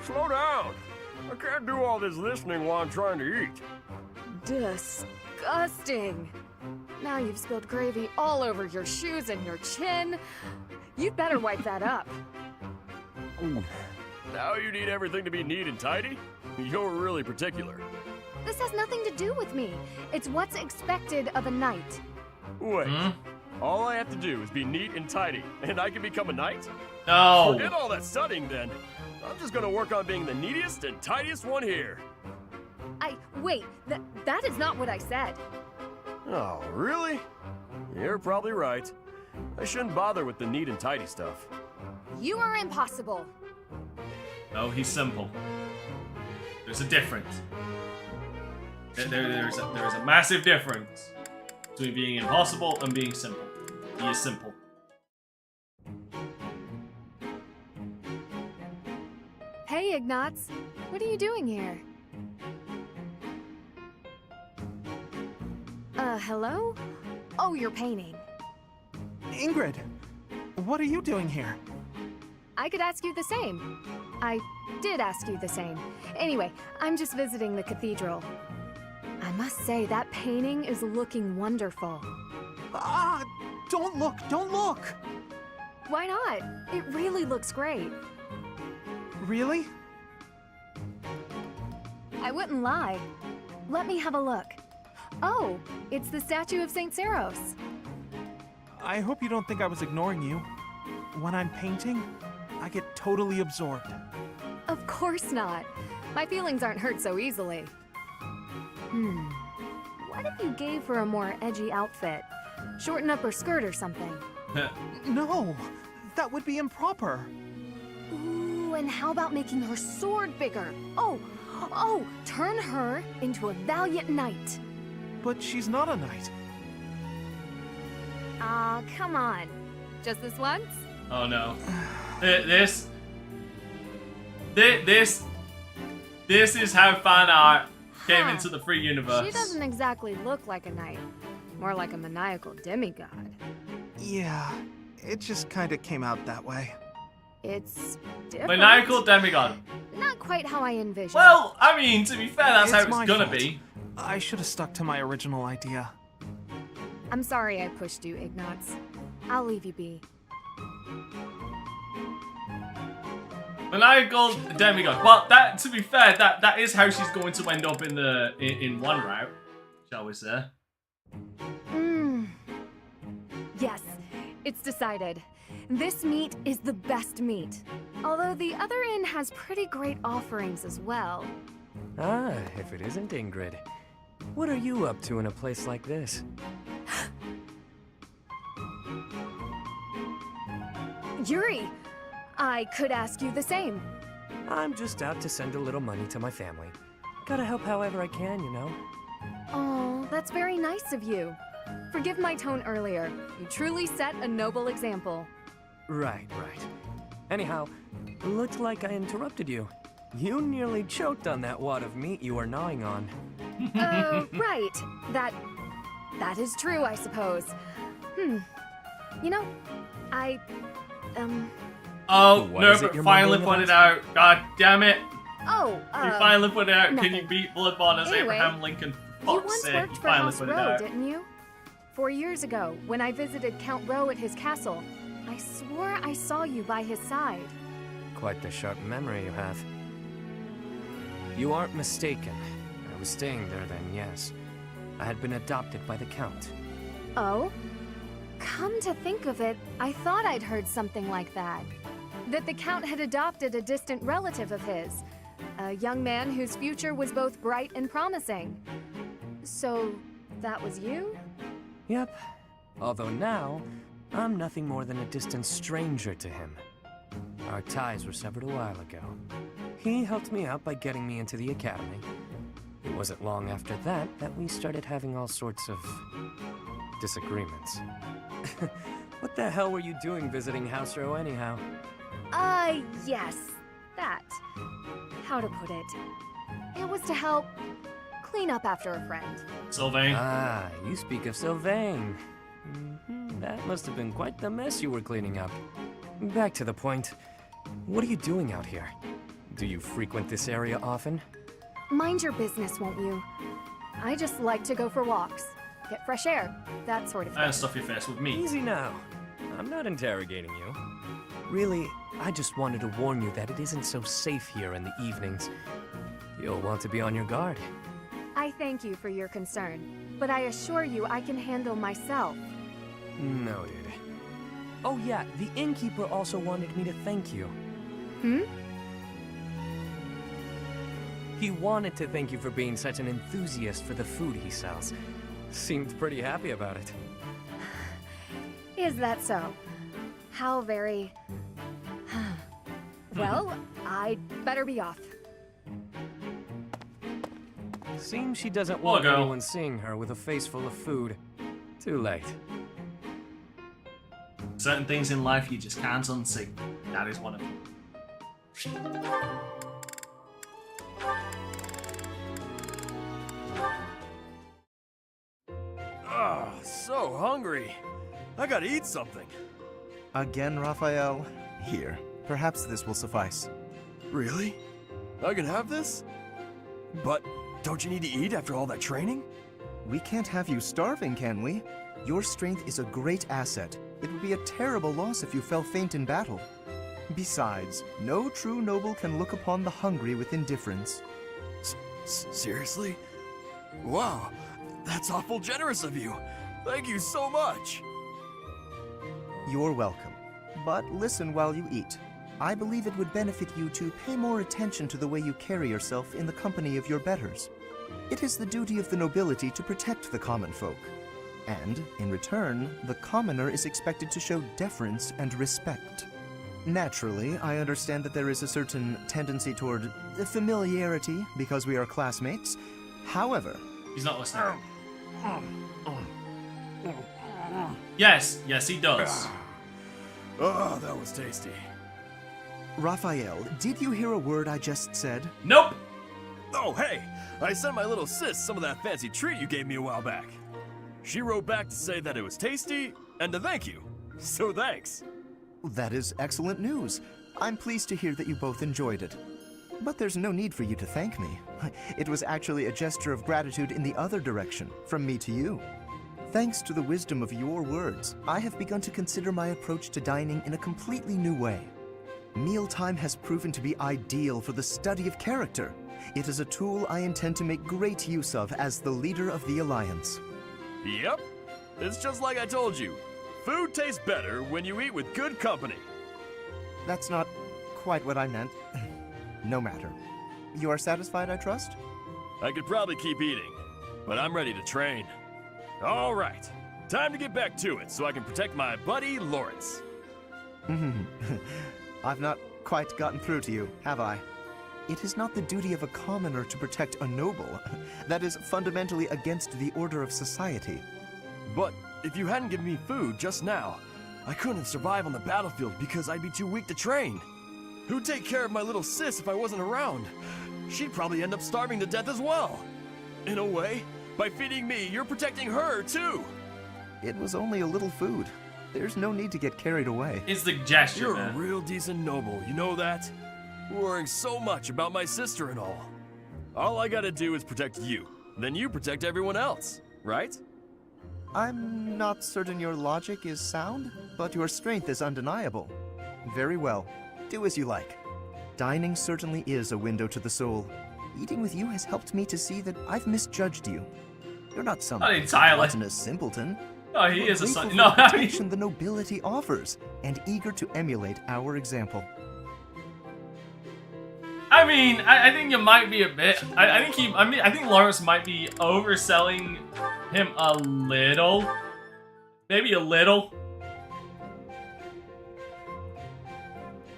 Slow down! I can't do all this listening while I'm trying to eat. Disgusting! Now you've spilled gravy all over your shoes and your chin. You'd better wipe that up. Now you need everything to be neat and tidy? You're really particular. This has nothing to do with me. It's what's expected of a knight. Wait, all I have to do is be neat and tidy, and I can become a knight? No. Forget all that studying then. I'm just gonna work on being the neatest and tidiest one here. Wait, that is not what I said. Oh, really? You're probably right. I shouldn't bother with the neat and tidy stuff. You are impossible. No, he's simple. There's a difference. There is a massive difference between being impossible and being simple. He is simple. Hey, Ignatz. What are you doing here? Hello? Oh, you're painting. Ingrid, what are you doing here? I could ask you the same. I did ask you the same. Anyway, I'm just visiting the cathedral. I must say, that painting is looking wonderful. Ah, don't look, don't look! Why not? It really looks great. Really? I wouldn't lie. Let me have a look. Oh, it's the statue of St. Saros. I hope you don't think I was ignoring you. When I'm painting, I get totally absorbed. Of course not. My feelings aren't hurt so easily. What if you gave her a more edgy outfit? Shorten up her skirt or something. No, that would be improper. Ooh, and how about making her sword bigger? Oh, turn her into a valiant knight. But she's not a knight. Aw, come on. Just this once? Oh no. This is how fan art came into the free universe. She doesn't exactly look like a knight. More like a maniacal demigod. Yeah, it just kinda came out that way. It's different. Maniacal demigod. Not quite how I envisioned. Well, I mean, to be fair, that's how It's it's my gonna fault. be. I should have stuck to my original idea. I'm sorry I pushed you, Ignatz. I'll leave you be. Maniacal demigod. Well, that, to be fair, that is how she's going to end up in one route, shall we say? Yes, it's decided. This meat is the best meat. Although the other inn has pretty great offerings as well. Ah, if it isn't Ingrid. What are you up to in a place like this? Yuri, I could ask you the same. I'm just out to send a little money to my family. Gotta help however I can, you know? Oh, that's very nice of you. Forgive my tone earlier. You truly set a noble example. Right. Anyhow, looks like I interrupted you. You nearly choked on that wad of meat you were gnawing on. Right. That is true, I suppose. You know, Oh, What no, is it but you're finally mumbling put it about? out. God damn it. Oh, You finally put it out. nothing. Can you beat Bloodborne as Anyway, Abraham Lincoln? You Fuck's once sake, worked you for finally House put it Rowe, out. didn't you? 4 years ago, when I visited Count Rowe at his castle, I swore I saw you by his side. Quite the sharp memory you have. You aren't mistaken. I was staying there then, yes. I had been adopted by the Count. Oh? Come to think of it, I thought I'd heard something like that. That the Count had adopted a distant relative of his. A young man whose future was both bright and promising. So, that was you? Yep. Although now, I'm nothing more than a distant stranger to him. Our ties were severed a while ago. He helped me out by getting me into the academy. It wasn't long after that that we started having all sorts of disagreements. What the hell were you doing visiting House Row anyhow? Yes. That. How to put it? It was to help clean up after a friend. Sylvain. Ah, you speak of Sylvain. That must have been quite the mess you were cleaning up. Back to the point. What are you doing out here? Do you frequent this area often? Mind your business, won't you? I just like to go for walks. Get fresh air. That sort of thing. And stuff your face with me. Easy now. I'm not interrogating you. Really, I just wanted to warn you that it isn't so safe here in the evenings. You'll want to be on your guard. I thank you for your concern, but I assure you I can handle myself. Noted. Oh yeah, the innkeeper also wanted me to thank you. He wanted to thank you for being such an enthusiast for the food he sells. Seemed pretty happy about it. Is that so? How very... Well, I'd better be off. Seems she doesn't want go. anyone seeing her with a face full of food. Too late. Certain things in life you just can't unsee. That is one of them. Ah, so hungry. I gotta eat something. Again, Raphael? Here, perhaps this will suffice. Really? I can have this? But don't you need to eat after all that training? We can't have you starving, can we? Your strength is a great asset. It would be a terrible loss if you fell faint in battle. Besides, no true noble can look upon the hungry with indifference. Seriously? Wow, that's awful generous of you. Thank you so much. You're welcome. But listen while you eat. I believe it would benefit you to pay more attention to the way you carry yourself in the company of your betters. It is the duty of the nobility to protect the common folk. And, in return, the commoner is expected to show deference and respect. Naturally, I understand that there is a certain tendency toward familiarity because we are classmates. However... He's not listening. Yes, he does. Oh, that was tasty. Raphael, did you hear a word I just said? Nope! Oh, hey! I sent my little sis some of that fancy treat you gave me a while back. She wrote back to say that it was tasty and to thank you. So thanks. That is excellent news. I'm pleased to hear that you both enjoyed it. But there's no need for you to thank me. It was actually a gesture of gratitude in the other direction, from me to you. Thanks to the wisdom of your words, I have begun to consider my approach to dining in a completely new way. Mealtime has proven to be ideal for the study of character. It is a tool I intend to make great use of as the leader of the Alliance. Yep. It's just like I told you. Food tastes better when you eat with good company. That's not quite what I meant. No matter. You are satisfied, I trust? I could probably keep eating, but I'm ready to train. All right. Time to get back to it so I can protect my buddy Lawrence. I've not quite gotten through to you, have I? It is not the duty of a commoner to protect a noble. That is fundamentally against the order of society. But if you hadn't given me food just now, I couldn't survive on the battlefield because I'd be too weak to train. Who'd take care of my little sis if I wasn't around? She'd probably end up starving to death as well. In a way, by feeding me, you're protecting her too. It was only a little food. There's no need to get carried away. It's the gesture, You're man. a real decent noble, you know that? Worrying so much about my sister and all. All I gotta do is protect you. Then you protect everyone else, right? I'm not certain your logic is sound, but your strength is undeniable. Very well. Do as you like. Dining certainly is a window to the soul. Eating with you has helped me to see that I've misjudged you. You're not some Not entirely. gluttonous simpleton. Oh, he You're is a grateful son. for No, the I mean, protection the nobility offers, and eager to emulate our example. I think you might be a bit. I think Lawrence might be overselling him a little. Maybe a little.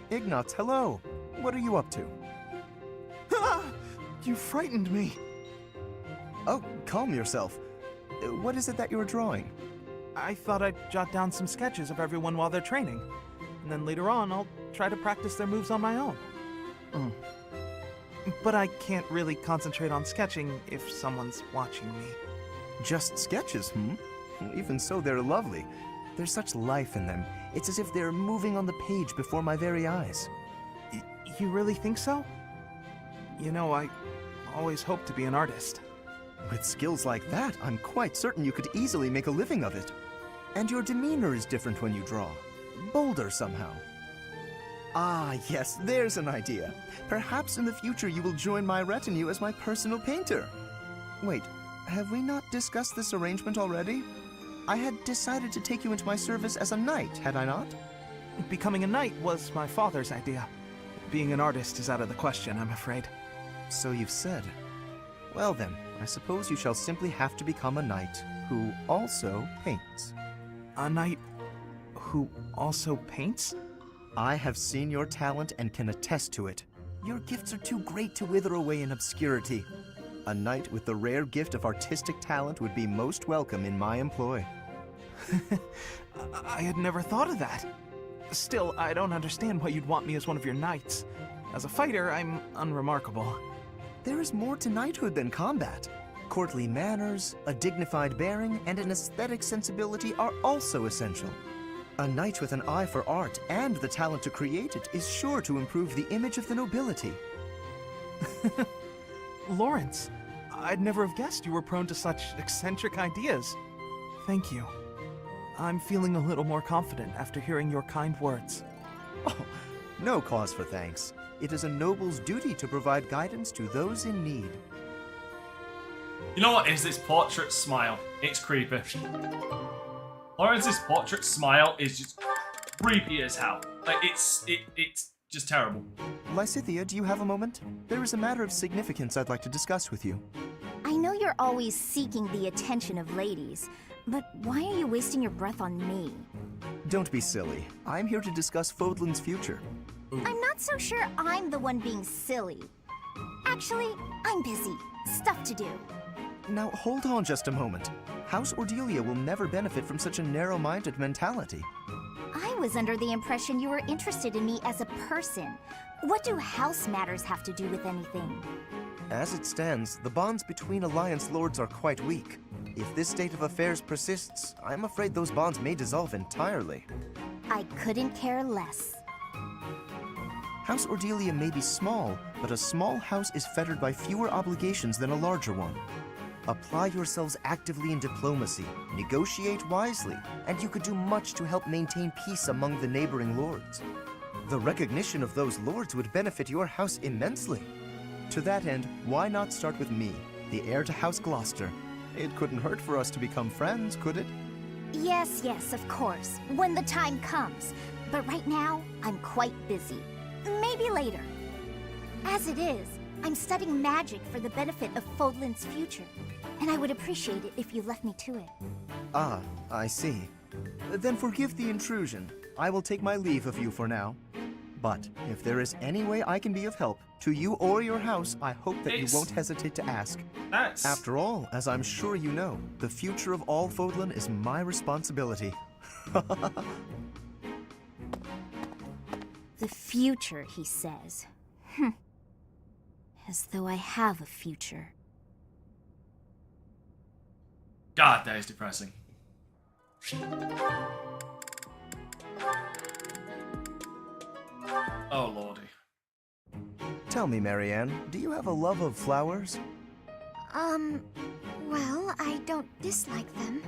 Ignatz, hello. What are you up to? You frightened me. Oh, calm yourself. What is it that you're drawing? I thought I'd jot down some sketches of everyone while they're training. And then later on, I'll try to practice their moves on my own. But I can't really concentrate on sketching if someone's watching me. Just sketches, Even so, they're lovely. There's such life in them. It's as if they're moving on the page before my very eyes. You really think so? You know, I always hoped to be an artist. With skills like that, I'm quite certain you could easily make a living of it. And your demeanor is different when you draw. Bolder somehow. Ah, yes, there's an idea. Perhaps in the future you will join my retinue as my personal painter. Wait, have we not discussed this arrangement already? I had decided to take you into my service as a knight, had I not? Becoming a knight was my father's idea. Being an artist is out of the question, I'm afraid. So you've said. Well then, I suppose you shall simply have to become a knight who also paints. A knight who also paints? I have seen your talent and can attest to it. Your gifts are too great to wither away in obscurity. A knight with the rare gift of artistic talent would be most welcome in my employ. I had never thought of that. Still, I don't understand why you'd want me as one of your knights. As a fighter, I'm unremarkable. There is more to knighthood than combat. Courtly manners, a dignified bearing, and an aesthetic sensibility are also essential. A knight with an eye for art and the talent to create it is sure to improve the image of the nobility. Lawrence, I'd never have guessed you were prone to such eccentric ideas. Thank you. I'm feeling a little more confident after hearing your kind words. Oh, no cause for thanks. It is a noble's duty to provide guidance to those in need. You know what is this portrait smile? It's creepy. Lawrence's portrait smile is just creepy as hell. Like it's just terrible. Lysithea, do you have a moment? There is a matter of significance I'd like to discuss with you. I know you're always seeking the attention of ladies, but why are you wasting your breath on me? Don't be silly. I'm here to discuss Fodlan's future. I'm not so sure I'm the one being silly. Actually, I'm busy. Stuff to do. Now, hold on just a moment. House Ordelia will never benefit from such a narrow-minded mentality. I was under the impression you were interested in me as a person. What do house matters have to do with anything? As it stands, the bonds between Alliance lords are quite weak. If this state of affairs persists, I'm afraid those bonds may dissolve entirely. I couldn't care less. House Ordelia may be small, but a small house is fettered by fewer obligations than a larger one. Apply yourselves actively in diplomacy, negotiate wisely, and you could do much to help maintain peace among the neighboring lords. The recognition of those lords would benefit your house immensely. To that end, why not start with me, the heir to House Gloucester? It couldn't hurt for us to become friends, could it? Yes, yes, of course, when the time comes. But right now, I'm quite busy. Maybe later. As it is, I'm studying magic for the benefit of Fodlan's future, and I would appreciate it if you left me to it. Ah, I see. Then forgive the intrusion. I will take my leave of you for now. But if there is any way I can be of help, to you or your house, I hope that you won't hesitate to ask. After all, as I'm sure you know, the future of all Fodlan is my responsibility. The future, he says. As though I have a future. God, that is depressing. Oh, lordy. Tell me, Marianne, do you have a love of flowers? Well, I don't dislike them.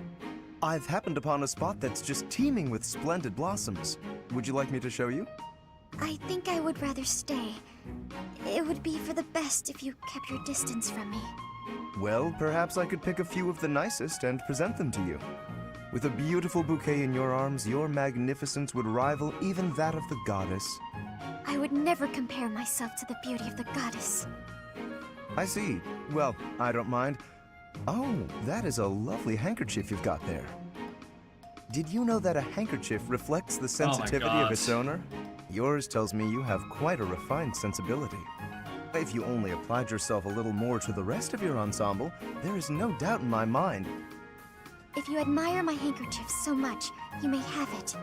I've happened upon a spot that's just teeming with splendid blossoms. Would you like me to show you? I think I would rather stay. It would be for the best if you kept your distance from me. Well, perhaps I could pick a few of the nicest and present them to you. With a beautiful bouquet in your arms, your magnificence would rival even that of the goddess. I would never compare myself to the beauty of the goddess. I see. Well, I don't mind. Oh, that is a lovely handkerchief you've got there. Did you know that a handkerchief reflects the sensitivity of its owner? Yours tells me you have quite a refined sensibility. If you only applied yourself a little more to the rest of your ensemble, there is no doubt in my mind. If you admire my handkerchief so much, you may have it.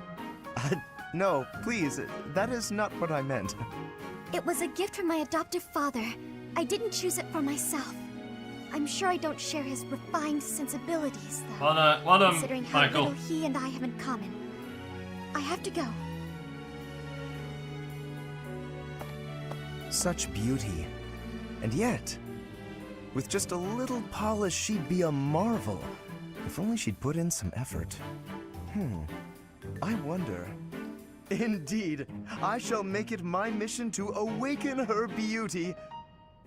No, please, that is not what I meant. It was a gift from my adoptive father. I didn't choose it for myself. I'm sure I don't share his refined sensibilities, though. Well done, considering how Michael. little he and I have in common. I have to go. Such beauty. And yet, with just a little polish, she'd be a marvel. If only she'd put in some effort. I wonder. Indeed, I shall make it my mission to awaken her beauty.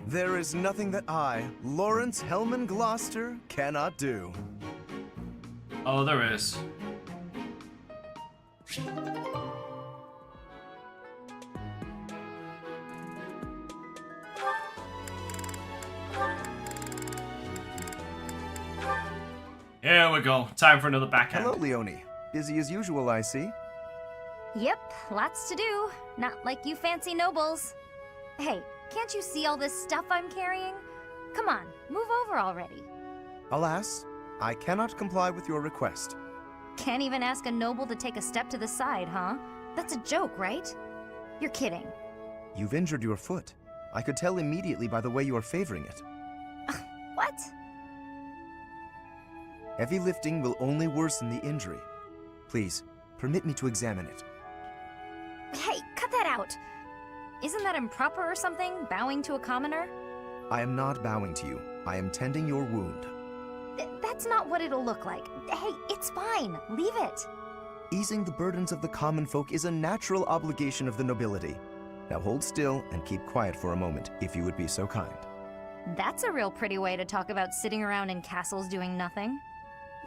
There is nothing that I, Lawrence Hellman Gloucester, cannot do. Oh, there is. Here we go. Time for another backhand. Hello, Leonie. Busy as usual, I see. Yep, lots to do. Not like you fancy nobles. Hey, can't you see all this stuff I'm carrying? Come on, move over already. Alas, I cannot comply with your request. Can't even ask a noble to take a step to the side, huh? That's a joke, right? You're kidding. You've injured your foot. I could tell immediately by the way you are favoring it. What? Heavy lifting will only worsen the injury. Please, permit me to examine it. Hey, cut that out! Isn't that improper or something, bowing to a commoner? I am not bowing to you. I am tending your wound. That's not what it'll look like. Hey, it's fine. Leave it. Easing the burdens of the common folk is a natural obligation of the nobility. Now hold still and keep quiet for a moment, if you would be so kind. That's a real pretty way to talk about sitting around in castles doing nothing.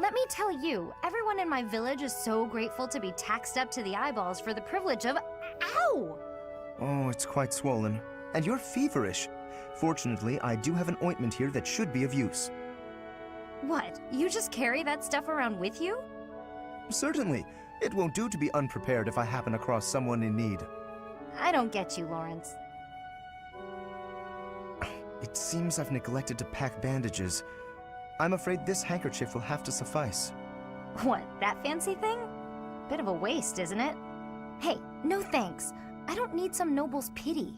Let me tell you, everyone in my village is so grateful to be taxed up to the eyeballs for the privilege of... Ow! Oh, it's quite swollen. And you're feverish. Fortunately, I do have an ointment here that should be of use. What? You just carry that stuff around with you? Certainly. It won't do to be unprepared if I happen across someone in need. I don't get you, Lawrence. It seems I've neglected to pack bandages. I'm afraid this handkerchief will have to suffice. What, that fancy thing? Bit of a waste, isn't it? Hey, no thanks. I don't need some noble's pity.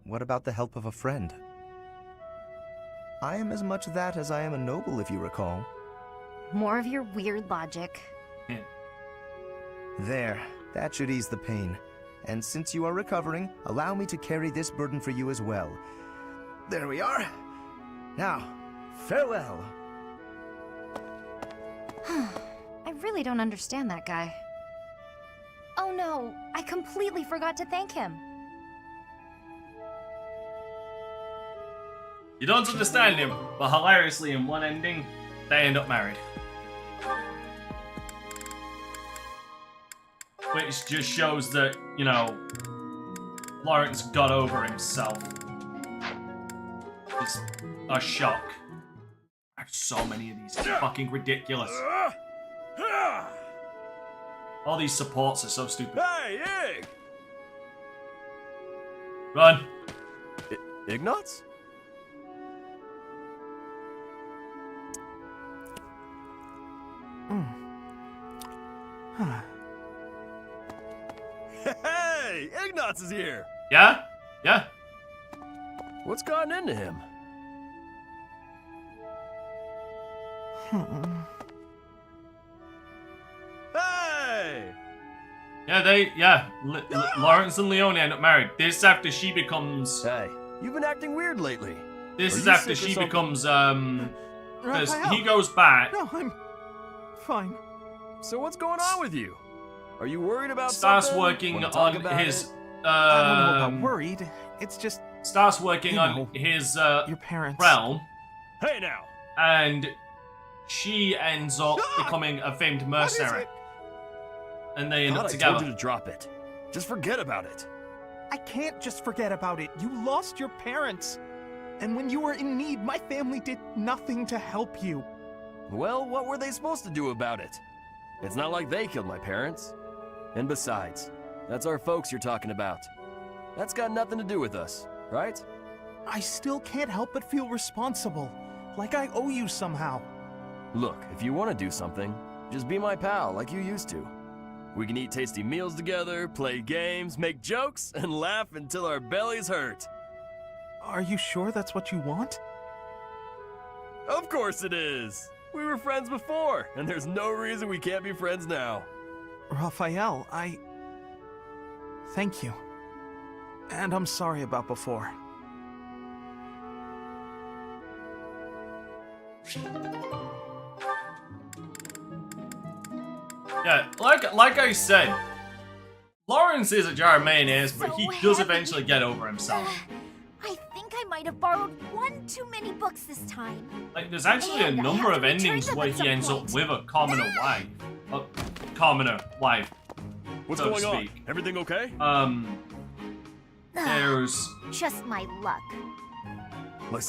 What about the help of a friend? I am as much that as I am a noble, if you recall. More of your weird logic. There, that should ease the pain. And since you are recovering, allow me to carry this burden for you as well. There we are. Now, farewell. I really don't understand that guy. Oh no, I completely forgot to thank him. You don't understand him, but hilariously in one ending, they end up married. Which just shows that, you know, Lawrence got over himself. It's a shock. There's so many of these. It's fucking ridiculous. All these supports are so stupid. Hey, Ig! Run. Ignatz? Hey, Ignatz is here. Yeah? Yeah. What's gotten into him? Hey! Yeah, Lawrence and Leone end up married. This after she becomes... Hey, you've been acting weird lately. This Are is you after sick or she something? becomes, because Raphael. he goes back. No, I'm fine. So what's going on with you? Are you worried about Starts something? working Wanna talk on about his, it? I don't know about worried. It's just starts working you on know, his, your parents. realm. Hey now! And she ends up becoming a famed mercenary. And they end up I together. told you to drop it. Just forget about it. I can't just forget about it. You lost your parents. And when you were in need, my family did nothing to help you. Well, what were they supposed to do about it? It's not like they killed my parents. And besides, that's our folks you're talking about. That's got nothing to do with us, right? I still can't help but feel responsible. Like I owe you somehow. Look, if you want to do something, just be my pal like you used to. We can eat tasty meals together, play games, make jokes, and laugh until our bellies hurt. Are you sure that's what you want? Of course it is! We were friends before, and there's no reason we can't be friends now. Raphael, thank you. And I'm sorry about before. Yeah, like I said, Lawrence is a jar of mayonnaise, but he does eventually get over himself. I think I might have borrowed one too many books this time. Like, there's actually a number of endings where he ends up with a commoner wife. What's so going to on? speak. Everything okay? There's Just my luck.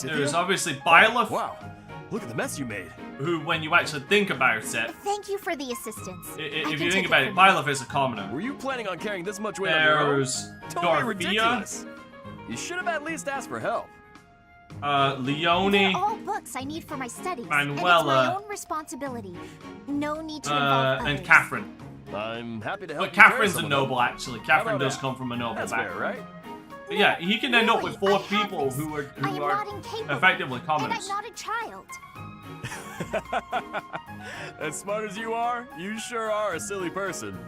there's obviously Byleth. Wow, look at the mess you made. Who, when you actually think about it, Thank you for the assistance. if you think about it, Byleth is a commoner. Were you planning on carrying this much weight on your own? There's Don't be Dorothea, ridiculous. You should have at least asked for help. Leone, They're all books I need for my studies. And it's my Manuela, own responsibility. No need to involve others. and Catherine. I'm happy to help. But you carry Catherine's a some of them. noble, actually. Catherine about does that? come from a noble That's background. fair, right? But yeah, he can end up with four I have people this. who I am are not incapable. effectively And commoners. I'm not a child. As smart as you are, you sure are a silly person.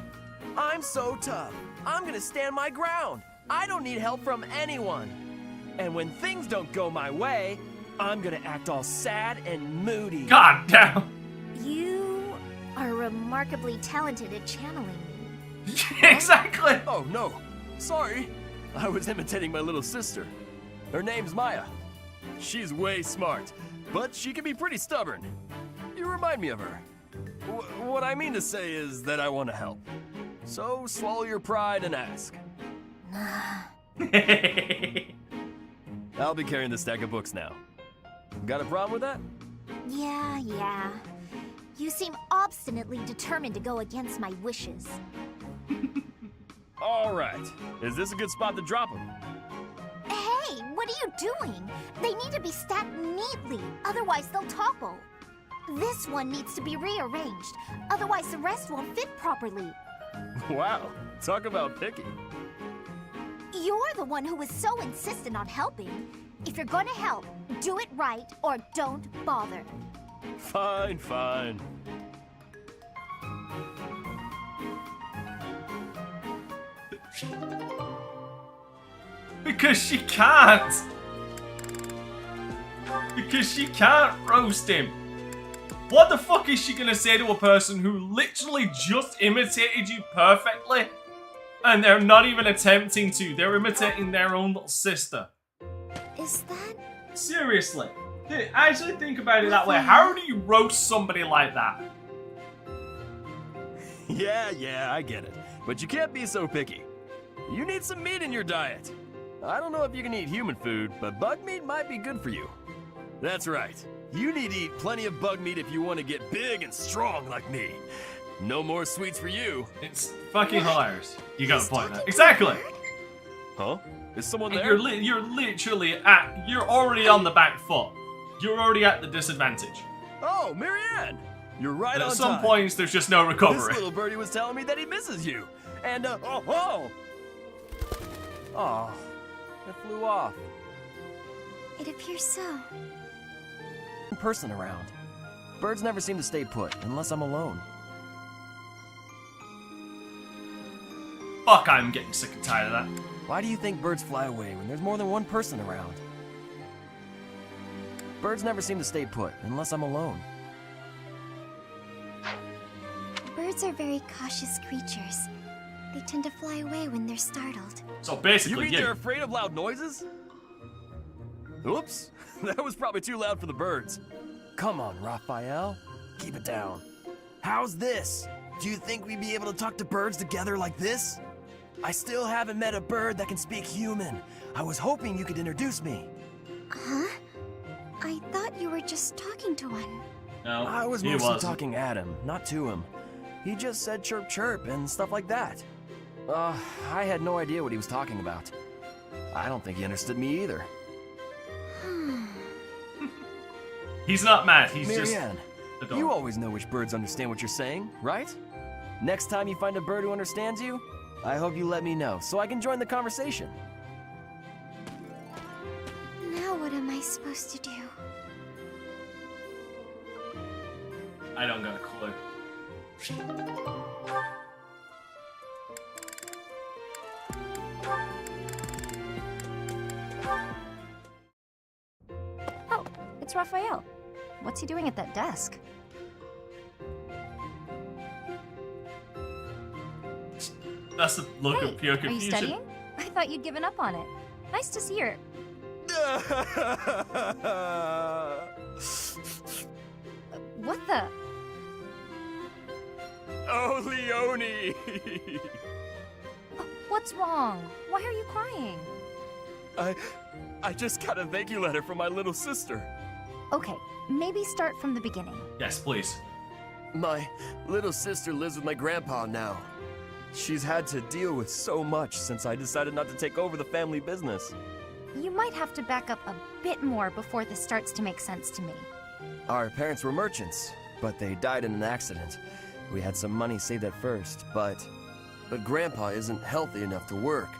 I'm so tough. I'm gonna stand my ground. I don't need help from anyone. And when things don't go my way, I'm gonna act all sad and moody. God damn. You are remarkably talented at channeling me. Exactly. Oh no, sorry. I was imitating my little sister. Her name's Maya. She's way smart, but she can be pretty stubborn. You remind me of her. What I mean to say is that I want to help. So swallow your pride and ask. I'll be carrying the stack of books now. Got a problem with that? Yeah. You seem obstinately determined to go against my wishes. All right. Is this a good spot to drop them? Hey, what are you doing? They need to be stacked neatly, otherwise they'll topple. This one needs to be rearranged, otherwise the rest won't fit properly. Wow, talk about picky. You're the one who was so insistent on helping. If you're gonna help, do it right or don't bother. Fine. Because she can't. Because she can't roast him. What the fuck is she gonna say to a person who literally just imitated you perfectly? And they're not even attempting to. They're imitating their own little sister. Is that... Seriously. Actually think about it that way. How do you roast somebody like that? Yeah, I get it. But you can't be so picky. You need some meat in your diet. I don't know if you can eat human food, but bug meat might be good for you. That's right. You need to eat plenty of bug meat if you want to get big and strong like me. No more sweets for you. It's fucking hilarious. You got a point there. Exactly. Huh? Is someone there? You're literally at... You're already on the back foot. You're already at the disadvantage. Oh, Marianne! You're right on time. At some points, there's just no recovery. This little birdie was telling me that he misses you. And, oh, it flew off. It appears so. Person around. Birds never seem to stay put, unless I'm alone. Fuck, I'm getting sick and tired of that. Why do you think birds fly away when there's more than one person around? Birds never seem to stay put, unless I'm alone. Birds are very cautious creatures. They tend to fly away when they're startled. So basically, you mean they're afraid of loud noises? Oops, that was probably too loud for the birds. Come on, Raphael, keep it down. How's this? Do you think we'd be able to talk to birds together like this? I still haven't met a bird that can speak human. I was hoping you could introduce me. Huh? I thought you were just talking to one. No, I was mostly talking at him, not to him. He just said chirp chirp and stuff like that. I had no idea what he was talking about. I don't think he understood me either. He's not mad, he's Marianne, just... you always know which birds understand what you're saying, right? Next time you find a bird who understands you, I hope you let me know so I can join the conversation. Now what am I supposed to do? I don't got a clue. Oh, it's Raphael. What's he doing at that desk? That's the look of pure Are you confusion. studying? I thought you'd given up on it. Nice to see her. What the? Oh, Leonie! What's wrong? Why are you crying? I just got a thank you letter from my little sister. Okay, maybe start from the beginning. Yes, please. My little sister lives with my grandpa now. She's had to deal with so much since I decided not to take over the family business. You might have to back up a bit more before this starts to make sense to me. Our parents were merchants, but they died in an accident. We had some money saved at first, but Grandpa isn't healthy enough to work,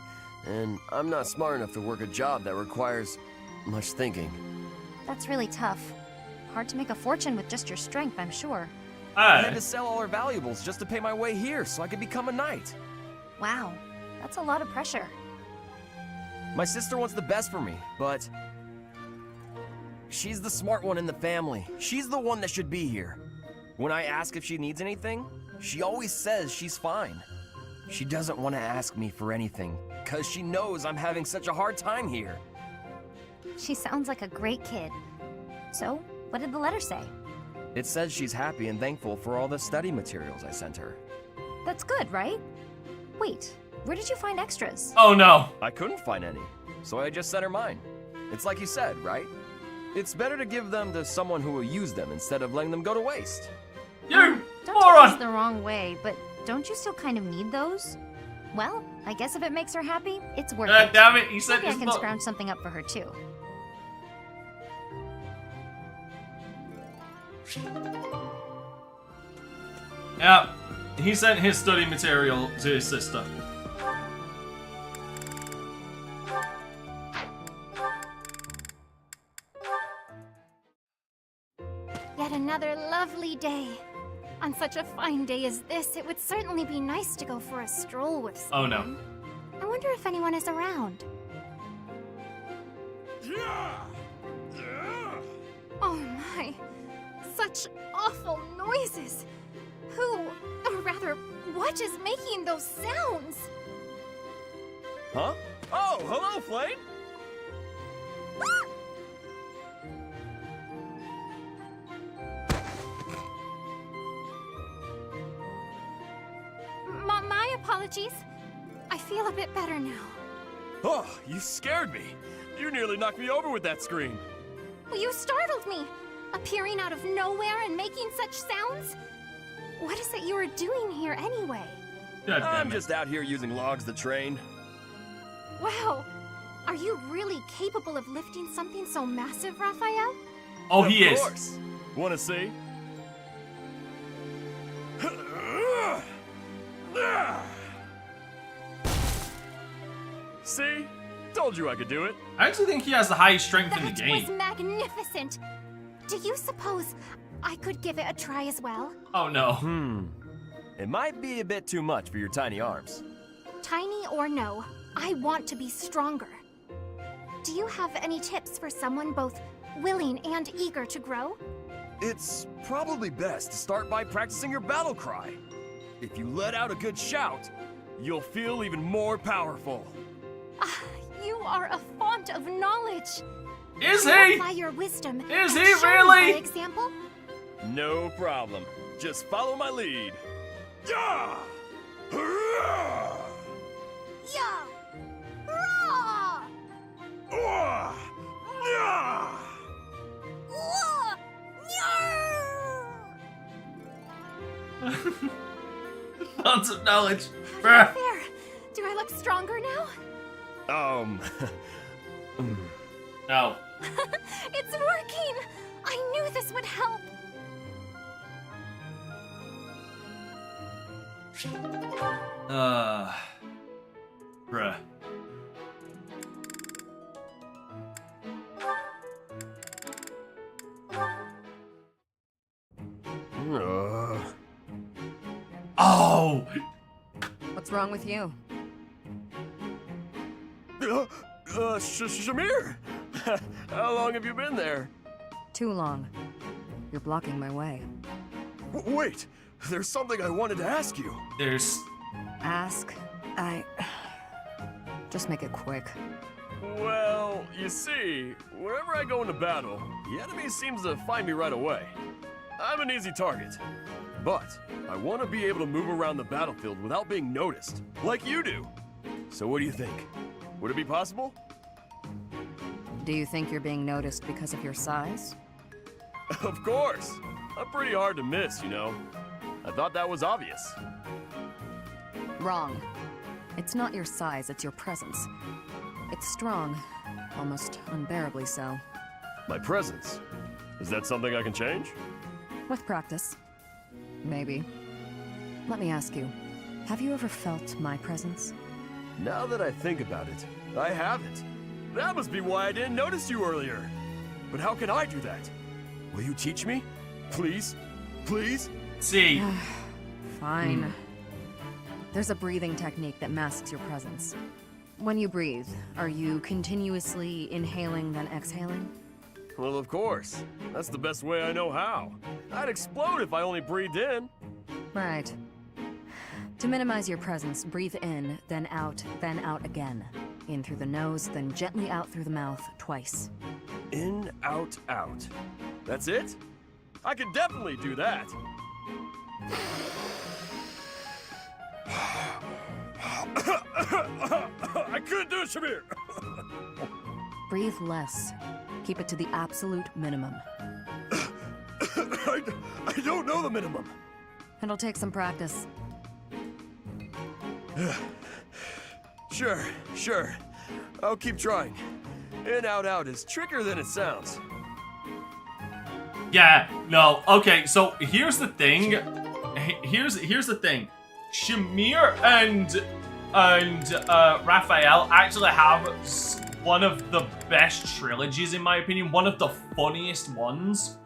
and I'm not smart enough to work a job that requires much thinking. That's really tough. Hard to make a fortune with just your strength, I'm sure. I had to sell all our valuables just to pay my way here so I could become a knight. Wow, that's a lot of pressure. My sister wants the best for me, but she's the smart one in the family. She's the one that should be here. When I ask if she needs anything, she always says she's fine. She doesn't want to ask me for anything, because she knows I'm having such a hard time here. She sounds like a great kid. So, what did the letter say? It says she's happy and thankful for all the study materials I sent her. That's good, right? Wait, where did you find extras? Oh no! I couldn't find any, so I just sent her mine. It's like you said, right? It's better to give them to someone who will use them instead of letting them go to waste. You Don't take this the wrong way, but don't you still kind of need those? Well, I guess if it makes her happy, it's worth it. Damn it, you said Maybe I it's can not... scrounge something up for her too. Yeah, he sent his study material to his sister. Yet another lovely day. On such a fine day as this, it would certainly be nice to go for a stroll with Oh someone. no. I wonder if anyone is around. Oh my. Such awful noises. Who, or rather, what is making those sounds? Huh? Oh, hello, Flame! My apologies. I feel a bit better now. Oh, you scared me. You nearly knocked me over with that scream. Well, you startled me. Appearing out of nowhere and making such sounds? What is it you are doing here anyway? I'm just out here using logs to train. Wow. Are you really capable of lifting something so massive, Raphael? Oh, he is. Of course. Wanna see? See? Told you I could do it. I actually think he has the highest strength in the That game. was magnificent. Do you suppose I could give it a try as well? Oh no. It might be a bit too much for your tiny arms. Tiny or no, I want to be stronger. Do you have any tips for someone both willing and eager to grow? It's probably best to start by practicing your battle cry. If you let out a good shout, you'll feel even more powerful. You are a font of knowledge. Is Can you he? apply your wisdom. Is and he show me really? by example? No problem. Just follow my lead. Yeah! Hurrah! Yeah. Rah! Oh! Yeah! Whoa! Lots of knowledge. There. Do I look stronger now? No. It's working! I knew this would help! Bruh. Oh! What's wrong with you? Shamir? How long have you been there? Too long. You're blocking my way. Wait, there's something I wanted to ask you. There's... Ask? Just make it quick. Well, you see, whenever I go into battle, the enemy seems to find me right away. I'm an easy target. But I want to be able to move around the battlefield without being noticed, like you do. So what do you think? Would it be possible? Do you think you're being noticed because of your size? Of course. I'm pretty hard to miss, you know. I thought that was obvious. Wrong. It's not your size, it's your presence. It's strong, almost unbearably so. My presence? Is that something I can change? With practice. Maybe. Let me ask you, have you ever felt my presence? Now that I think about it, I haven't. That must be why I didn't notice you earlier. But how can I do that? Will you teach me? Please? Please? See. Fine. There's a breathing technique that masks your presence. When you breathe, are you continuously inhaling then exhaling? Well, of course. That's the best way I know how. I'd explode if I only breathed in. Right. To minimize your presence, breathe in, then out again. In through the nose, then gently out through the mouth, twice. In, out, out. That's it? I can definitely do that. I couldn't do it, Shamir. Breathe less. Keep it to the absolute minimum. I don't know the minimum. It'll take some practice. Sure. I'll keep trying. In, out, out is trickier than it sounds. Yeah, no. Okay, so here's the thing. Here's the thing. Shamir and Raphael actually have one of the best trilogies, in my opinion. One of the funniest ones.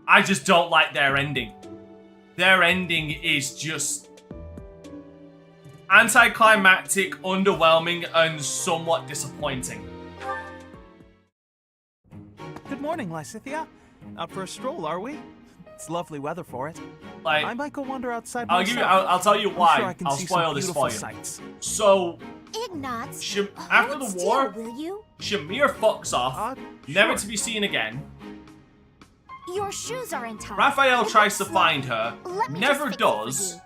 I just don't like their ending. Their ending is just anticlimactic, underwhelming, and somewhat disappointing. morning, Lysithea. Out for a stroll, are we? It's lovely weather for it. Like, I might go wander outside I'll myself. give you. I'll tell you I'm why. sure I can I'll see spoil some this beautiful for you. sights. So, Ignatz, after the hold war, still, will you? Shamir fucks off, never sure. to be seen again. Your shoes are in time. Raphael It tries to looks find like- her, Let me never just fix it for does. you.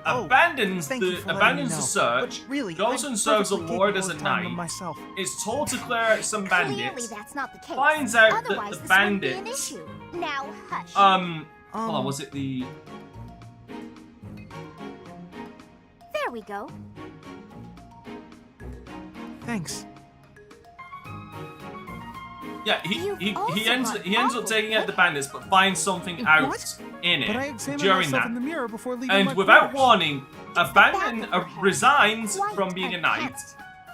Abandons thank you for letting me abandons the know. search. But really, goes I'm and serves a perfectly lord as a capable of timing knight. myself. Is told to clear out some Clearly, bandits. that's not the case. Finds out that Otherwise, the this wouldn't be an bandits. issue. Now, hush. Hold on. Was it the? There we go. Thanks. Yeah, he ends up taking out the bandits, but finds something out in But I it examined during myself that. in the mirror before leaving my And without quarters. warning, resigns from being a knight.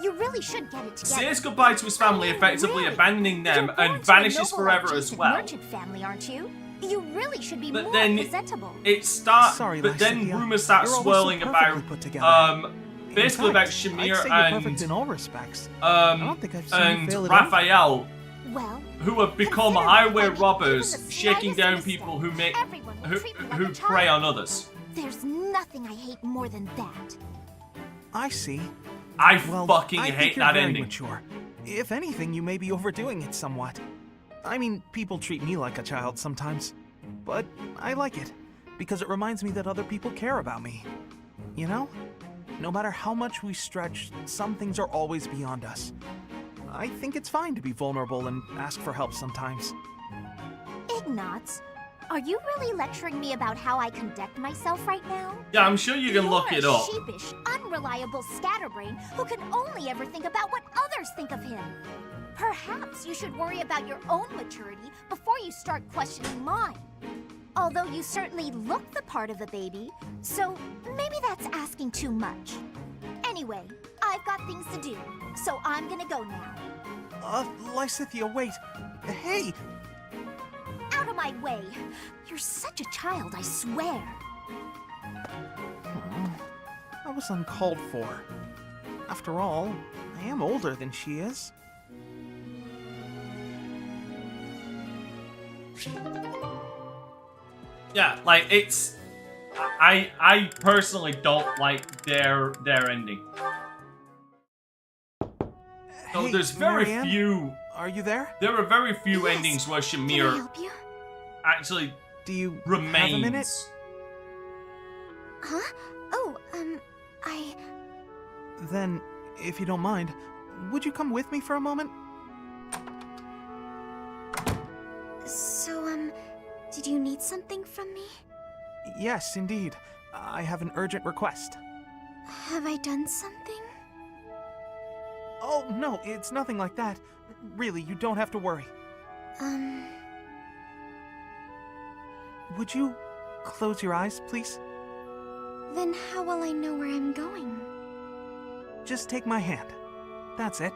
You really should get it together. Says goodbye to his family, effectively abandoning them, and vanishes forever as well. Merchant family, aren't you? You really should be But more then presentable. it starts, Sorry, but then Lysithea. rumors start You're always so swirling about, perfectly put together. basically In about fact, Shamir I'd say you're perfect in all respects. I don't think I've seen you and fail at Raphael, Well, who have become highway robbers, shaking down people who make who prey on others. there's nothing I hate more than that. I see. I Well, fucking I hate think you're that very ending. Mature. If anything, you may be overdoing it somewhat. I mean, people treat me like a child sometimes, but I like it because it reminds me that other people care about me. You know? No matter how much we stretch, some things are always beyond us. I think it's fine to be vulnerable and ask for help sometimes. Ignatz, are you really lecturing me about how I conduct myself right now? Yeah, I'm sure you can look You're it a up. sheepish, unreliable scatterbrain who can only ever think about what others think of him. Perhaps you should worry about your own maturity before you start questioning mine. Although you certainly look the part of a baby, so maybe that's asking too much. Anyway, I've got things to do, so I'm gonna go now. Lysithea, wait. Hey! Out of my way! You're such a child, I swear. That was uncalled for. After all, I am older than she is. Yeah, like it's. I personally don't like their ending. So Hey, there's very Marianne? few. Are you there? There are very few endings where Can I Shamir help you? actually Do you remains. have a minute? Huh? Oh, I... Then, if you don't mind, would you come with me for a moment? So, did you need something from me? Yes, indeed. I have an urgent request. Have I done something? Oh, no, it's nothing like that. Really, you don't have to worry. Would you close your eyes, please? Then how will I know where I'm going? Just take my hand. That's it.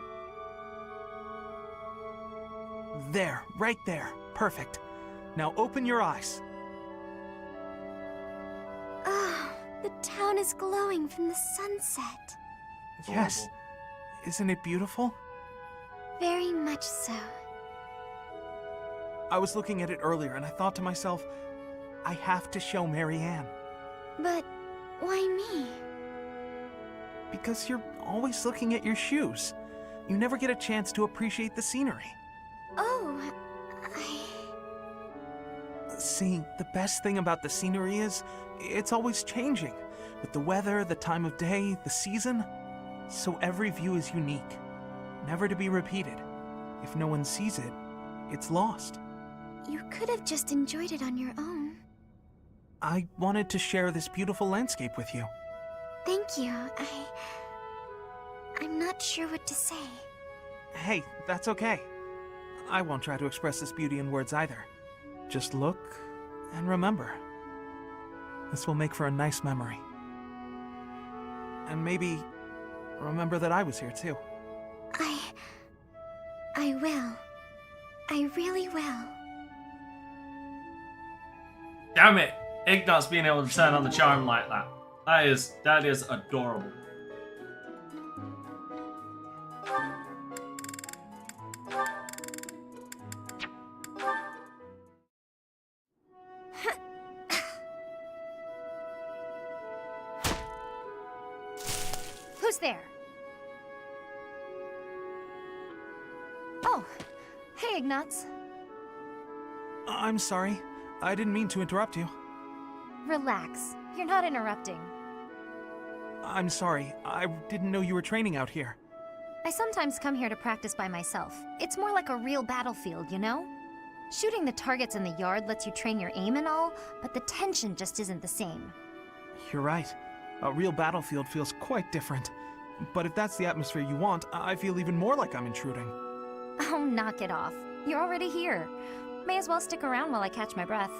There, right there. Perfect. Now open your eyes. Oh, the town is glowing from the sunset. Yes. Isn't it beautiful? Very much so. I was looking at it earlier and I thought to myself, I have to show Marianne. But why me? Because you're always looking at your shoes. You never get a chance to appreciate the scenery. Oh, See, the best thing about the scenery is, it's always changing. With the weather, the time of day, the season. So every view is unique. Never to be repeated. If no one sees it, it's lost. You could have just enjoyed it on your own. I wanted to share this beautiful landscape with you. Thank you. I'm not sure what to say. Hey, that's okay. I won't try to express this beauty in words either. Just look and remember. This will make for a nice memory. And maybe remember that I was here too. I will. I really will. Damn it! Ignatz being able to turn on the charm like that. That is adorable. Who's there? Oh, hey, Ignatz. I'm sorry. I didn't mean to interrupt you. Relax. You're not interrupting. I'm sorry. I didn't know you were training out here. I sometimes come here to practice by myself. It's more like a real battlefield, you know? Shooting the targets in the yard lets you train your aim and all, but the tension just isn't the same. You're right. A real battlefield feels quite different. But if that's the atmosphere you want, I feel even more like I'm intruding. Oh, knock it off. You're already here. May as well stick around while I catch my breath.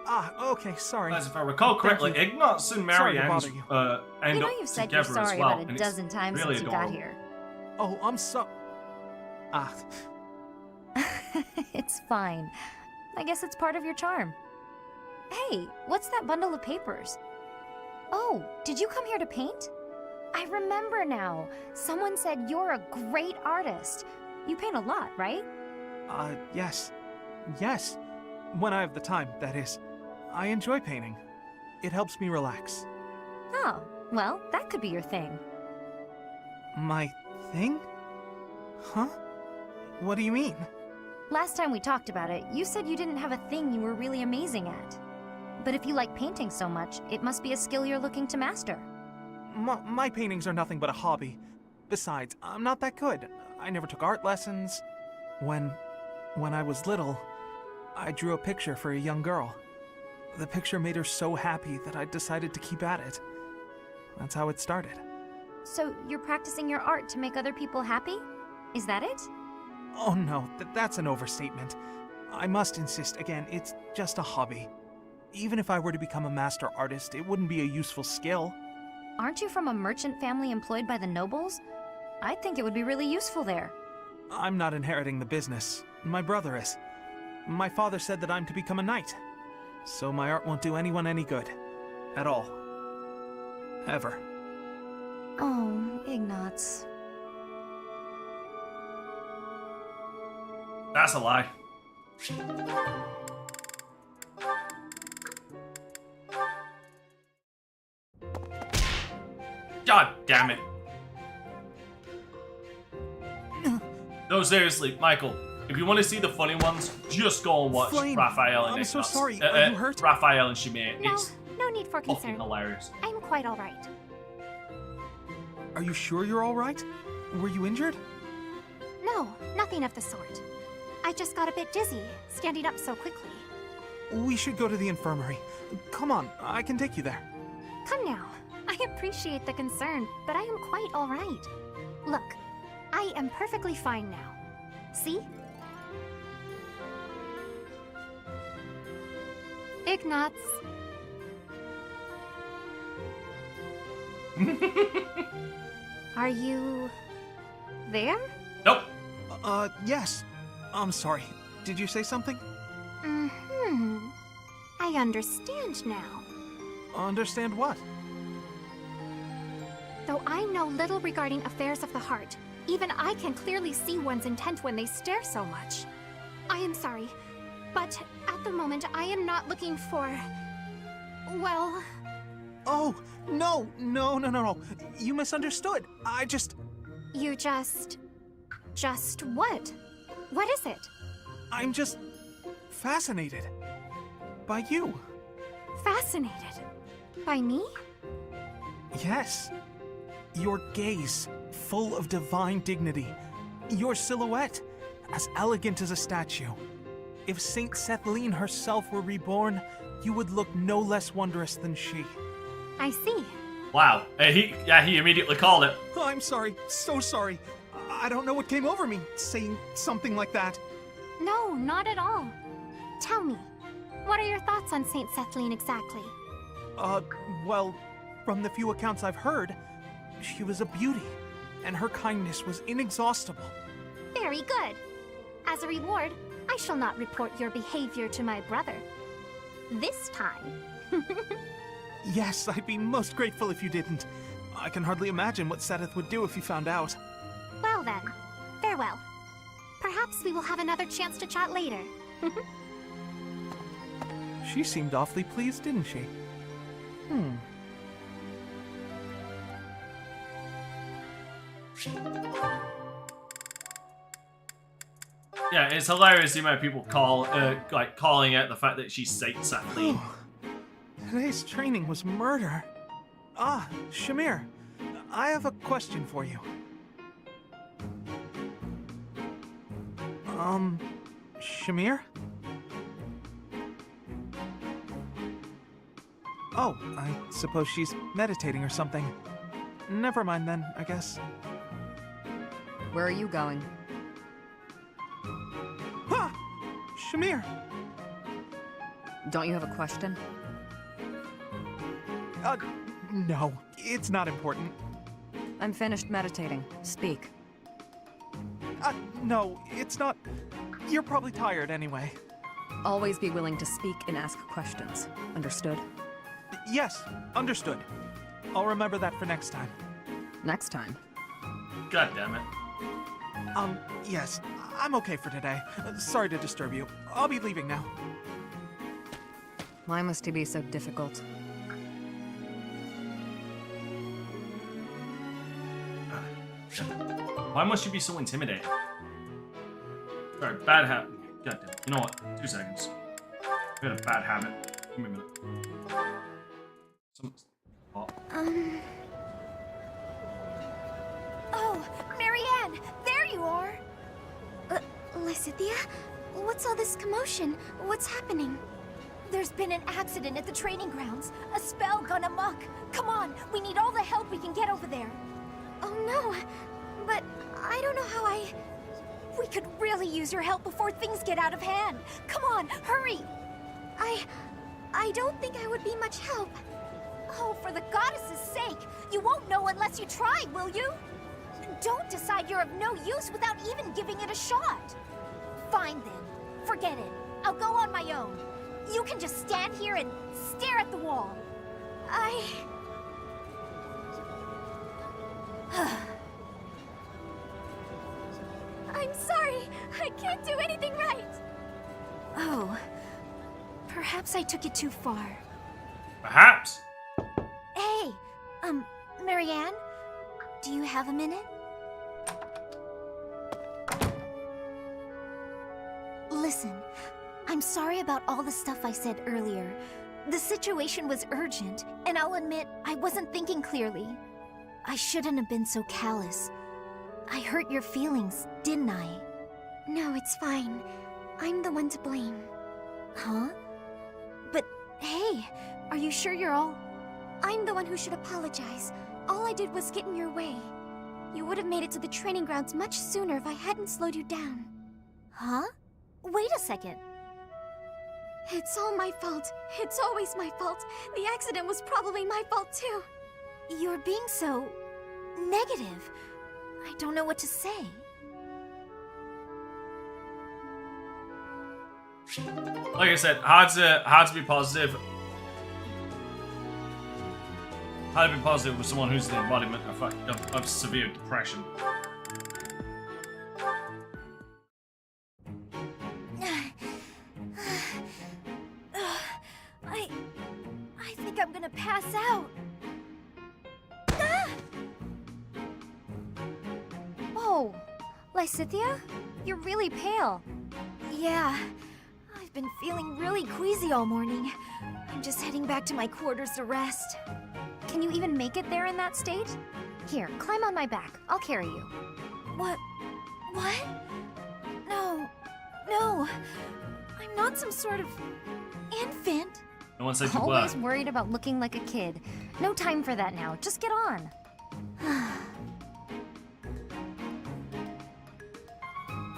Ah, okay, sorry. As if I recall correctly, Ignatz and Marianne end You up know you've said you're together as sorry well, about a and dozen it's times really since you adorable. got here. Oh, I'm so... Ah. It's fine. I guess it's part of your charm. Hey, what's that bundle of papers? Oh, did you come here to paint? I remember now. Someone said you're a great artist. You paint a lot, right? Yes. Yes. When I have the time, that is. I enjoy painting. It helps me relax. Oh, well, that could be your thing. My thing? Huh? What do you mean? Last time we talked about it, you said you didn't have a thing you were really amazing at. But if you like painting so much, it must be a skill you're looking to master. My paintings are nothing but a hobby. Besides, I'm not that good. I never took art lessons. When I was little, I drew a picture for a young girl. The picture made her so happy that I decided to keep at it. That's how it started. So you're practicing your art to make other people happy? Is that it? Oh no, that's an overstatement. I must insist again, it's just a hobby. Even if I were to become a master artist, it wouldn't be a useful skill. Aren't you from a merchant family employed by the nobles? I think it would be really useful there. I'm not inheriting the business. My brother is. My father said that I'm to become a knight. So my art won't do anyone any good. At all. Ever. Oh, Ignatz. That's a lie. God damn it. No, seriously, Michael. If you want to see the funny ones, just go and watch Flame, Raphael and I'm so Ignatz. sorry. Are you hurt? Raphael and Shimei. No, It's no need for fucking concern. hilarious. I'm quite all right. Are you sure you're all right? Were you injured? No, nothing of the sort. I just got a bit dizzy, standing up so quickly. We should go to the infirmary. Come on, I can take you there. Come now. I appreciate the concern, but I am quite all right. Look, I am perfectly fine now. See? Ignatz. Are you there? Nope. Yes. I'm sorry. Did you say something? Mm-hmm. I understand now. Understand what? Though I know little regarding affairs of the heart, even I can clearly see one's intent when they stare so much. I am sorry, but at the moment I am not looking for... well... Oh, no. You misunderstood. I just... You just... Just what? What is it? I'm just... fascinated. By you. Fascinated. By me? Yes. Your gaze, full of divine dignity. Your silhouette, as elegant as a statue. If Saint Sethlene herself were reborn, you would look no less wondrous than she. I see. Wow. He immediately called it. I'm sorry. So sorry. I don't know what came over me, saying something like that. No, not at all. Tell me, what are your thoughts on Saint Sethlene exactly? Well, from the few accounts I've heard, she was a beauty, and her kindness was inexhaustible. Very good. As a reward, I shall not report your behavior to my brother. This time. Yes, I'd be most grateful if you didn't. I can hardly imagine what Seth would do if he found out. Well then, farewell. Perhaps we will have another chance to chat later. She seemed awfully pleased, didn't she? Yeah, it's hilarious the amount of people calling out the fact that she's Saint Kathleen. Today's training was murder. Ah, Shamir, I have a question for you. Shamir? Oh, I suppose she's meditating or something. Never mind then, I guess. Where are you going? Ha! Shamir! Don't you have a question? No, it's not important. I'm finished meditating. Speak. No, it's not. You're probably tired anyway. Always be willing to speak and ask questions. Understood? Yes, understood. I'll remember that for next time. Next time? God damn it. Yes, I'm okay for today. Sorry to disturb you. I'll be leaving now. Why must he be so difficult? Why must you be so intimidating? Sorry, bad habit. God damn it. You know what? 2 seconds. I had a bad habit. Give me a minute. Oh, Marianne! There you are! Lysithea? What's all this commotion? What's happening? There's been an accident at the training grounds. A spell gone amok. Come on, we need all the help we can get over there. Oh no, but I don't know how We could really use your help before things get out of hand. Come on, hurry! I don't think I would be much help. Oh, for the goddess's sake! You won't know unless you try, will you? Don't decide you're of no use without even giving it a shot. Fine then. Forget it. I'll go on my own. You can just stand here and stare at the wall. I'm sorry. I can't do anything right. Oh. Perhaps I took it too far. Perhaps. Hey, Marianne? Do you have a minute? Listen, I'm sorry about all the stuff I said earlier. The situation was urgent, and I'll admit I wasn't thinking clearly. I shouldn't have been so callous. I hurt your feelings, didn't I? No, it's fine. I'm the one to blame. Huh? But hey, are you sure you're all... I'm the one who should apologize. All I did was get in your way. You would have made it to the training grounds much sooner if I hadn't slowed you down. Huh? Wait a second. It's all my fault. It's always my fault. The accident was probably my fault too. You're being so... negative. I don't know what to say. Like I said, hard to be positive. Hard to be positive with someone who's the embodiment of severe depression. I think I'm gonna pass out. Ah! Whoa, Lysithea? You're really pale. Yeah, I've been feeling really queasy all morning. I'm just heading back to my quarters to rest. Can you even make it there in that state? Here, climb on my back. I'll carry you. What? No. I'm not some sort of infant. No one said you were. Always worried about looking like a kid. No time for that now. Just get on.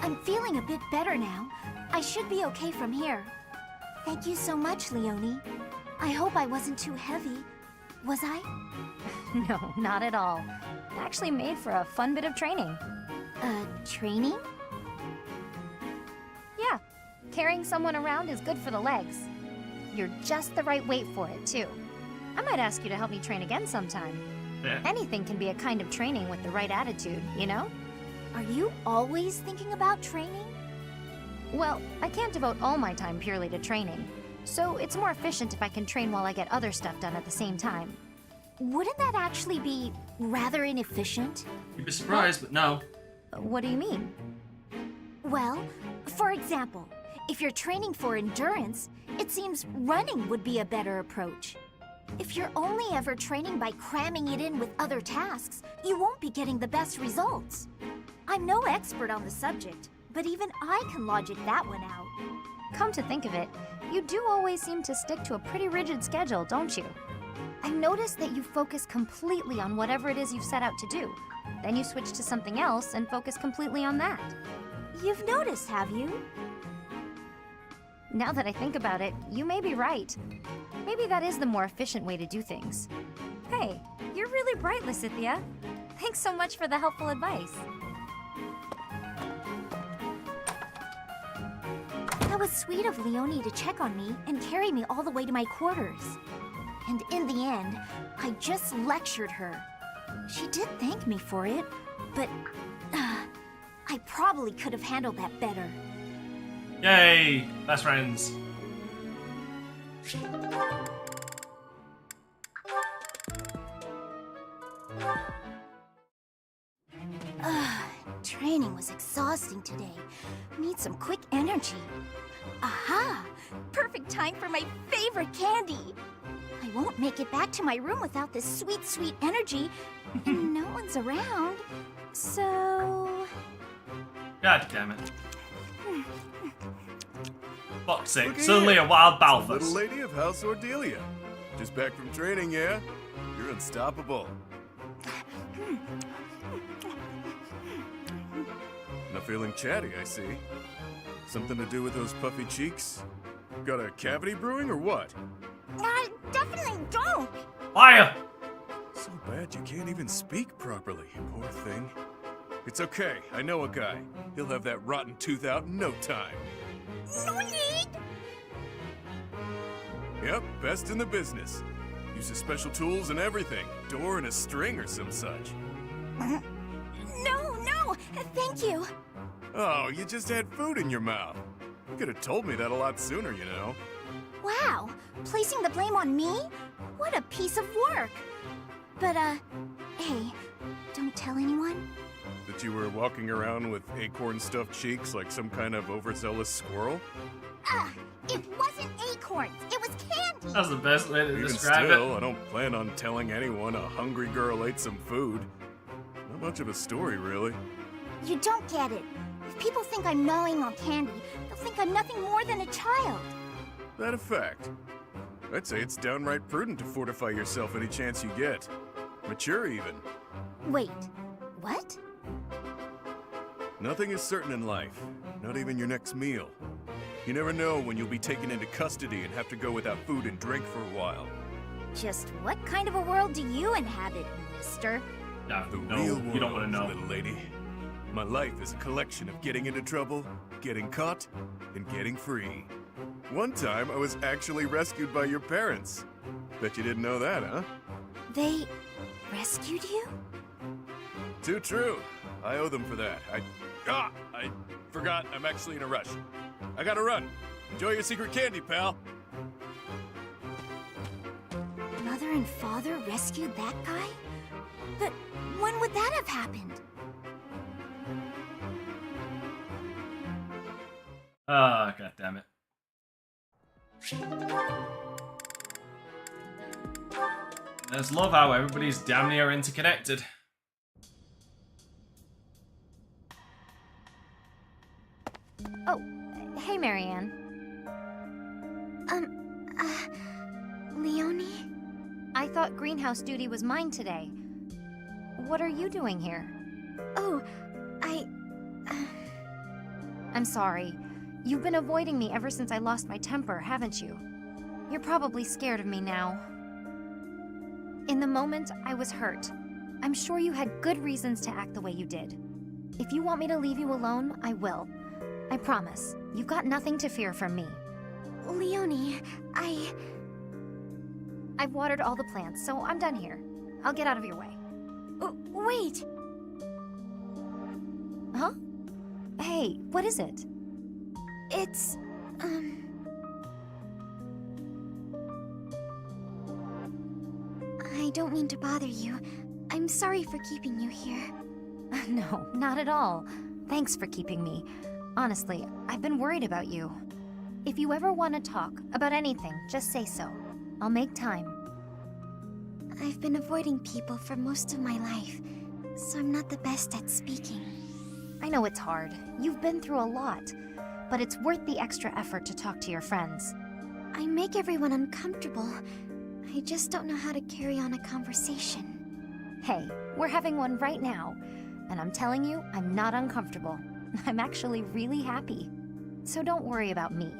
I'm feeling a bit better now. I should be okay from here. Thank you so much, Leonie. I hope I wasn't too heavy. Was I? No, not at all. Actually made for a fun bit of training. Training? Yeah. Carrying someone around is good for the legs. You're just the right weight for it, too. I might ask you to help me train again sometime. Yeah. Anything can be a kind of training with the right attitude, you know? Are you always thinking about training? Well, I can't devote all my time purely to training, so it's more efficient if I can train while I get other stuff done at the same time. wouldn't that actually be rather inefficient? You'd be surprised, but no. What do you mean? Well, for example, if you're training for endurance, it seems running would be a better approach. If you're only ever training by cramming it in with other tasks, you won't be getting the best results. I'm no expert on the subject, but even I can logic that one out. Come to think of it, you do always seem to stick to a pretty rigid schedule, don't you? I've noticed that you focus completely on whatever it is you've set out to do. Then you switch to something else and focus completely on that. You've noticed, have you? Now that I think about it, you may be right. Maybe that is the more efficient way to do things. Hey, you're really bright, Lysithia. Thanks so much for the helpful advice. That was sweet of Leonie to check on me and carry me all the way to my quarters. And in the end, I just lectured her. She did thank me for it, but I probably could have handled that better. Yay! Best friends. Training was exhausting today. Need some quick energy. Aha! Perfect time for my favorite candy! I won't make it back to my room without this sweet, sweet energy, and no one's around, so... God damn it. Fuck's sake, Look suddenly here. a wild It's the Balthus. little lady of House Ordelia. Just back from training, yeah? You're unstoppable. Not feeling chatty, I see. Something to do with those puffy cheeks? Got a cavity brewing or what? I definitely don't! Fire! So bad you can't even speak properly, poor thing. It's okay, I know a guy. He'll have that rotten tooth out in no time. No need! Yep, best in the business. Uses special tools and everything. Door and a string or some such. No, thank you. Oh, you just had food in your mouth. You could have told me that a lot sooner, you know. Wow, placing the blame on me? What a piece of work. But, hey, don't tell anyone. That you were walking around with acorn-stuffed cheeks like some kind of overzealous squirrel? It wasn't acorns, it was candy! That's the best way to Even describe still, it. I don't plan on telling anyone a hungry girl ate some food. Not much of a story, really. You don't get it. If people think I'm gnawing on candy, they'll think I'm nothing more than a child. That a fact? I'd say it's downright prudent to fortify yourself any chance you get. Mature, even. Wait, what? Nothing is certain in life, not even your next meal. You never know when you'll be taken into custody and have to go without food and drink for a while. Just what kind of a world do you inhabit, mister? No, The no, real you don't want to know. little lady. My life is a collection of getting into trouble, getting caught, and getting free. One time, I was actually rescued by your parents. Bet you didn't know that, huh? They rescued you? Too true. I owe them for that. I forgot I'm actually in a rush. I gotta run. Enjoy your secret candy, pal. Mother and father rescued that guy? But when would that have happened? Ah, god damn it. I just love how everybody's damn near interconnected. Oh, hey, Marianne. Leonie? I thought greenhouse duty was mine today. What are you doing here? Oh, I'm sorry. You've been avoiding me ever since I lost my temper, haven't you? You're probably scared of me now. In the moment, I was hurt. I'm sure you had good reasons to act the way you did. If you want me to leave you alone, I will. I promise. You've got nothing to fear from me. Leonie, I've watered all the plants, so I'm done here. I'll get out of your way. Wait! Huh? Hey, what is it? It's, I don't mean to bother you. I'm sorry for keeping you here. No, not at all. Thanks for keeping me. Honestly, I've been worried about you. If you ever want to talk about anything, just say so. I'll make time. I've been avoiding people for most of my life, so I'm not the best at speaking. I know it's hard. You've been through a lot. But it's worth the extra effort to talk to your friends. I make everyone uncomfortable. I just don't know how to carry on a conversation. Hey, we're having one right now. And I'm telling you, I'm not uncomfortable. I'm actually really happy. So don't worry about me.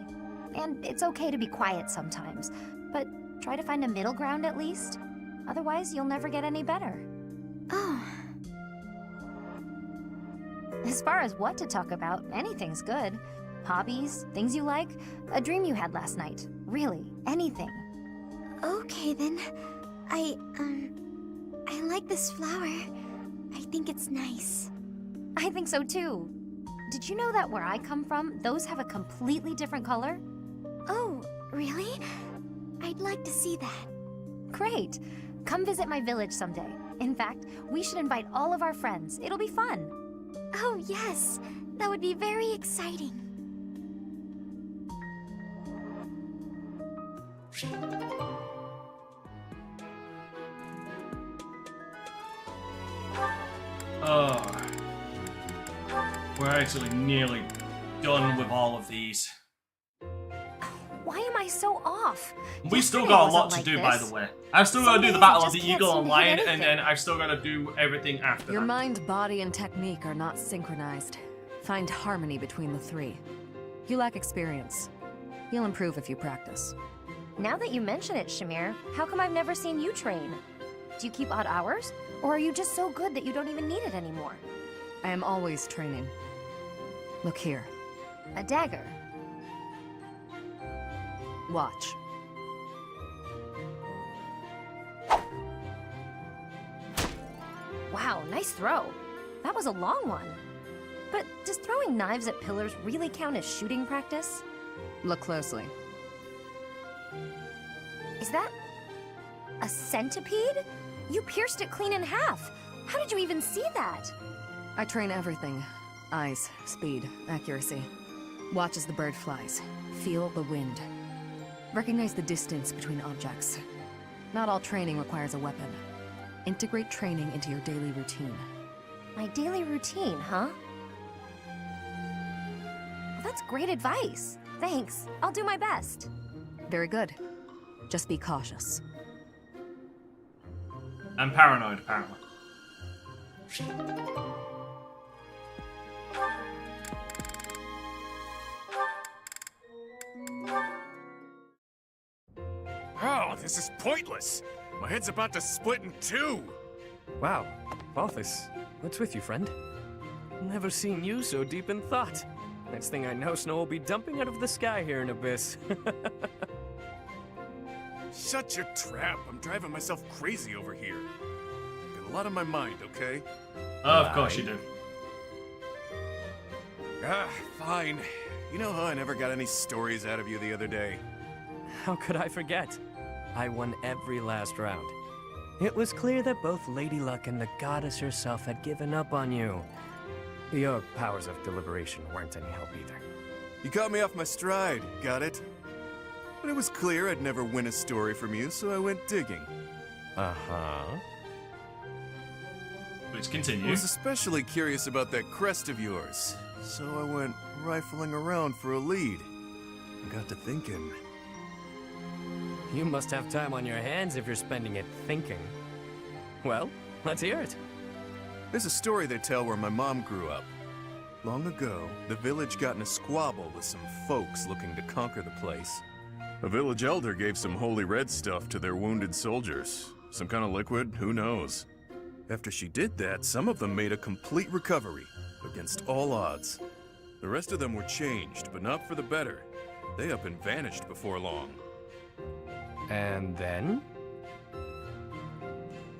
And it's okay to be quiet sometimes, but try to find a middle ground at least. Otherwise, you'll never get any better. Oh. As far as what to talk about, anything's good. Hobbies, things you like, a dream you had last night. Really, anything. Okay then. I like this flower. I think it's nice. I think so too. Did you know that where I come from, those have a completely different color? Oh, really? I'd like to see that. Great. Come visit my village someday. In fact, we should invite all of our friends. It'll be fun. Oh, yes. That would be very exciting. Oh. We're actually nearly done with all of these. Why am I so off? We still Yesterday got a lot wasn't to like do, by this. the way. I've still got to do the Some Battle days of I the just Eagle can't seem to online, hit and then anything. I've still got to do everything after Your that. mind, body, and technique are not synchronized. Find harmony between the three. You lack experience. You'll improve if you practice. Now that you mention it, Shamir, how come I've never seen you train? Do you keep odd hours? Or are you just so good that you don't even need it anymore? I am always training. Look here. A dagger. Watch. Wow, nice throw. That was a long one. But does throwing knives at pillars really count as shooting practice? Look closely. Is that a centipede? You pierced it clean in half. How did you even see that? I train everything. Eyes, speed, accuracy. Watch as the bird flies. Feel the wind. Recognize the distance between objects. Not all training requires a weapon. Integrate training into your daily routine. My daily routine, huh? Well, that's great advice. Thanks. I'll do my best. Very good. Just be cautious. I'm paranoid, apparently. Oh, this is pointless. My head's about to split in two. Wow, Balthus, what's with you, friend? Never seen you so deep in thought. Next thing I know, snow will be dumping out of the sky here in Abyss. Shut your trap. I'm driving myself crazy over here. Got a lot on my mind, okay? Of course you do. Ah, fine. You know how I never got any stories out of you the other day? How could I forget? I won every last round. It was clear that both Lady Luck and the goddess herself had given up on you. Your powers of deliberation weren't any help either. You caught me off my stride, got it? But it was clear I'd never win a story from you, so I went digging. Uh-huh. Please I continue. was especially curious about that crest of yours, so I went rifling around for a lead. I got to thinking. You must have time on your hands if you're spending it thinking. Well, let's hear it. There's a story they tell where my mom grew up. Long ago, the village got in a squabble with some folks looking to conquer the place. A village elder gave some holy red stuff to their wounded soldiers. Some kind of liquid, who knows? After she did that, some of them made a complete recovery, against all odds. The rest of them were changed, but not for the better. They up and vanished before long. And then?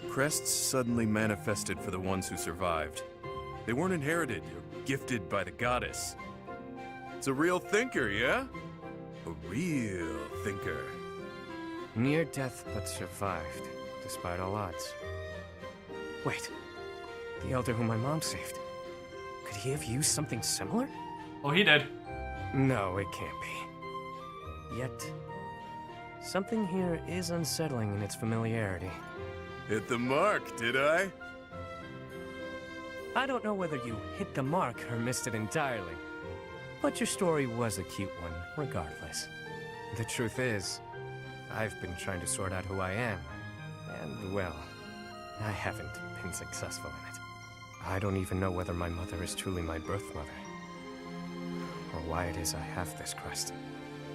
Crests suddenly manifested for the ones who survived. They weren't inherited or gifted by the goddess. It's a real thinker, yeah? A real thinker. Near death but survived. despite all odds. Wait, the elder whom my mom saved. Could he have used something similar? Oh, he did. No, it can't be. Yet, something here is unsettling in its familiarity. Hit the mark, did I? I don't know whether you hit the mark or missed it entirely, but your story was a cute one, regardless. The truth is, I've been trying to sort out who I am, and, well, I haven't been successful in it. I don't even know whether my mother is truly my birth mother, or why it is I have this crest.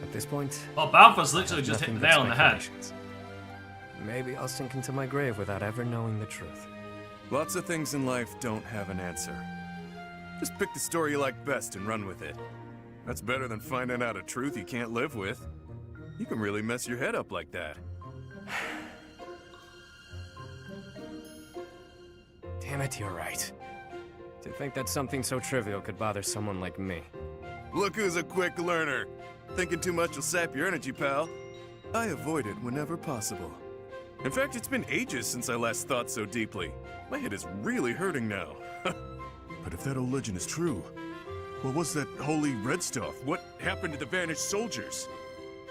At this point, well, Balfour's literally just hit the nail on the head. Maybe I'll sink into my grave without ever knowing the truth. Lots of things in life don't have an answer. Just pick the story you like best and run with it. That's better than finding out a truth you can't live with. You can really mess your head up like that. Damn it, you're right. To think that something so trivial could bother someone like me. Look who's a quick learner. Thinking too much will sap your energy, pal. I avoid it whenever possible. In fact, it's been ages since I last thought so deeply. My head is really hurting now. But if that old legend is true, what was that holy red stuff? What happened to the vanished soldiers?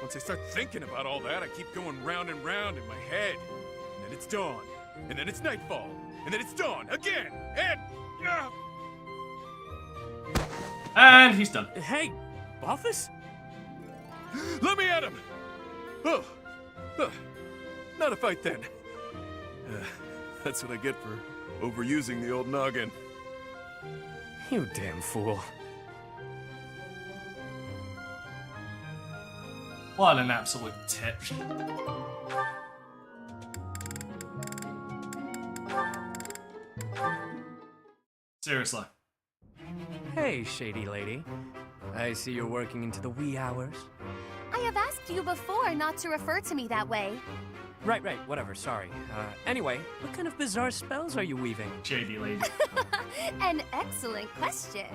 Once I start thinking about all that, I keep going round and round in my head. And then it's dawn. And then it's nightfall. And then it's dawn again. And... And he's done. Hey, Balthus? Let me at him! Oh. Not a fight then. That's what I get for overusing the old noggin. You damn fool. What an absolute tit. Seriously. Hey, shady lady. I see you're working into the wee hours. I have asked you before not to refer to me that way. Right, whatever, sorry. Anyway, what kind of bizarre spells are you weaving? Shady lady. An excellent question.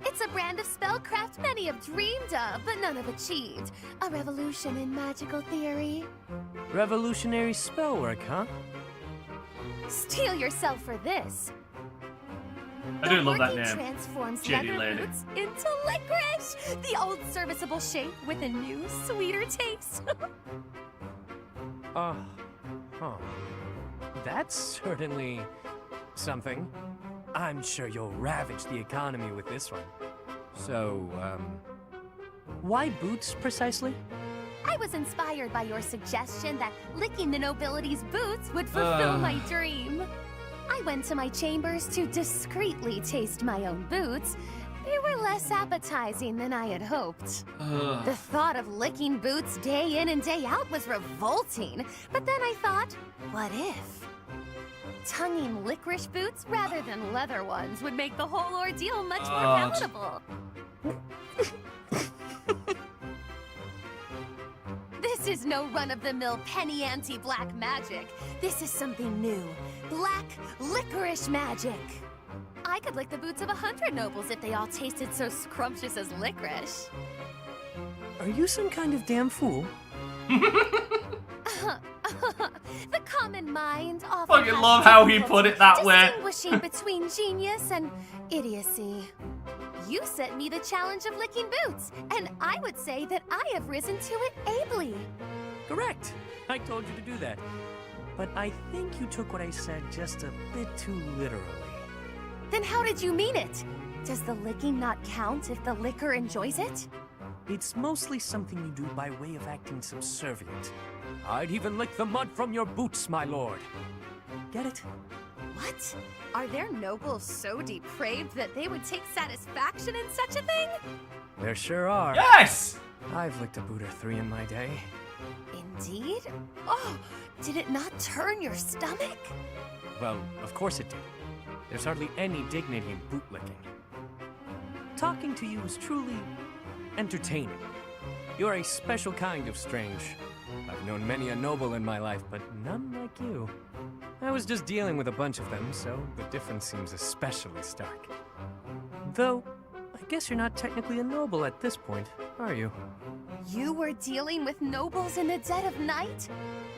It's a brand of spellcraft many have dreamed of, but none have achieved. A revolution in magical theory. Revolutionary spellwork, huh? Steel yourself for this. I do love that name. Transforms Shady leather lady. boots into licorice, the old serviceable shape with a new, sweeter taste. Huh. That's certainly something. I'm sure you'll ravage the economy with this one. So, why boots precisely? I was inspired by your suggestion that licking the nobility's boots would fulfill my dream. I went to my chambers to discreetly taste my own boots. They were less appetizing than I had hoped. The thought of licking boots day in and day out was revolting. But then I thought, what if? Tonguing licorice boots rather than leather ones would make the whole ordeal much more palatable. This is no run-of-the-mill penny ante black magic. This is something new. Black licorice magic. I could lick the boots of 100 nobles if they all tasted so scrumptious as licorice. Are you some kind of damn fool? The common mind often Fucking has love how he difficulty put it that way. distinguishing between genius and idiocy. You sent me the challenge of licking boots, and I would say that I have risen to it ably. Correct. I told you to do that. But I think you took what I said just a bit too literally. Then how did you mean it? Does the licking not count if the licker enjoys it? It's mostly something you do by way of acting subservient. I'd even lick the mud from your boots, my lord. Get it? What? Are there nobles so depraved that they would take satisfaction in such a thing? There sure are. Yes! I've licked a boot or 3 in my day. Indeed? Oh, did it not turn your stomach? Well, of course it did. There's hardly any dignity in bootlicking. Talking to you is truly entertaining. You're a special kind of strange. I've known many a noble in my life, but none like you. I was just dealing with a bunch of them, so the difference seems especially stark. Though, I guess you're not technically a noble at this point, are you? You were dealing with nobles in the dead of night?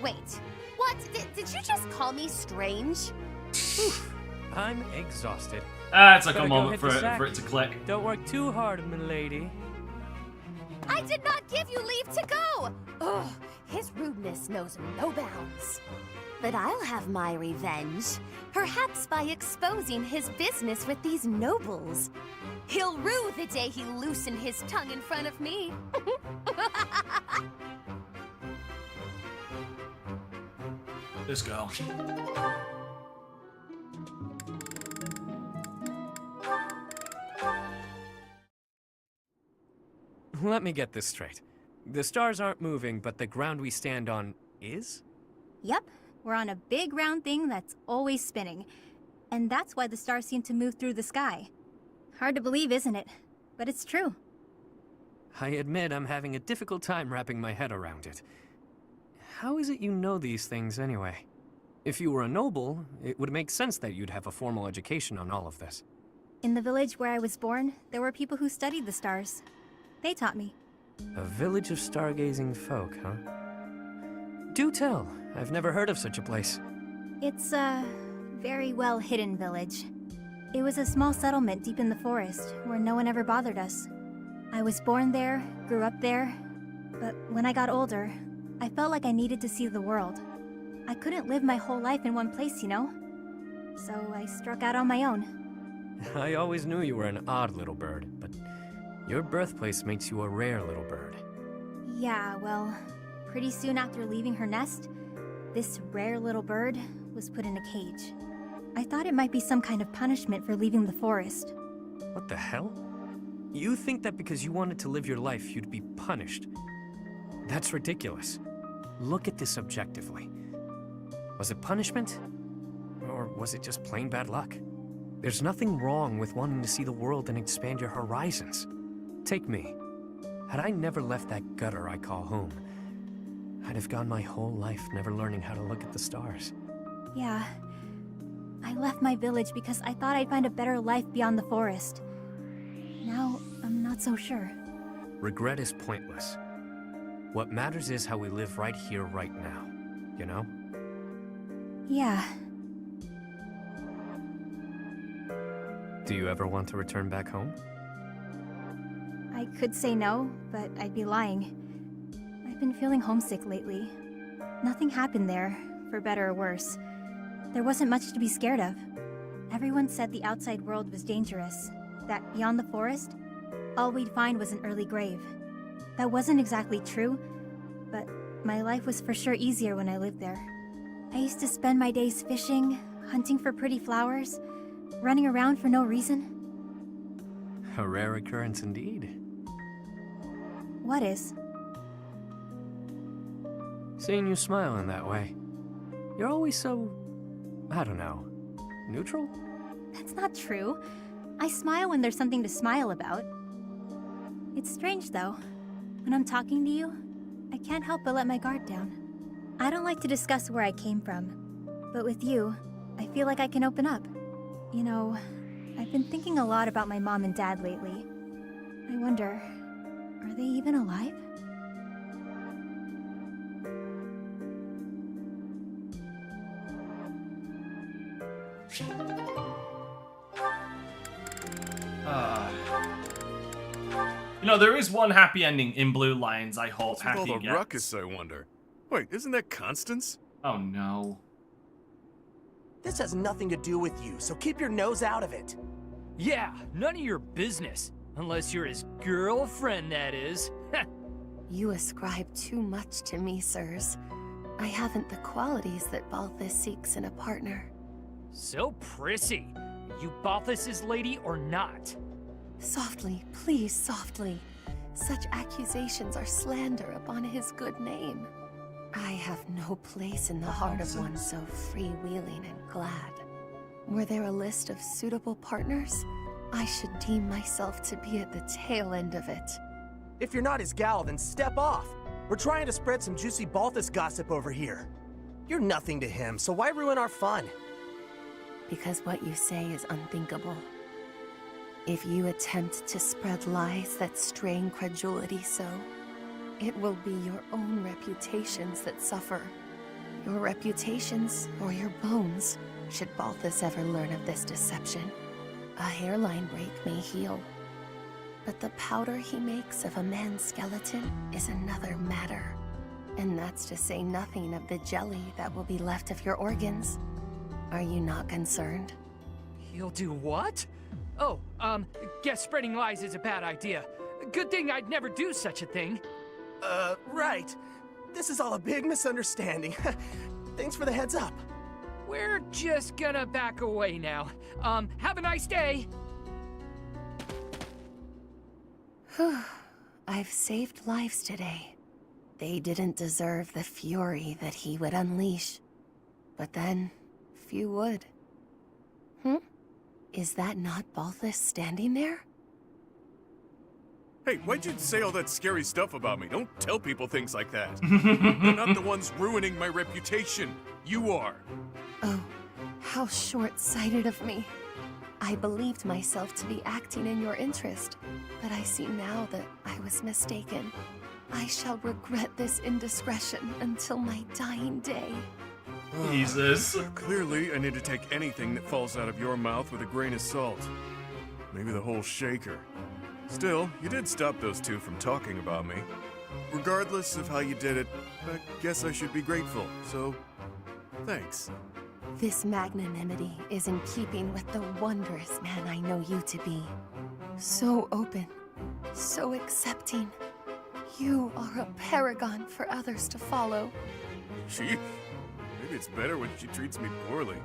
Wait, what? Did you just call me strange? I'm exhausted. It's like a Better go moment hit the for sack. it to click. Don't work too hard, milady. I did not give you leave to go! Ugh, his rudeness knows no bounds. But I'll have my revenge. Perhaps by exposing his business with these nobles. He'll rue the day he loosened his tongue in front of me. This girl. Let me get this straight. The stars aren't moving, but the ground we stand on is? Yep, we're on a big round thing that's always spinning. And that's why the stars seem to move through the sky. Hard to believe, isn't it? But it's true. I admit I'm having a difficult time wrapping my head around it. How is it you know these things anyway? If you were a noble, it would make sense that you'd have a formal education on all of this. In the village where I was born, there were people who studied the stars. They taught me. A village of stargazing folk, huh? Do tell. I've never heard of such a place. It's a very well hidden village. It was a small settlement deep in the forest where no one ever bothered us. I was born there, grew up there, but when I got older, I felt like I needed to see the world. I couldn't live my whole life in one place, you know? So I struck out on my own. I always knew you were an odd little bird, but your birthplace makes you a rare little bird. Yeah, well, pretty soon after leaving her nest, this rare little bird was put in a cage. I thought it might be some kind of punishment for leaving the forest. What the hell? You think that because you wanted to live your life, you'd be punished? That's ridiculous. Look at this objectively. Was it punishment? Or was it just plain bad luck? There's nothing wrong with wanting to see the world and expand your horizons. Take me. Had I never left that gutter I call home, I'd have gone my whole life never learning how to look at the stars. Yeah. I left my village because I thought I'd find a better life beyond the forest. Now, I'm not so sure. Regret is pointless. What matters is how we live right here, right now. You know? Yeah. Do you ever want to return back home? I could say no, but I'd be lying. I've been feeling homesick lately. Nothing happened there, for better or worse. There wasn't much to be scared of. Everyone said the outside world was dangerous, that beyond the forest, all we'd find was an early grave. That wasn't exactly true, but my life was for sure easier when I lived there. I used to spend my days fishing, hunting for pretty flowers, running around for no reason. A rare occurrence indeed. What is? Seeing you smile in that way. You're always so, I don't know, neutral? That's not true. I smile when there's something to smile about. It's strange, though. When I'm talking to you, I can't help but let my guard down. I don't like to discuss where I came from, but with you, I feel like I can open up. You know, I've been thinking a lot about my mom and dad lately. I wonder, are they even alive? You know, there is one happy ending in Blue Lions, I hope. What's with all Happy the gets. ruckus, I wonder? Wait, isn't that Constance? Oh no. This has nothing to do with you, so keep your nose out of it. Yeah, none of your business. Unless you're his girlfriend, that is. You ascribe too much to me, sirs. I haven't the qualities that Balthus seeks in a partner. So prissy. You Balthus's lady or not? Softly, please, softly. Such accusations are slander upon his good name. I have no place in the heart of one so freewheeling and glad. Were there a list of suitable partners? I should deem myself to be at the tail end of it. If you're not his gal, then step off. We're trying to spread some juicy Balthus gossip over here. You're nothing to him, so why ruin our fun? Because what you say is unthinkable. If you attempt to spread lies that strain credulity so, it will be your own reputations that suffer. Your reputations or your bones, should Balthus ever learn of this deception. A hairline break may heal, but the powder he makes of a man's skeleton is another matter. And that's to say nothing of the jelly that will be left of your organs. Are you not concerned? He'll do what? Oh, guess spreading lies is a bad idea. Good thing I'd never do such a thing. Right. This is all a big misunderstanding. Thanks for the heads up. We're just gonna back away now. Have a nice day. I've saved lives today. They didn't deserve the fury that he would unleash. But then, few would. Is that not Balthus standing there? Hey, why'd you say all that scary stuff about me? Don't tell people things like that. They're not the ones ruining my reputation. You are. Oh, how short-sighted of me. I believed myself to be acting in your interest, but I see now that I was mistaken. I shall regret this indiscretion until my dying day. Jesus. Clearly, I need to take anything that falls out of your mouth with a grain of salt. Maybe the whole shaker. Still, you did stop those two from talking about me. Regardless of how you did it, I guess I should be grateful, so thanks. This magnanimity is in keeping with the wondrous man I know you to be. So open, so accepting. You are a paragon for others to follow. She... Maybe it's better when she treats me poorly.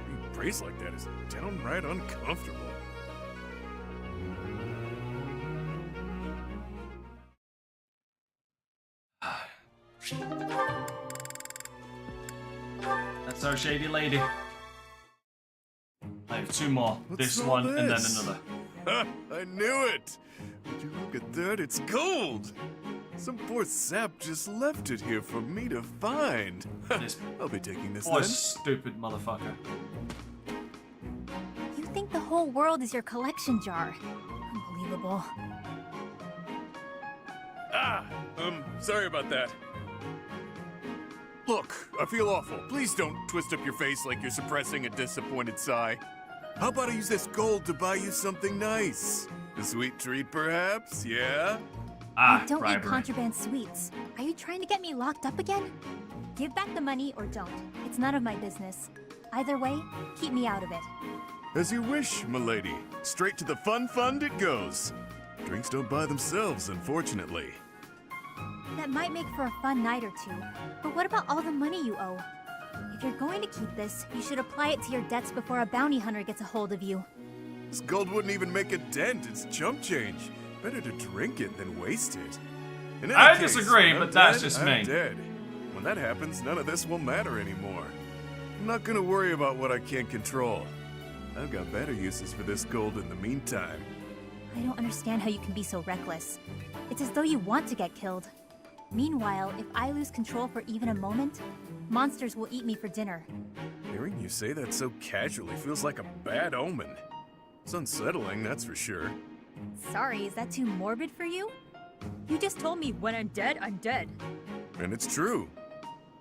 Being praised like that is downright uncomfortable. That's our shady lady. I have two more. This one and then another. Ha! I knew it! Would you look at that? It's gold! Some poor sap just left it here for me to find. I'll be taking this then. Stupid motherfucker. You think the whole world is your collection jar. Unbelievable. Sorry about that. Look, I feel awful. Please don't twist up your face like you're suppressing a disappointed sigh. How about I use this gold to buy you something nice? A sweet treat, perhaps? Yeah? I don't eat contraband sweets. Are you trying to get me locked up again? Give back the money or don't. It's none of my business. Either way, keep me out of it. As you wish, milady. Straight to the fun fund it goes. Drinks don't buy themselves, unfortunately. That might make for a fun night or two. But what about all the money you owe? If you're going to keep this, you should apply it to your debts before a bounty hunter gets a hold of you. This gold wouldn't even make a dent. It's chump change. Better to drink it than waste it. In any I case, disagree, I'm but that's dead, just I'm me. dead. When that happens, none of this will matter anymore. I'm not gonna worry about what I can't control. I've got better uses for this gold in the meantime. I don't understand how you can be so reckless. It's as though you want to get killed. Meanwhile, if I lose control for even a moment, monsters will eat me for dinner. Hearing you say that so casually feels like a bad omen. It's unsettling, that's for sure. Sorry, is that too morbid for you? You just told me when I'm dead, I'm dead. And it's true.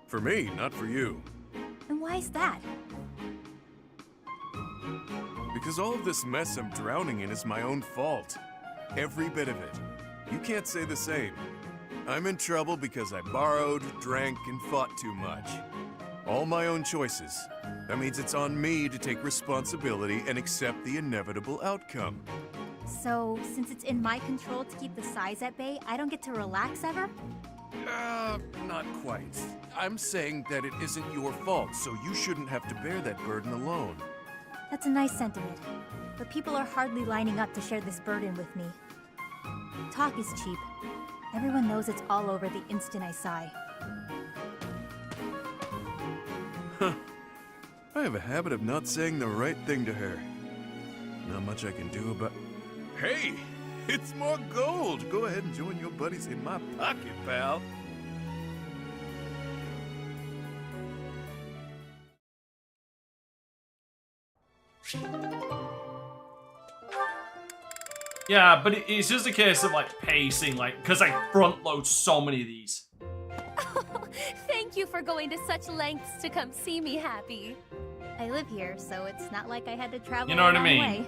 For me, not for you. And why is that? Because all of this mess I'm drowning in is my own fault. Every bit of it. You can't say the same. I'm in trouble because I borrowed, drank, and fought too much. All my own choices. That means it's on me to take responsibility and accept the inevitable outcome. So, since it's in my control to keep the size at bay, I don't get to relax ever? Not quite. I'm saying that it isn't your fault, so you shouldn't have to bear that burden alone. That's a nice sentiment. But people are hardly lining up to share this burden with me. Talk is cheap. Everyone knows it's all over the instant I sigh. I have a habit of not saying the right thing to her. Not much I can do about... Hey! It's more gold! Go ahead and join your buddies in my pocket, pal. Yeah, but it's just a case of like pacing, like, because I front load so many of these. Thank you for going to such lengths to come see me, Happy. I live here, so it's not like I had to travel You know what a I long mean? way.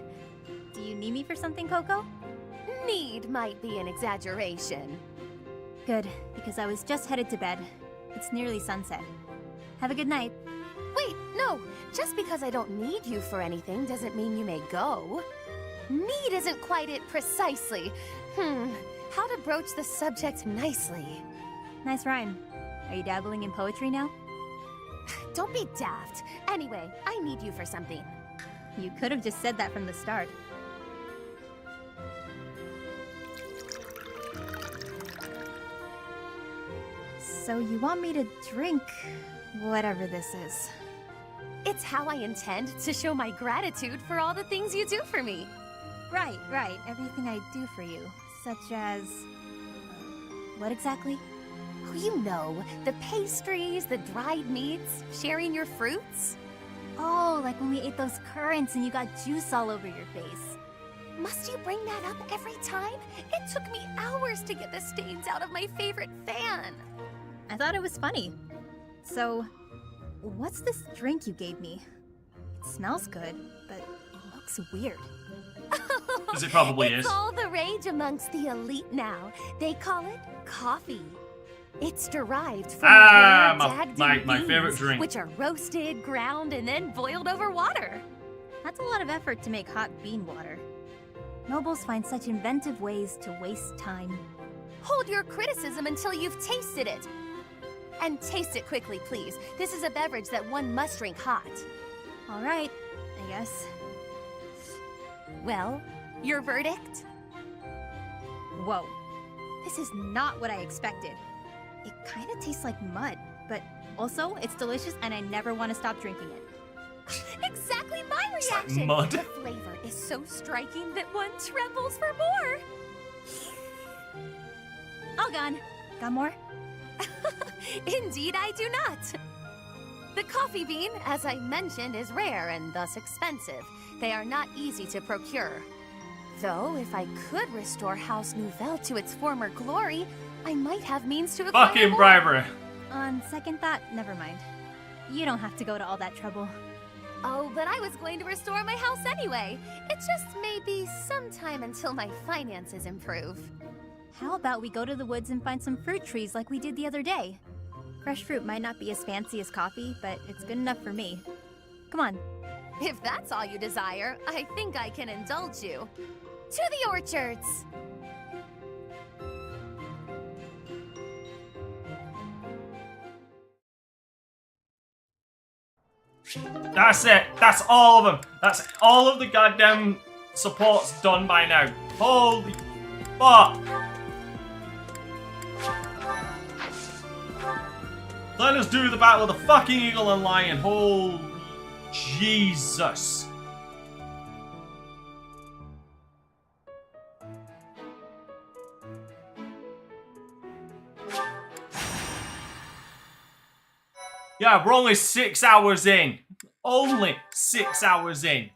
Do you need me for something, Coco? Need might be an exaggeration. Good, because I was just headed to bed. It's nearly sunset. Have a good night. Wait, no. Just because I don't need you for anything doesn't mean you may go. Need isn't quite it precisely. How to broach the subject nicely? Nice rhyme. Are you dabbling in poetry now? Don't be daft. Anyway, I need you for something. You could have just said that from the start. So you want me to drink whatever this is? It's how I intend to show my gratitude for all the things you do for me. Right. Everything I do for you. Such as... what exactly? Oh, you know, the pastries, the dried meats, sharing your fruits. Oh, like when we ate those currants and you got juice all over your face. Must you bring that up every time? It took me hours to get the stains out of my favorite fan. I thought it was funny. So, what's this drink you gave me? It smells good, but it looks weird. Because it probably is. It's all the rage amongst the elite now. They call it coffee. It's derived from my favorite drink, which are roasted, ground, and then boiled over water. That's a lot of effort to make hot bean water. Nobles find such inventive ways to waste time. Hold your criticism until you've tasted it. And taste it quickly, please. This is a beverage that one must drink hot. All right, I guess. Well, your verdict? Whoa. This is not what I expected. It kind of tastes like mud, but also it's delicious and I never want to stop drinking it. Exactly my reaction! Like mud. The flavor is so striking that one trembles for more! All gone. Got more? Indeed I do not! The coffee bean, as I mentioned, is rare and thus expensive. They are not easy to procure. Though, if I could restore House Nouvelle to its former glory, I might have means to acquire Fucking more. bribery. On second thought, never mind. You don't have to go to all that trouble. Oh, but I was going to restore my house anyway. It just may be some time until my finances improve. How about we go to the woods and find some fruit trees like we did the other day? Fresh fruit might not be as fancy as coffee, but it's good enough for me. Come on. If that's all you desire, I think I can indulge you. To the orchards! That's it. That's all of them. That's all of the goddamn supports done by now. Holy fuck. Let us do the battle of the fucking eagle and lion. Holy Jesus. Yeah, we're only 6 hours in. Only 6 hours in.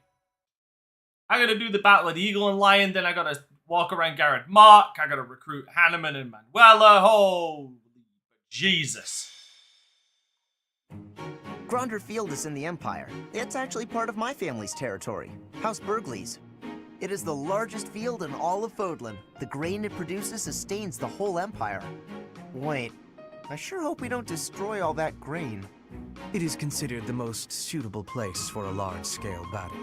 I gotta do the battle of the eagle and lion, then I gotta walk around Garrett Mark, I gotta recruit Hanneman and Manuela. Holy Jesus. Gronder Field is in the Empire. It's actually part of my family's territory, House Burgley's. It is the largest field in all of Fodlan. The grain it produces sustains the whole Empire. Wait, I sure hope we don't destroy all that grain. It is considered the most suitable place for a large-scale battle.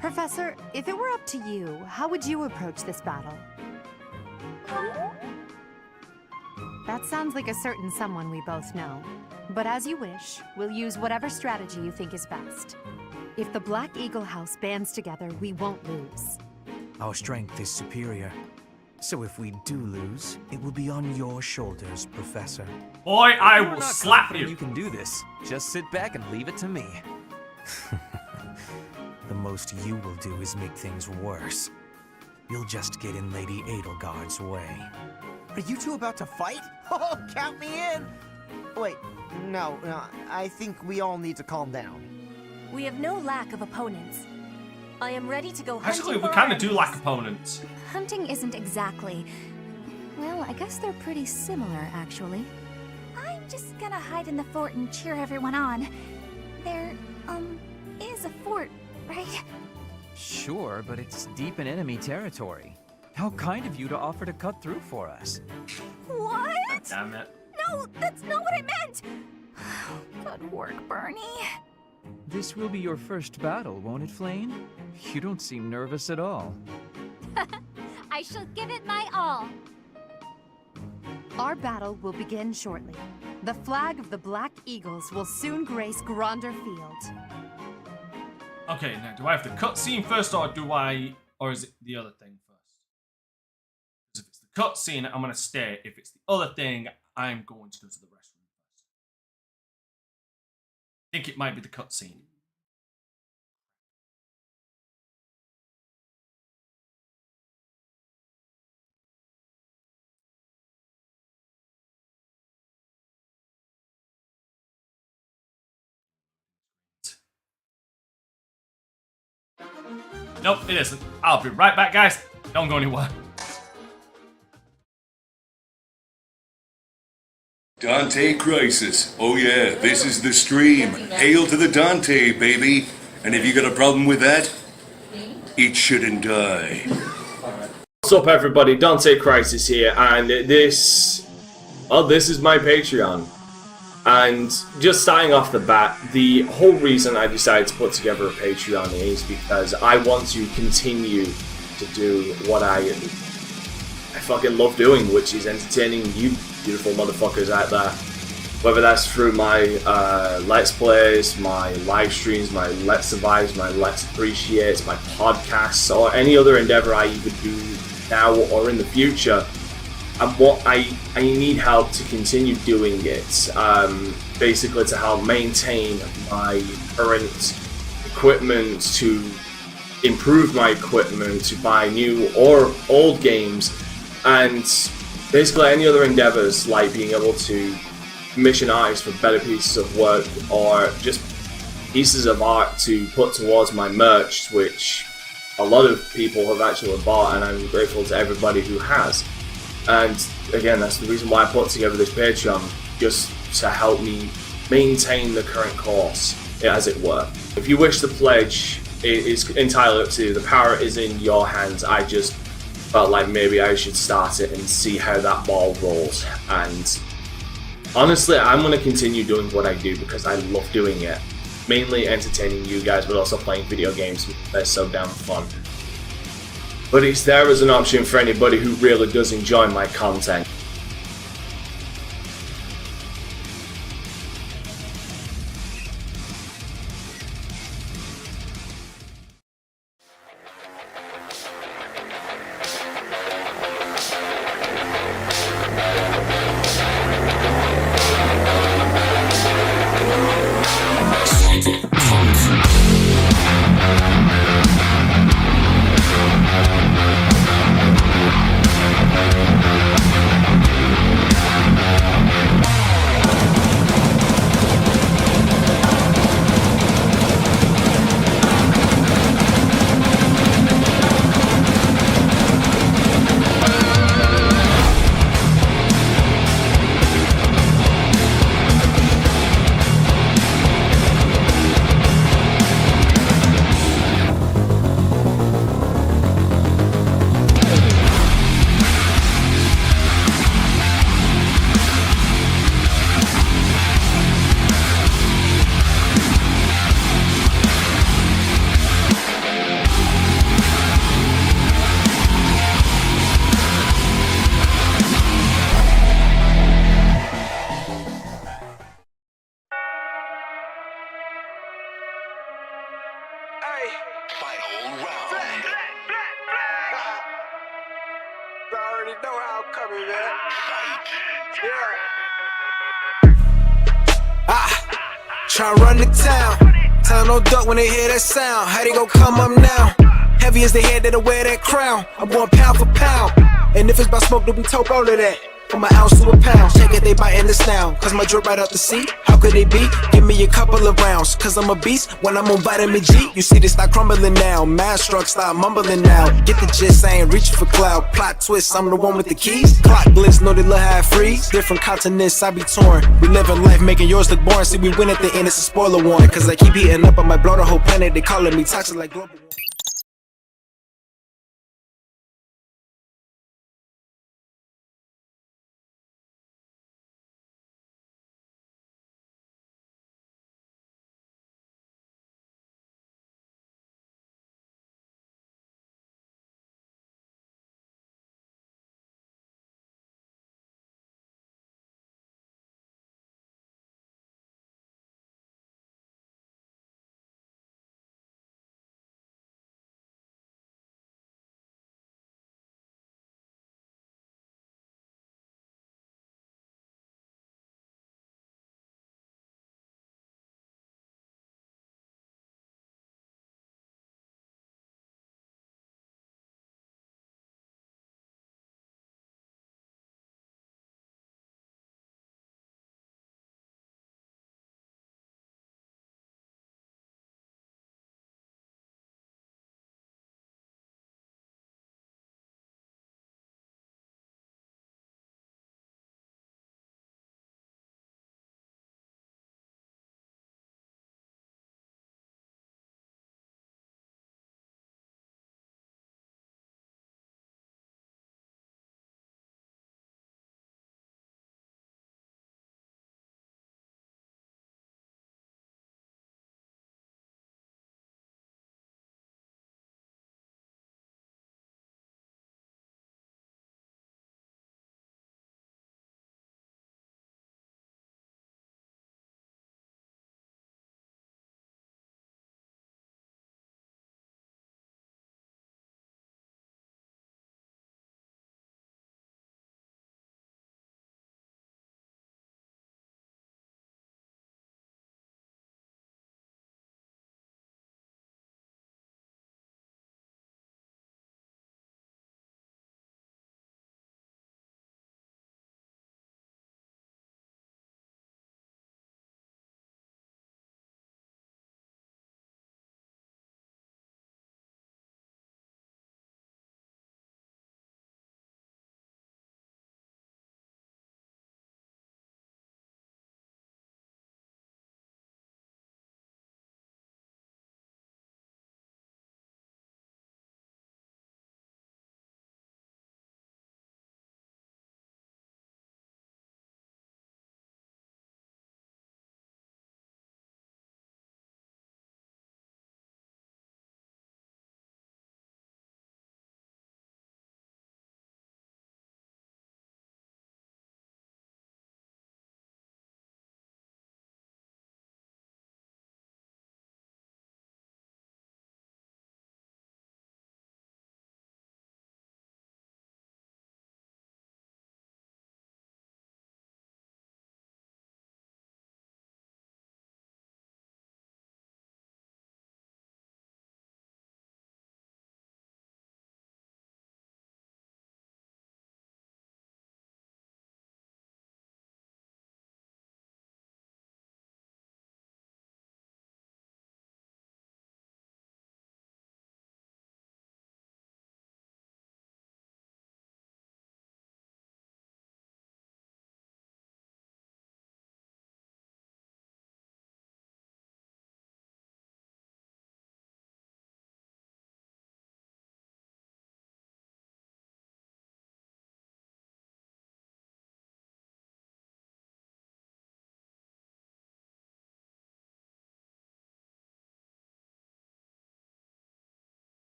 Professor, if it were up to you, how would you approach this battle? That sounds like a certain someone we both know. But as you wish, we'll use whatever strategy you think is best. If the Black Eagle House bands together, we won't lose. Our strength is superior. So if we do lose, it will be on your shoulders, Professor. Boy, I will slap you. You can do this. Just sit back and leave it to me. The most you will do is make things worse. You'll just get in Lady Edelgard's way. Are you two about to fight? Oh, count me in! Wait, no, I think we all need to calm down. We have no lack of opponents. I am ready to go Actually, hunting we for kind our of do enemies. like opponents. Hunting isn't exactly... Well, I guess they're pretty similar, actually. I'm just gonna hide in the fort and cheer everyone on. There, is a fort, right? Sure, but it's deep in enemy territory. How kind of you to offer to cut through for us. What? God damn it. No, that's not what I meant! Good work, Bernie. This will be your first battle, won't it, Flame? You don't seem nervous at all. I shall give it my all. Our battle will begin shortly. The flag of the Black Eagles will soon grace Gronder Field. Okay, now do I have the cutscene first, or is it the other thing first? Because if it's the cutscene, I'm gonna stay. If it's the other thing, I'm going to go to the restroom first. I think it might be the cutscene. Nope, it isn't. I'll be right back, guys. Don't go anywhere. DanteCrysis. Oh yeah, this is the stream. Hail to the Dante, baby. And if you got a problem with that, it shouldn't die. What's up, everybody? DanteCrysis here, and this is my Patreon. And just starting off the bat, the whole reason I decided to put together a Patreon is because I want to continue to do what I fucking love doing, which is entertaining you beautiful motherfuckers out there. Whether that's through my Let's Plays, my live streams, my Let's Survives, my Let's Appreciates, my podcasts, or any other endeavor I either do now or in the future. I need help to continue doing it, basically to help maintain my current equipment, to improve my equipment, to buy new or old games, and basically any other endeavors like being able to commission artists for better pieces of work or just pieces of art to put towards my merch, which a lot of people have actually bought, and I'm grateful to everybody who has. And again, that's the reason why I put together this Patreon, just to help me maintain the current course, as it were. If you wish to pledge, it is entirely up to you. The power is in your hands. I just felt like maybe I should start it and see how that ball rolls. And honestly, I'm going to continue doing what I do because I love doing it. Mainly entertaining you guys, but also playing video games. They're so damn fun. But it's there as an option for anybody who really does enjoy my content. Try run the town. Town no duck when they hear that sound. How they gon' come up now? Heavy as the head that'll wear that crown. I'm going pound for pound. And if it's about smoke, then we tope all of that. from an ounce to a pound. Shake it, they biting this now. Cause my drip right out the seat. How could they be? Give me a couple of rounds. Cause I'm a beast when I'm on vitamin G. You see they start crumbling now. Mad struck, stop mumbling now. Get the gist, I ain't reaching for cloud. Plot twist, I'm the one with the keys. Clock blitz, know they little half freeze. Different continents, I be torn. We living life, making yours look boring. See, we win at the end, it's a spoiler warning. Cause I keep heating up, I might blow the whole planet. They calling me toxic like global.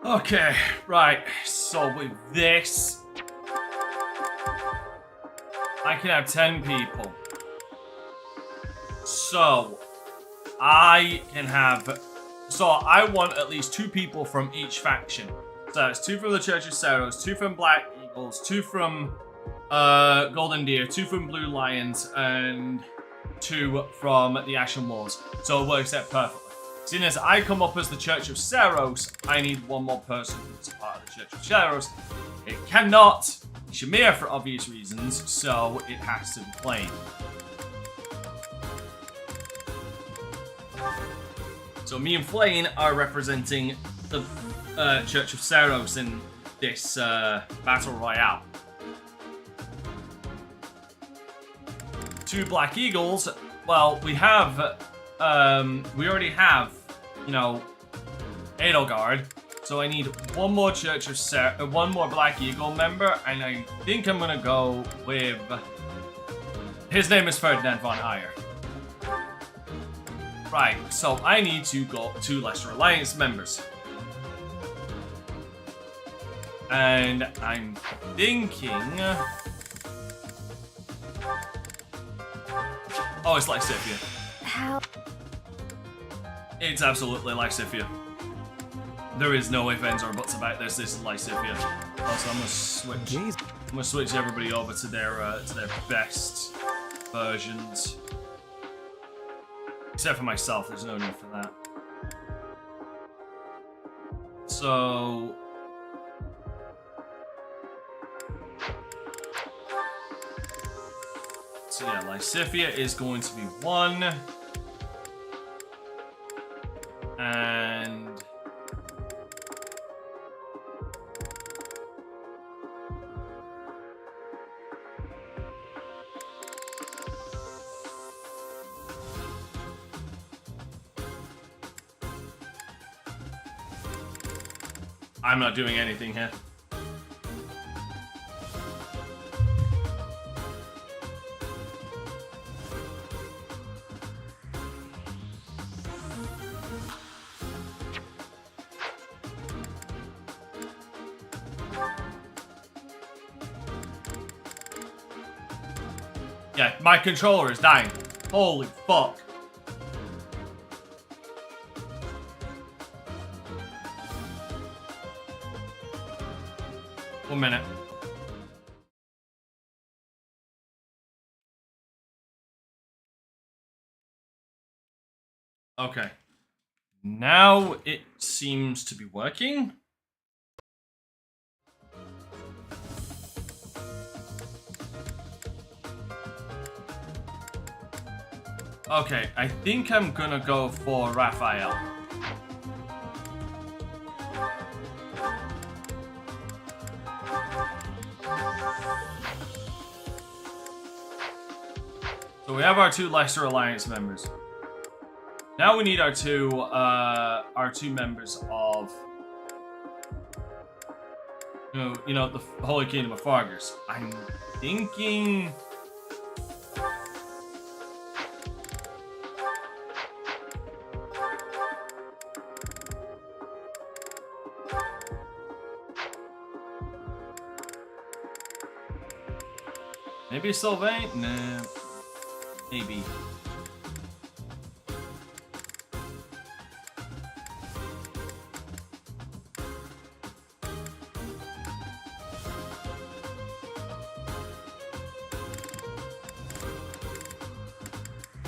Okay, right. So with this, I can have 10 people. So I can have. So I want at least 2 people from each faction. So it's 2 from the Church of Cerros, 2 from Black Eagles, 2 from Golden Deer, 2 from Blue Lions, and 2 from the Ashen Wolves. So it works out perfectly. Seeing as I come up as the Church of Cerros, I need 1 more person who's part of the Church of Cerros. It cannot be Shamir for obvious reasons, so it has to be plain. So me and Flane are representing the Church of Cerros in this Battle Royale. 2 Black Eagles, well, we already have, you know, Edelgard. So I need 1 more one more Black Eagle member, and I think I'm gonna go with, his name is Ferdinand von Ayer. Right, so I need to go 2 Lesser Alliance members. And I'm thinking... Oh, it's Lysithia. How? It's absolutely Lysithia. There is no ifs, ands, or buts about this. This is Lysithia. Also, I'm gonna switch everybody over to their best versions. Except for myself, there's no need for that. So yeah, Lysithia is going to be 1. And I'm not doing anything here. Yeah, my controller is dying. Holy fuck. One minute. Okay. Now it seems to be working. Okay, I think I'm gonna go for Raphael. So we have our 2 Lesser Alliance members. Now we need our two members of you know the Holy Kingdom of Fargus. I'm thinking. Maybe Sylvain? Nah. Maybe.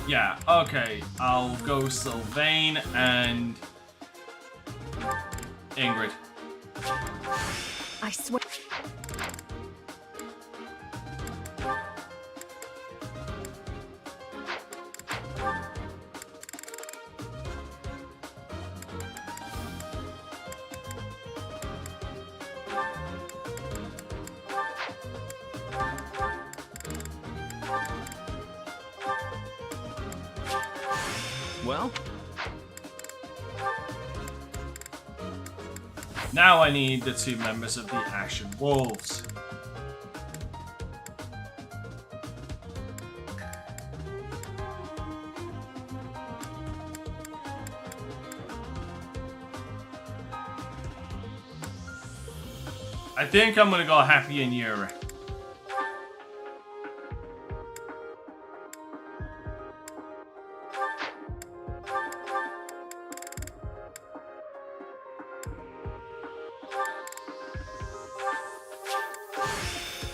Yeah, okay. I'll go Sylvain and Ingrid. I swear. Well, now I need the 2 members of the Ashen Wolves. I think I'm gonna go Happy and Yuri.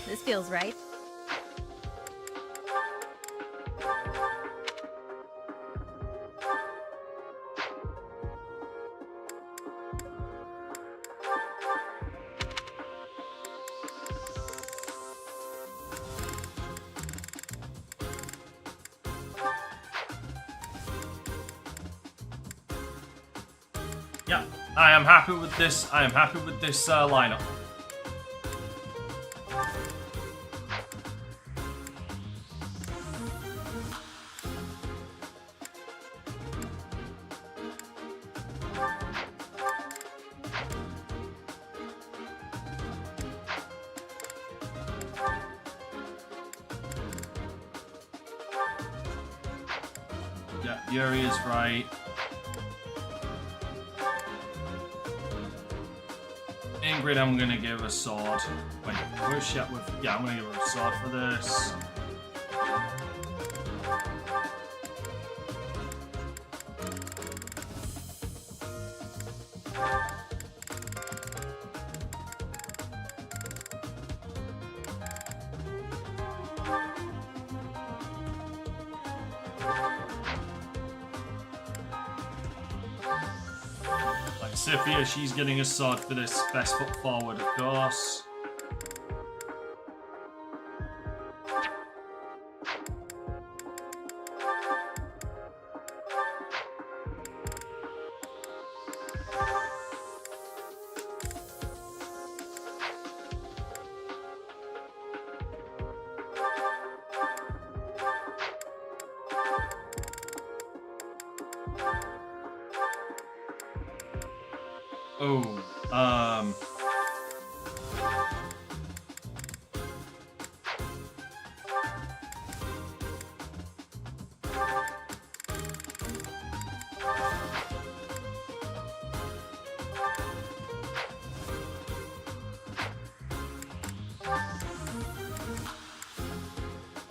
This feels right. Yeah, I am happy with this. I am happy with this lineup. Yeah, Yuri is right. Ingrid, I'm gonna give a sword. Wait, where's she at with? Yeah, I'm gonna give her a sword for this. Like Sifia, she's getting a sword for this. Best foot forward, of course. Oh,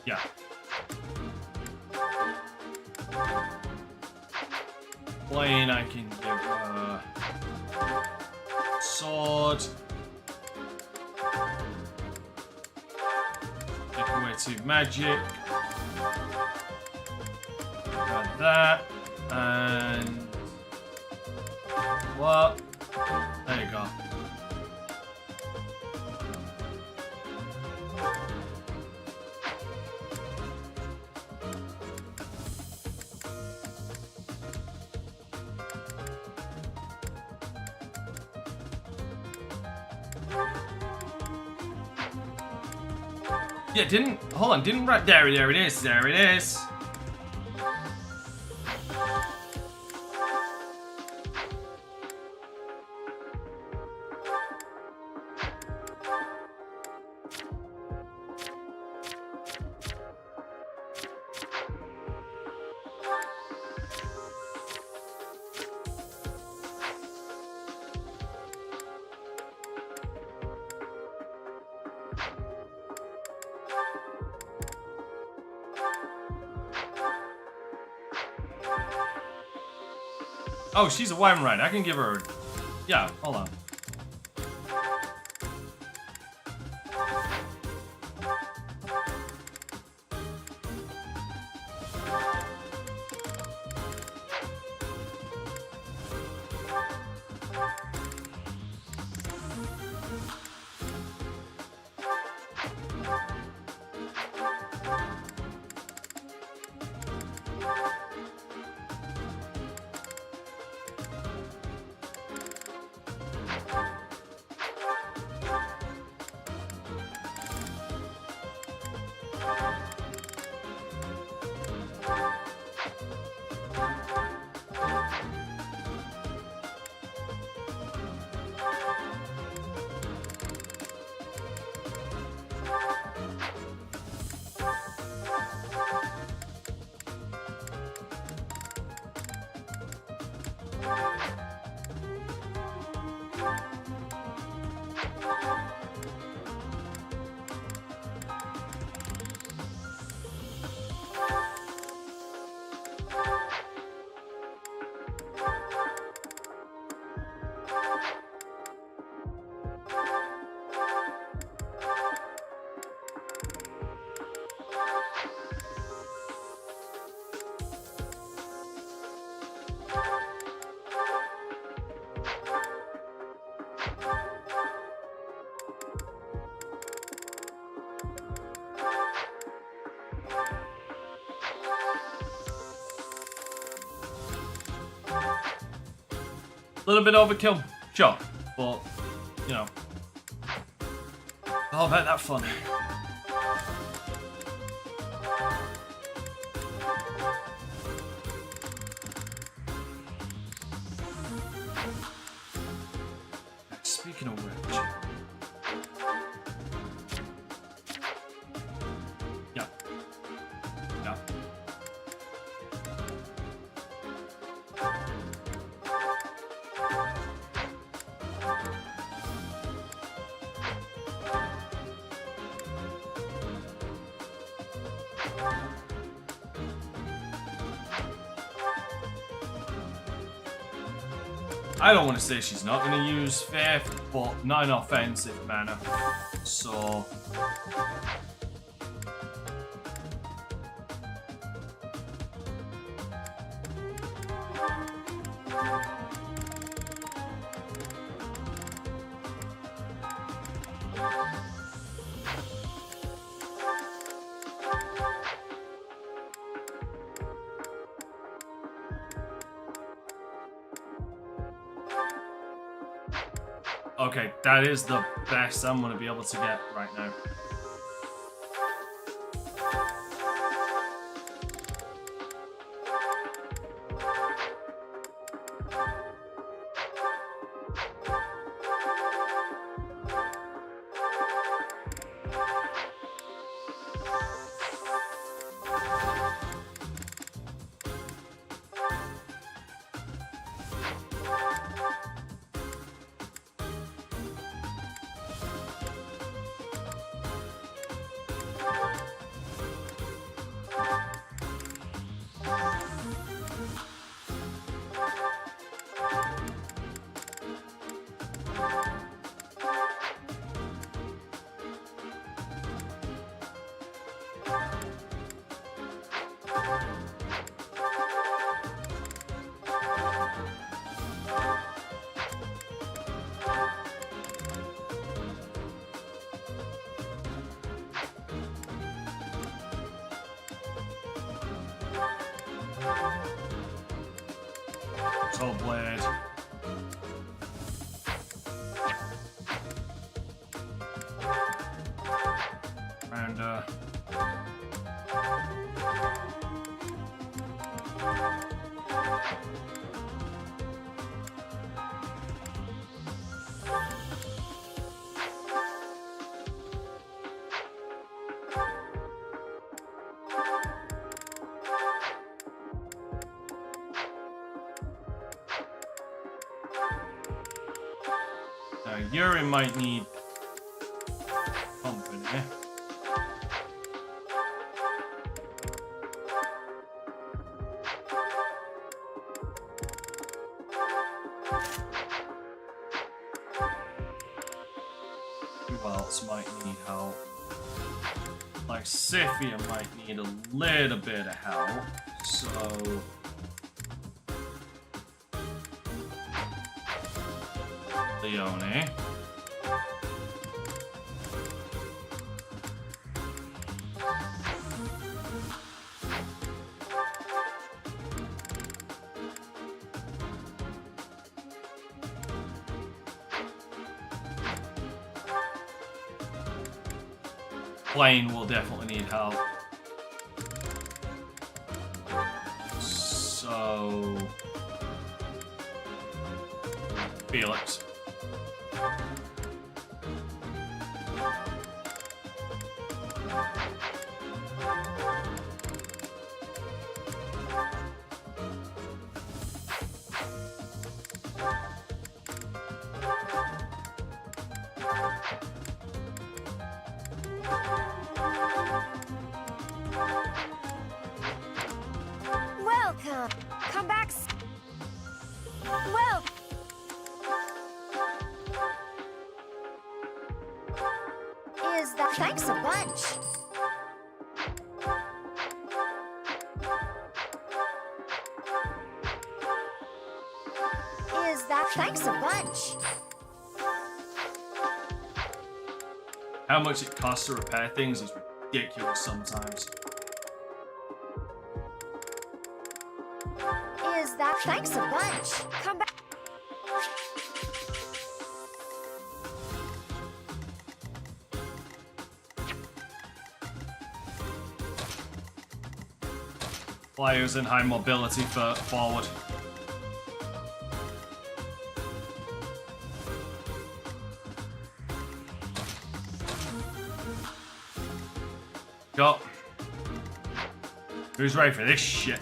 yeah. Blaine, I can give her sword. Take away 2 magic. Got that. And what? There you go. Yeah, hold on, there it is, there it is. Oh, she's a wine right. I can give her... Yeah, hold on. little bit overkill, sure, but you know, oh, I bet that's fun. Speaking of which, yeah. I don't want to say she's not going to use Faith, but not in an offensive manner. So... Okay, that is the best I'm going to be able to get right now. Soul Blade. And Yuri might need company. Who else might need help? Like Sifia might need a little bit of help, so... Leone. Blaine will definitely need help. So... Felix. Welcome. Come back. Well. Is that thanks a bunch? Is that thanks a bunch? How much it costs to repair things is ridiculous sometimes. Is that thanks a bunch? Come back. Players in high mobility for forward. Go. Who's ready for this shit?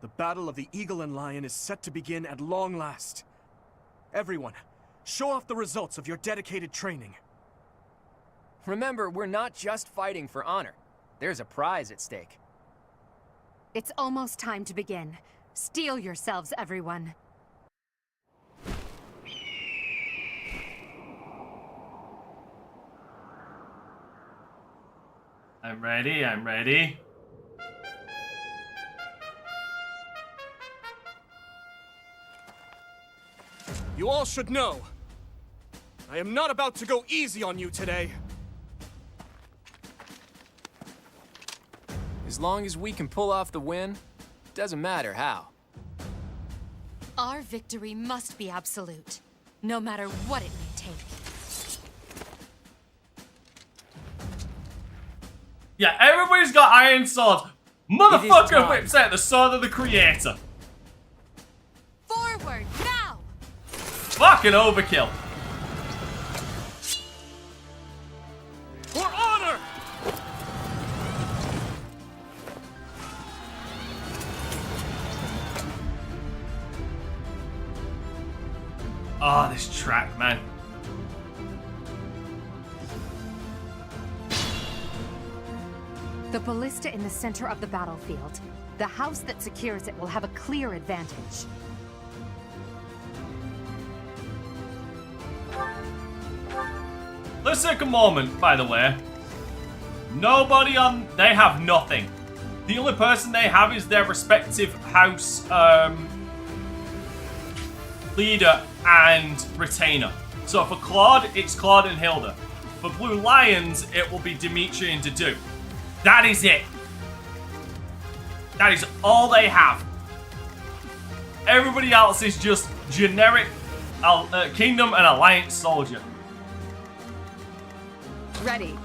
The Battle of the Eagle and Lion is set to begin at long last. Everyone, show off the results of your dedicated training. Remember, we're not just fighting for honor. There's a prize at stake. It's almost time to begin. Steel yourselves, everyone. I'm ready, I'm ready. You all should know, I am not about to go easy on you today. As long as we can pull off the win, doesn't matter how. Our victory must be absolute, no matter what it may take. Yeah, everybody's got iron swords. Motherfucker whips out the sword of the creator. Forward, now! Fucking overkill. For honor! Oh, this track, man. The ballista in the center of the battlefield. The house that secures it will have a clear advantage. Let's take a moment, by the way. Nobody on... They have nothing. The only person they have is their respective house leader and retainer. So for Claude, it's Claude and Hilda. For Blue Lions, it will be Dimitri and Dedu. That is it. That is all they have. Everybody else is just generic Kingdom and Alliance soldier. Ready.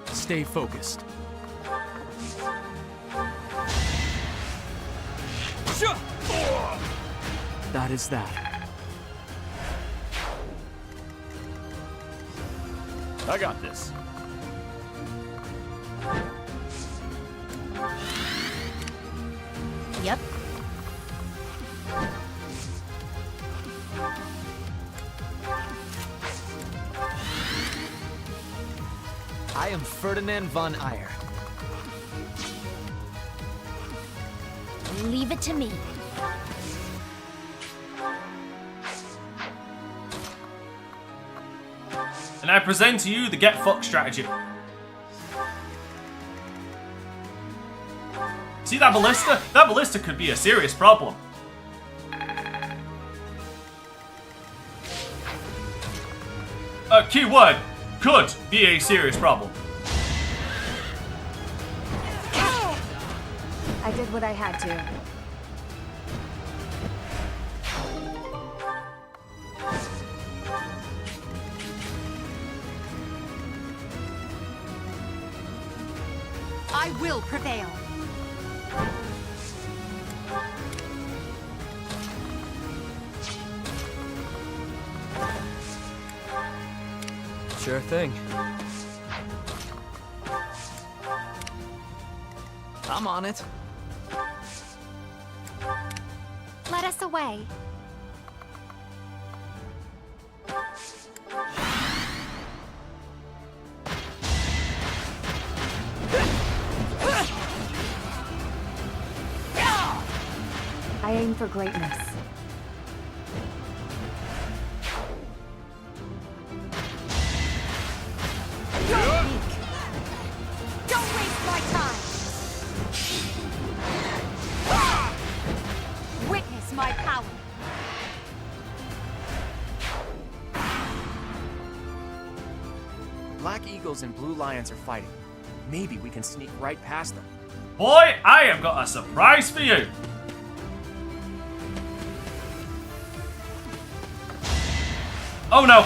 Stay focused. That is that. I got this. Yep. I am Ferdinand von Eyre. Leave it to me. And I present to you the get fucked strategy. See that ballista? That ballista could be a serious problem. Keyword, could be a serious problem. I did what I had to. I will prevail. Sure thing. I'm on it. Let us away. I aim for greatness. Don't peek. Don't waste my time. Witness my power. Black Eagles and Blue Lions are fighting. Maybe we can sneak right past them. Boy, I have got a surprise for you. Oh no!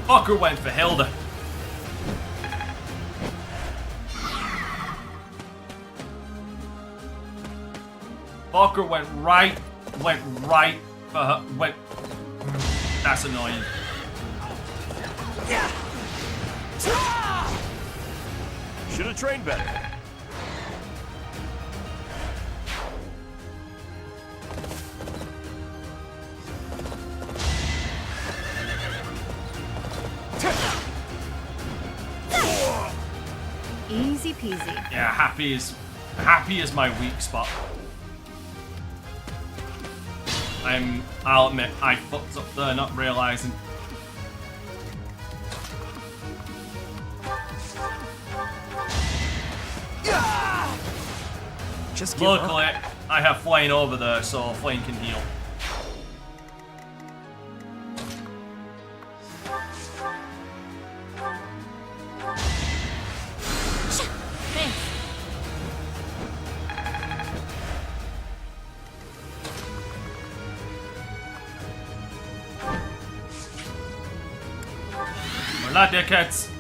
Fucker went for Hilda. Fucker went right for her. That's annoying. Should have trained better. Easy peasy. Yeah, happy is my weak spot. I'll admit, I fucked up there, not realizing. Just luckily, I have Flame over there, so Flame can heal. We're not dickheads.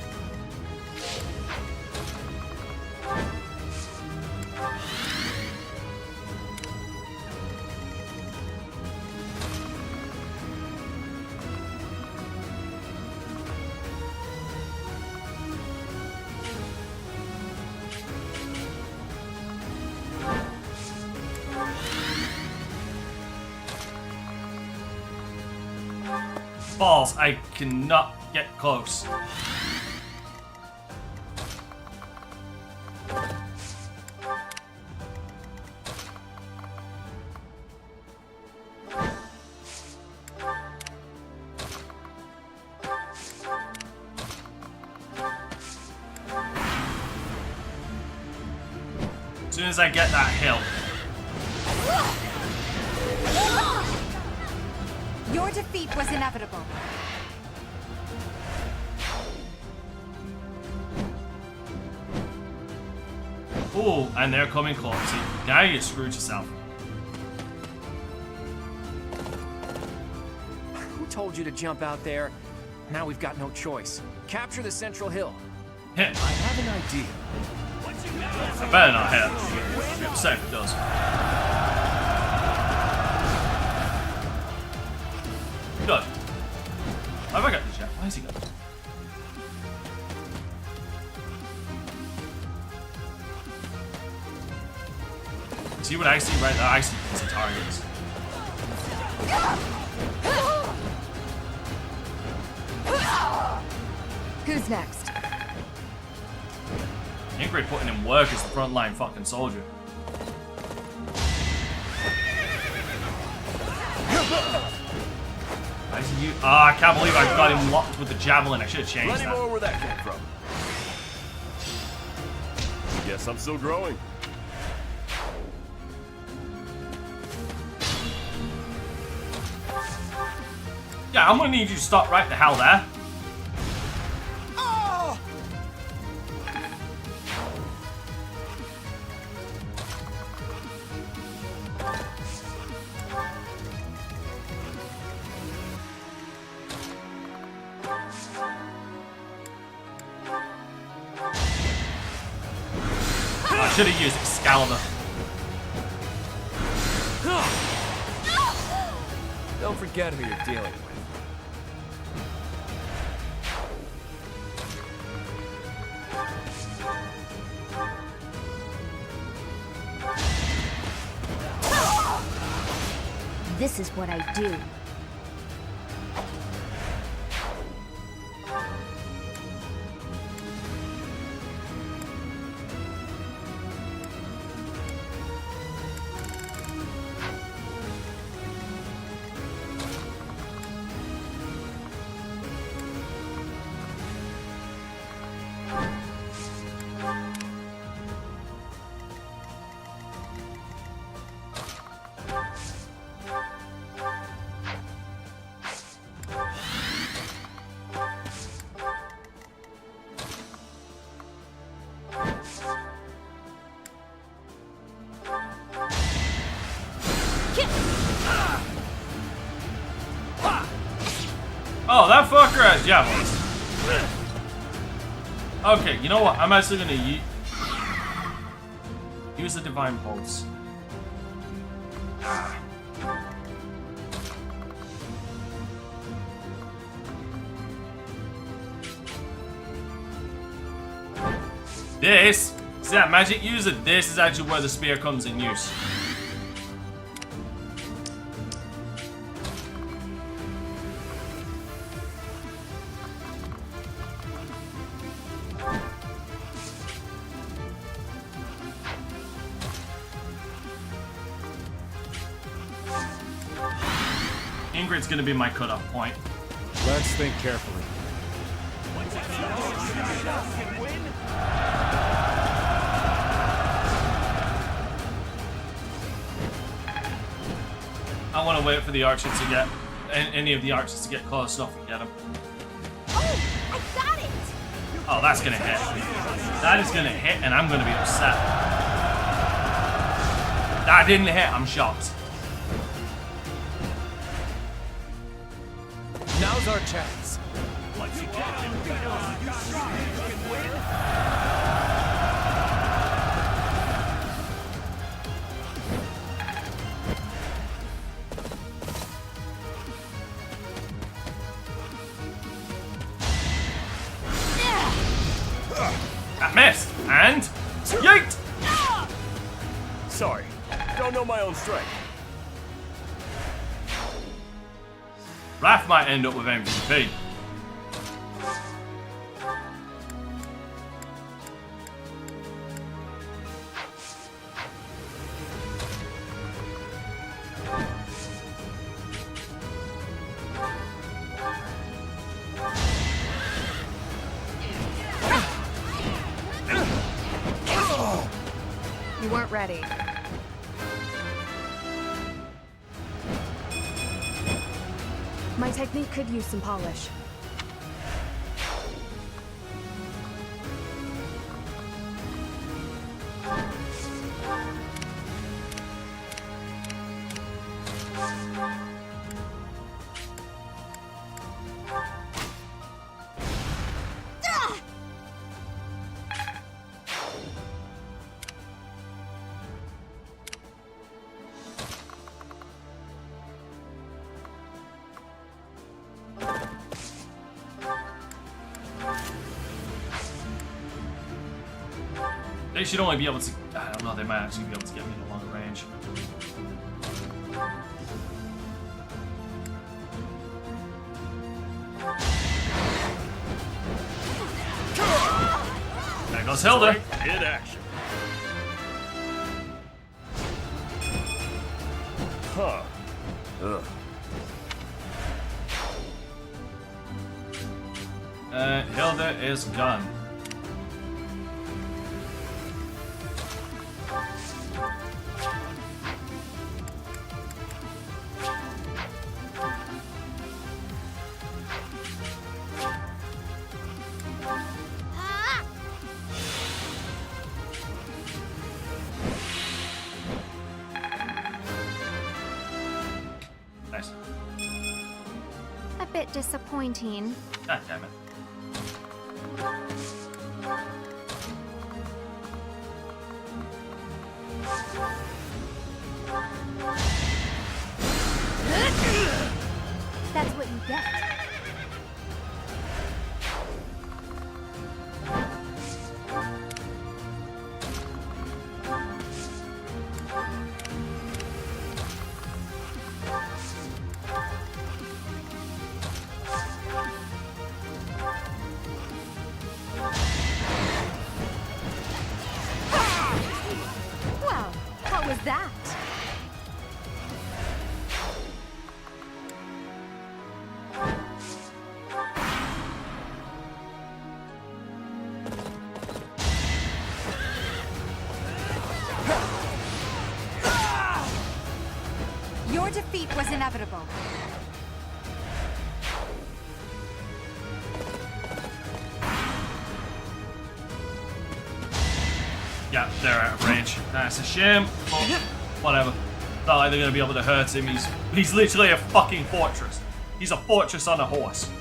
Balls, I cannot get close. As soon as I get that hill. Your defeat was inevitable. Ooh, and they're coming close. See, now you screwed yourself. Who told you to jump out there? Now we've got no choice. Capture the central hill. Hit. I have an idea. I better not hit. I'll be upset if it does. Good. Have I got this yet? Why is he got this? See what I see right there? I see easy targets. Who's next? Ingrid putting in work as the frontline fucking soldier. I see you. I can't believe I got him locked with the javelin. I should have changed Plenty that. more where that came from. Guess I'm still growing. Yeah, I'm gonna need you to stop right the hell there. I should have used Excalibur. Don't forget who you're dealing with. This is what I do. Oh, that fucker has javelins. Okay, you know what? I'm actually gonna use the Divine Pulse. This, see that magic user? This is actually where the spear comes in use. Ingrid's gonna be my cutoff point. Let's think carefully. I want to wait for the archers to get any of the archers to get close enough to get him. Oh, I got it! Oh, that's gonna hit. That is gonna hit, and I'm gonna be upset. That didn't hit. I'm shocked. Now's our chance. That missed. And yeet! Sorry, don't know my own strength. Raph might end up with MVP. You weren't ready. My technique could use some polish. They should only be able to. I don't know. They might actually be able to get me in a longer range. There goes Hilda. Hit action. Huh. Ugh. Hilda is gone. Nice. A bit disappointing. God damn it. That's what you get. Well, what was that? Your defeat was inevitable. Yeah, they're out of range. That's a shame, but whatever. Not like they're gonna be able to hurt him. He's literally a fucking fortress. He's a fortress on a horse.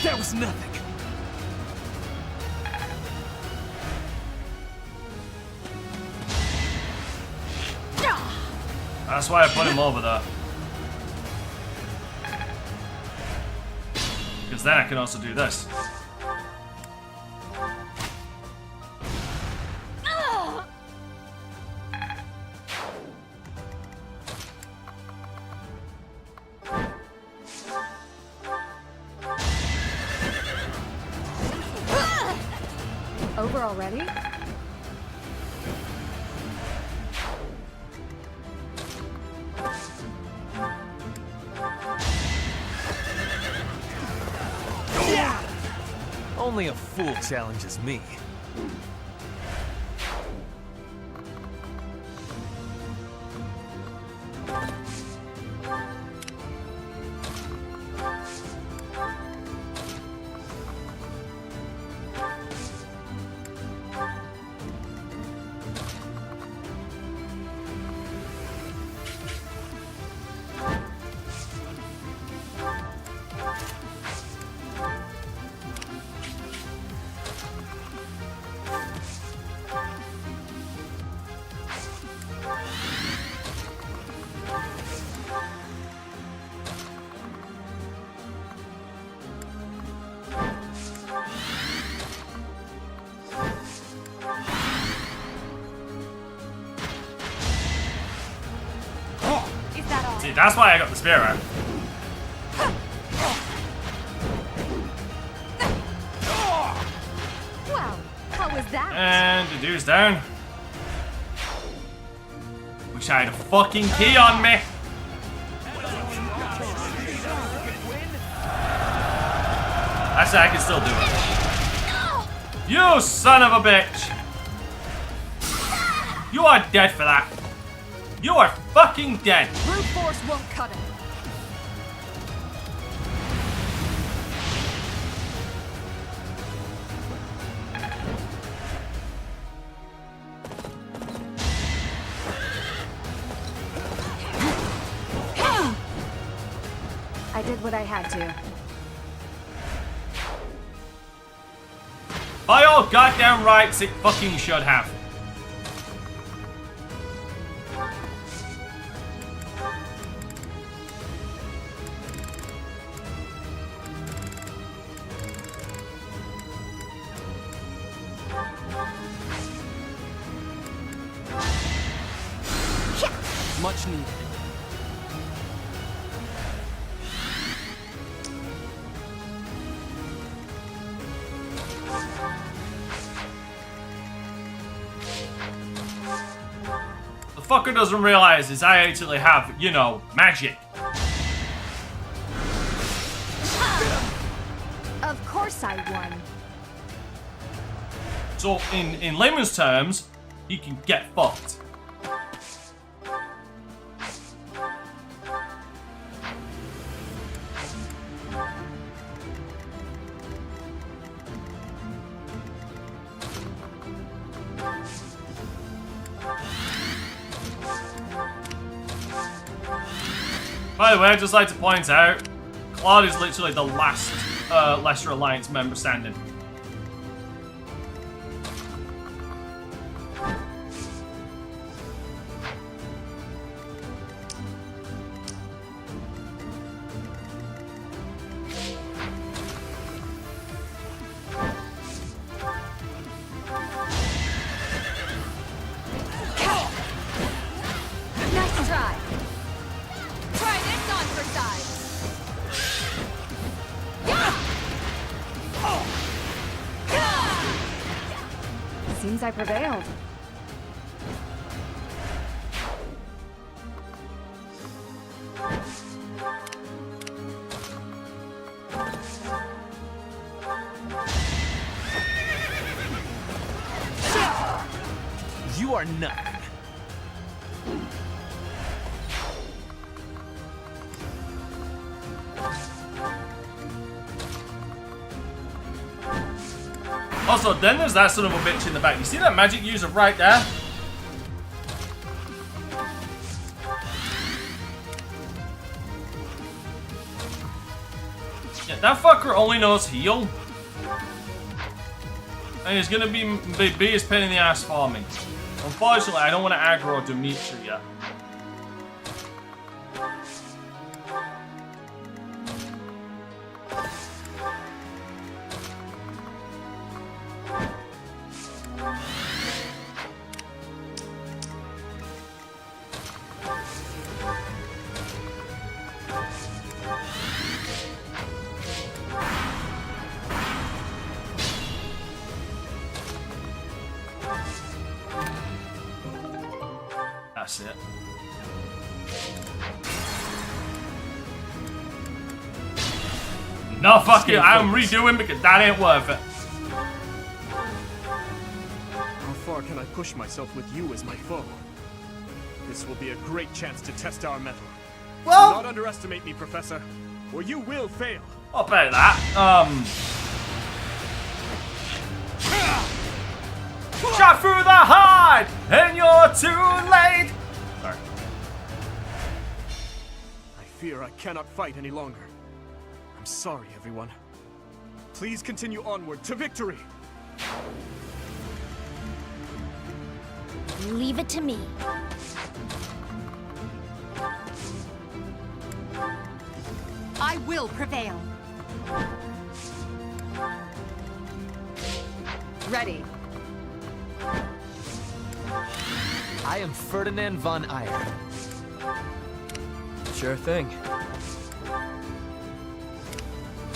That was nothing. That's why I put him over there. Because then I can also do this. Over already? Only a fool challenges me. See, that's why I got the spear out. Wow, how was that? And the dude's down. Wish I had a fucking key on me. Actually, I can still do it. You son of a bitch. You are dead for that. You are fucking dead. Brute force won't cut it. I did what I had to. By all goddamn rights, it fucking should have. Much needed. The fucker doesn't realize is I actually have, you know, magic. Of course I won. So in layman's terms, he can get fucked. By the way, I'd just like to point out, Claude is literally the last Lesser Alliance member standing. Nice try. Try this on for size. Seems I prevailed. You are nothing. Also, then there's that son of a bitch in the back. You see that magic user right there? That fucker only knows heal. And he's gonna be the biggest pain in the ass for me. Unfortunately, I don't want to aggro Dimitri yet. That's it. No, fuck it. I'm redoing because that ain't worth it. How far can I push myself with you as my foe? This will be a great chance to test our mettle. Well, do not underestimate me, Professor, or you will fail. I'll bet that. Shot through the heart, and you're too late. Sorry. I fear I cannot fight any longer. I'm sorry, everyone. Please continue onward to victory. Leave it to me. I will prevail. Ready. I am Ferdinand von Eyre. Sure thing.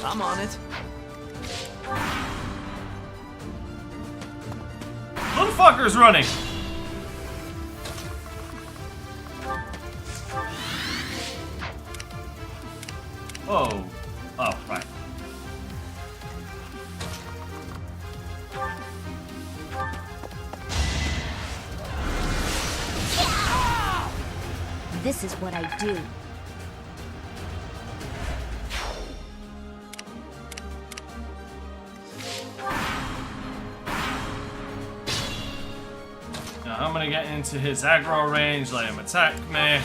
I'm on it. Motherfucker's running. Oh. Oh, right. This is what I do. Now I'm gonna get into his aggro range, let him attack me.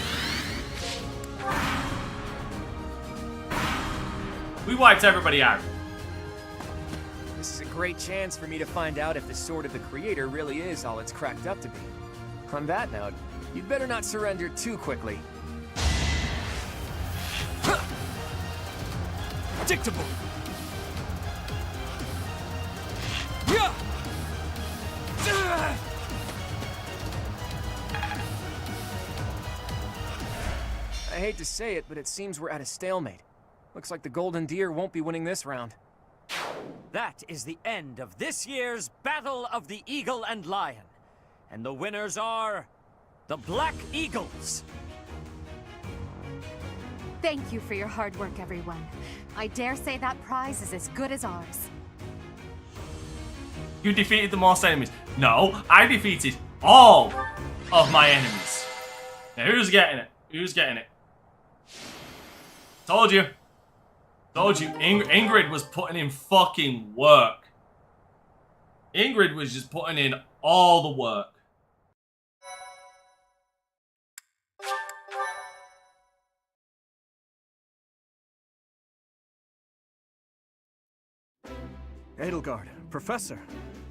We wiped everybody out. This is a great chance for me to find out if the Sword of the Creator really is all it's cracked up to be. On that note, you'd better not surrender too quickly. Predictable. I hate to say it, but it seems we're at a stalemate. Looks like the Golden Deer won't be winning this round. That is the end of this year's Battle of the Eagle and Lion. And the winners are the Black Eagles. Thank you for your hard work, everyone. I dare say that prize is as good as ours. You defeated the most enemies. No, I defeated all of my enemies. Now who's getting it? Who's getting it? Told you. Told you. Ingrid was putting in fucking work. Ingrid was just putting in all the work. Edelgard, Professor,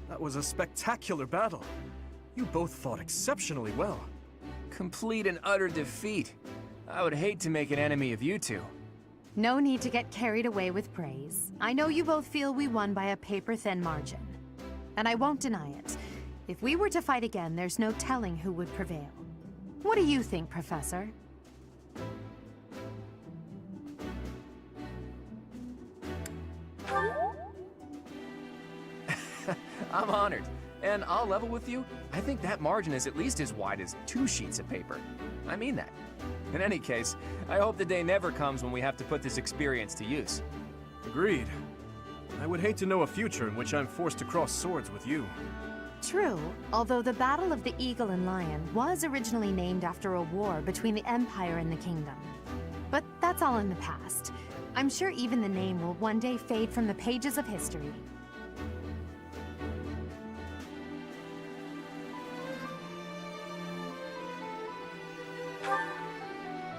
that was a spectacular battle. You both fought exceptionally well. Complete and utter defeat. I would hate to make an enemy of you two. No need to get carried away with praise. I know you both feel we won by a paper-thin margin. And I won't deny it. If we were to fight again, there's no telling who would prevail. What do you think, Professor? I'm honored. And I'll level with you, I think that margin is at least as wide as 2 sheets of paper. I mean that. In any case, I hope the day never comes when we have to put this experience to use. Agreed. I would hate to know a future in which I'm forced to cross swords with you. True, although the Battle of the Eagle and Lion was originally named after a war between the Empire and the Kingdom. But that's all in the past. I'm sure even the name will one day fade from the pages of history.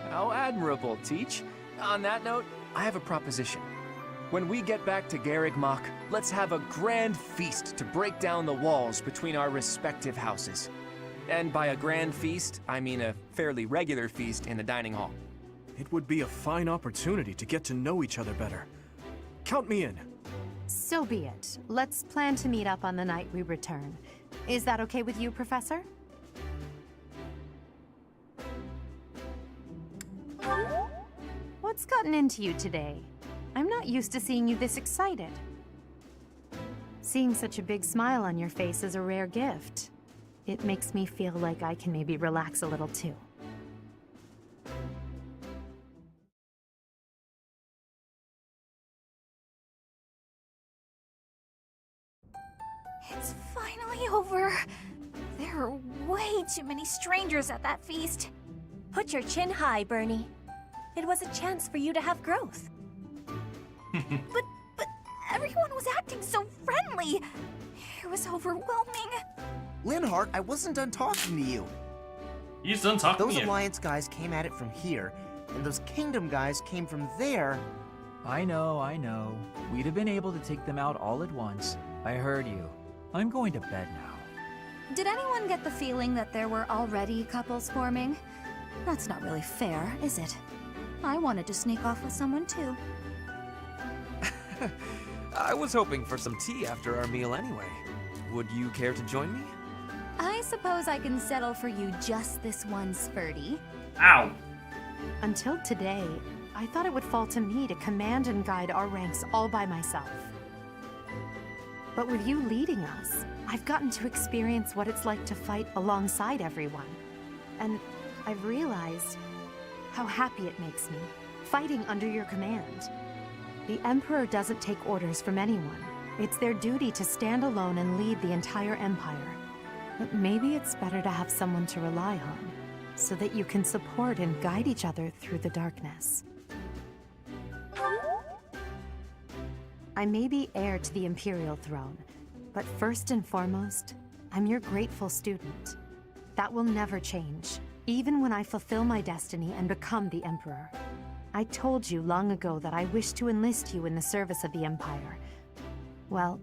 How admirable, Teach. On that note, I have a proposition. When we get back to Garrigmach, let's have a grand feast to break down the walls between our respective houses. And by a grand feast, I mean a fairly regular feast in the dining hall. It would be a fine opportunity to get to know each other better. Count me in. So be it. Let's plan to meet up on the night we return. Is that okay with you, Professor? What's gotten into you today? I'm not used to seeing you this excited. Seeing such a big smile on your face is a rare gift. It makes me feel like I can maybe relax a little too. It's finally over. There are way too many strangers at that feast. Put your chin high, Bernie. It was a chance for you to have growth. But everyone was acting so friendly. It was overwhelming. Linhardt, I wasn't done talking to you. He's done talking to you. Those Alliance guys came at it from here, and those Kingdom guys came from there. I know. We'd have been able to take them out all at once. I heard you. I'm going to bed now. Did anyone get the feeling that there were already couples forming? That's not really fair, is it? I wanted to sneak off with someone too. I was hoping for some tea after our meal anyway. Would you care to join me? I suppose I can settle for you just this once, Ferdy. Ow! Until today, I thought it would fall to me to command and guide our ranks all by myself. But with you leading us, I've gotten to experience what it's like to fight alongside everyone. And I've realized how happy it makes me, fighting under your command. The Emperor doesn't take orders from anyone. It's their duty to stand alone and lead the entire Empire. But maybe it's better to have someone to rely on, so that you can support and guide each other through the darkness. I may be heir to the Imperial throne, but first and foremost, I'm your grateful student. That will never change, even when I fulfill my destiny and become the Emperor. I told you long ago that I wish to enlist you in the service of the Empire. Well,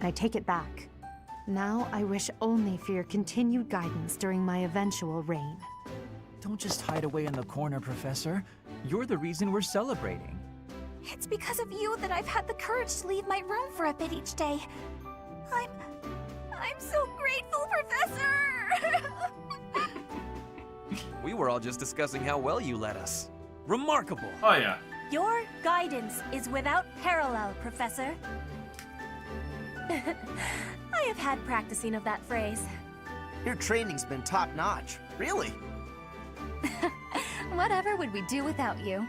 I take it back. Now I wish only for your continued guidance during my eventual reign. Don't just hide away in the corner, Professor. You're the reason we're celebrating. It's because of you that I've had the courage to leave my room for a bit each day. I'm so grateful, Professor! We were all just discussing how well you led us. Remarkable! Oh yeah. Your guidance is without parallel, Professor. I have had practicing of that phrase. Your training's been top-notch, really. Whatever would we do without you?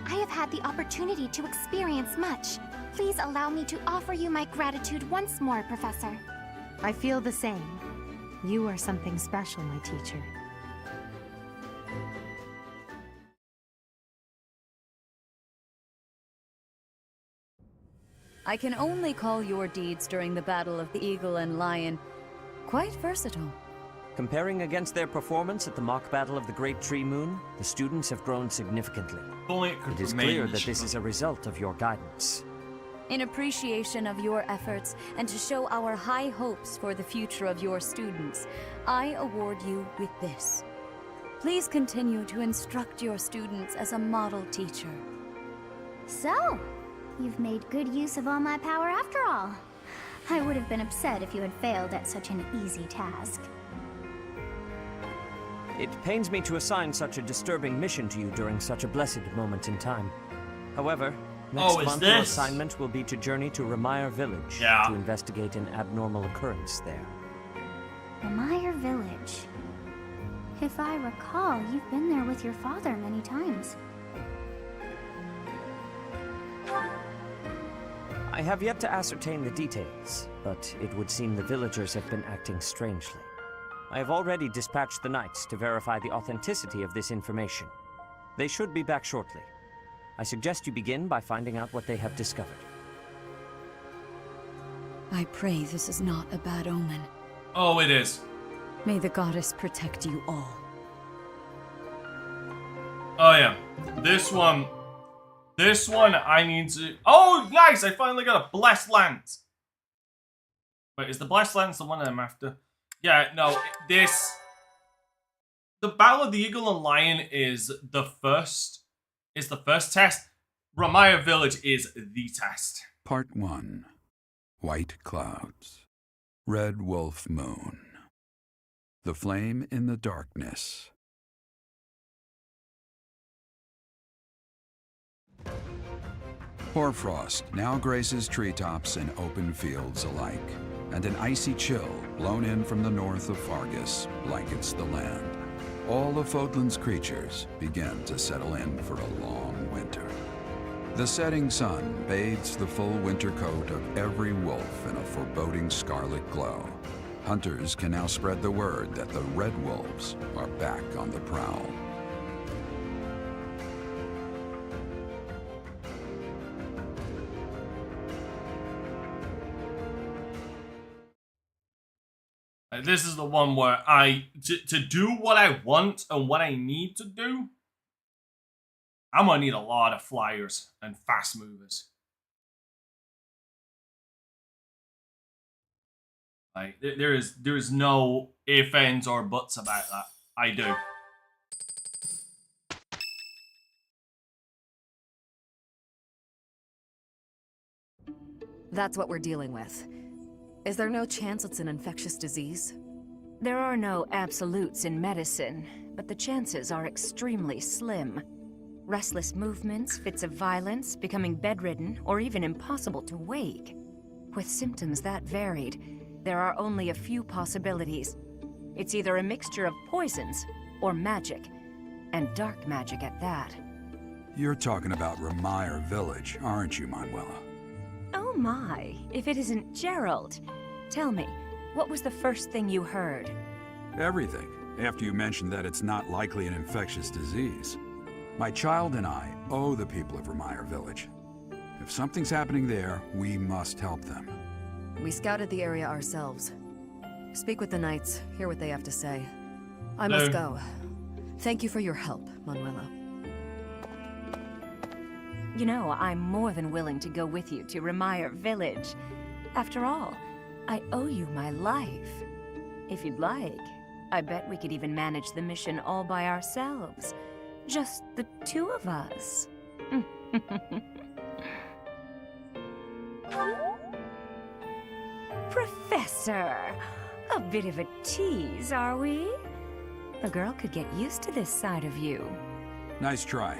I have had the opportunity to experience much. Please allow me to offer you my gratitude once more, Professor. I feel the same. You are something special, my teacher. I can only call your deeds during the Battle of the Eagle and Lion quite versatile. Comparing against their performance at the mock battle of the Great Tree Moon, the students have grown significantly. It is clear that this is a result of your guidance. In appreciation of your efforts and to show our high hopes for the future of your students, I award you with this. Please continue to instruct your students as a model teacher. So, you've made good use of all my power after all. I would have been upset if you had failed at such an easy task. It pains me to assign such a disturbing mission to you during such a blessed moment in time. However, next month your assignment will be to journey to Ramire Village to investigate an abnormal occurrence there. Ramire Village. If I recall, you've been there with your father many times. I have yet to ascertain the details, but it would seem the villagers have been acting strangely. I have already dispatched the knights to verify the authenticity of this information. They should be back shortly. I suggest you begin by finding out what they have discovered. I pray this is not a bad omen. Oh, it is. May the goddess protect you all. Oh yeah. This one This one I need to... Oh, nice! I finally got a Blessed Lance. Wait, is the Blessed Lance the one I'm after? Yeah, no, this... The Battle of the Eagle and Lion is the first test. Ramaya Village is the test. Part 1. White Clouds. Red Wolf Moon. The Flame in the Darkness. Hoarfrost now graces treetops and open fields alike, and an icy chill blown in from the north of Fargus blankets the land. All of Fodlan's creatures begin to settle in for a long winter. The setting sun bathes the full winter coat of every wolf in a foreboding scarlet glow. Hunters can now spread the word that the Red Wolves are back on the prowl. This is the one where to do what I want and what I need to do, I'm gonna need a lot of flyers and fast movers. Like, there is no ifs, ands, or buts about that. I do. That's what we're dealing with. Is there no chance it's an infectious disease? There are no absolutes in medicine, but the chances are extremely slim. Restless movements, fits of violence, becoming bedridden, or even impossible to wake. With symptoms that varied, there are only a few possibilities. It's either a mixture of poisons or magic, and dark magic at that. You're talking about Ramaya Village, aren't you, Manuela? Oh my, if it isn't Gerald. Tell me, what was the first thing you heard? Everything, after you mentioned that it's not likely an infectious disease. My child and I owe the people of Ramaya Village. If something's happening there, we must help them. We scouted the area ourselves. Speak with the knights, hear what they have to say. I Hello. must go. Thank you for your help, Manuela. You know, I'm more than willing to go with you to Ramaya Village. After all, I owe you my life. If you'd like, I bet we could even manage the mission all by ourselves. Just the two of us. Professor! A bit of a tease, are we? A girl could get used to this side of you. Nice try,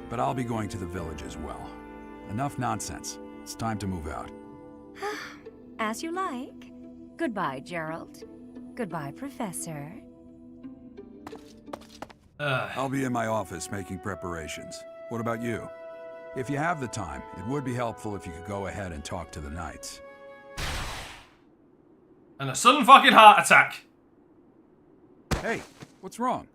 but I'll be going to the village as well. Enough nonsense. It's time to move out. As you like. Goodbye, Gerald. Goodbye, Professor. I'll be in my office making preparations. What about you? If you have the time, it would be helpful if you could go ahead and talk to the knights. And a sudden fucking heart attack. Hey, what's wrong?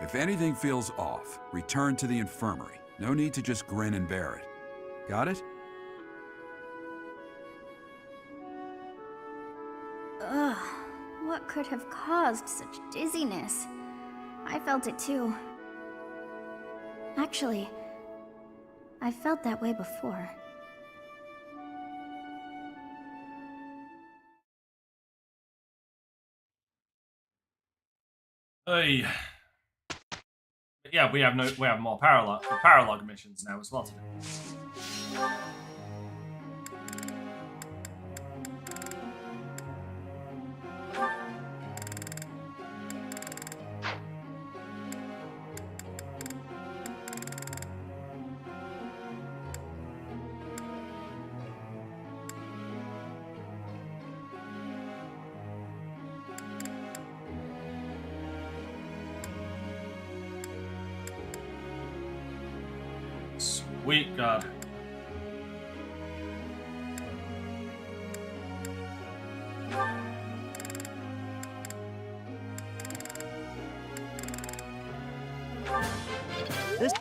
If anything feels off, return to the infirmary. No need to just grin and bear it. Got it? Ugh, what could have caused such dizziness? I felt it too. Actually, I felt that way before. Hey. Yeah, we have more paralog missions now as well today. Sweet God. This...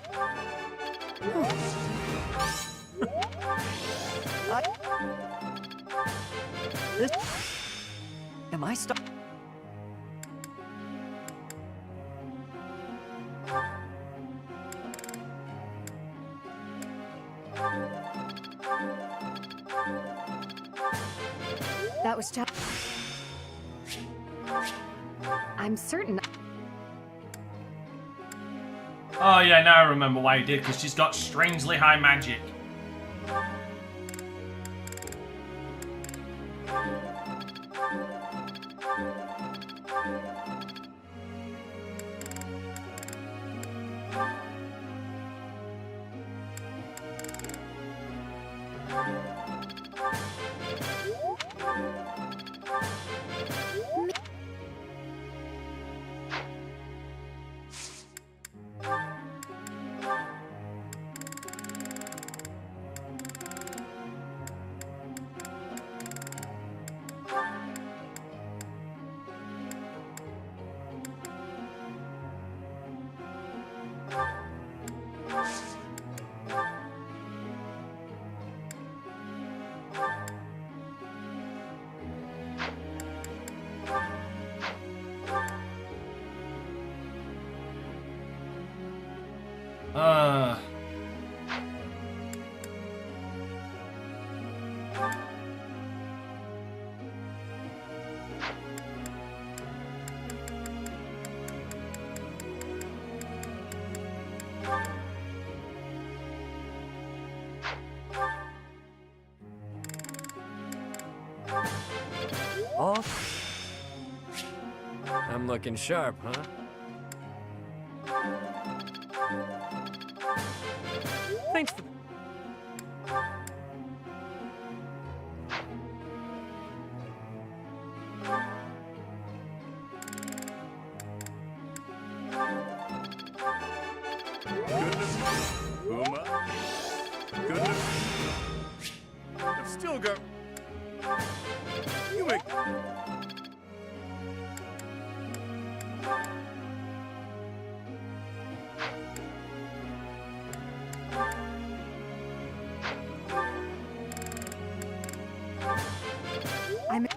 This... Am I stuck? That was just... I'm certain... Oh yeah, now I remember why he did, because she's got strangely high magic. Off. I'm looking sharp, huh? Thanks for... Goodness. Uma. Goodness. I've still got... You make... I'm...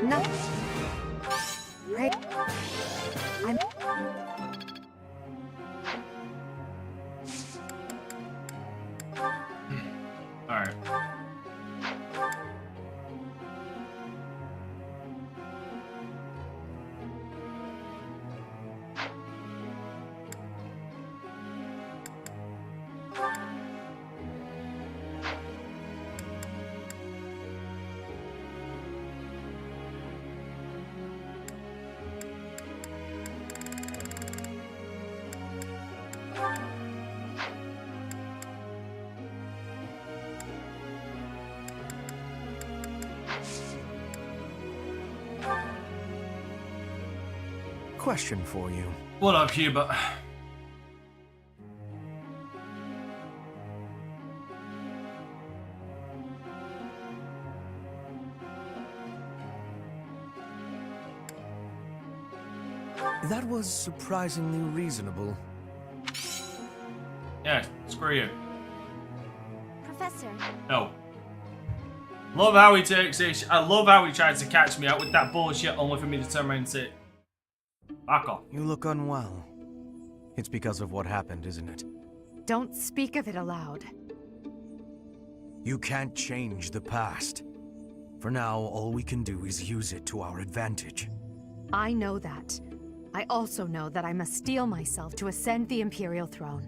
No. Right. I'm... Alright. Question for you. What up, Hubert? That was surprisingly reasonable. Yeah, screw you. Professor. No. Love how he takes it. I love how he tries to catch me out with that bullshit, only for me to turn around and say, back off. You look unwell. It's because of what happened, isn't it? Don't speak of it aloud. You can't change the past. For now, all we can do is use it to our advantage. I know that. I also know that I must steel myself to ascend the Imperial throne.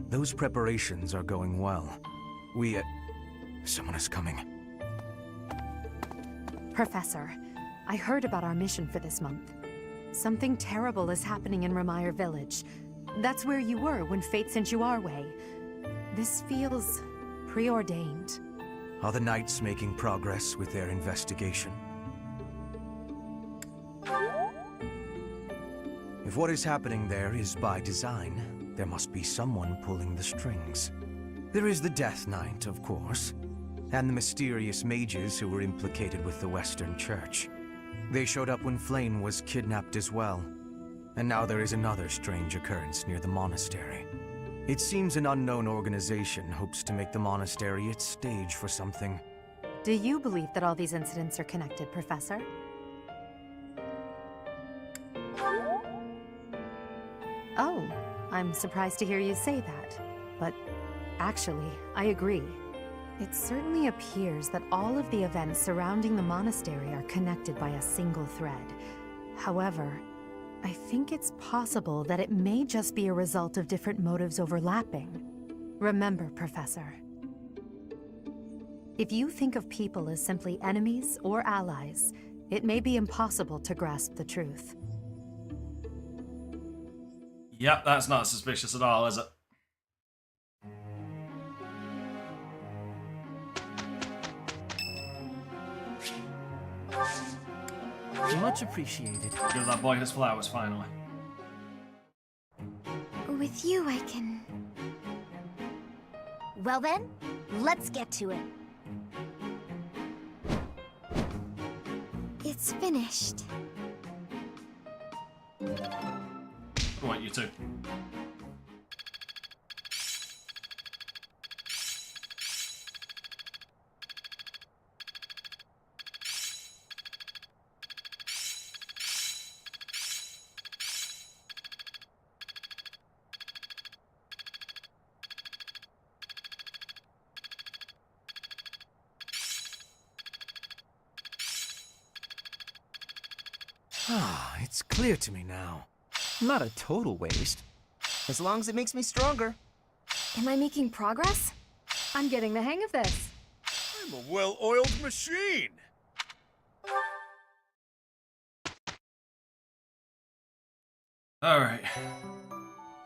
Those preparations are going well. Someone is coming. Professor, I heard about our mission for this month. Something terrible is happening in Ramire Village. That's where you were when fate sent you our way. This feels preordained. Are the Knights making progress with their investigation? If what is happening there is by design, there must be someone pulling the strings. There is the Death Knight, of course, and the mysterious mages who were implicated with the Western Church. They showed up when Flame was kidnapped as well. And now there is another strange occurrence near the monastery. It seems an unknown organization hopes to make the monastery its stage for something. Do you believe that all these incidents are connected, Professor? Oh, I'm surprised to hear you say that. But actually, I agree. It certainly appears that all of the events surrounding the monastery are connected by a single thread. However, I think it's possible that it may just be a result of different motives overlapping. Remember, Professor, if you think of people as simply enemies or allies, it may be impossible to grasp the truth. Yep, that's not suspicious at all, is it? Much appreciated. Give that boy his flowers, finally. With you, I can... Well then, let's get to it. It's finished. Go on, you two. Ah, it's clear to me now. Not a total waste. As long as it makes me stronger. Am I making progress? I'm getting the hang of this. I'm a well-oiled machine. Alright.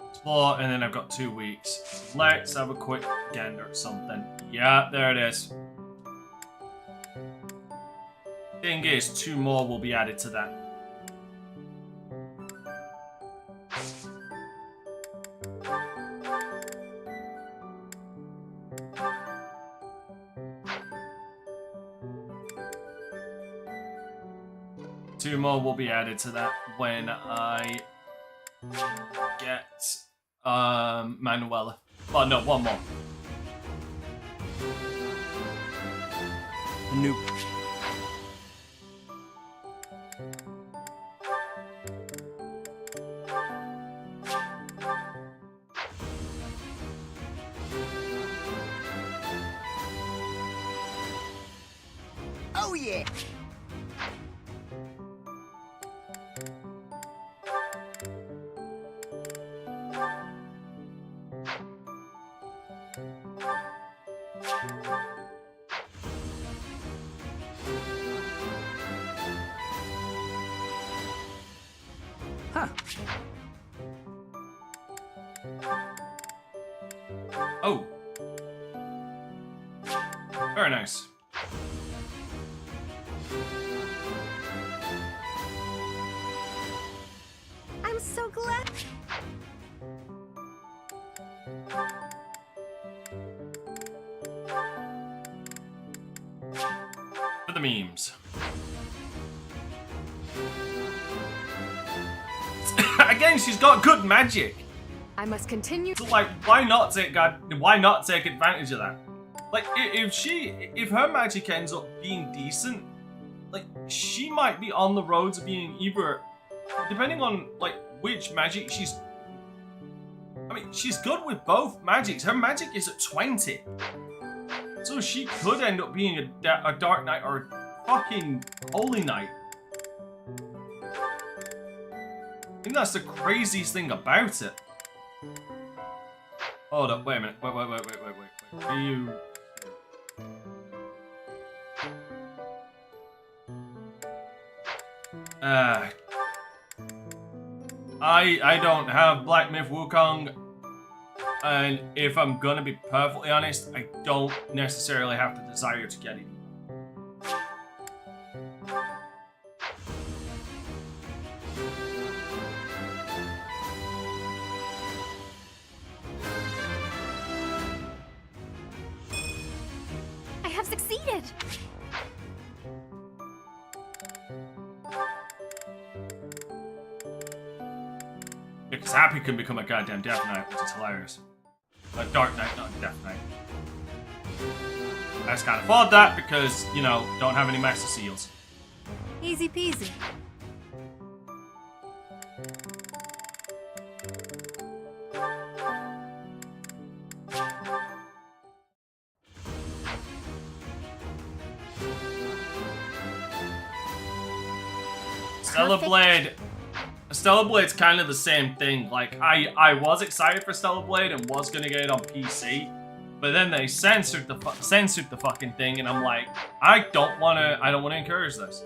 Explore, and then I've got 2 weeks. Let's have a quick gander at something. Yeah, there it is. Thing is, 2 more will be added to that. Two more will be added to that when I get Manuela. Oh no, 1 more. Nope. Oh yeah! Huh. Oh. Very nice. I'm so glad. For the memes. Again, she's got good magic. I must continue. So, like, why not take advantage of that? Like, if her magic ends up being decent, like, she might be on the road to being either, depending on like which magic she's. I mean, she's good with both magics. Her magic is at 20, so she could end up being a Dark Knight or a fucking Holy Knight. I think that's the craziest thing about it. Hold up, wait a minute. Wait. Are you... I don't have Black Myth Wukong, and if I'm gonna be perfectly honest, I don't necessarily have the desire to get it. I have succeeded! Because Happy can become a goddamn Death Knight, which is hilarious. A Dark Knight, not a Death Knight. I just can't afford that because, you know, don't have any Master Seals. Easy peasy. Stellar Blade's kind of the same thing. Like, I was excited for Stellar Blade and was gonna get it on PC, but then they censored the fucking thing, and I'm like, I don't wanna encourage this.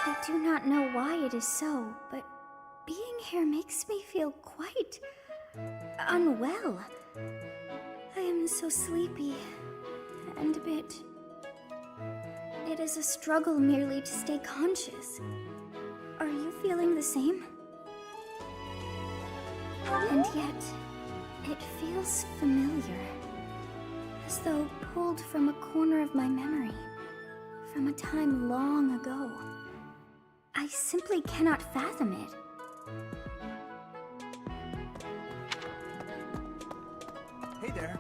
I do not know why it is so, but being here makes me feel quite unwell. I am so sleepy and a bit... It is a struggle merely to stay conscious. Are you feeling the same? And yet, it feels familiar. As though pulled from a corner of my memory. From a time long ago. I simply cannot fathom it. Hey there.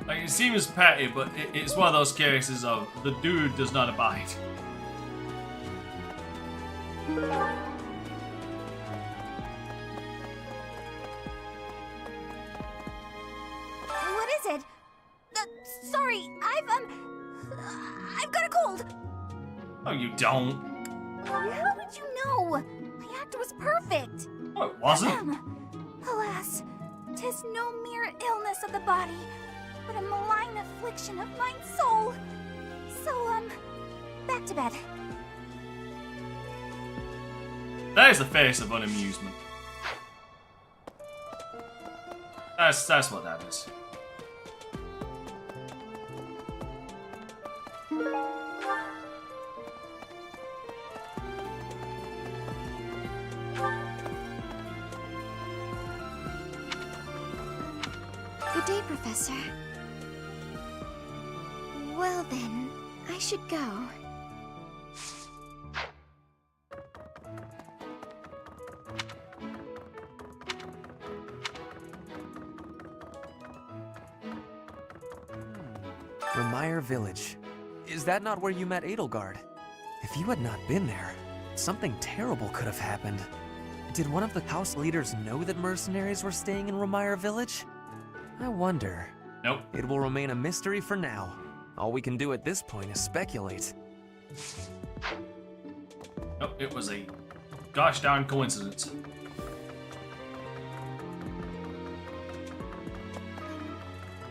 Like, it seems petty, but it's one of those cases of the dude does not abide. What is it? Sorry, I've got a cold. Oh, you don't. How would you know? My act was perfect. Oh, it wasn't? Alas, 'tis no mere illness of the body, but a malign affliction of mine soul. So, back to bed. That is the face of unamusement. That's what that is. Good day, Professor. Well then, I should go. Remire Village. Is that not where you met Edelgard? If you had not been there, something terrible could have happened. Did one of the house leaders know that mercenaries were staying in Remire Village? I wonder. Nope. It will remain a mystery for now. All we can do at this point is speculate. Nope, it was a gosh darn coincidence.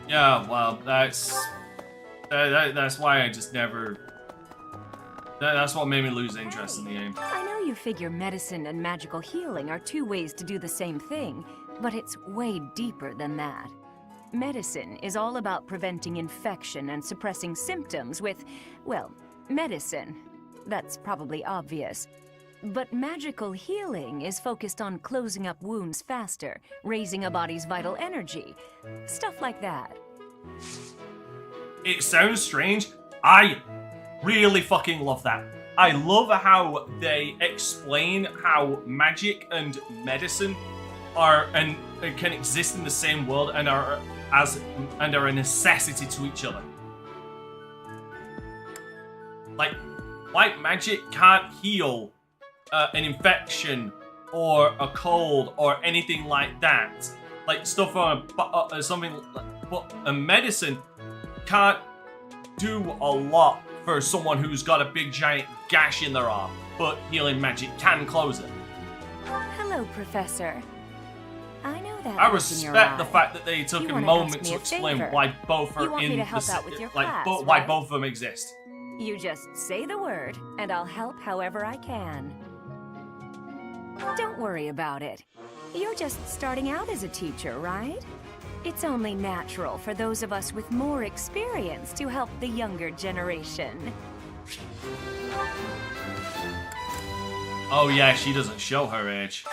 Yeah, well, that's why I just never... That's what made me lose interest in the game. I know you figure medicine and magical healing are two ways to do the same thing, but it's way deeper than that. Medicine is all about preventing infection and suppressing symptoms with, well, medicine. That's probably obvious. But magical healing is focused on closing up wounds faster, raising a body's vital energy, stuff like that. It sounds strange. I really fucking love that. I love how they explain how magic and medicine are and can exist in the same world and are a necessity to each other. Like magic can't heal an infection or a cold or anything like that. Like stuff on something, but a medicine can't do a lot for someone who's got a big giant gash in their arm, but healing magic can close it. Hello, Professor. I know that. I respect the fact that they took a moment to explain why both are in the why both of them exist. You just say the word, and I'll help however I can. Don't worry about it. You're just starting out as a teacher, right? It's only natural for those of us with more experience to help the younger generation. Oh yeah, she doesn't show her age.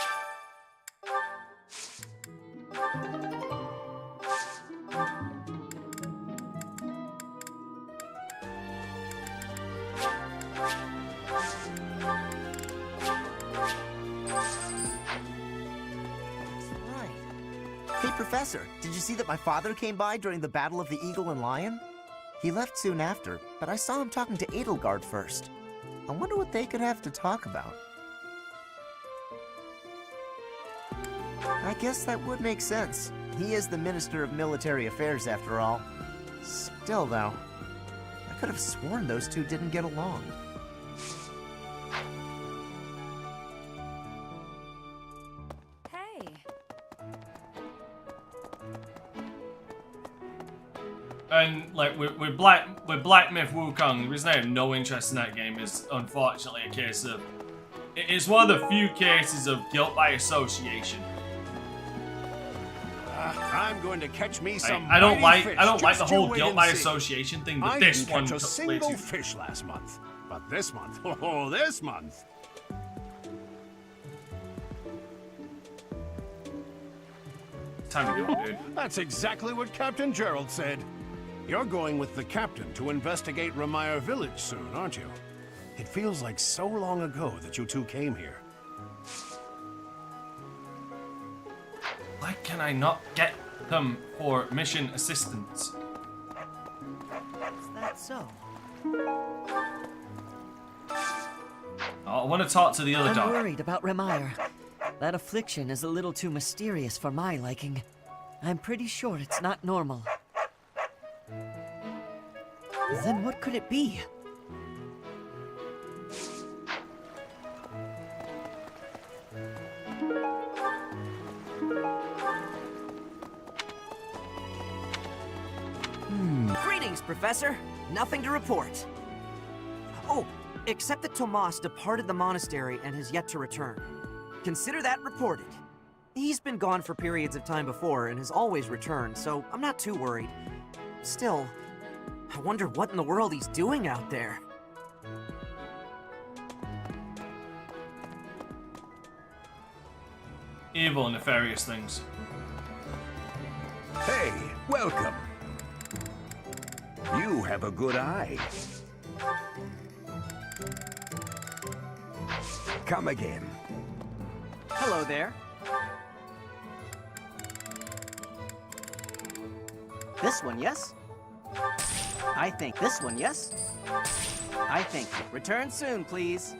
Hey, Professor, did you see that my father came by during the Battle of the Eagle and Lion? He left soon after, but I saw him talking to Edelgard first. I wonder what they could have to talk about. I guess that would make sense. He is the Minister of Military Affairs, after all. Still, though, I could have sworn those two didn't get along. Hey. And like with Black Myth Wukong, the reason I have no interest in that game is unfortunately a case of it's one of the few cases of guilt by association. I'm going to catch me some. I don't like fish. the whole Just you guilt wait by and see. association thing, but I this didn't one catch a took way single too. fish last month, but this month, oh, this month. Time to go, dude. That's exactly what Captain Gerald said. You're going with the captain to investigate Ramire Village soon, aren't you? It feels like so long ago that you two came here. Why can I not get them for mission assistance? Is that so? I want to talk to the other I'm dog. worried about Ramire. That affliction is a little too mysterious for my liking. I'm pretty sure it's not normal. Then what could it be? Greetings, Professor. Nothing to report. Oh, except that Tomas departed the monastery and has yet to return. Consider that reported. He's been gone for periods of time before and has always returned, so I'm not too worried. Still, I wonder what in the world he's doing out there. Evil and nefarious things. Hey, welcome. You have a good eye. Come again. Hello there. This one, yes? I think this one, yes? I think. Return soon, please.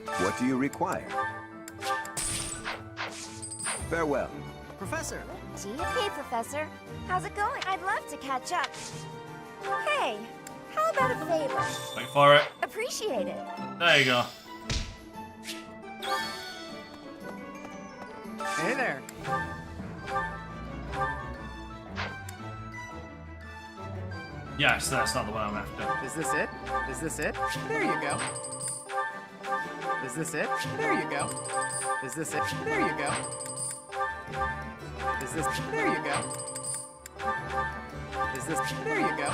What do you require? Farewell. Professor. Gee, hey, Professor. How's it going? I'd love to catch up. Hey, how about a favor? Wait for it. Appreciate it. There you go. Hey there. Yes, that's not the one I'm after. Is this it? Is this it? There you go. Is this it? There you go. Is this it? There you go. Is this? There you go. Is this? There you go.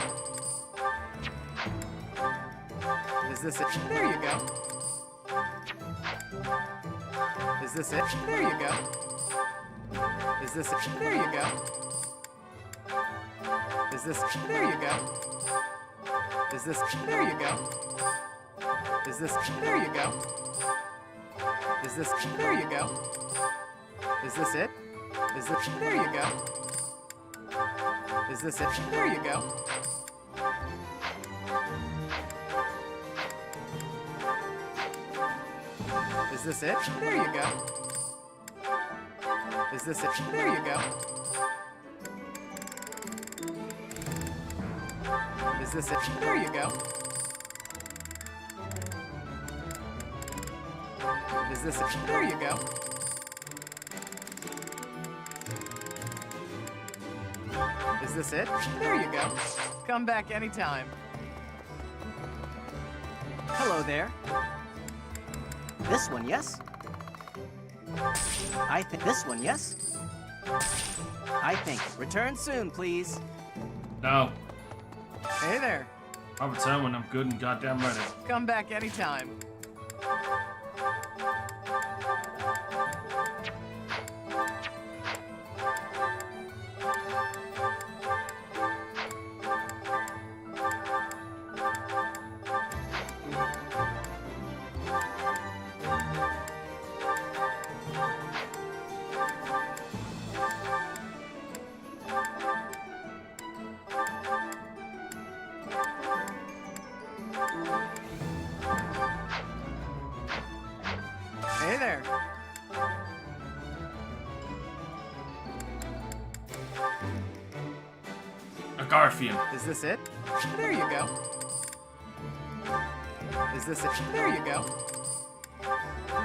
Is this it? There you go. Is this it? There you go. Is this it? There you go. Is this? There you go. Is this? There you go. Is this? There you go. Is this? There you go. Is this it? Is this? There you go. Is this it? There you go. Is this it? There you go. Is this it? There you go. Is this it? There you go. Is this it? There you go. Is this it? There you go. Come back anytime. Hello there. This one, yes? I think this one, yes? I think. Return soon, please. No. Hey there. I'll return when I'm good and goddamn ready. Come back anytime. Hey there. Garfield. Is this it? There you go. Is this it? There you go.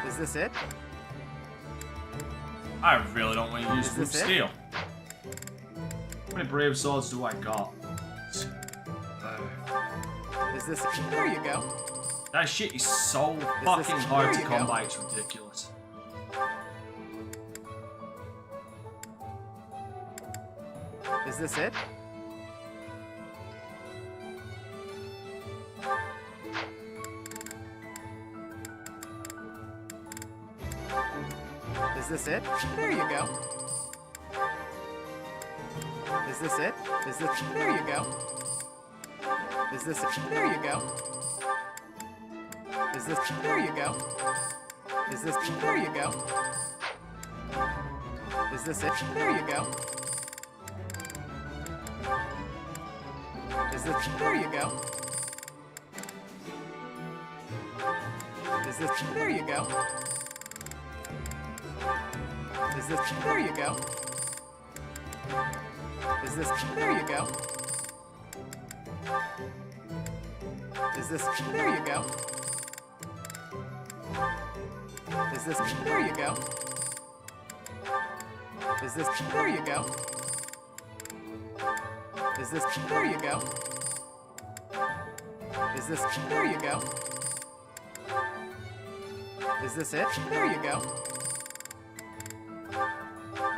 Is this it? I really don't want to use Is Root this it? Steel. How many Brave Swords do I got? Is this it? There you go. That shit is so fucking hard to come by, it's ridiculous. Is this it? Is this it? There you go. Is this it? Is this? There you go. Is this it? There you go. Is this? There you go. Is this? There you go. Is this it? There you go. Is this? There you go. Is this? There you go. Is this? There you go. Is this? There you go. Is this? There you go. Is this? There you go. Is this? There you go. Is this? There you go. Is this? There you go. Is this it? There you go.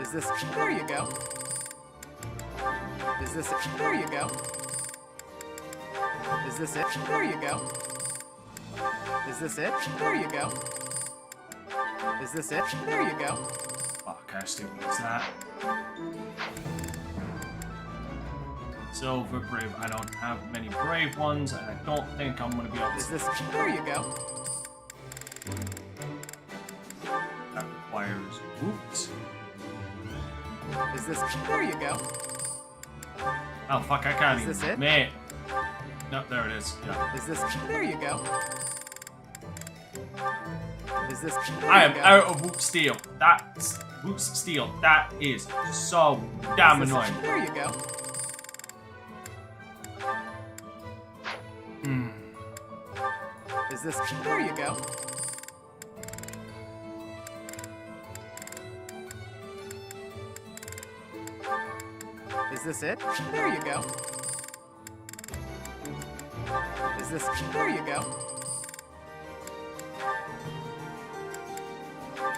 Is this? There you go. Is this it? There you go. Is this it? There you go. Is this it? There you go. Is this it? There you go. Fuck, I still use that. Silver Brave. I don't have many Brave ones, and I don't think I'm gonna be able to. Is this? There you go. That requires boots. Is this? There you go. Oh fuck, I can't Is even. this it? Man. No, there it is. Yeah. Is this? There you go. Is this? There I you am go. out of Root Steel. That's Root Steel. That is so damn Is this? annoying. There you go. Is this? There you go. Is this it? There you go. Is this? There you go.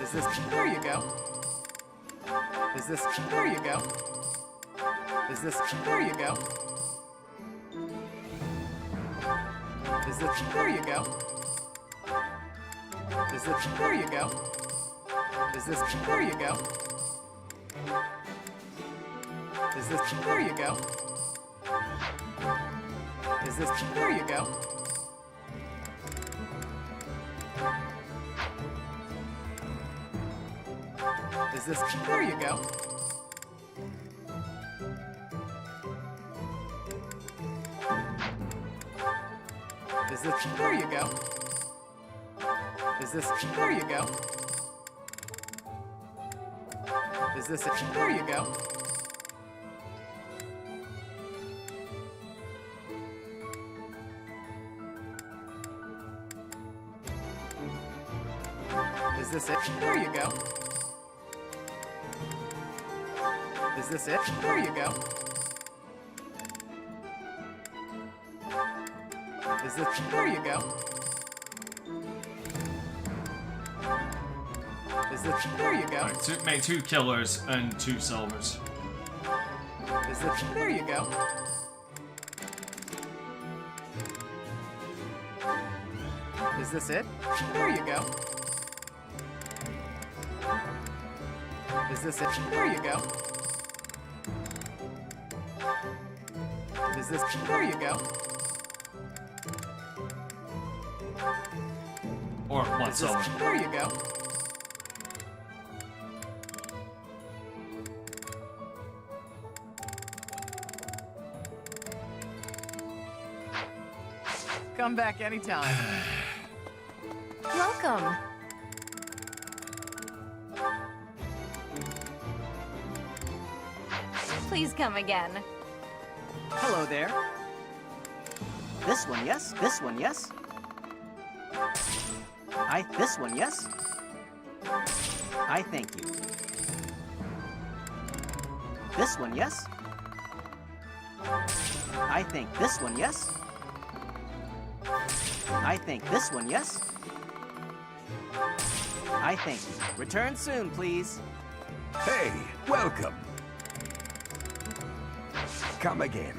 Is this? There you go. Is this? There you go. Is this? There you go. Is this? There you go. Is this? There you go. Is this? There you go. Is this? There you go. Is this? There you go. Is this? There you go. Is this? There you go. Is this? There you go. Is this it? There you go. Is this it? There you go. Is this it? There you go. Is this? There you go. Is this? There you go. Right, make 2 killers and 2 silvers. Is this? There you go. Is this it? There you go. Is this it? There you go. Is this? There you go. Or 1 Is this? silver. There you go. Come back anytime. Welcome. Please come again. Hello there. This one, yes? This one, yes? This one, yes? I thank you. This one, yes? I think this one, yes? I think this one, yes? I thank you. Return soon, please. Hey, welcome. Come again.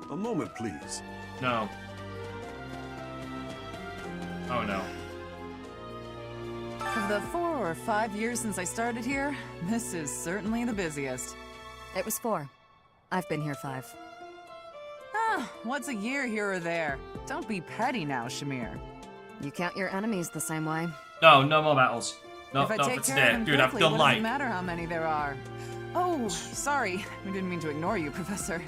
A moment, please. No. Oh no. Of the 4 or 5 years since I started here, this is certainly the busiest. It was 4. I've been here 5. Ah, what's a year here or there? Don't be petty now, Shamir. You count your enemies the same way. No, no more battles. No, if I not take for care today. of them Dude, I've quickly, done what like... does it matter how many there are? Oh, sorry. We didn't mean to ignore you, Professor.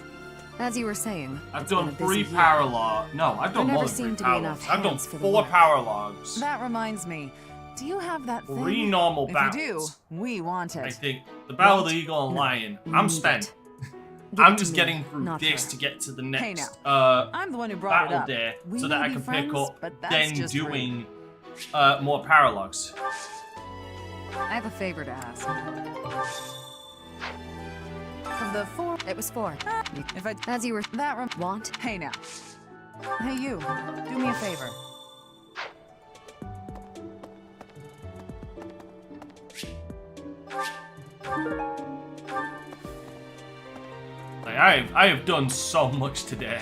As you were saying, I've done 3 power logs. No, I've done more than 3 power logs. I've done 4 power logs. That reminds me. Do you have that thing? 3 normal If battles. you do, we want it. I think the Battle of the Eagle and Lion. I'm spent. I'm just getting through this to get to the next I'm the one who brought battle it up. day We so that may I be can friends, pick up but that's then just doing more power logs. I have a favor to ask. Of the 4, it was 4. If I As you were want. Hey now. Hey you. Do me a favor. Like, I have done so much today.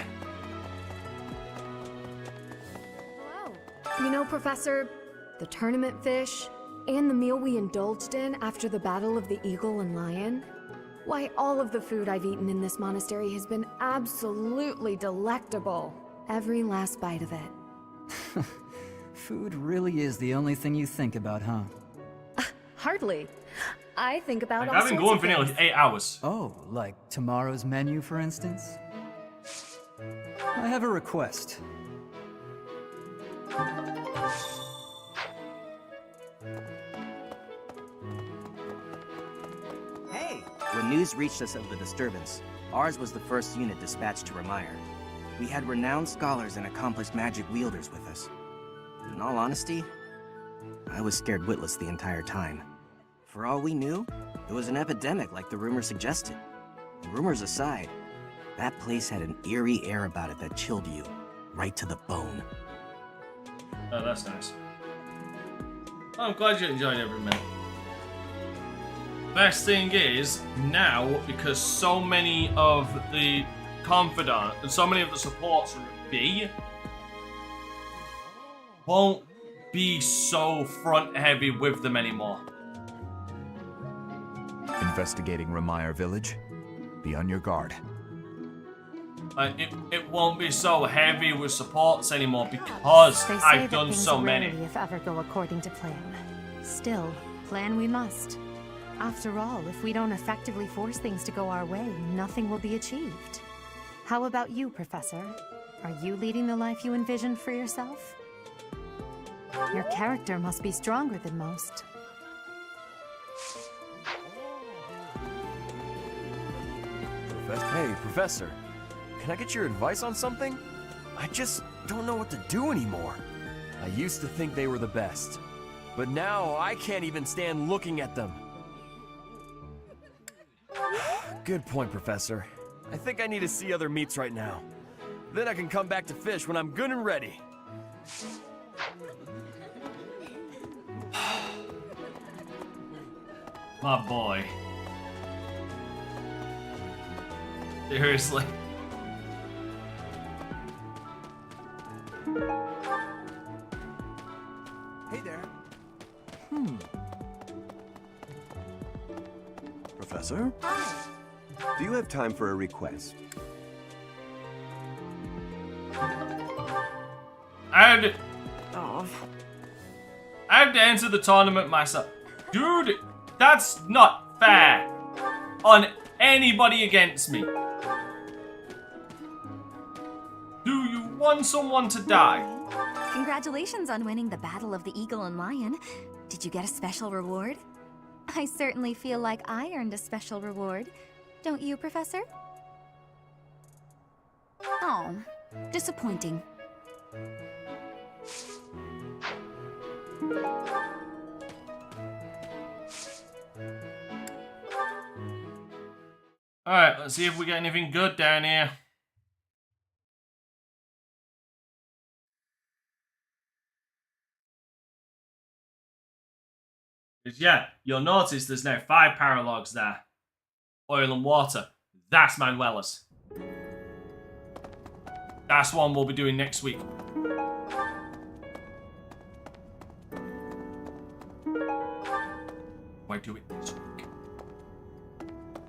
You know, Professor, the tournament fish, and the meal we indulged in after the Battle of the Eagle and Lion, why, all of the food I've eaten in this monastery has been absolutely delectable. Every last bite of it. Food really is the only thing you think about, huh? Hardly. I think about all I've been sorts going of for nearly things. 8 hours. Oh, like tomorrow's menu, for instance? I have a request. Hey! When news reached us of the disturbance, ours was the first unit dispatched to Remire. We had renowned scholars and accomplished magic wielders with us. In all honesty, I was scared witless the entire time. For all we knew, it was an epidemic like the rumor suggested. Rumors aside, that place had an eerie air about it that chilled you, right to the bone. Oh, that's nice. I'm glad you enjoyed every minute. Best thing is, now, because so many of the confidant and so many of the supports are at B, won't be so front heavy with them anymore. Investigating Remire Village. Be on your guard. It won't be so heavy with supports anymore because They say I've that done things so many. rarely, if ever, go according to plan. Still, plan we must. After all, if we don't effectively force things to go our way, nothing will be achieved. How about you, Professor? Are you leading the life you envisioned for yourself? Your character must be stronger than most. Hey, Professor. Can I get your advice on something? I just don't know what to do anymore. I used to think they were the best, but now I can't even stand looking at them. Good point, Professor. I think I need to see other meats right now. Then I can come back to fish when I'm good and ready. My boy. Seriously. Hey there. Professor? Do you have time for a request? I have to enter the tournament myself. Dude, that's not fair on anybody against me. Do you want someone to die? Congratulations on winning the Battle of the Eagle and Lion. Did you get a special reward? I certainly feel like I earned a special reward. Don't you, Professor? Oh, disappointing. Alright, let's see if we get anything good down here. Yeah, you'll notice there's now 5 paralogs there. Oil and water. That's Manuela's. That's one we'll be doing next week. Why do it this week?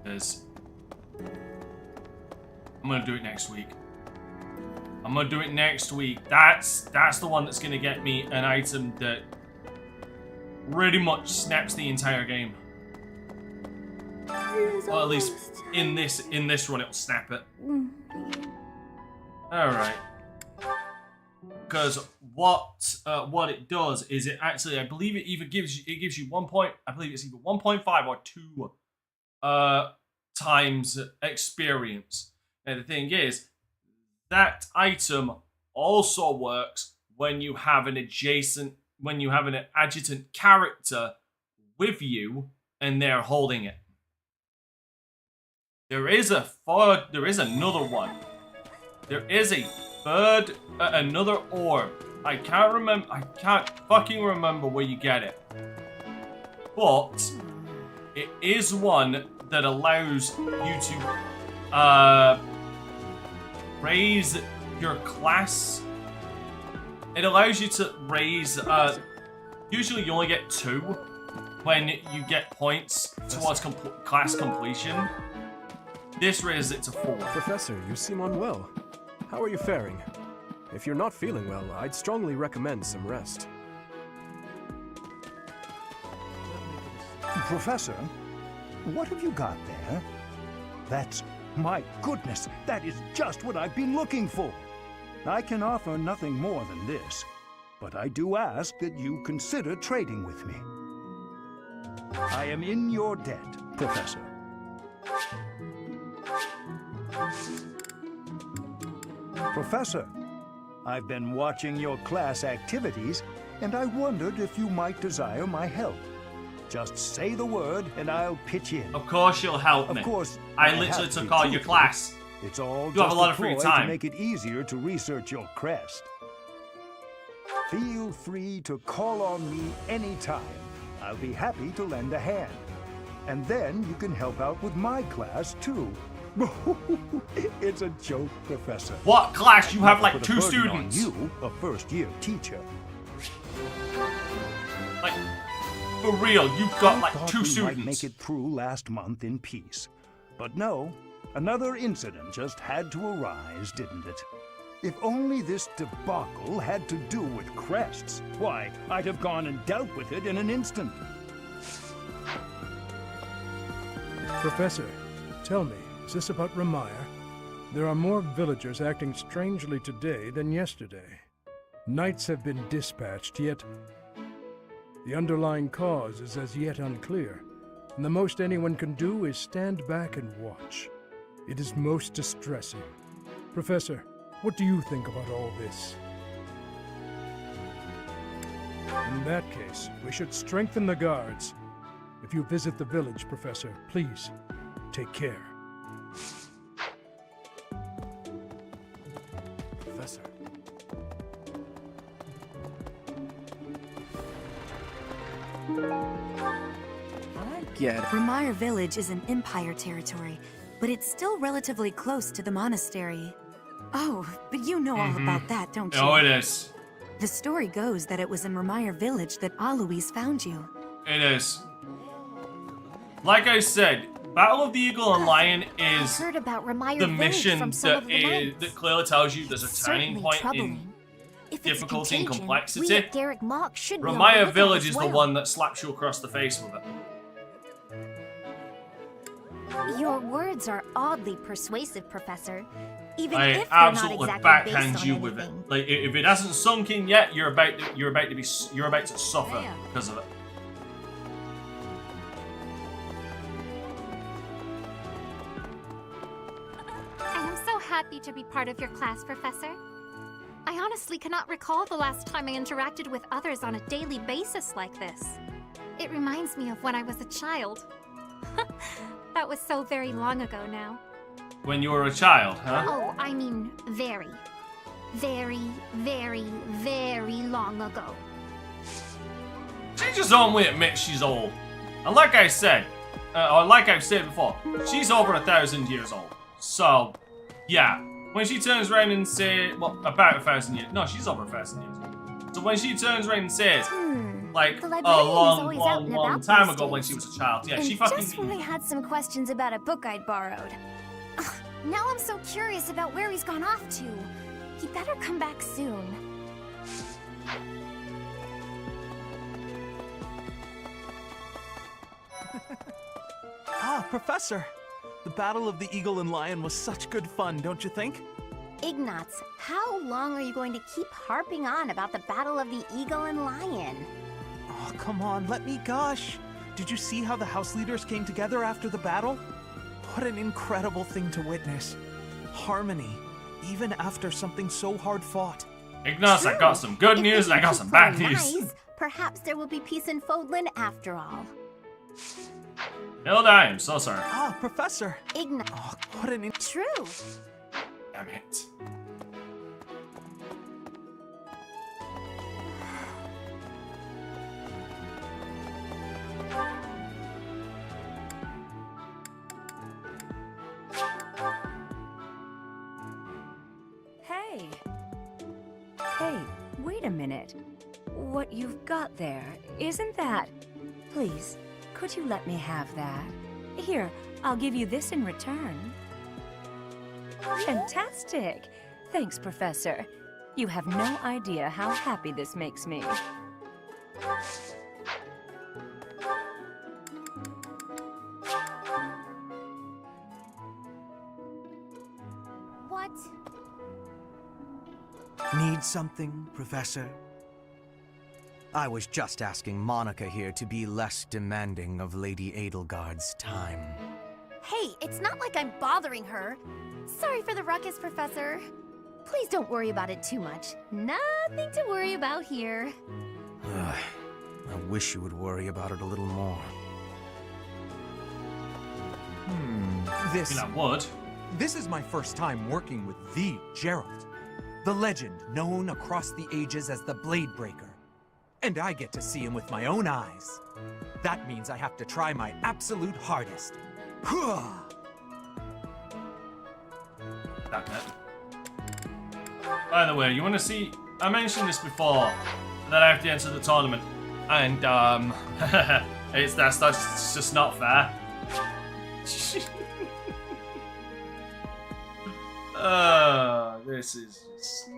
Because I'm gonna do it next week. I'm gonna do it next week. That's the one that's gonna get me an item that pretty much snaps the entire game. Well, at least in this run, it'll snap it. All right. Because what it does is it actually, I believe it either gives you 1 point. I believe it's either 1.5 or 2 times experience. And the thing is, that item also works when you have an adjutant character with you and they're holding it. There is another one. There is a third, another orb. I can't fucking remember where you get it. But it is one that allows you to raise your class. It allows you to raise, usually you only get 2 when you get points towards class completion. This raises it to 4. Professor, you seem unwell. How are you faring? If you're not feeling well, I'd strongly recommend some rest. Professor, what have you got there? That's... my goodness, that is just what I've been looking for. I can offer nothing more than this, but I do ask that you consider trading with me. I am in your debt, Professor. Professor, I've been watching your class activities, and I wondered if you might desire my help. Just say the word, and I'll pitch in. Of course you'll help me. Of course, I literally took all your class. It's all you have a lot of free time to make it easier to research your crest. Feel free to call on me anytime. I'll be happy to lend a hand. And then you can help out with my class, too. It's a joke, Professor. What class? You have like 2 students. You, a first-year teacher. Like, for real, you've got like 2 students. Might make it through last month in peace. But no, another incident just had to arise, didn't it? If only this debacle had to do with crests, why, I'd have gone and dealt with it in an instant. Professor, tell me, is this about Ramire? There are more villagers acting strangely today than yesterday. Knights have been dispatched, yet the underlying cause is as yet unclear, and the most anyone can do is stand back and watch. It is most distressing. Professor, what do you think about all this? In that case, we should strengthen the guards. If you visit the village, Professor, please, take care. Professor. I get it. Ramire Village is in Empire territory, but it's still relatively close to the monastery. Oh, but you know all about that, don't you? Oh, it is. The story goes that it was in Ramire Village that Alois found you. It is. Like I said, Battle of the Eagle and Lion is heard about Ramire the Village mission from some of the knights. that clearly tells you there's a It's turning certainly point troubling. in If it's difficulty and contagion, complexity. we at Garrick Mock should be on the Ramire lookout Village as is well. the one that slaps you across the face with it. Your words are oddly persuasive, Professor. even I if they're not absolutely exactly backhand based you on with it. anything. Like if it hasn't sunk in yet, you're about to suffer because of it. I am so happy to be part of your class, Professor. I honestly cannot recall the last time I interacted with others on a daily basis like this. It reminds me of when I was a child. That was so very long ago now. When you were a child, huh? Oh, I mean very, very, very, very long ago. She just only admits she's old. And like I said, or like I've said before, she's over 1,000 years old. So, yeah. When she turns around and says, well, about 1,000 years. No, she's over 1,000 years old. So when she turns around and says, like, The a librarian is long, always long, out and long about time these ago when days. she was a child. Yeah, And she fucking... just when I had some questions about a book I'd borrowed. Ugh, now I'm so curious about where he's gone off to. He better come back soon. Ah, Professor! The Battle of the Eagle and Lion was such good fun, don't you think? Ignatz, how long are you going to keep harping on about the Battle of the Eagle and Lion? Oh, come on, let me gush. Did you see how the house leaders came together after the battle? What an incredible thing to witness. Harmony, even after something so hard fought. Ignatz, I got some good news and I got some bad news. Nice, perhaps there will be peace in Fodlan after all. Hilda, I am so sorry. Ah, Professor! Ignatz. Oh, what an... True. Damn it. Hey. Hey, wait a minute. What you've got there, isn't that... Please, could you let me have that? Here, I'll give you this in return. Fantastic! Thanks, Professor. You have no idea how happy this makes me. What? Need something, Professor? I was just asking Monica here to be less demanding of Lady Edelgard's time. Hey, it's not like I'm bothering her. Sorry for the ruckus, Professor. Please don't worry about it too much. Nothing to worry about here. I wish you would worry about it a little more. This... I would. This is my first time working with the Gerald. The legend known across the ages as the Blade Breaker. And I get to see him with my own eyes. That means I have to try my absolute hardest. By the way, you want to see... I mentioned this before, that I have to enter the tournament. And, it's just not fair. This is just...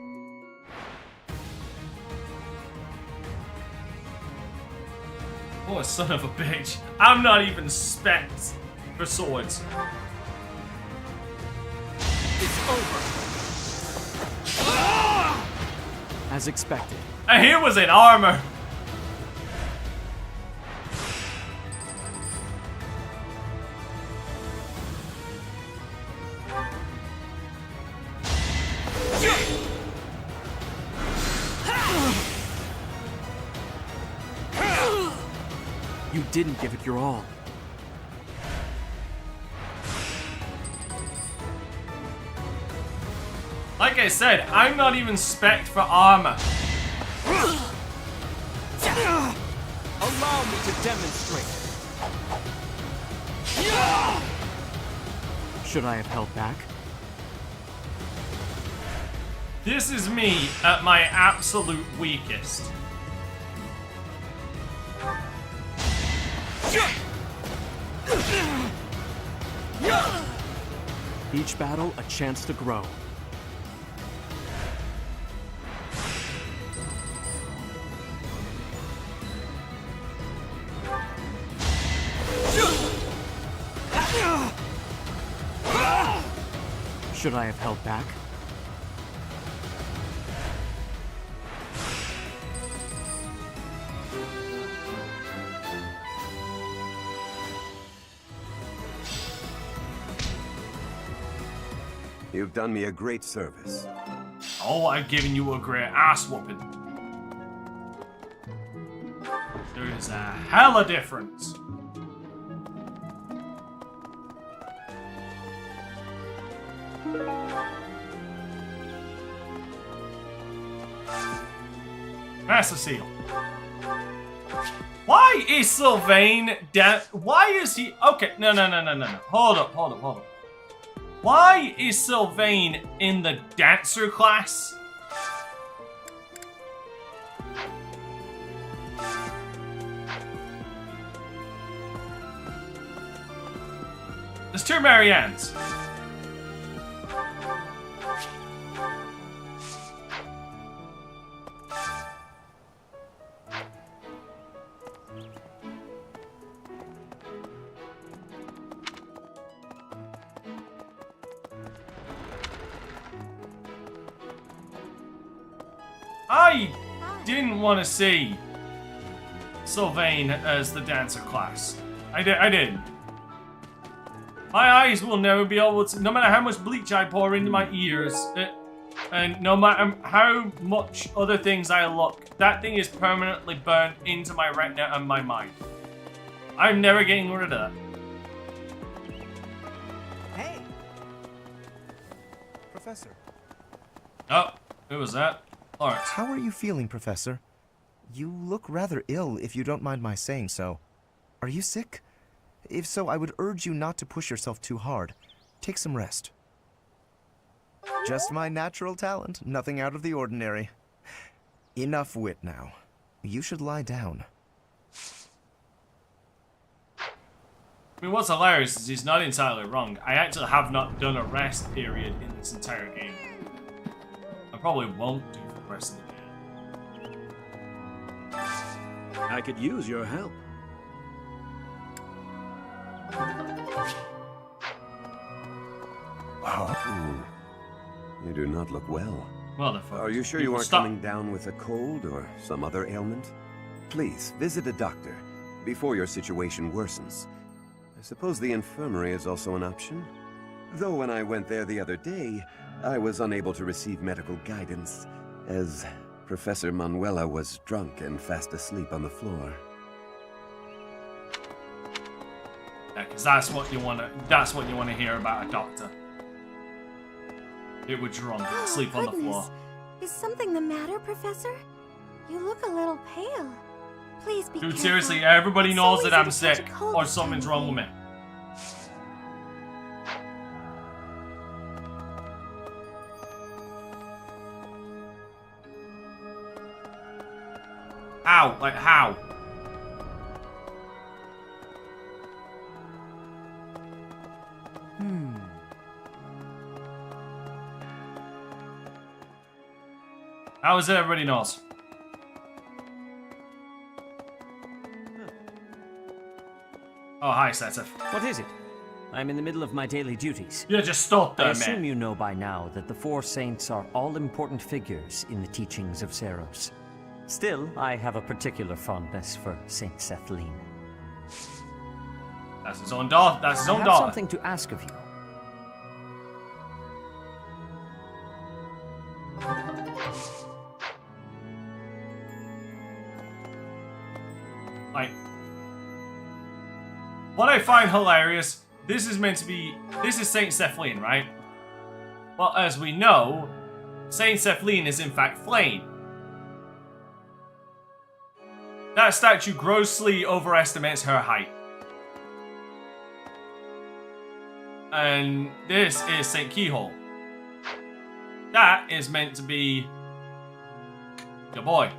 Oh, son of a bitch. I'm not even spec for swords. It's over. As expected. And he was in armor. You didn't give it your all. Like I said, I'm not even spec'd for armor. Allow me to demonstrate. Should I have held back? This is me at my absolute weakest. Each battle a chance to grow. Should I have held back? You've done me a great service. Oh, I've given you a great ass whooping. There is a hella difference. Master Seal. Why is Sylvain why is he... Okay, no. Hold up. Why is Sylvain in the dancer class? There's two Mariannes. I didn't want to see Sylvain as the dancer class. I didn't. My eyes will never be able to, no matter how much bleach I pour into my ears, and no matter how much other things I look, that thing is permanently burned into my retina and my mind. I'm never getting rid of that. Hey! Professor. Oh, who was that? Alright. How are you feeling, Professor? You look rather ill, if you don't mind my saying so. Are you sick? If so, I would urge you not to push yourself too hard. Take some rest. Just my natural talent, nothing out of the ordinary. Enough wit now. You should lie down. I mean, what's hilarious is he's not entirely wrong. I actually have not done a rest period in this entire game. I probably won't do for the rest of the game. I could use your help. You do not look well. Motherfucker. Are you sure you aren't coming down with a cold or some other ailment? Please, visit a doctor before your situation worsens. I suppose the infirmary is also an option. Though when I went there the other day, I was unable to receive medical guidance, as Professor Manuela was drunk and fast asleep on the floor. Yeah, because that's what you want to hear about a doctor. It was drunk, sleep on the floor. Is something the matter, Professor? You look a little pale. Please be Dude, careful. seriously, everybody It's knows so that I'm easy to catch sick a cold or this something's time wrong of with me. How? Like, how? How is it everybody knows? Oh, hi, Setif. What is it? I'm in the middle of my daily duties. You just stop there, I man. assume you know by now that the four saints are all-important figures in the teachings of Seros. Still, I have a particular fondness for Saint Sethlin. That's his own daughter. That's his own I have daughter. something to ask of you. Like, what I find hilarious, this is Saint Sethlin, right? Well, as we know, Saint Sethlin is in fact flame. That statue grossly overestimates her height. And this is Saint Keyhole. That is meant to be your boy.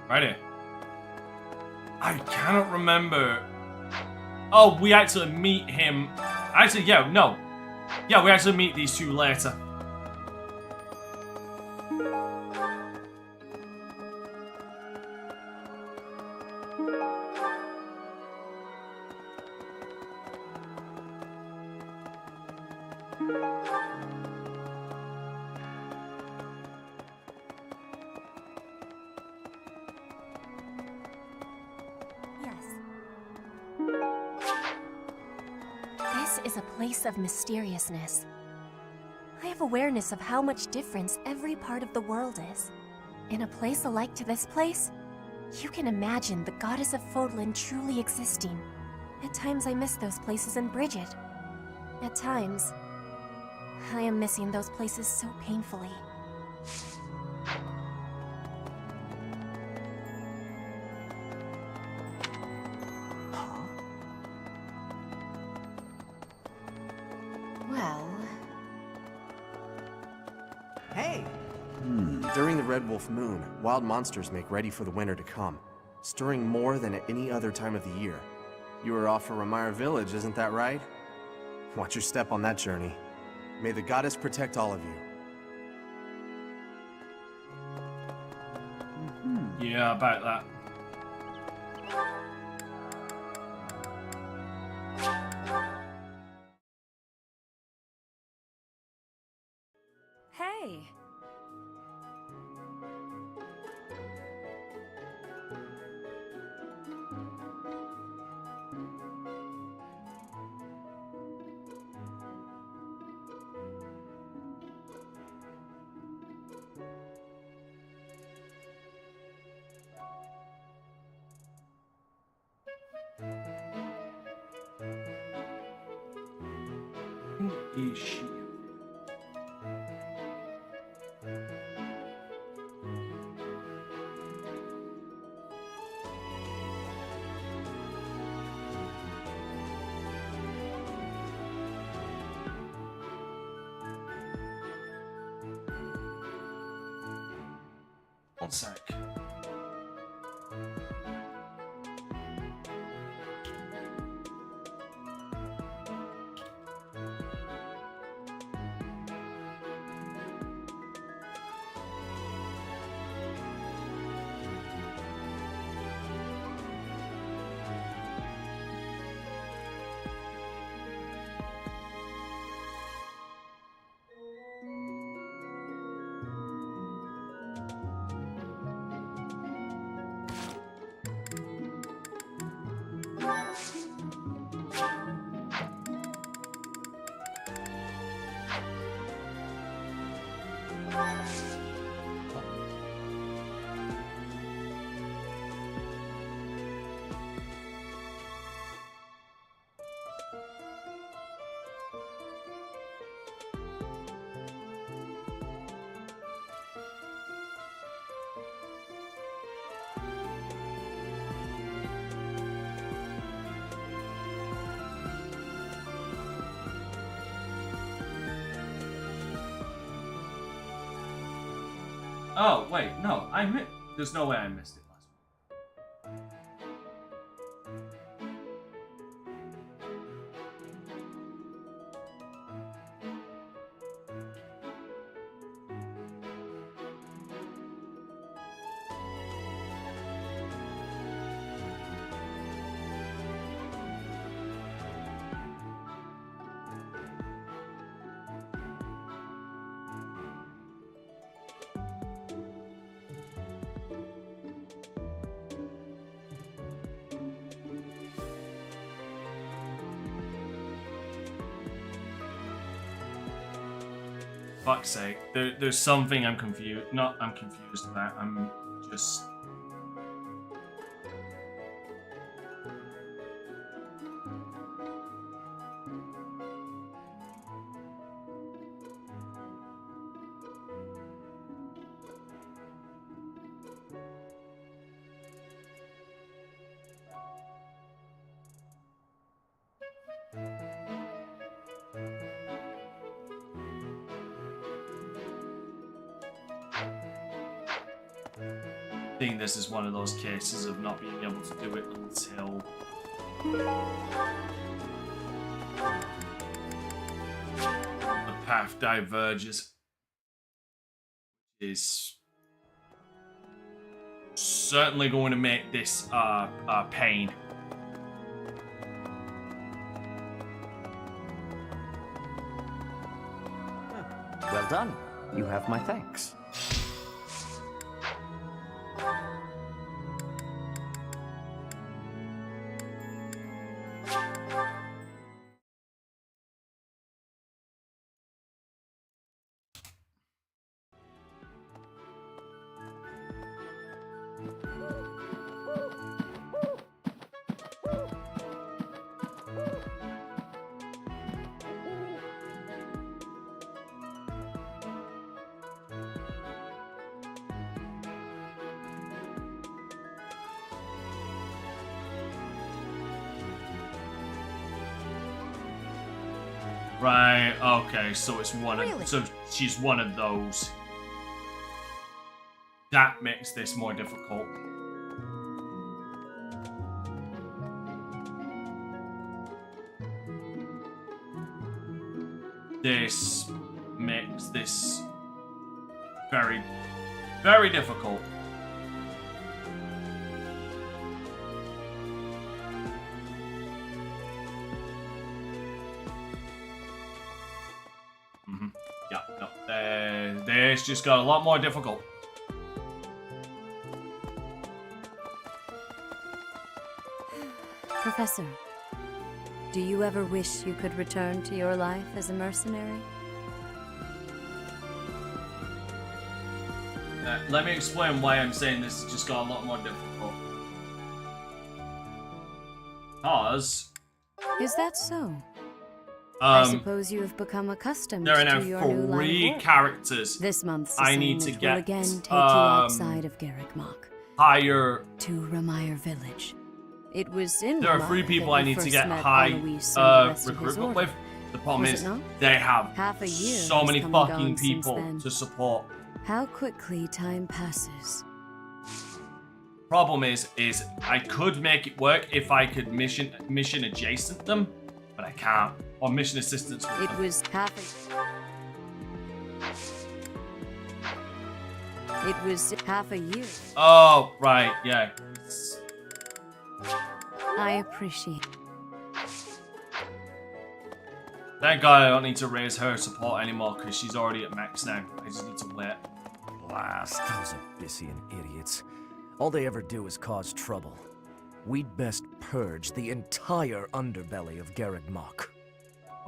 Right here. I cannot remember. Oh, we actually meet him. Actually, yeah, no. Yeah, we actually meet these two later. This is a place of mysteriousness. I have awareness of how much difference every part of the world is. In a place alike to this place, you can imagine the goddess of Fodlan truly existing. At times I miss those places in Bridget. At times, I am missing those places so painfully. Well... Hey! During the Red Wolf Moon, wild monsters make ready for the winter to come, stirring more than at any other time of the year. You were off for Ramire Village, isn't that right? Watch your step on that journey. May the goddess protect all of you. Yeah, about that. Hey! Who is she? One sec. Oh, wait, no, there's no way I missed it last week. Fuck's sake. There's something I'm confused about. I'm just... I think this is one of those cases of not being able to do it until the path diverges. Is certainly going to make this pain. Well done. You have my thanks. Right, okay, so it's one Really? of... So she's one of those. That makes this more difficult. This makes this very, very difficult. Yeah, no, this just got a lot more difficult. Professor, do you ever wish you could return to your life as a mercenary? Let me explain why I'm saying this just got a lot more difficult. Because... Is that so? I suppose you have become accustomed to there are your now new line of 3 work. characters This month's I need to assignment get will again take you outside of Garrickmach higher. to Ramire Village. It was in There are Ramire 3 people that I you need to first get met high Alois and the rest of his recruitment order. with. The problem Was is it not? they have Half a year so has many come and fucking gone since people then. to support. How quickly time passes. Problem is I could make it work if I could mission adjacent them, but I can't. Or mission assistance with It them. was half a... It was half a year. Oh, right, yeah. I appreciate. Thank God I don't need to raise her support anymore because she's already at max now. I just need to wait. Blast. Those Abyssian idiots. All they ever do is cause trouble. We'd best purge the entire underbelly of Garrickmach.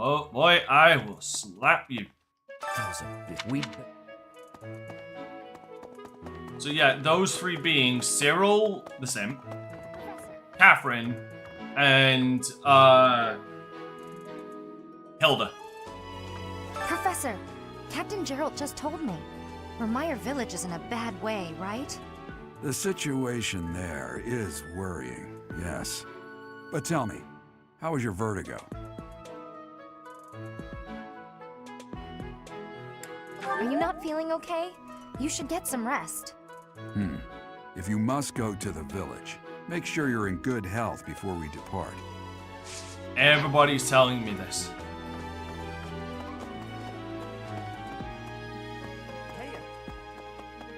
Oh boy, I will slap you. So yeah, those 3 being Cyril the Simp, Catherine, and Hilda. Professor, Captain Gerald just told me. Ramire Village is in a bad way, right? The situation there is worrying, yes. But tell me, how was your vertigo? Are you not feeling okay? You should get some rest. If you must go to the village, make sure you're in good health before we depart. Everybody's telling me this.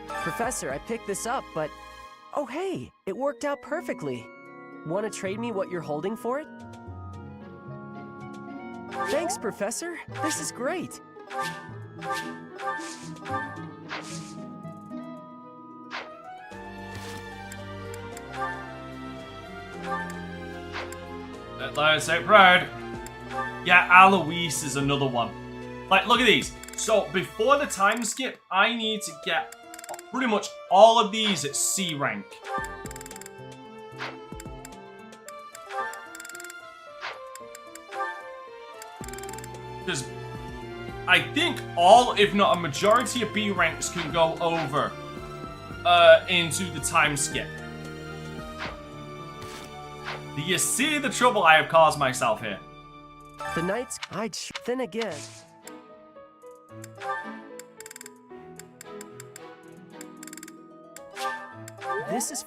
Professor, I picked this up, but... Oh hey, it worked out perfectly. Want to trade me what you're holding for it? Thanks, Professor. This is great. Let Lions take pride. Yeah, Alois is another one. Like, look at these. So, before the time skip, I need to get pretty much all of these at C rank. Because I think all, if not a majority of B ranks can go over into the time skip. Do you see the trouble I have caused myself here? The knights... Then again... This is...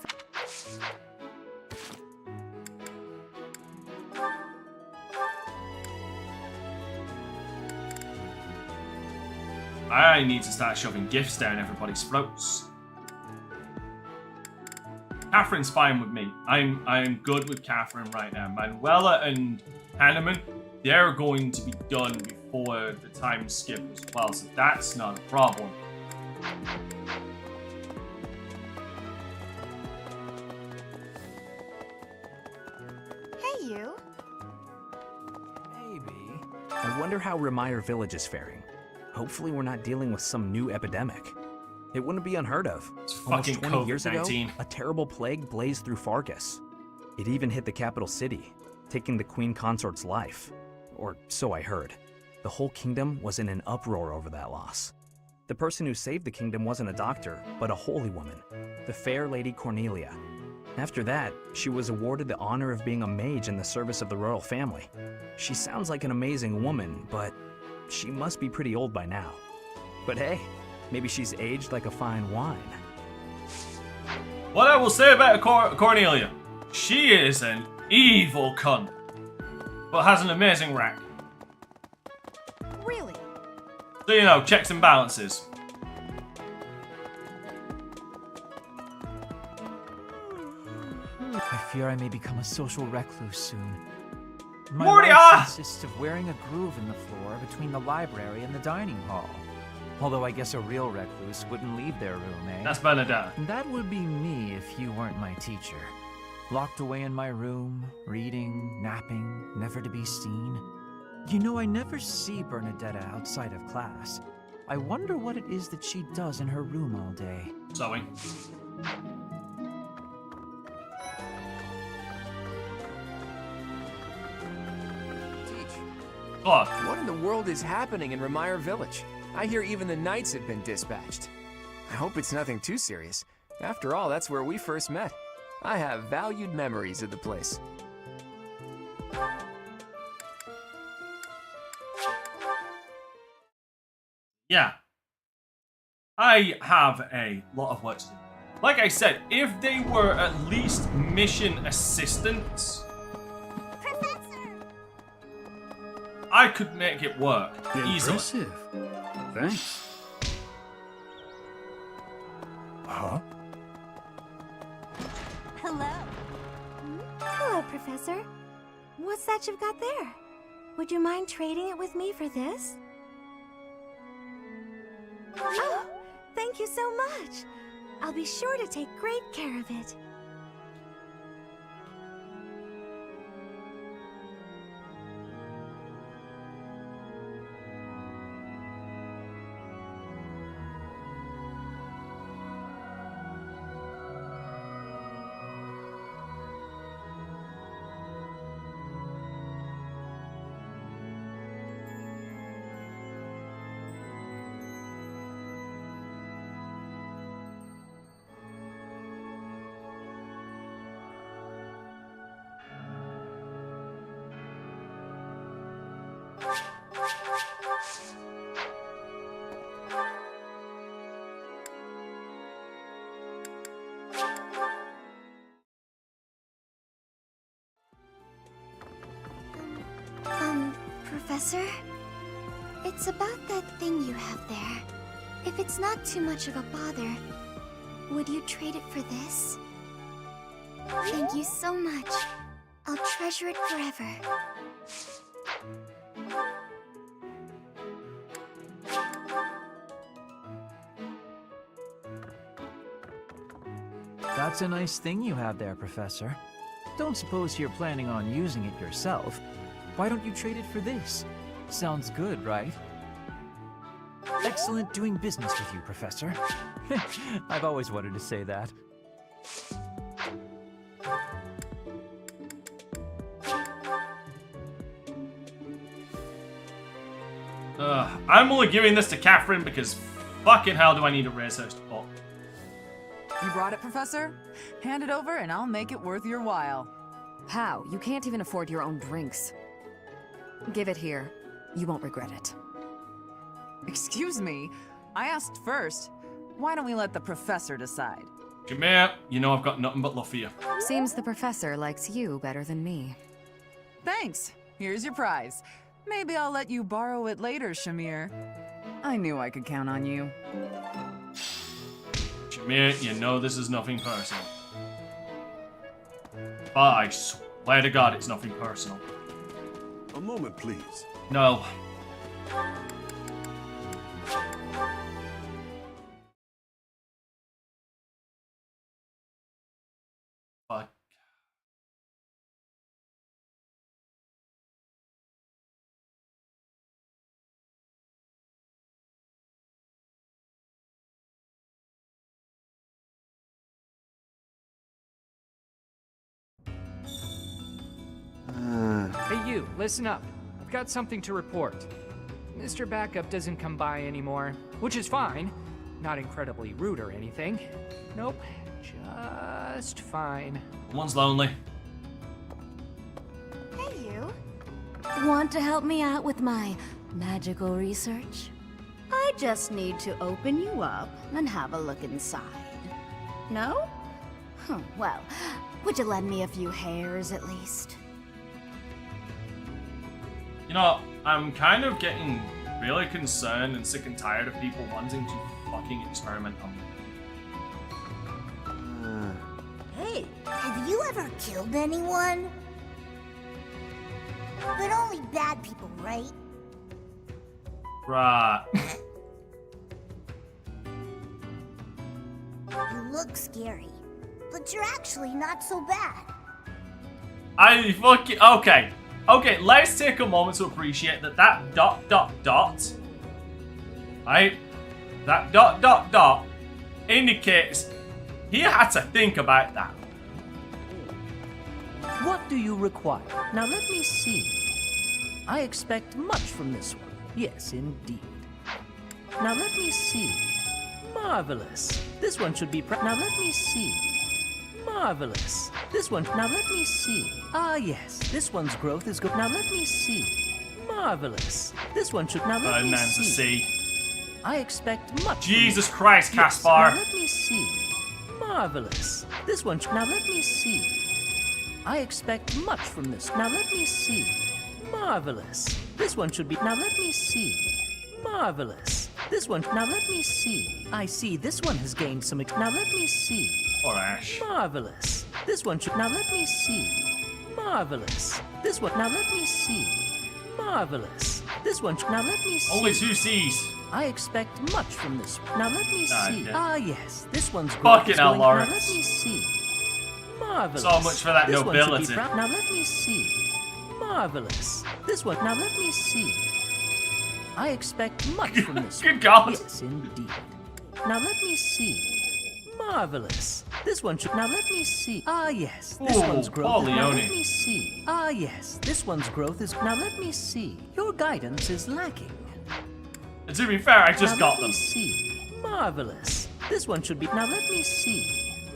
I need to start shoving gifts down everybody's throats. Catherine's fine with me. I'm good with Catherine right now. Manuela and Hanneman, they're going to be done before the time skip as well, so that's not a problem. Hey, you. Maybe. I wonder how Ramire Village is faring. Hopefully we're not dealing with some new epidemic. It wouldn't be unheard of. Almost fucking 20 years ago, COVID-19. a terrible plague blazed through Fargus. It even hit the capital city, taking the Queen Consort's life. Or so I heard. The whole kingdom was in an uproar over that loss. The person who saved the kingdom wasn't a doctor, but a holy woman, the fair Lady Cornelia. After that, she was awarded the honor of being a mage in the service of the royal family. She sounds like an amazing woman, but she must be pretty old by now. But hey, maybe she's aged like a fine wine. What I will say about Cornelia, she is an evil cunt, but has an amazing rack. Really? So, you know, checks and balances. I fear I may become a social recluse soon. My Morty, life consists of wearing a groove in the floor between the library and the dining hall. Although I guess a real recluse wouldn't leave their room, eh? That's Bernadette. That would be me if you weren't my teacher. Locked away in my room, reading, napping, never to be seen. You know, I never see Bernadetta outside of class. I wonder what it is that she does in her room all day. Sewing. What in the world is happening in Remire Village? I hear even the knights have been dispatched. I hope it's nothing too serious. After all, that's where we first met. I have valued memories of the place. Yeah. I have a lot of work to do. Like I said, if they were at least mission assistants, I could make it work easily. Impressive. Thanks. Huh? Hello. Hello, Professor. What's that you've got there? Would you mind trading it with me for this? Oh, thank you so much. I'll be sure to take great care of it. Professor? It's about that thing you have there. If it's not too much of a bother, would you trade it for this? Thank you so much. I'll treasure it forever. That's a nice thing you have there, Professor. Don't suppose you're planning on using it yourself. Why don't you trade it for this? Sounds good, right? Excellent doing business with you, Professor. I've always wanted to say that. I'm only giving this to Catherine because fucking hell do I need to raise her up. You brought it, Professor? Hand it over and I'll make it worth your while. How? You can't even afford your own drinks. Give it here. You won't regret it. Excuse me? I asked first. Why don't we let the Professor decide? Jameer, you know I've got nothing but love for you. Seems the Professor likes you better than me. Thanks. Here's your prize. Maybe I'll let you borrow it later, Shamir. I knew I could count on you. Jameer, you know this is nothing personal. But I swear to God it's nothing personal. A moment, please. No. Fuck. Hey you, listen up. I've got something to report. Mr. Backup doesn't come by anymore, which is fine. Not incredibly rude or anything. Nope, just fine. One's lonely. Hey, you. Want to help me out with my Magical research? I just need to open you up and have a look inside. No? Well, would you lend me a few hairs at least? You know, I'm kind of getting really concerned and sick and tired of people wanting to fucking experiment on me. Hey, have you ever killed anyone? But only bad people, right? Right. You look scary, but you're actually not so bad. I fucking... Okay. Okay, let's take a moment to appreciate that right? That ... indicates he had to think about that. What do you require? Now let me see. I expect much from this one. Yes, indeed. Now let me see. Marvelous. This one should be now let me see. Marvelous. This one. Now let me see. Ah, yes. This one's growth is good. Now let me see. Marvelous. This one should. Now let me see. I expect much. Jesus Christ, Caspar. Yes, now let me see. Marvelous. This one. Now let me see. I expect much from this. Now let me see. Marvelous. This one should be. Now let me see. Marvelous. This one. Now let me see. I see this one has gained some. Now let me see. Or Ash. Marvelous. This one should. Now let me see. Marvelous. This one. Now let me see. Marvelous. This one. Now let me see. Only 2 C's. I expect much from this. Now let me see. Ah, yes. This one's fucking hell, Lawrence. Now let me see. Marvelous. So much for that this nobility. Now let me see. Marvelous. This one. Now let me see. I expect much from this. Good God. Yes, indeed. Now let me see. Marvelous. This one should. Now let me see. Ah, yes. This one's growth. Now let me see. Ah, yes. This one's growth is. Now let me see. Your guidance is lacking. To be fair, I just got them. Let me see. Marvelous. This one should be. Now let me see.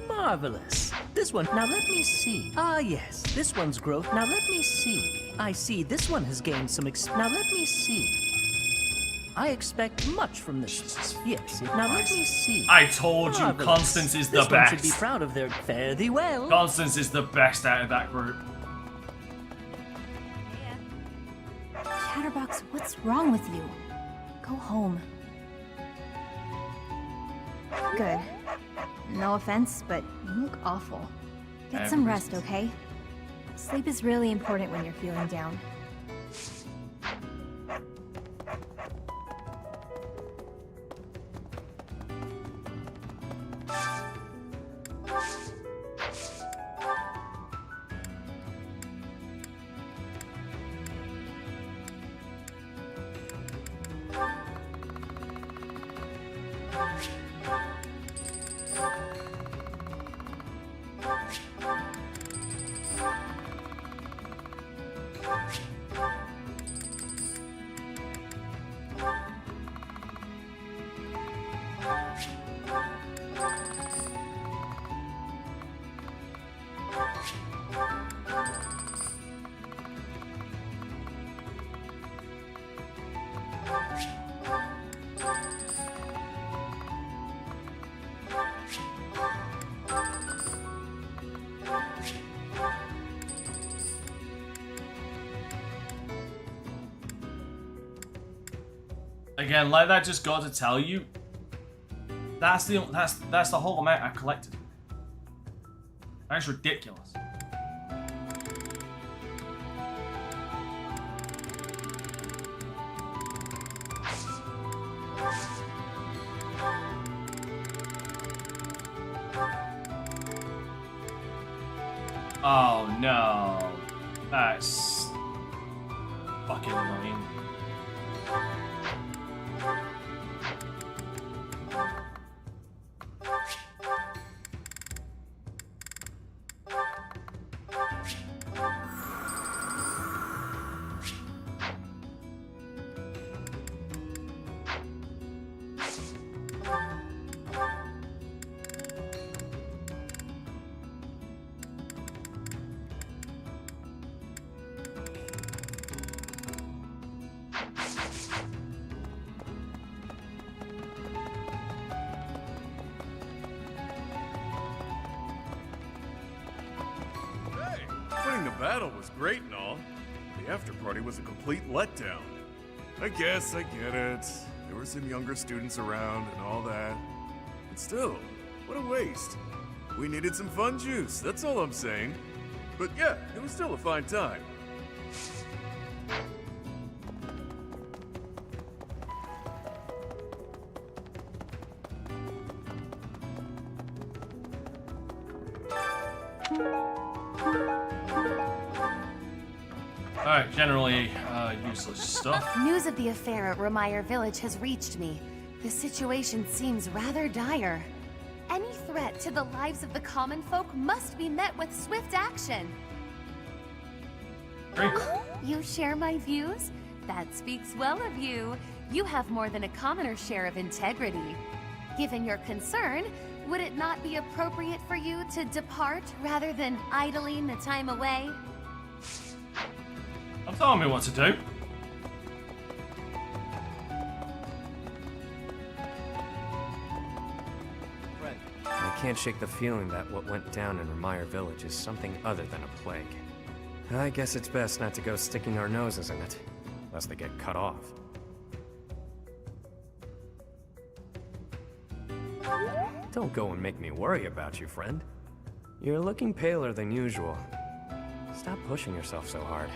Marvelous. This one. Now let me see. Ah, yes. This one's growth. Now let me see. I see this one has gained some Now let me see. I expect much from this. Yes. Now let me see. I told you, Marvelous. Constance is the this best. One should be proud of their fare thee well. Constance is the best out of that group. Chatterbox, what's wrong with you? Go home. Good. No offense, but you look awful. Get some rest, okay? Sleep is really important when you're feeling down. Again, like that just got to tell you, that's the whole amount I collected. That's ridiculous. Oh no, that's fucking annoying. battle was great and all. The after party was a complete letdown. I guess I get it. There were some younger students around and all that. But still, what a waste. We needed some fun juice, that's all I'm saying. But yeah, it was still a fine time. Alright, generally useless stuff. News of the affair at Remire Village has reached me. The situation seems rather dire. Any threat to the lives of the common folk must be met with swift action. You share my views? That speaks well of you. You have more than a commoner's share of integrity. Given your concern, would it not be appropriate for you to depart rather than idling the time away? I'm telling me what to do. I can't shake the feeling that what went down in Remire Village is something other than a plague. I guess it's best not to go sticking our noses in it, lest they get cut off. Don't go and make me worry about you, friend. You're looking paler than usual. Stop pushing yourself so hard.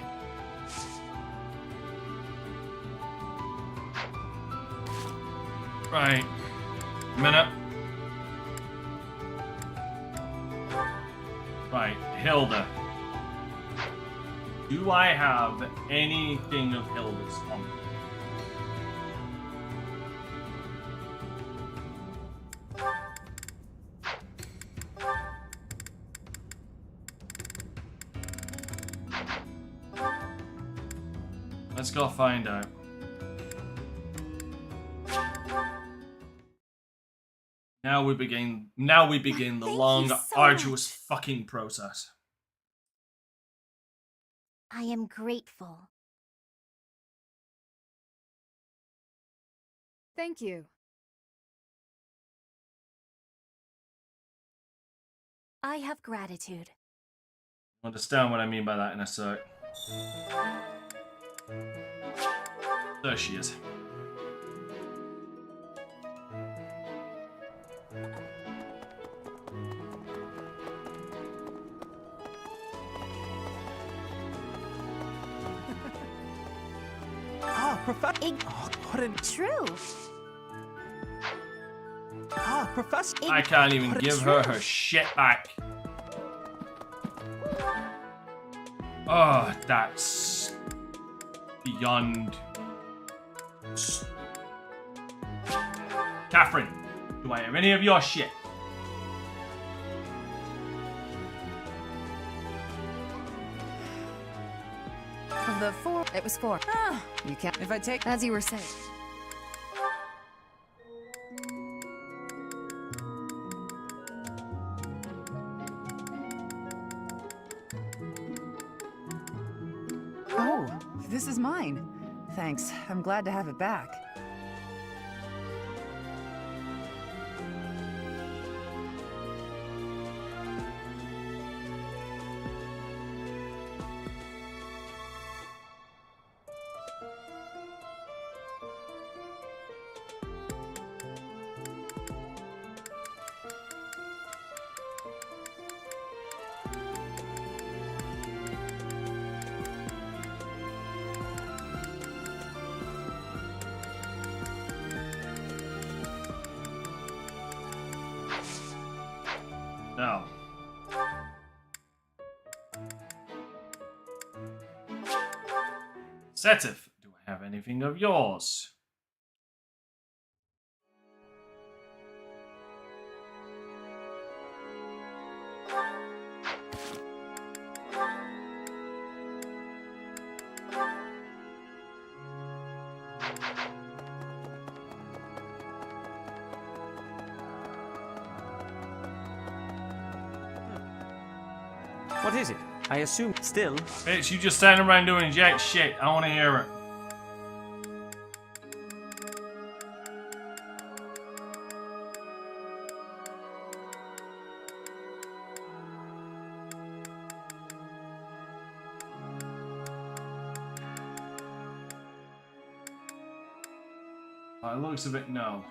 Right. Minute. Right, Hilda. Do I have anything of Hilda's on me? Let's go find out. Now we begin the long, arduous fucking process. I am grateful. Thank you. I have gratitude. Understand what I mean by that in a sec. There she is. Professor. Oh, what an true. Professor. I can't even give her shit back. Oh, that's beyond. Catherine, do I have any of your shit? Of the 4, it was 4. Ah, you can't. If I take. As you were saying. Oh, this is mine. Thanks. I'm glad to have it back. No. Setif, do I have anything of yours? What is it? I assume still. Bitch, you just standing around doing jack shit. I want to hear it. By the looks of it, no.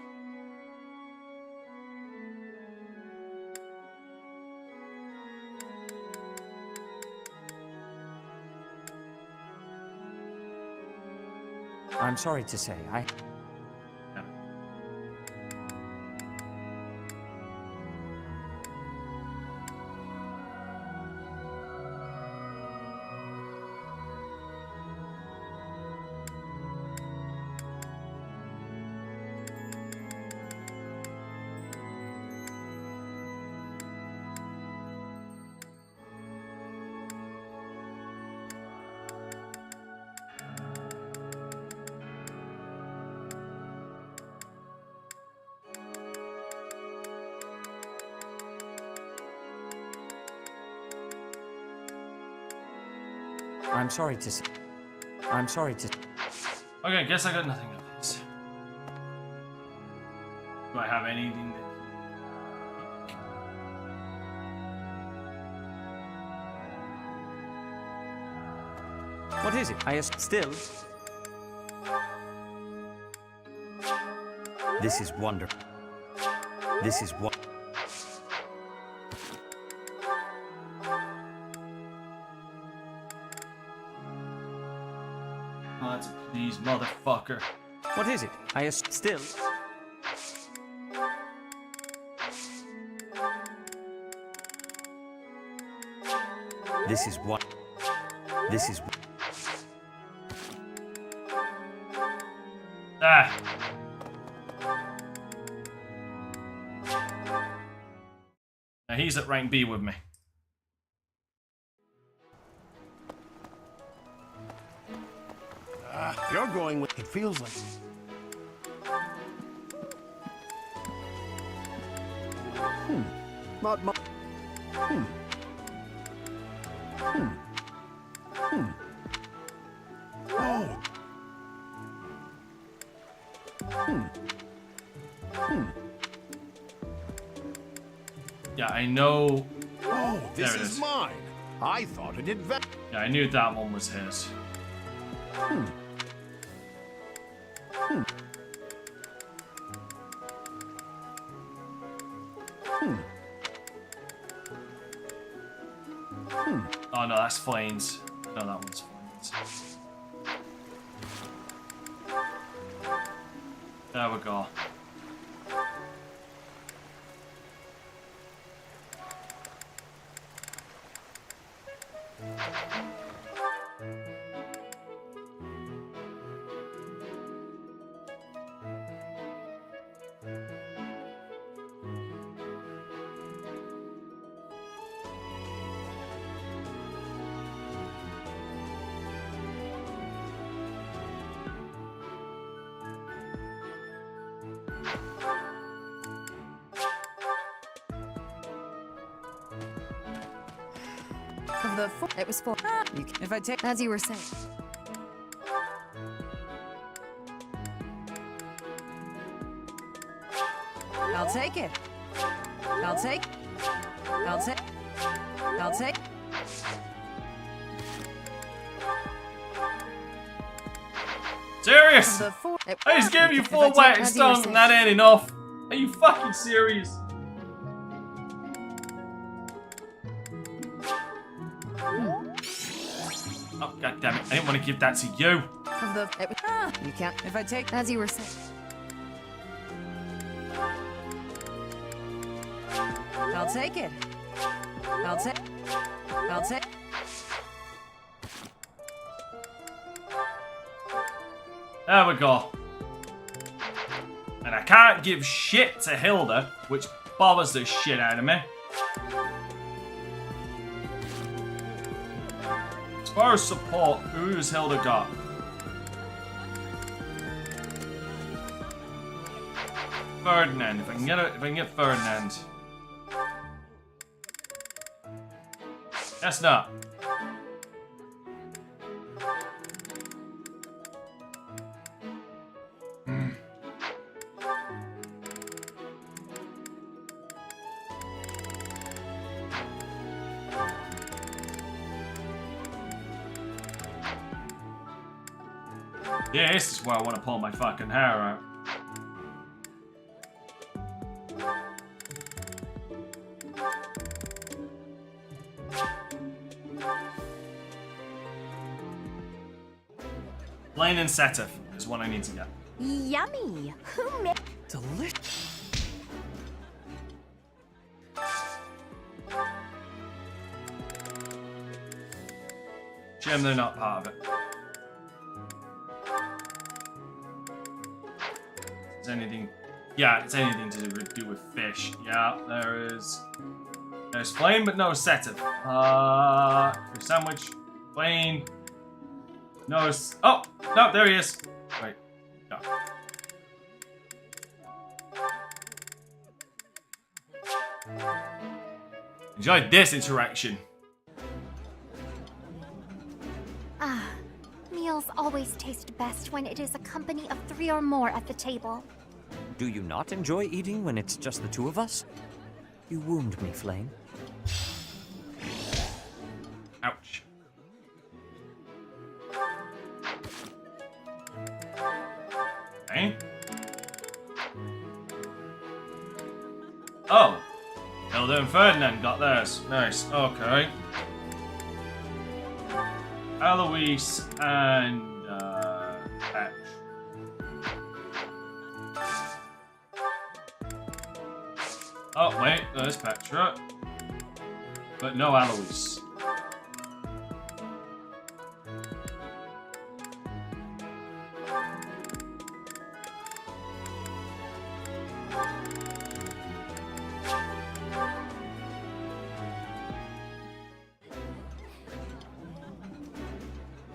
I'm sorry to say, I'm sorry to say. I'm sorry to. Okay, I guess I got nothing of this. Do I have anything that... What is it? Still. This is wonderful. This is what. Please, motherfucker. What is it? Still. This is what. This is. Ah. Now he's at rank B with me. You're going with... It feels like... Not much. Oh. Yeah, I know. Oh, this There it is mine. I thought it had... Yeah, I knew that one was his. Oh no, that's Flames. No, that one's Flames. There we go. It was for. If I take. As you were saying. I'll take it. I'll take. I'll take. I'll take. Serious? I just gave you 4 weighted stones and that ain't enough. Are you fucking serious? Oh, god damn it. I didn't want to give that to you. You can't. If I take. As you were saying. I'll take it. I'll take. I'll take. There we go. And I can't give shit to Hilda, which bothers the shit out of me. As far as support, who's Hilda got? Ferdinand. If I can get Ferdinand. That's not. Yeah, this is where I want to pull my fucking hair out. Blaine and Setef is what I need to get. Yummy. Who made? Delicious. Shame they're not part of it. Is anything? Yeah, it's anything to do with fish. Yeah, there is. There's Blaine, but no Setef. Fish sandwich. Blaine. No. Oh no, there he is. Wait. No. Enjoyed this interaction. Ah, meals always taste best when it is a company of 3 or more at the table. Do you not enjoy eating when it's just the two of us? You wound me, Flame. Ouch. Okay. Oh. Hilda and Ferdinand got theirs. Nice. Okay. Eloise and Patch. Oh wait, there's Petra, but no Eloise.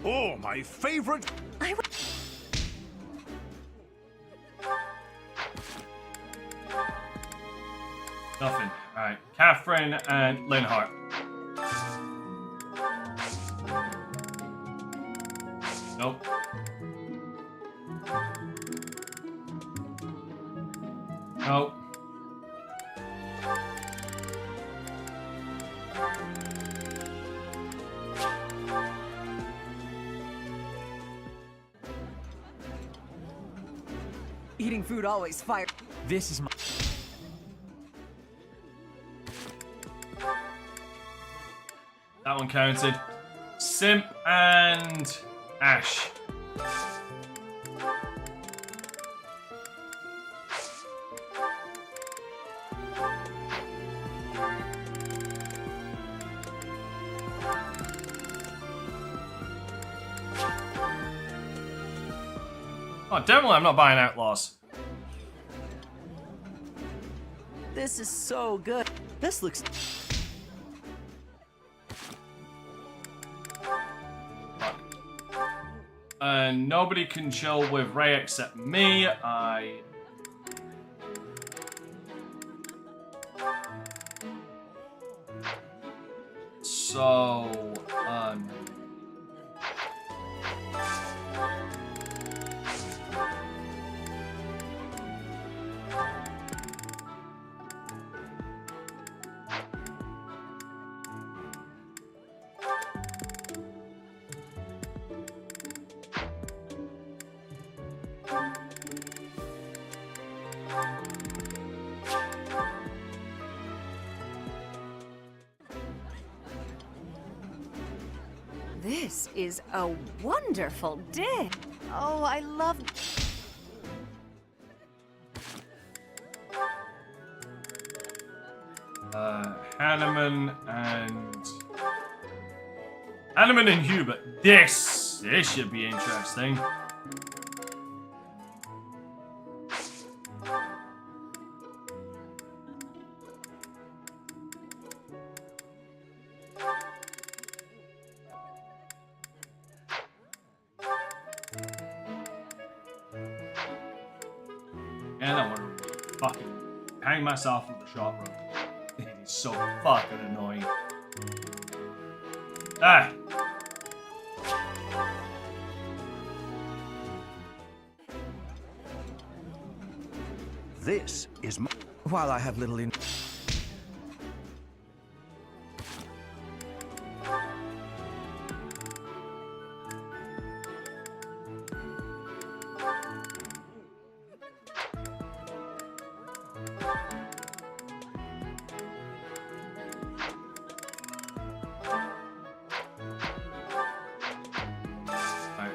Oh, my favorite. Nothing. Alright. Catherine and Linhart. Nope. Nope. Eating food always fire. This is my... That one counted. Simp and Ash. Oh, definitely I'm not buying Outlaws. This is so good. This looks... And nobody can chill with Ray except me. So, This is a wonderful dish. Oh, I love... Hanneman and Hubert. This should be interesting. And I want to fucking hang myself with the short rope. It is so fucking annoying. Ah! This is my... While I have little in...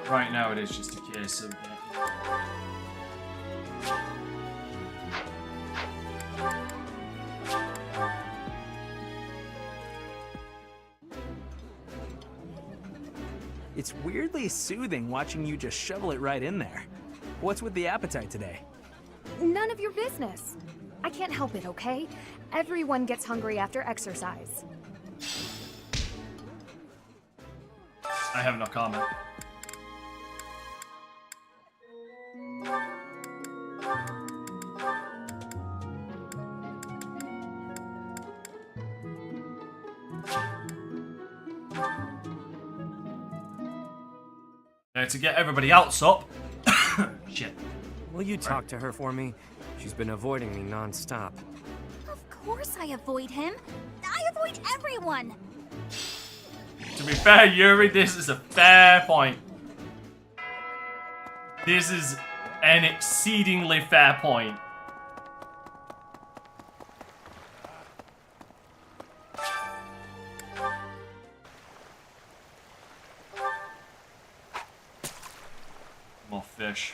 Right now it is just a Okay, so It's weirdly soothing watching you just shovel it right in there. What's with the appetite today? None of your business. I can't help it, okay? Everyone gets hungry after exercise. I have no comment. To get everybody else up. Shit. Will you talk to her for me? She's been avoiding me non-stop. Of course I avoid him. I avoid everyone. To be fair, Yuri, this is a fair point. This is an exceedingly fair point. More fish.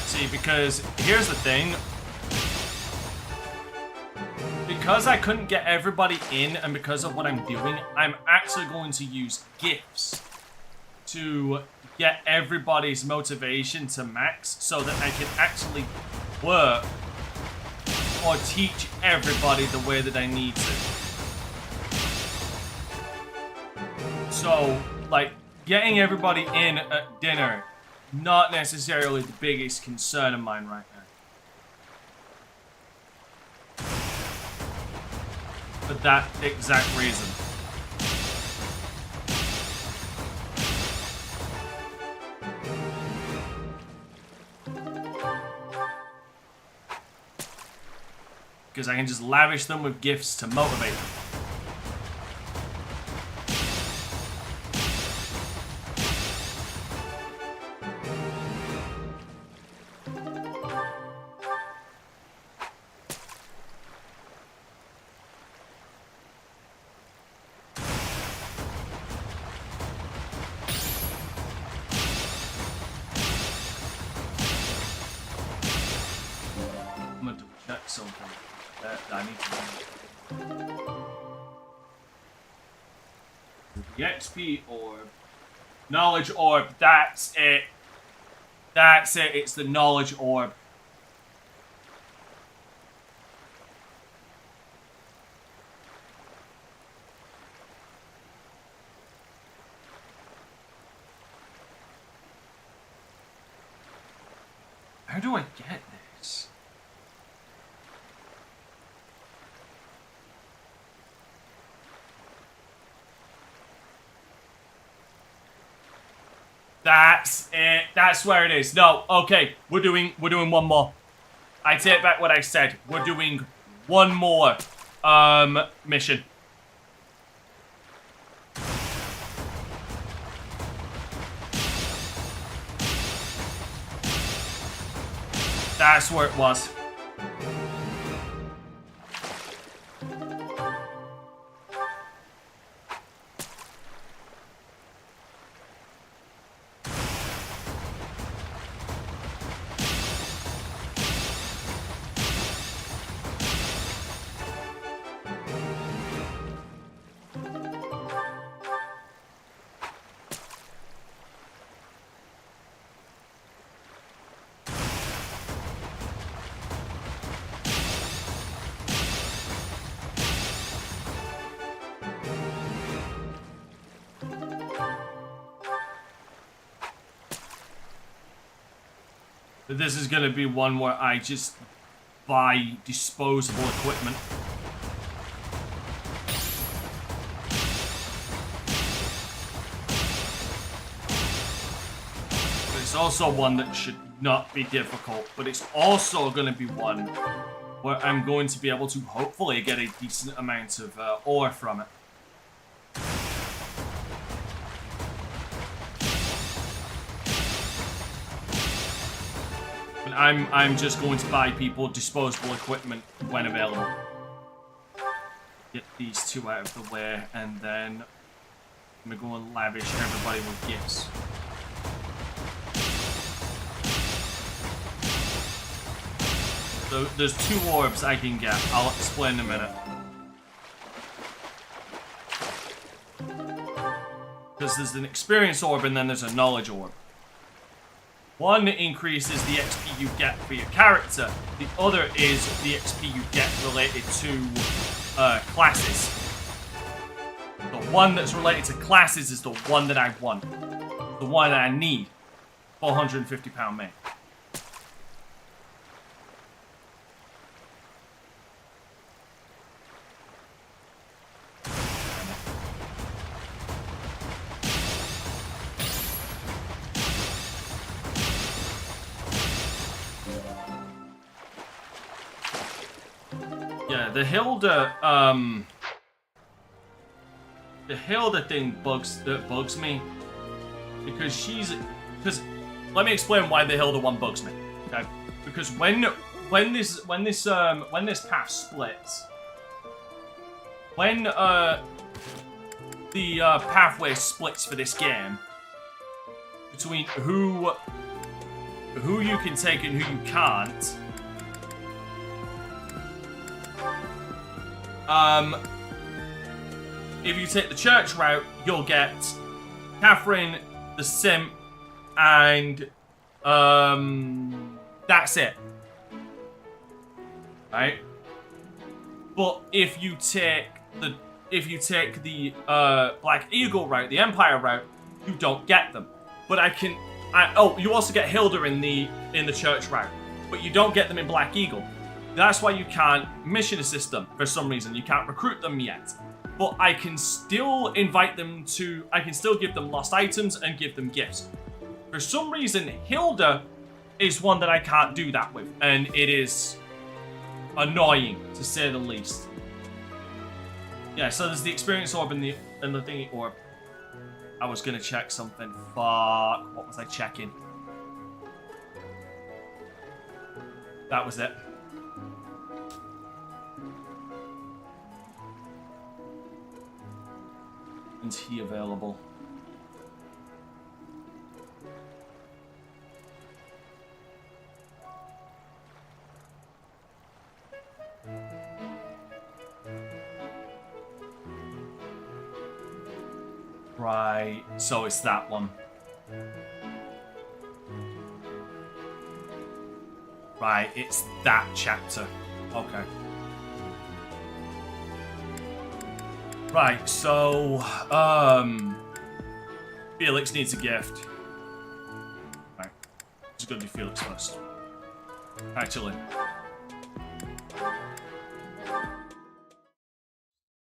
See, because here's the thing. Because I couldn't get everybody in and because of what I'm doing, I'm actually going to use gifts to get everybody's motivation to max so that I can actually work or teach everybody the way that I need to. So, like, getting everybody in at dinner, not necessarily the biggest concern of mine right now. For that exact reason. Because I can just lavish them with gifts to motivate them. I'm gonna double check something that I need to know. The XP orb. Knowledge orb, that's it. That's it, it's the knowledge orb. How do I get this? That's it. That's where it is. No, okay. We're doing one more. I take back what I said. We're doing one more mission. That's where it was. This is going to be one where I just buy disposable equipment. But it's also one that should not be difficult, but it's also going to be one where I'm going to be able to hopefully get a decent amount of ore from it. I'm just going to buy people disposable equipment when available. Get these two out of the way, and then I'm gonna go and lavish everybody with gifts. So there's 2 orbs I can get. I'll explain in a minute. Because there's an experience orb and then there's a knowledge orb. One increases the XP you get for your character. The other is the XP you get related to classes. The one that's related to classes is the one that I want. The one that I need. £450 main. Yeah, the Hilda thing bugs me because let me explain why the Hilda one bugs me. Okay, because when this path splits, when the pathway splits for this game between who you can take and who you can't. If you take the church route, you'll get Catherine, the Simp, and that's it. Right? But if you take the Black Eagle route, the Empire route, you don't get them. But you also get Hilda in the church route, but you don't get them in Black Eagle. That's why you can't mission assist them for some reason. You can't recruit them yet. But I can still invite them to... I can still give them lost items and give them gifts. For some reason, Hilda is one that I can't do that with. And it is annoying, to say the least. Yeah, so there's the experience orb and the thingy orb. I was going to check something. Fuck. What was I checking? That was it. Is he available? Right, so it's that one. Right, it's that chapter. Okay. Right, so, Felix needs a gift. Right, just gonna do Felix first. Actually.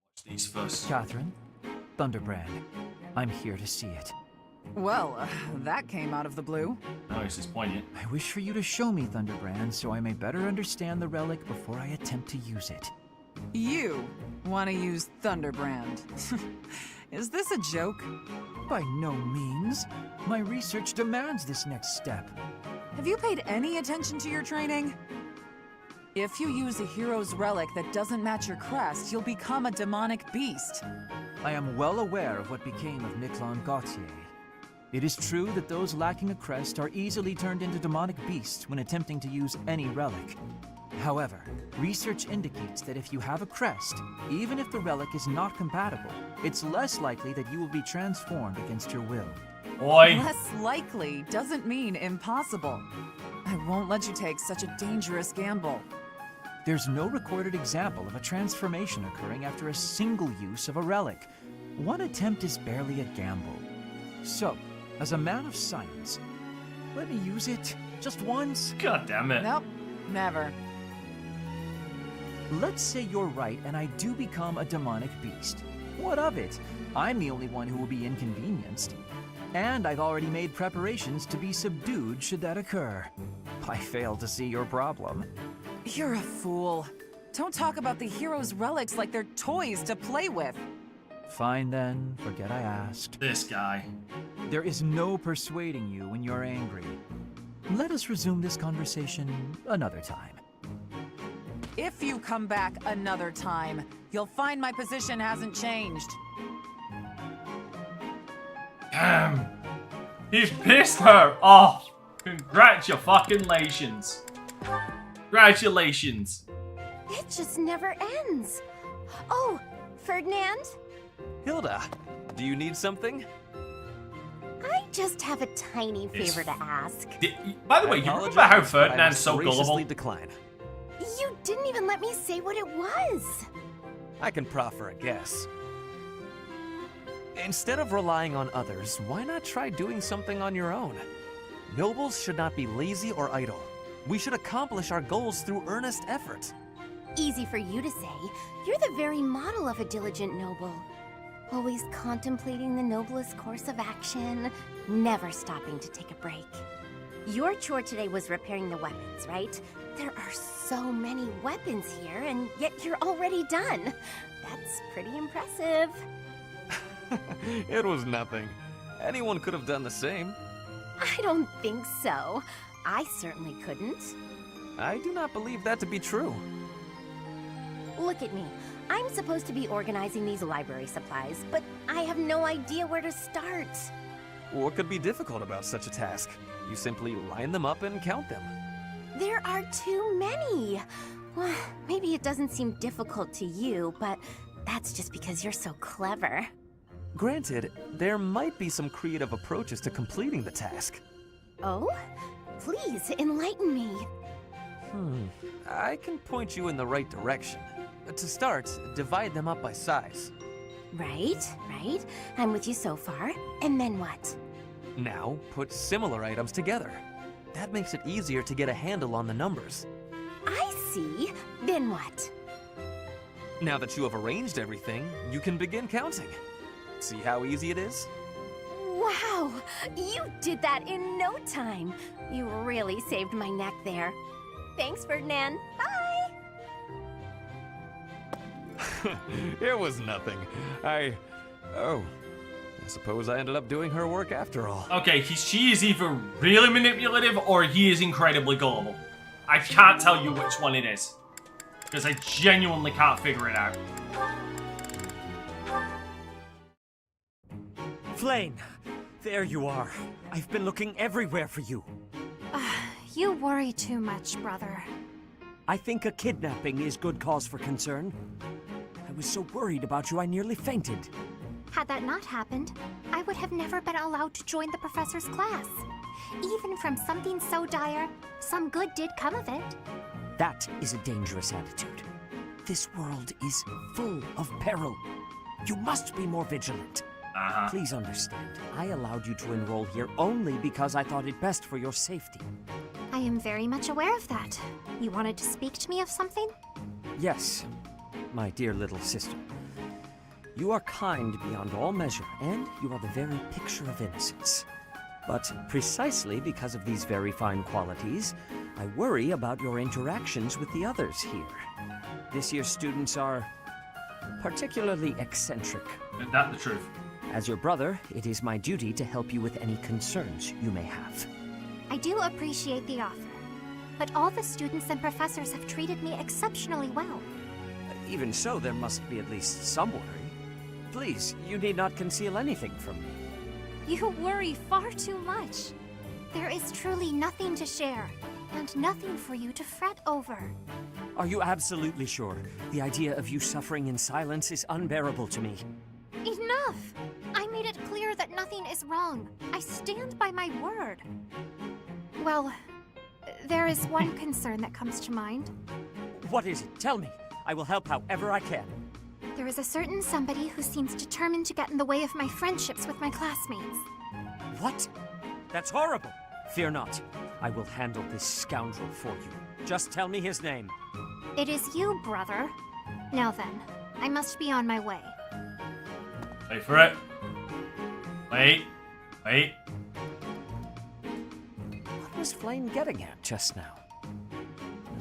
Watch these first. Catherine, Thunderbrand, I'm here to see it. Well, that came out of the blue. Oh, this is poignant. I wish for you to show me Thunderbrand so I may better understand the relic before I attempt to use it. You want to use Thunderbrand. Is this a joke? By no means. My research demands this next step. Have you paid any attention to your training? If you use a hero's relic that doesn't match your crest, you'll become a demonic beast. I am well aware of what became of Niklon Gautier. It is true that those lacking a crest are easily turned into demonic beasts when attempting to use any relic. However, research indicates that if you have a crest, even if the relic is not compatible, it's less likely that you will be transformed against your will. Oi. Less likely doesn't mean impossible. I won't let you take such a dangerous gamble. There's no recorded example of a transformation occurring after a single use of a relic. One attempt is barely a gamble. So, as a man of science, let me use it just once. God damn it. Nope, never. Let's say you're right and I do become a demonic beast. What of it? I'm the only one who will be inconvenienced. And I've already made preparations to be subdued should that occur. I fail to see your problem. You're a fool. Don't talk about the hero's relics like they're toys to play with. Fine then, forget I asked. This guy. There is no persuading you when you're angry. Let us resume this conversation another time. If you come back another time, you'll find my position hasn't changed. Damn. He's pissed her off. Congratulations. Congratulations. It just never ends. Oh, Ferdinand? Hilda, do you need something? I just have a tiny favor to ask. By the way, you remember how Ferdinand's so gullible? Decline. You didn't even let me say what it was. I can proffer a guess. Instead of relying on others, why not try doing something on your own? Nobles should not be lazy or idle. We should accomplish our goals through earnest effort. Easy for you to say. You're the very model of a diligent noble. Always contemplating the noblest course of action, never stopping to take a break. Your chore today was repairing the weapons, right? There are so many weapons here, and yet you're already done. That's pretty impressive. It was nothing. Anyone could have done the same. I don't think so. I certainly couldn't. I do not believe that to be true. Look at me. I'm supposed to be organizing these library supplies, but I have no idea where to start. What could be difficult about such a task? You simply line them up and count them. There are too many. Well, maybe it doesn't seem difficult to you, but that's just because you're so clever. Granted, there might be some creative approaches to completing the task. Oh? Please, enlighten me. I can point you in the right direction. To start, divide them up by size. Right. I'm with you so far. And then what? Now, put similar items together. That makes it easier to get a handle on the numbers. I see. Then what? Now that you have arranged everything, you can begin counting. See how easy it is? Wow! You did that in no time. You really saved my neck there. Thanks, Ferdinand. Bye! It was nothing. I suppose I ended up doing her work after all. Okay, she is either really manipulative or he is incredibly gullible. I can't tell you which one it is. Because I genuinely can't figure it out. Flame, there you are. I've been looking everywhere for you. You worry too much, brother. I think a kidnapping is good cause for concern. I was so worried about you I nearly fainted. Had that not happened, I would have never been allowed to join the professor's class. Even from something so dire, some good did come of it. That is a dangerous attitude. This world is full of peril. You must be more vigilant. Please understand, I allowed you to enroll here only because I thought it best for your safety. I am very much aware of that. You wanted to speak to me of something? Yes, my dear little sister. You are kind beyond all measure, and you are the very picture of innocence. But precisely because of these very fine qualities, I worry about your interactions with the others here. This year's students are particularly eccentric. Isn't that the truth? As your brother, it is my duty to help you with any concerns you may have. I do appreciate the offer, but all the students and professors have treated me exceptionally well. Even so, there must be at least some worry. Please, you need not conceal anything from me. You worry far too much. There is truly nothing to share, and nothing for you to fret over. Are you absolutely sure? The idea of you suffering in silence is unbearable to me. Enough! I made it clear that nothing is wrong. I stand by my word. Well, there is one concern that comes to mind. What is it? Tell me. I will help however I can. There is a certain somebody who seems determined to get in the way of my friendships with my classmates. What? That's horrible. Fear not. I will handle this scoundrel for you. Just tell me his name. It is you, brother. Now then, I must be on my way. Wait for it. Wait. What was Flame getting at just now?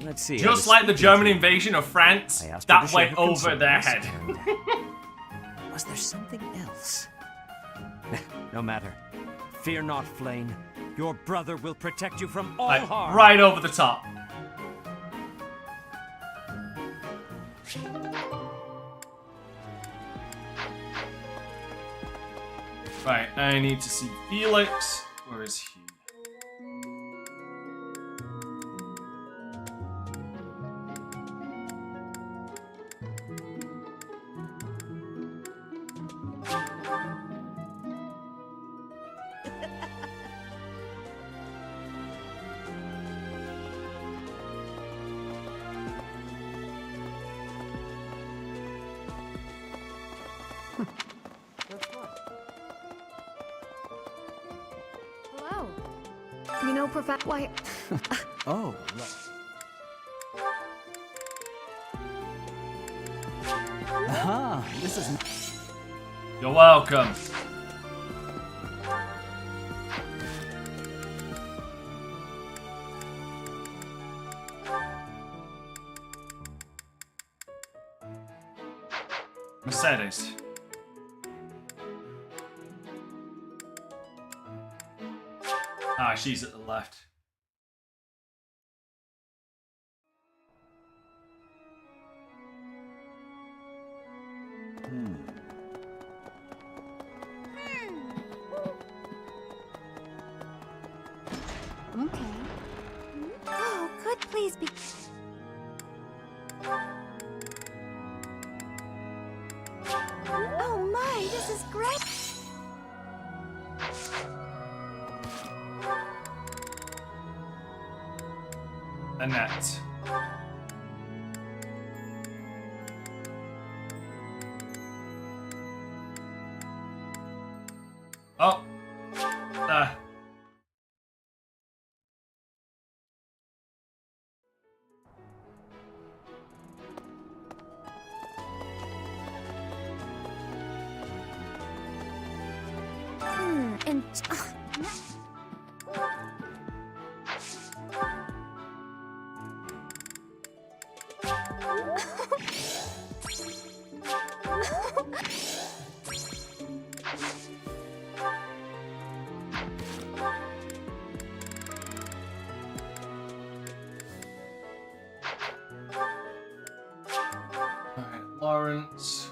Let's see. Just like the German invasion of France, that went over their head. Was there something else? No matter. Fear not, Flame. Your brother will protect you from all harm. Right over the top. Right, I need to see Felix. Where is he? Hello. You know, Professor. Why? Oh, Ah, this is. You're welcome. Mercedes. Ah, she's at the left. Okay. Oh, could please be. Oh my, this is great. Annette. Oh. And. Alright, Lawrence.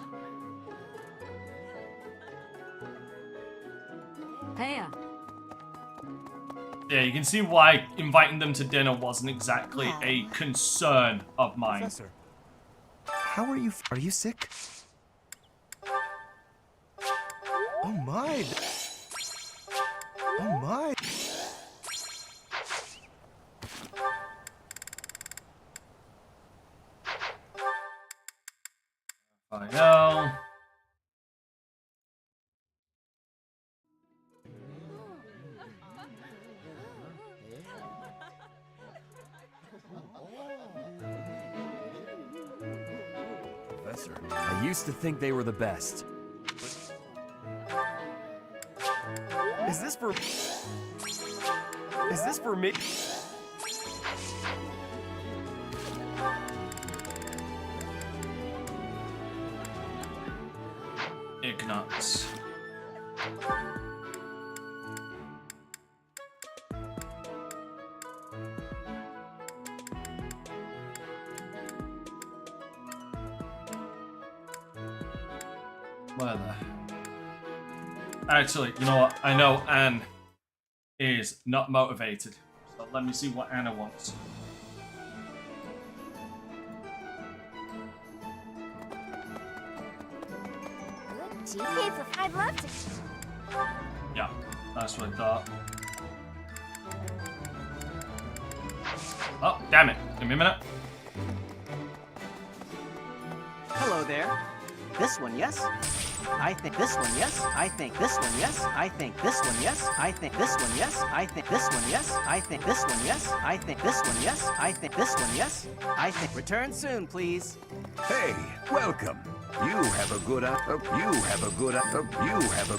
Hey. Yeah, you can see why inviting them to dinner wasn't exactly a concern of mine. Professor, how are you? Are you sick? Oh my! Oh my! I know. Professor, I used to think they were the best. is this for? Is this for me? Ignorance. Well, actually, you know what? I know Anne is not motivated. So let me see what Anna wants. GP for 5 left. Yeah, that's what I thought. Oh, damn it. Give me a minute. Hello there. This one, yes? I think this one, yes? I think this one, yes? I think this one, yes? I think this one, yes? I think this one, yes? I think this one, yes? I think this one, yes? I think this one, yes? I think. Return soon, please. Hey, welcome. You have a good you have a good you have a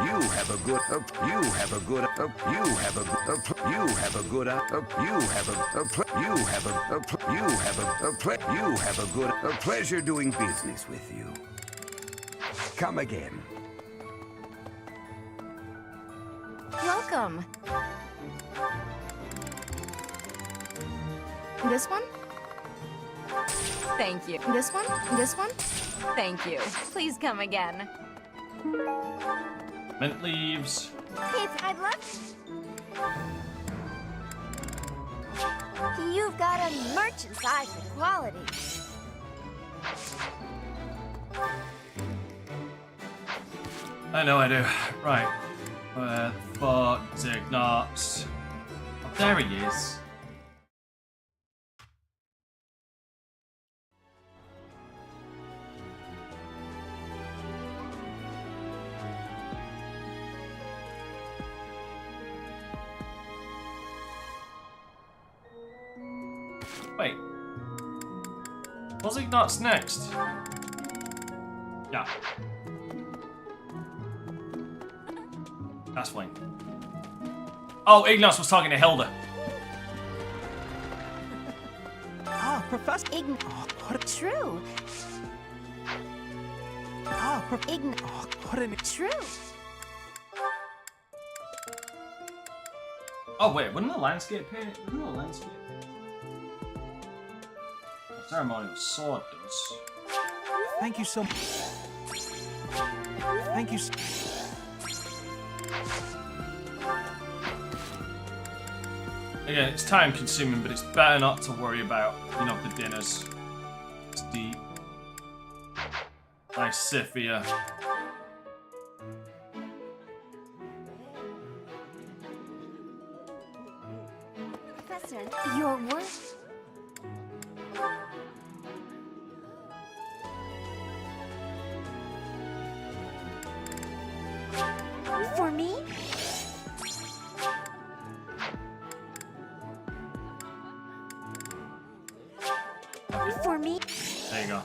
you have a good you have a good you have a you have a good you have a you have a you have a good pleasure doing business with you. Come again. Welcome. This one? Thank you. This one? This one? Thank you. Please come again. Mint leaves. Hey, I'd love You've got a merchant's eye for quality. I know I do. Right. Where the fuck is Ignox? Oh, there he is. Wait. Was Ignox next? Yeah. That's fine. Oh, Ignox was talking to Hilda. Ah, Professor. True. Ah, what an True. Oh wait, wasn't the landscape paint? Wasn't the landscape? The ceremonial sword does. Thank you so much. Thank you. Again, it's time consuming, but it's better not to worry about, you know, the dinners. It's deep. Nice Scythia. Professor, your work. For me? For me? There you go.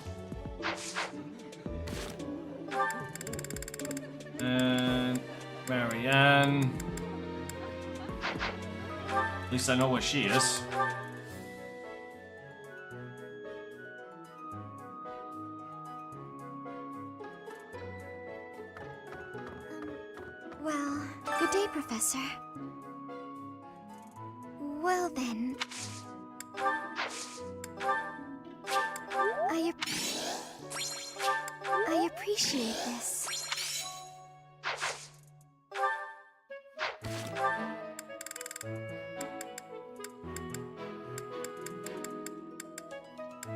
And Marianne. At least I know where she is. Well, good day, Professor. Well then. I appreciate this.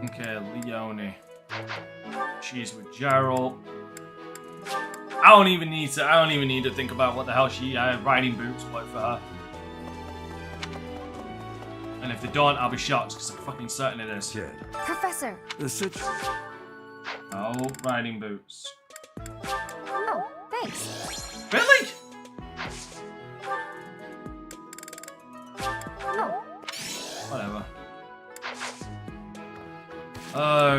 Okay, Leone. She's with Gerald. I don't even need to think about what the hell she riding boots work for her. And if they don't, I'll be shocked because I'm fucking certain it is. Kid. Professor! Oh, riding boots. Oh, thanks. Really? Oh. Whatever.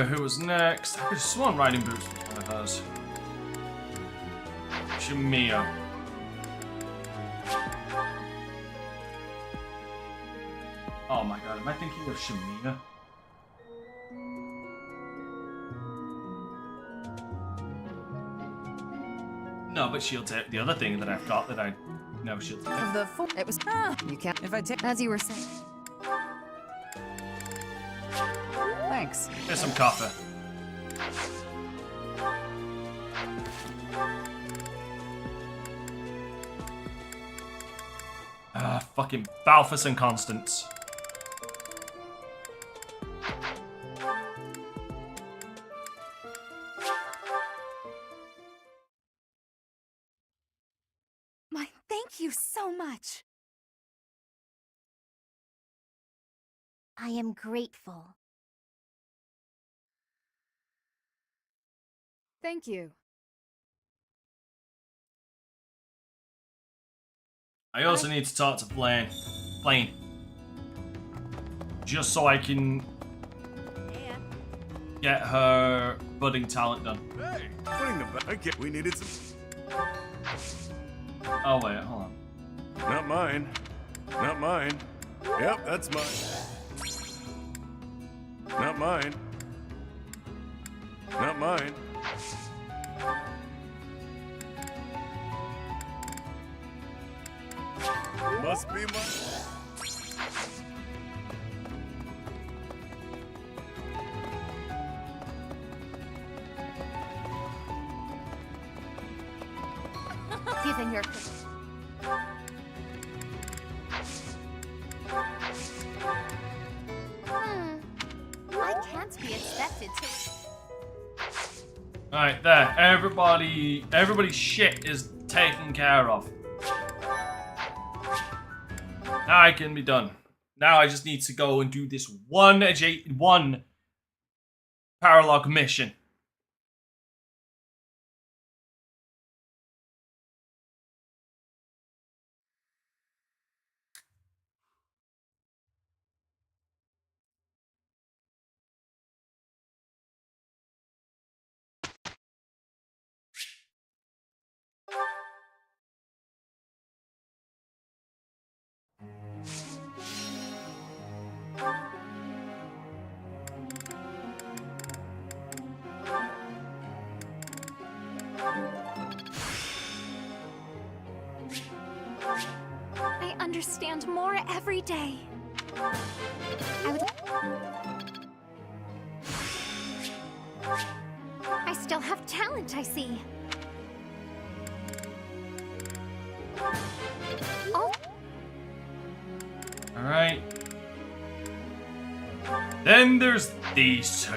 Who was next? I could have sworn riding boots was one of hers. Shamia. Oh my god, am I thinking of Shamia? No, but she'll take the other thing that I've got that I know she'll take. Of the four, it was. You can't. If I take. As you were saying. Thanks. Here's some coffee. Fucking Balfours and Constance. Thank you so much. I am grateful. Thank you. I also need to talk to Blaine. Blaine. Just so I can get her budding talent done. Hey, putting the back. We needed some. Oh wait, hold on. Not mine. Not mine. Yep, that's mine. Not mine. Not mine. Must be mine. within your... I can't be expected to... Alright, there. Everybody's shit is taken care of. Now I can be done. Now I just need to go and do this one paralog mission. I understand more every day. I still have talent, I see. Oh. Alright. Then there's these two.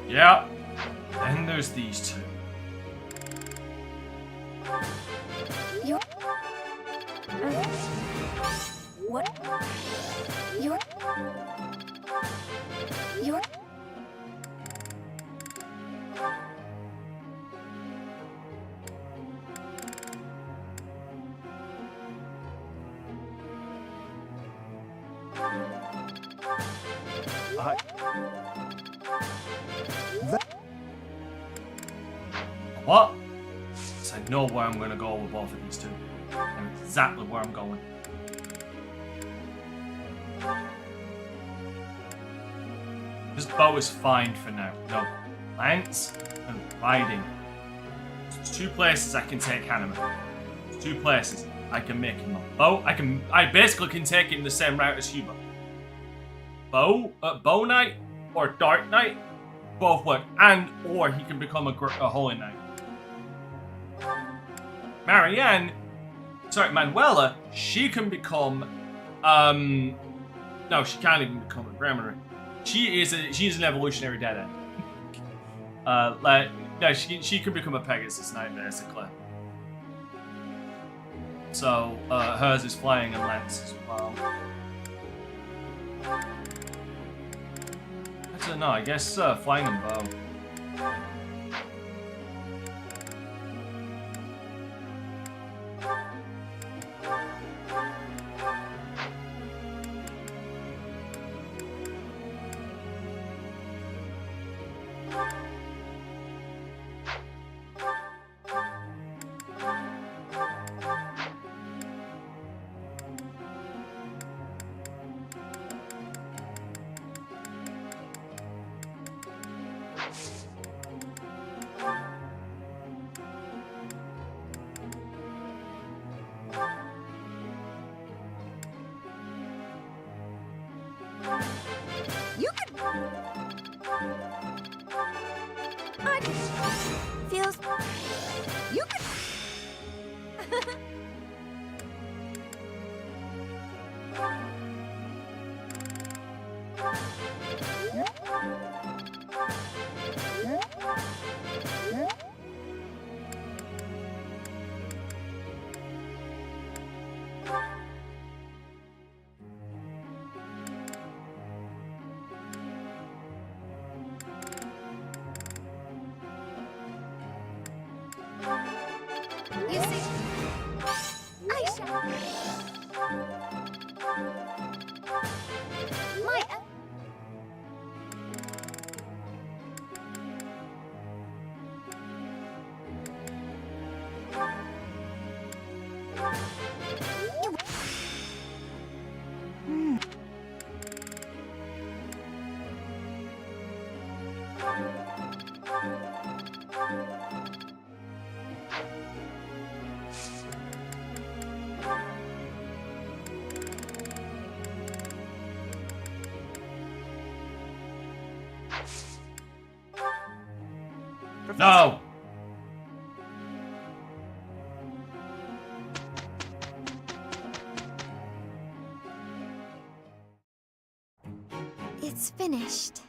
Yeah. Then there's these two. You're... What? You're... What? So I know where I'm gonna go with both of these two. I know exactly where I'm going. This bow is fine for now. No, lance and riding. There's two places I can take Hanneman. There's two places I can make him a bow. I basically can take him the same route as Huber. Bow Knight or Dark Knight, both work, or he can become a Holy Knight. Manuela, she can become, no, she can't even become a Grammar. She's an evolutionary dead end. She can become a Pegasus Knight, basically. So, hers is flying and lance as well. I don't know, I guess flying and bow. You could... Feels... You could... You see... No! It's finished.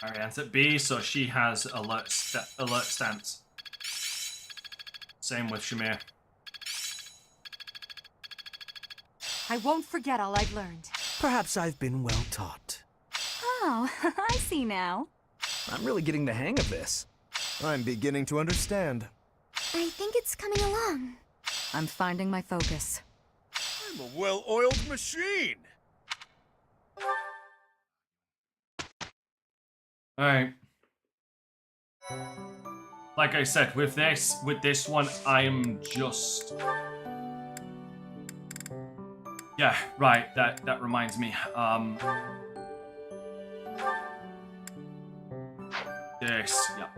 Ariane's at B, so she has alert stance. Same with Shamir. I won't forget all I've learned. Perhaps I've been well taught. Oh, I see now. I'm really getting the hang of this. I'm beginning to understand. I think it's coming along. I'm finding my focus. I'm a well-oiled machine. Alright. Like I said, with this one, I am just... Yeah, right, that reminds me. This, yeah.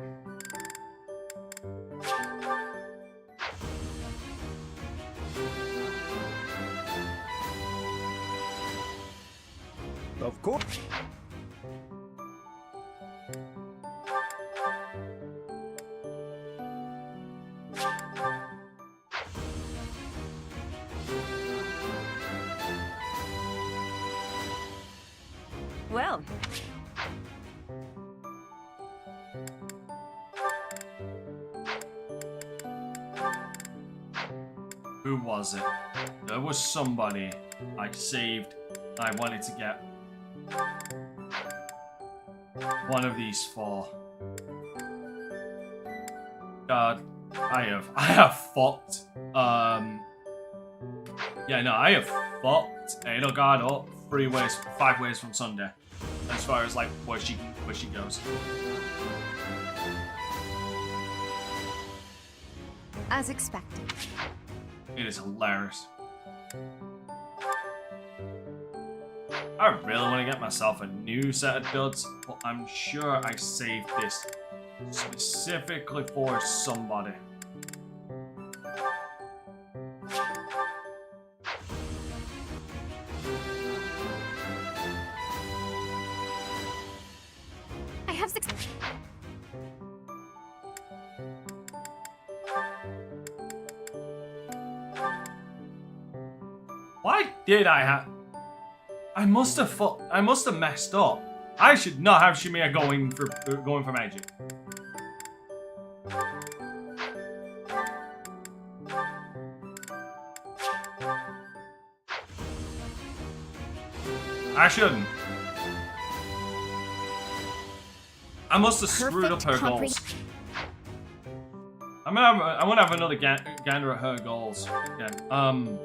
Of course. Well, Who was it? There was somebody I saved. I wanted to get one of these four. God, I have fucked. Yeah, no, I have fucked Edelgard up 5 ways from Sunday. As far as like where she goes. as expected. It is hilarious. I really want to get myself a new set of duds, but I'm sure I saved this specifically for somebody. I have 6. Why did I have... I must have messed up. I should not have Shamir going for magic. I shouldn't. I must have screwed up her goals. I want to have another gander at her goals again.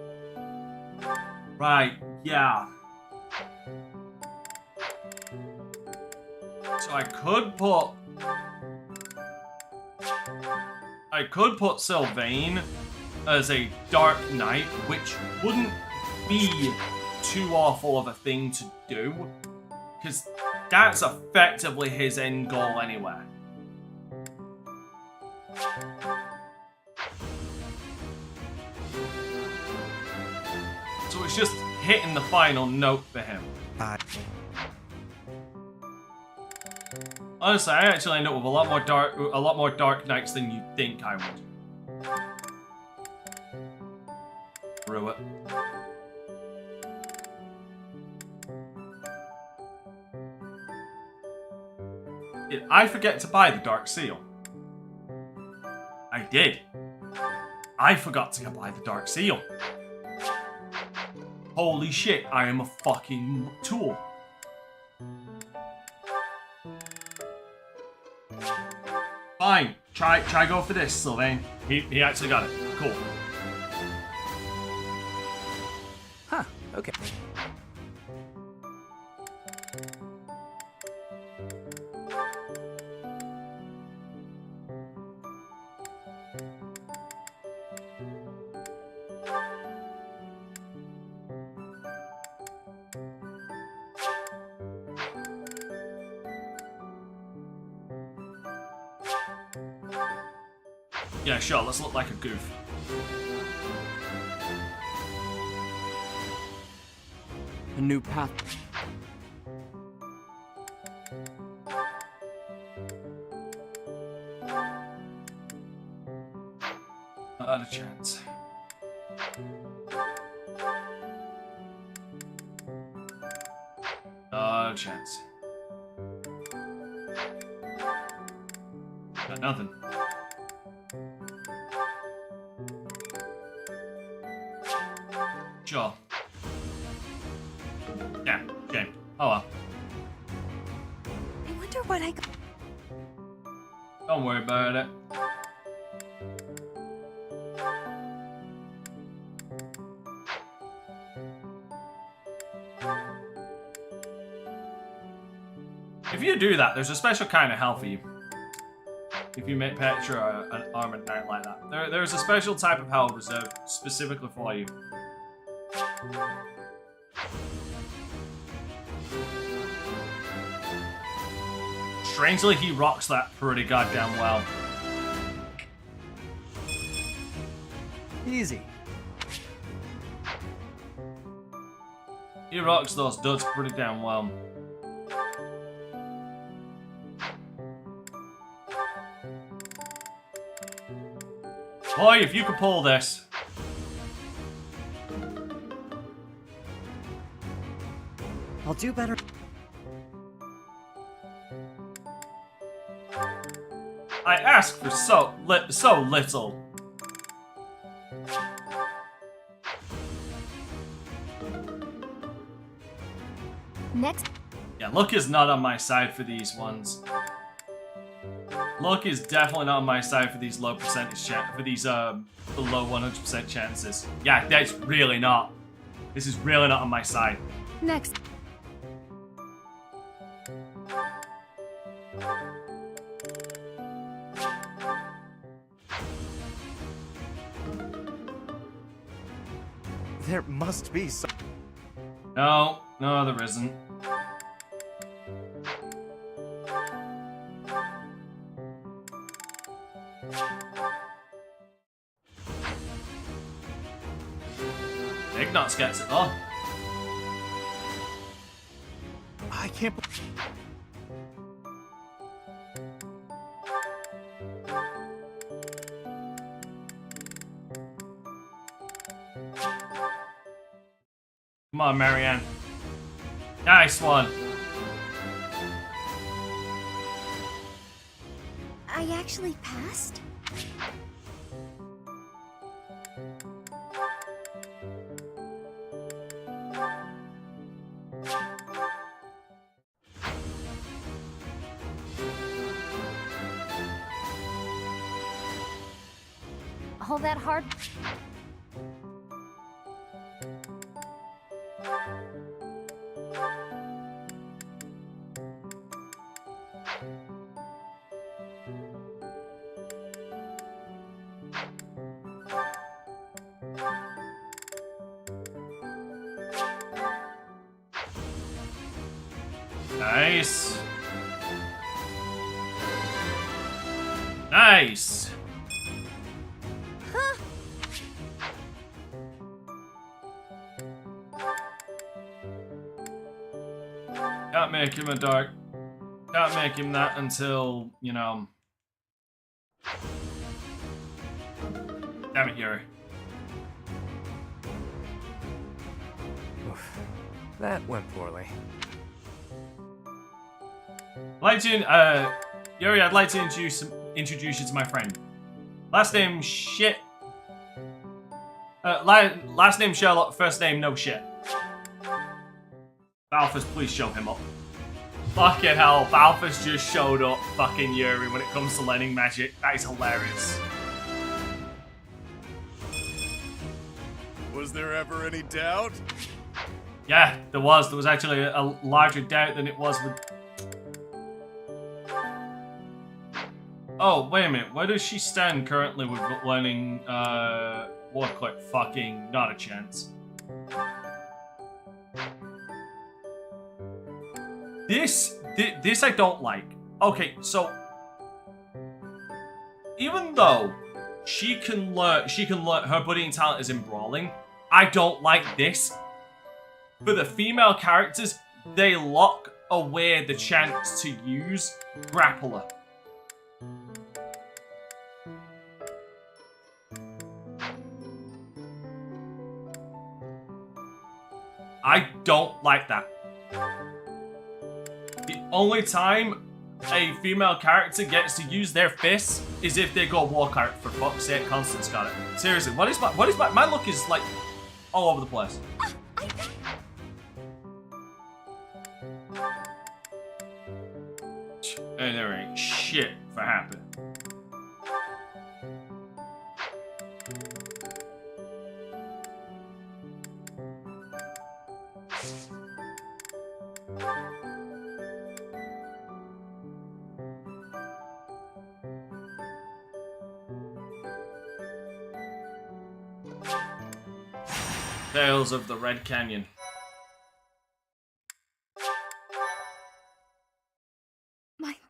Right, yeah. So I could put Sylvain as a Dark Knight, which wouldn't be too awful of a thing to do, because that's effectively his end goal anyway. So it's just hitting the final note for him. Honestly, I actually end up with a lot more Dark Knights than you'd think I would. Screw it. Did I forget to buy the Dark Seal? I did. I forgot to buy the Dark Seal. Holy shit, I am a fucking tool. Fine, try go for this, Sylvain. He actually got it. Cool. Huh, okay. Yeah, sure, let's look like a goof. A new path. Not a chance. Not a chance. Got nothing. Sure. Yeah, shame. Oh well. I wonder what I got. Don't worry about it. If you do that, there's a special kind of hell for you. If you make Petra an armored knight like that. There's a special type of hell reserved specifically for you. Strangely, he rocks that pretty goddamn well. Easy. He rocks those duds pretty damn well. Boy, if you could pull this. I'll do better. I ask for so little. Next. Yeah, luck is not on my side for these ones. Luck is definitely not on my side for these low percentage for these below 100% chances. Yeah, that's really not. This is really not on my side. Next. There must be some... No, there isn't. Ignots gets it though. I can't... Come on, Marianne. Nice one. I actually passed? All that hard. Nice. Nice. Can't make him a dark. Can't make him that until, you know. Damn it, Yuri. Oof. That went poorly. Yuri, I'd like to introduce you to my friend. Last name shit. Last name Sherlock, first name no shit. Balthus, please show him up. Fucking hell, Balthus just showed up fucking Yuri when it comes to learning magic. That is hilarious. Was there ever any doubt? Yeah, there was. There was actually a larger doubt than it was with... Oh, wait a minute. Where does she stand currently with learning, Warclick? Fucking not a chance. This I don't like. Okay, so... Even though she can learn, her budding talent is in brawling. I don't like this. For the female characters, they lock away the chance to use Grappler. I don't like that. The only time a female character gets to use their fists is if they go war character. For fuck's sake, Constance got it. Seriously, my look is like all over the place. And there ain't shit for happening. Tales of the Red Canyon.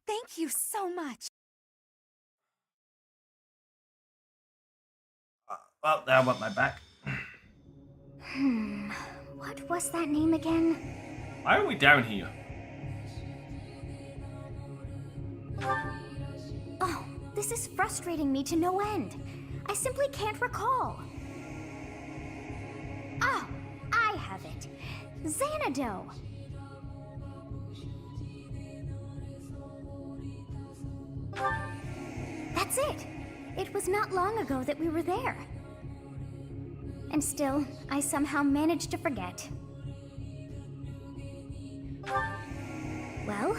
Thank you so much. Well, there went my back. What was that name again? Why are we down here? Oh, this is frustrating me to no end. I simply can't recall. Oh, I have it. Xanadu. That's it. It was not long ago that we were there. And still, I somehow managed to forget. Well,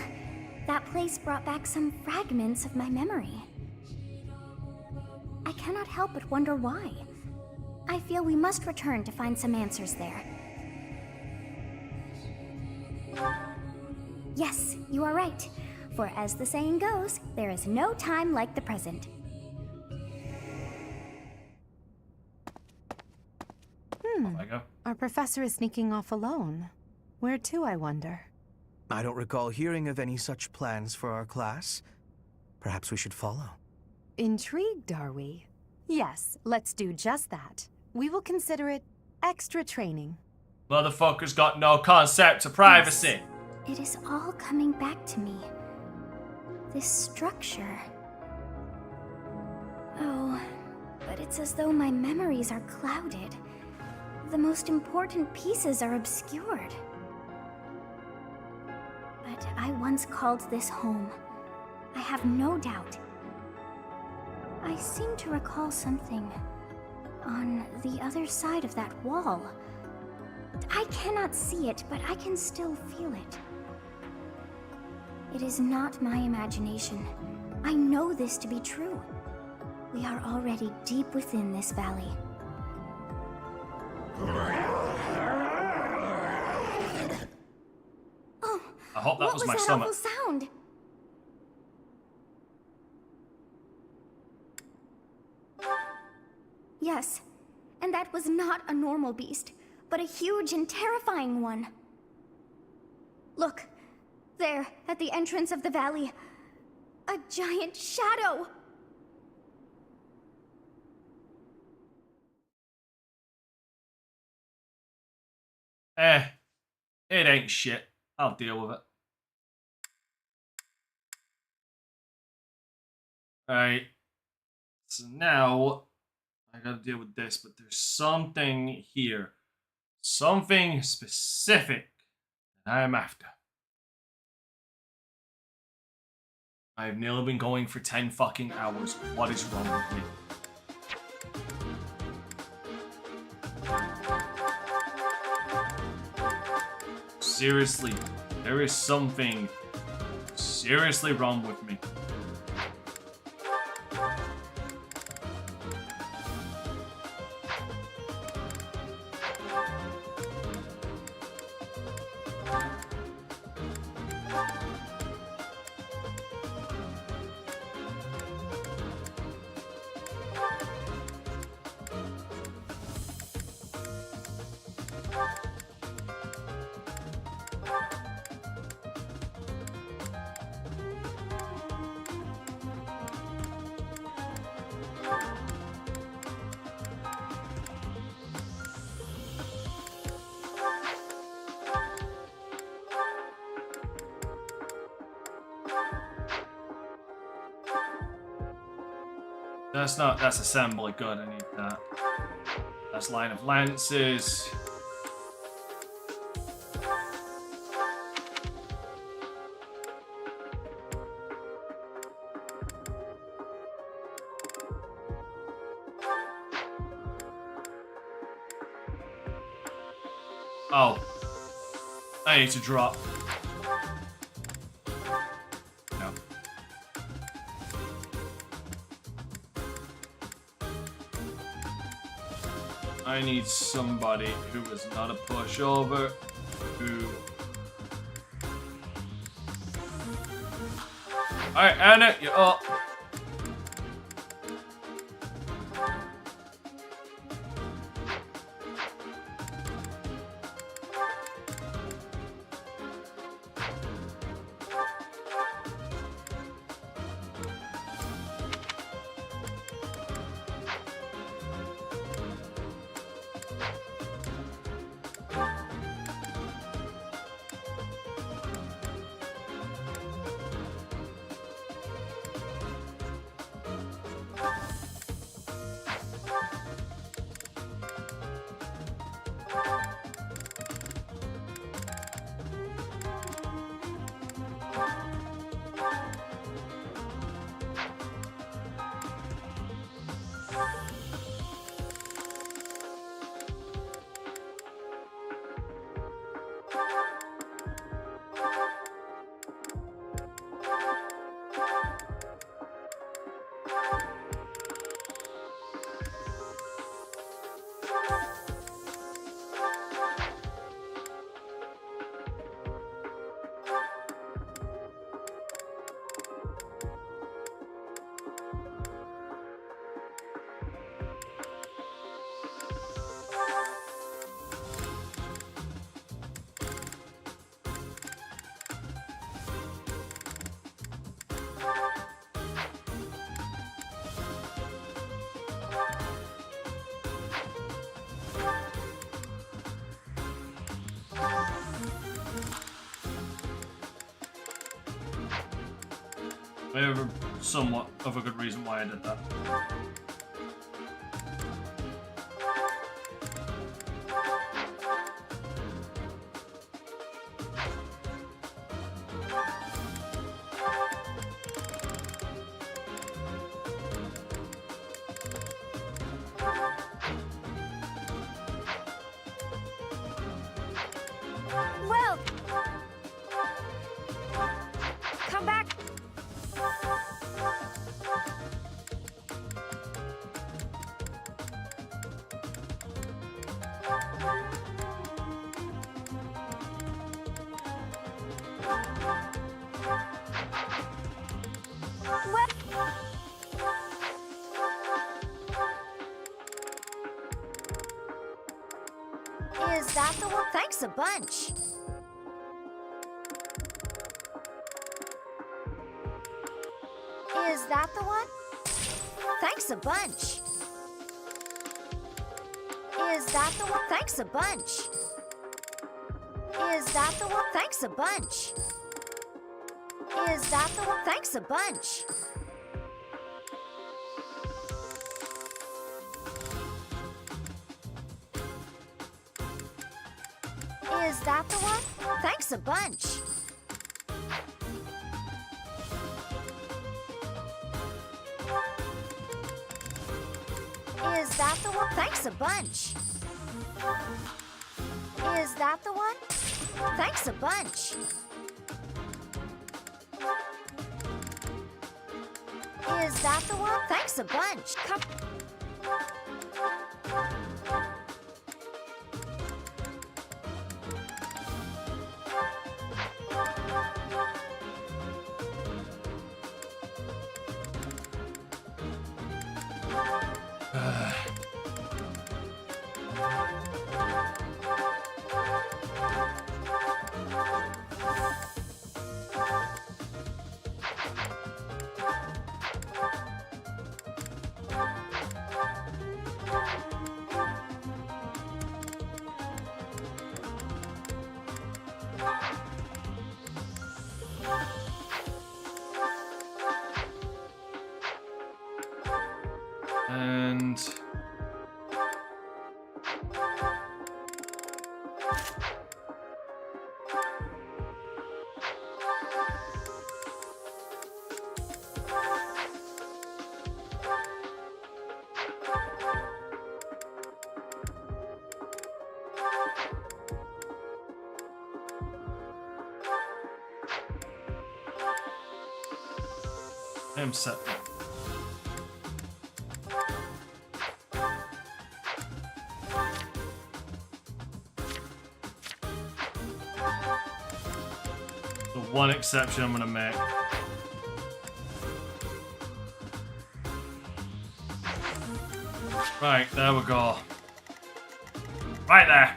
that place brought back some fragments of my memory. I cannot help but wonder why. I feel we must return to find some answers there. Yes, you are right. For as the saying goes, there is no time like the present. Our professor is sneaking off alone. Where to, I wonder? I don't recall hearing of any such plans for our class. Perhaps we should follow. Intrigued, are we? Yes, let's do just that. We will consider it extra training. Motherfucker's got no concept of privacy. Yes, it is all coming back to me. This structure. Oh, but it's as though my memories are clouded. The most important pieces are obscured. But I once called this home. I have no doubt. I seem to recall something on the other side of that wall. I cannot see it, but I can still feel it. It is not my imagination. I know this to be true. We are already deep within this valley. Oh, I hope that was my that stomach. Awful sound? Yes, and that was not a normal beast, but a huge and terrifying one. Look, there, at the entrance of the valley, a giant shadow. It ain't shit. I'll deal with it. Alright. So now, I gotta deal with this, but there's something here. Something specific that I am after. I've nearly been going for 10 fucking hours. What is wrong with me? Seriously, there is something seriously wrong with me. That's not, that's assembly. Good, I need that. That's line of lances. Oh. I need to drop. No. I need somebody who is not a pushover, who... Alright, Anna, you're up. I have somewhat of a good reason why I did that. Well, come back. Is that the one? Thanks a bunch. Is that the one? Thanks a bunch. Is that the one? Thanks a bunch. Is that the one? Thanks a bunch. Is that the one? Thanks a bunch. Is that the one? Thanks a bunch. Is that the one? Thanks a bunch. Is that the one? Thanks a bunch. Is that the one? Thanks a bunch. Come. I'm set. The one exception I'm gonna make. Right, there we go. Right there.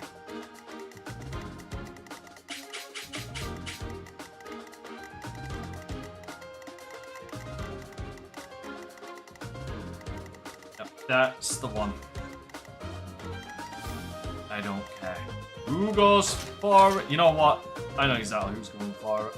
Yep, that's the one. I don't care. Who goes for it? You know what? I know exactly who's going for it.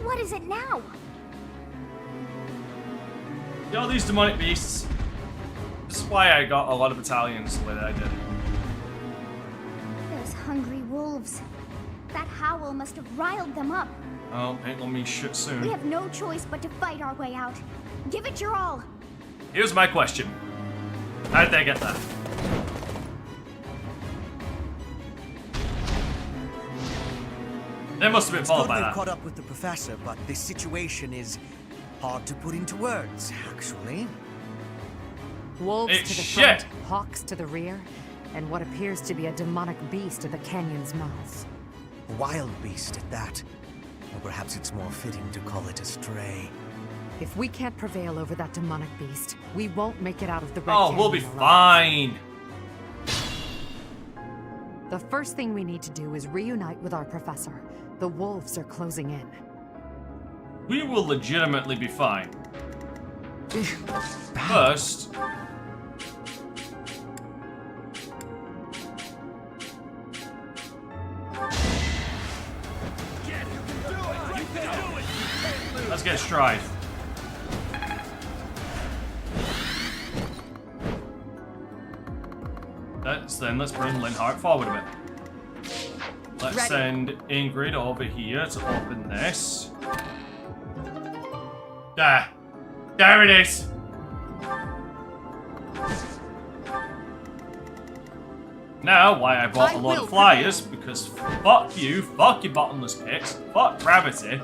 What is it now? You know, these demonic beasts. This is why I got a lot of battalions the way that I did. Those hungry wolves. That howl must have riled them up. Oh, ain't gonna be shit soon. We have no choice but to fight our way out. Give it your all. Here's my question. How did they get that? They must have been followed by They've that. caught up with the professor, but this situation is hard to put into words, actually. Wolves It's to the shit. front, hawks to the rear, and what appears to be a demonic beast at the canyon's mouth. A wild beast at that. Or perhaps it's more fitting to call it a stray. If we can't prevail over that demonic beast, we won't make it out of the Red Oh, Canyon we'll be alive. fine. The first thing we need to do is reunite with our professor. The wolves are closing in. We will legitimately be fine. First, let's get stride. Let's bring Linhart forward a bit. Let's Ready. send Ingrid over here to open this. There. There it is. Now, why I bought a lot of flyers, because fuck you, fuck your bottomless pits, fuck gravity.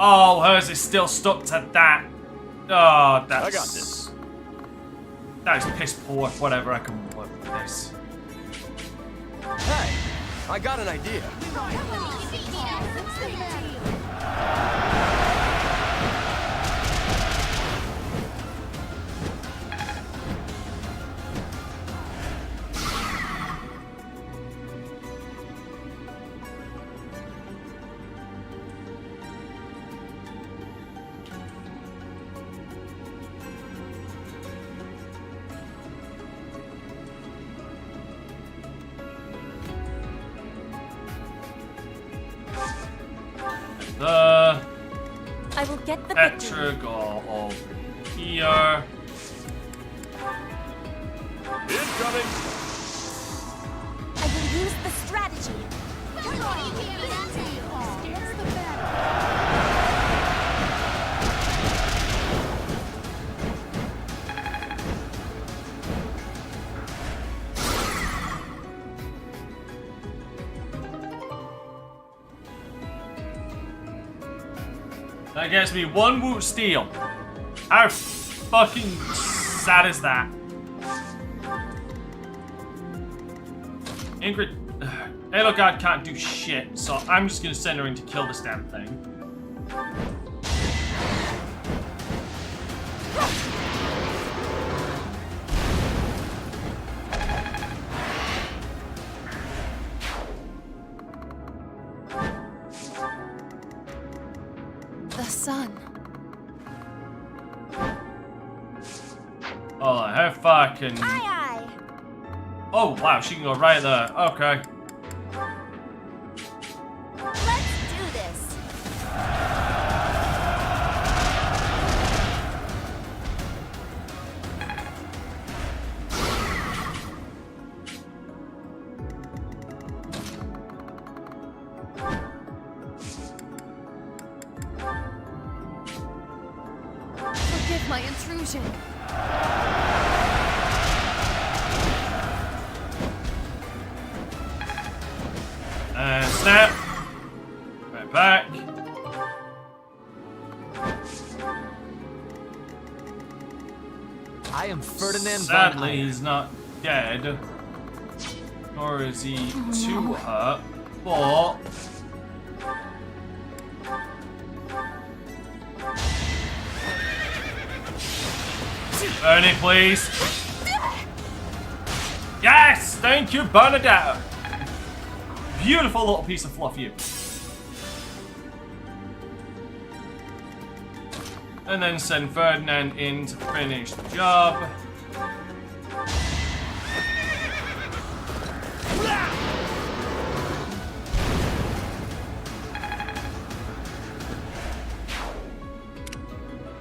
Oh, hers is still stuck to that. Oh, that's... I got this. That is piss poor, whatever, I can work with this. Hey, I got an idea. I will get the Petra go over here. Incoming! I will use the strategy. That gets me one woot steel. How fucking sad is that? Ingrid, Halo God can't do shit, so I'm just gonna send her in to kill this damn thing. The sun. Oh, how far can... Aye, aye. Oh, wow, she can go right there. Okay. my intrusion. And snap. Right back. I am Ferdinand Sadly, von Eyre. he's not dead. Nor is he too hurt. But burn it, please. Yes! Thank you, Bernadette. Beautiful little piece of fluff, you. And then send Ferdinand in to finish the job.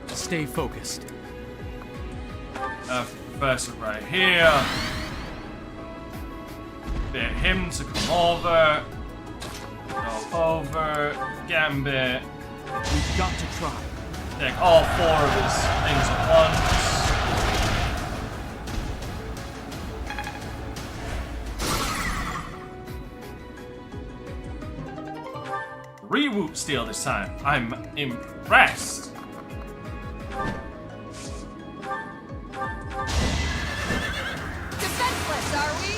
Stay focused. Professor right here. Get him to come over. Go over. Gambit. We've got to try. Take all 4 of his things at once. Re-whoop steal this time. I'm impressed. Defenseless, are we?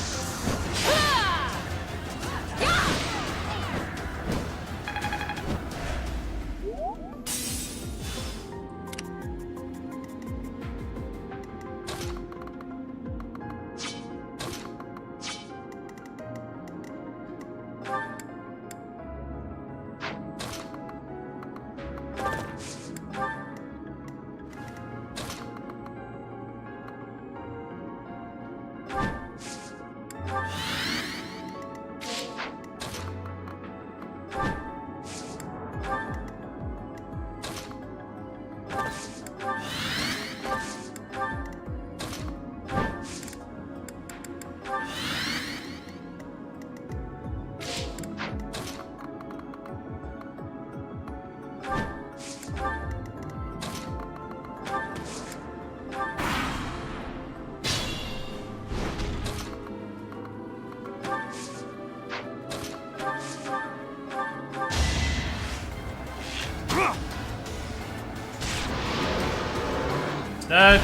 Dead.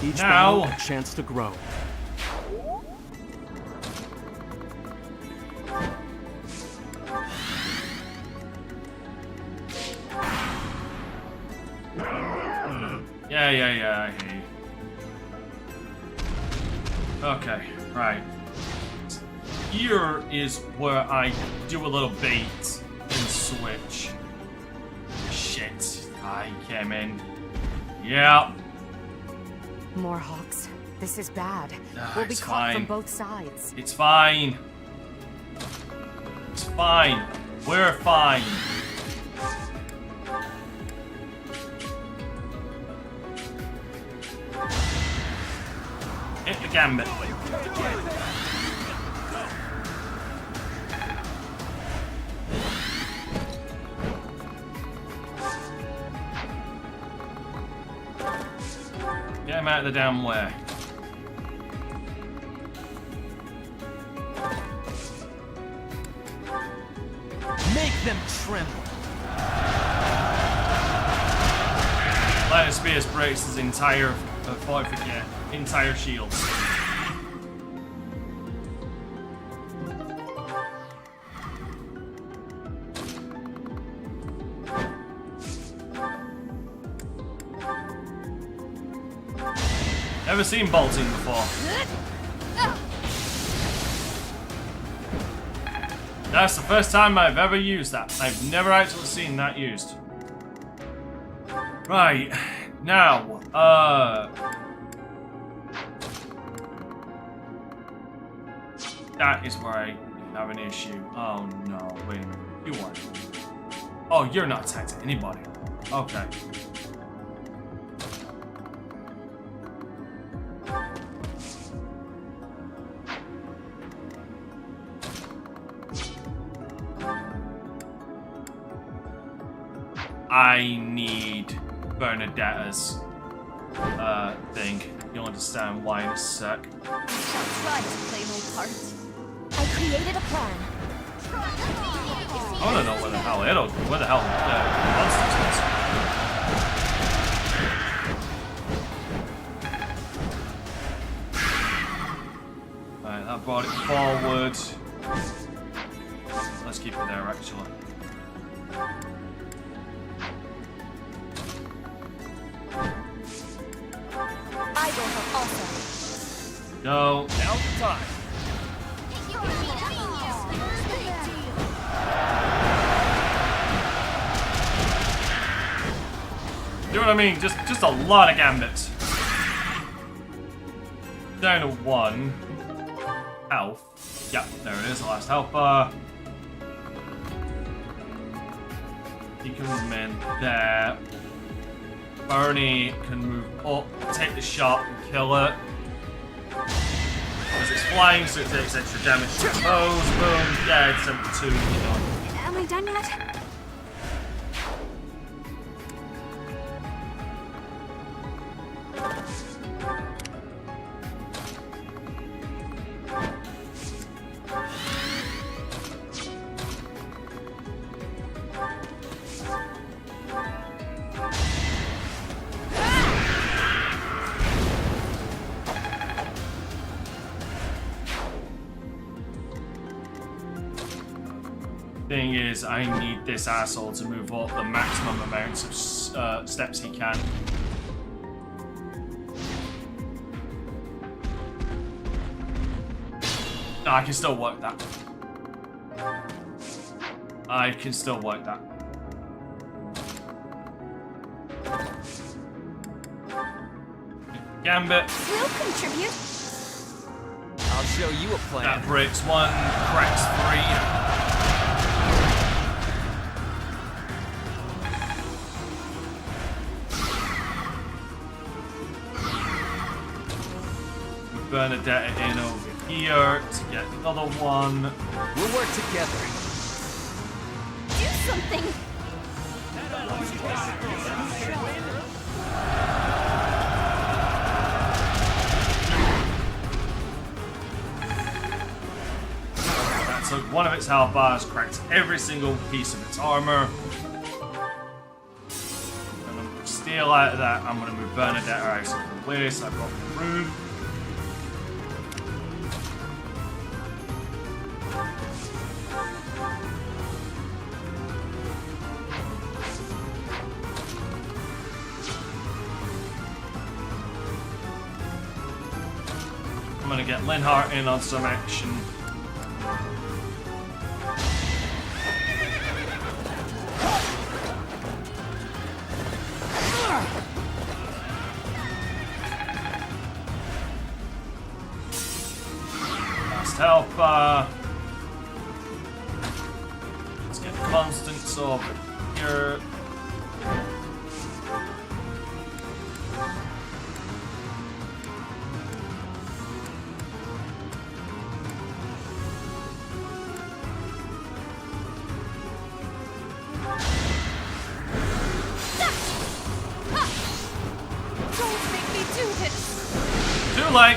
Each now battle, a chance to grow. Yeah, I hear you. Okay, right. Here is where I do a little bait and switch. Shit, I came in. Yeah. More hawks. This is bad. Ah, We'll be it's caught from fine. both sides. It's fine. It's fine. We're fine. Hit the gambit. Get him out of the damn way. Make them tremble. Light of Spears breaks his entire entire shield. Never seen bolting before. That's the first time I've ever used that. I've never actually seen that used. Right, now, that is where I have an issue. Oh no, wait a minute. You are. Oh, you're not attacking anybody. Okay. I need Bernadetta's thing. You'll understand why in a sec. I shall try to play my part. I created a plan. I want to know where the hell Monsters is. Right, that brought it forward. Let's keep it there, actually. I will help also. No. Now's the time. You know what I mean? Just a lot of gambits. Down to 1 health. Yeah, there it is, the last health bar. He can move in there. Bernie can move up, take the shot, and kill it. Because it's flying, so it takes extra damage. Oh, boom, dead, 72, you know. Am I done yet? Thing is, I need this asshole to move up the maximum amounts of steps he can. No, I can still work that. I can still work that. Gambit. We'll contribute. I'll show you a plan. That breaks 1, cracks 3. Bernadette in over here to get the other one. We'll work together. Do something. That took one of its health bars, cracked every single piece of its armor. And I'm gonna steal out of that. I'm gonna move Bernadette out of the way so I've got room. I'm gonna get Linhart in on some action. Last help. Let's get Constance over here. Late.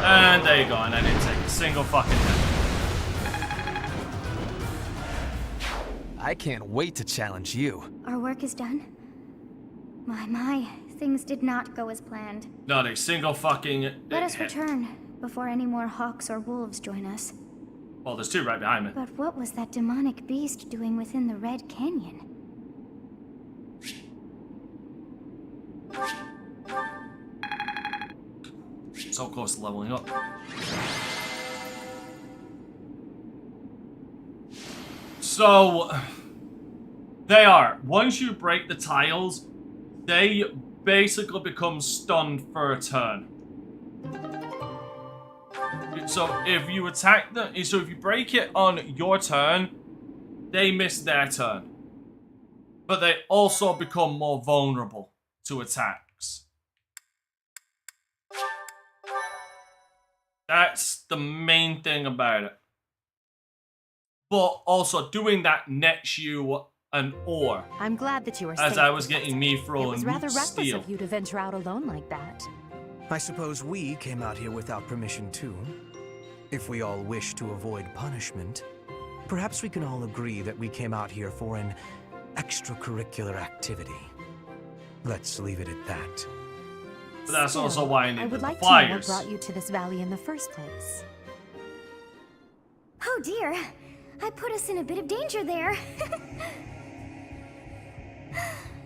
And there you go, and I didn't take a single fucking hit. I can't wait to challenge you. Our work is done. My, things did not go as planned. Not a single fucking Let us hit. return before any more hawks or wolves join us. Well, there's 2 right behind me. But what was that demonic beast doing within the Red Canyon? So close to leveling up. So, they are. Once you break the tiles, they basically become stunned for a turn. So if you attack them, so if you break it on your turn, they miss their turn. But they also become more vulnerable to attacks. That's the main thing about it. But also doing that nets you an ore. I'm glad that you were as safe. I was getting me thrown It was rather reckless steel. of you to venture out alone like that. I suppose we came out here without permission too. If we all wish to avoid punishment, perhaps we can all agree that we came out here for an extracurricular activity. Let's leave it at that. But that's Still, also why I I needed would the like to know what flyers. brought you to this valley in the first place. Oh dear, I put us in a bit of danger there.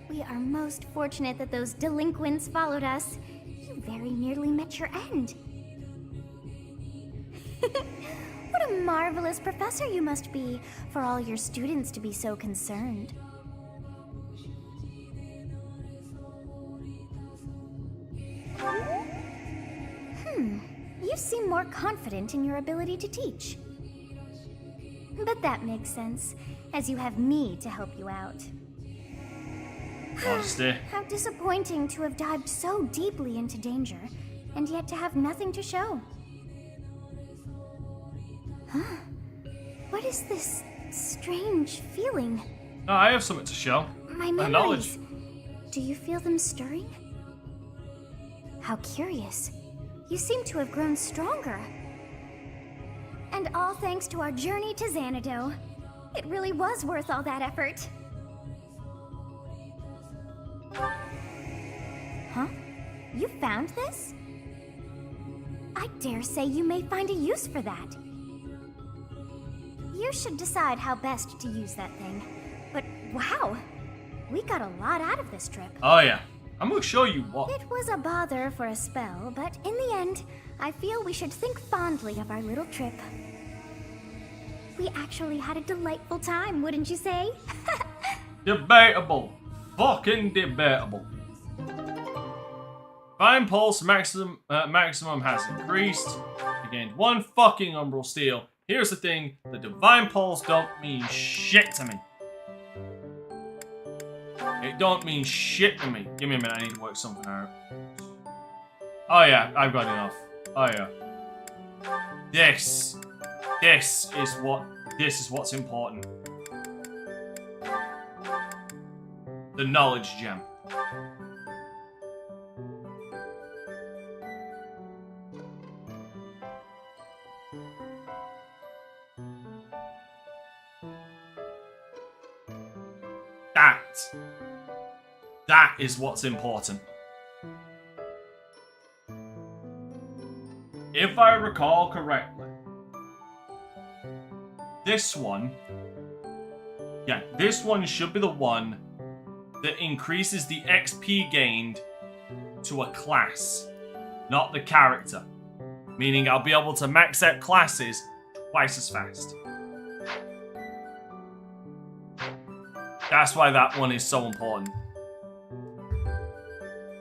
We are most fortunate that those delinquents followed us. You very nearly met your end. What a marvelous professor you must be for all your students to be so concerned. You seem more confident in your ability to teach. But that makes sense, as you have me to help you out. Honesty. How disappointing to have dived so deeply into danger, and yet to have nothing to show. Huh? What is this strange feeling? No, I have something to show. My knowledge. memories. Do you feel them stirring? How curious. You seem to have grown stronger. And all thanks to our journey to Xanadu. It really was worth all that effort. Huh? You found this? I dare say you may find a use for that. You should decide how best to use that thing. But wow, we got a lot out of this trip. Oh yeah, I'm gonna show you what. It was a bother for a spell, but in the end, I feel we should think fondly of our little trip. We actually had a delightful time, wouldn't you say? Debatable. Fucking debatable. Divine Pulse maximum has increased. I gained 1 fucking Umbral Steel. Here's the thing, the Divine Pulse don't mean shit to me. It don't mean shit to me. Give me a minute, I need to work something out. Oh yeah, I've got enough. Oh yeah. This is what's important. The knowledge gem. That is what's important. If I recall correctly, this one should be the one that increases the XP gained to a class, not the character. Meaning I'll be able to max out classes twice as fast. That's why that one is so important.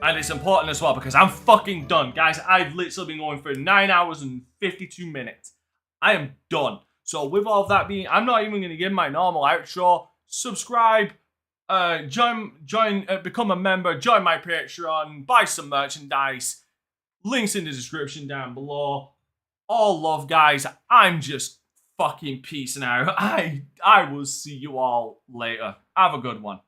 And it's important as well because I'm fucking done. Guys, I've literally been going for 9 hours and 52 minutes. I am done. So with all of that being, I'm not even going to give my normal outro. Subscribe, become a member, join my Patreon, buy some merchandise. Links in the description down below. All love, guys. I'm just fucking peacing out. I will see you all later. Have a good one.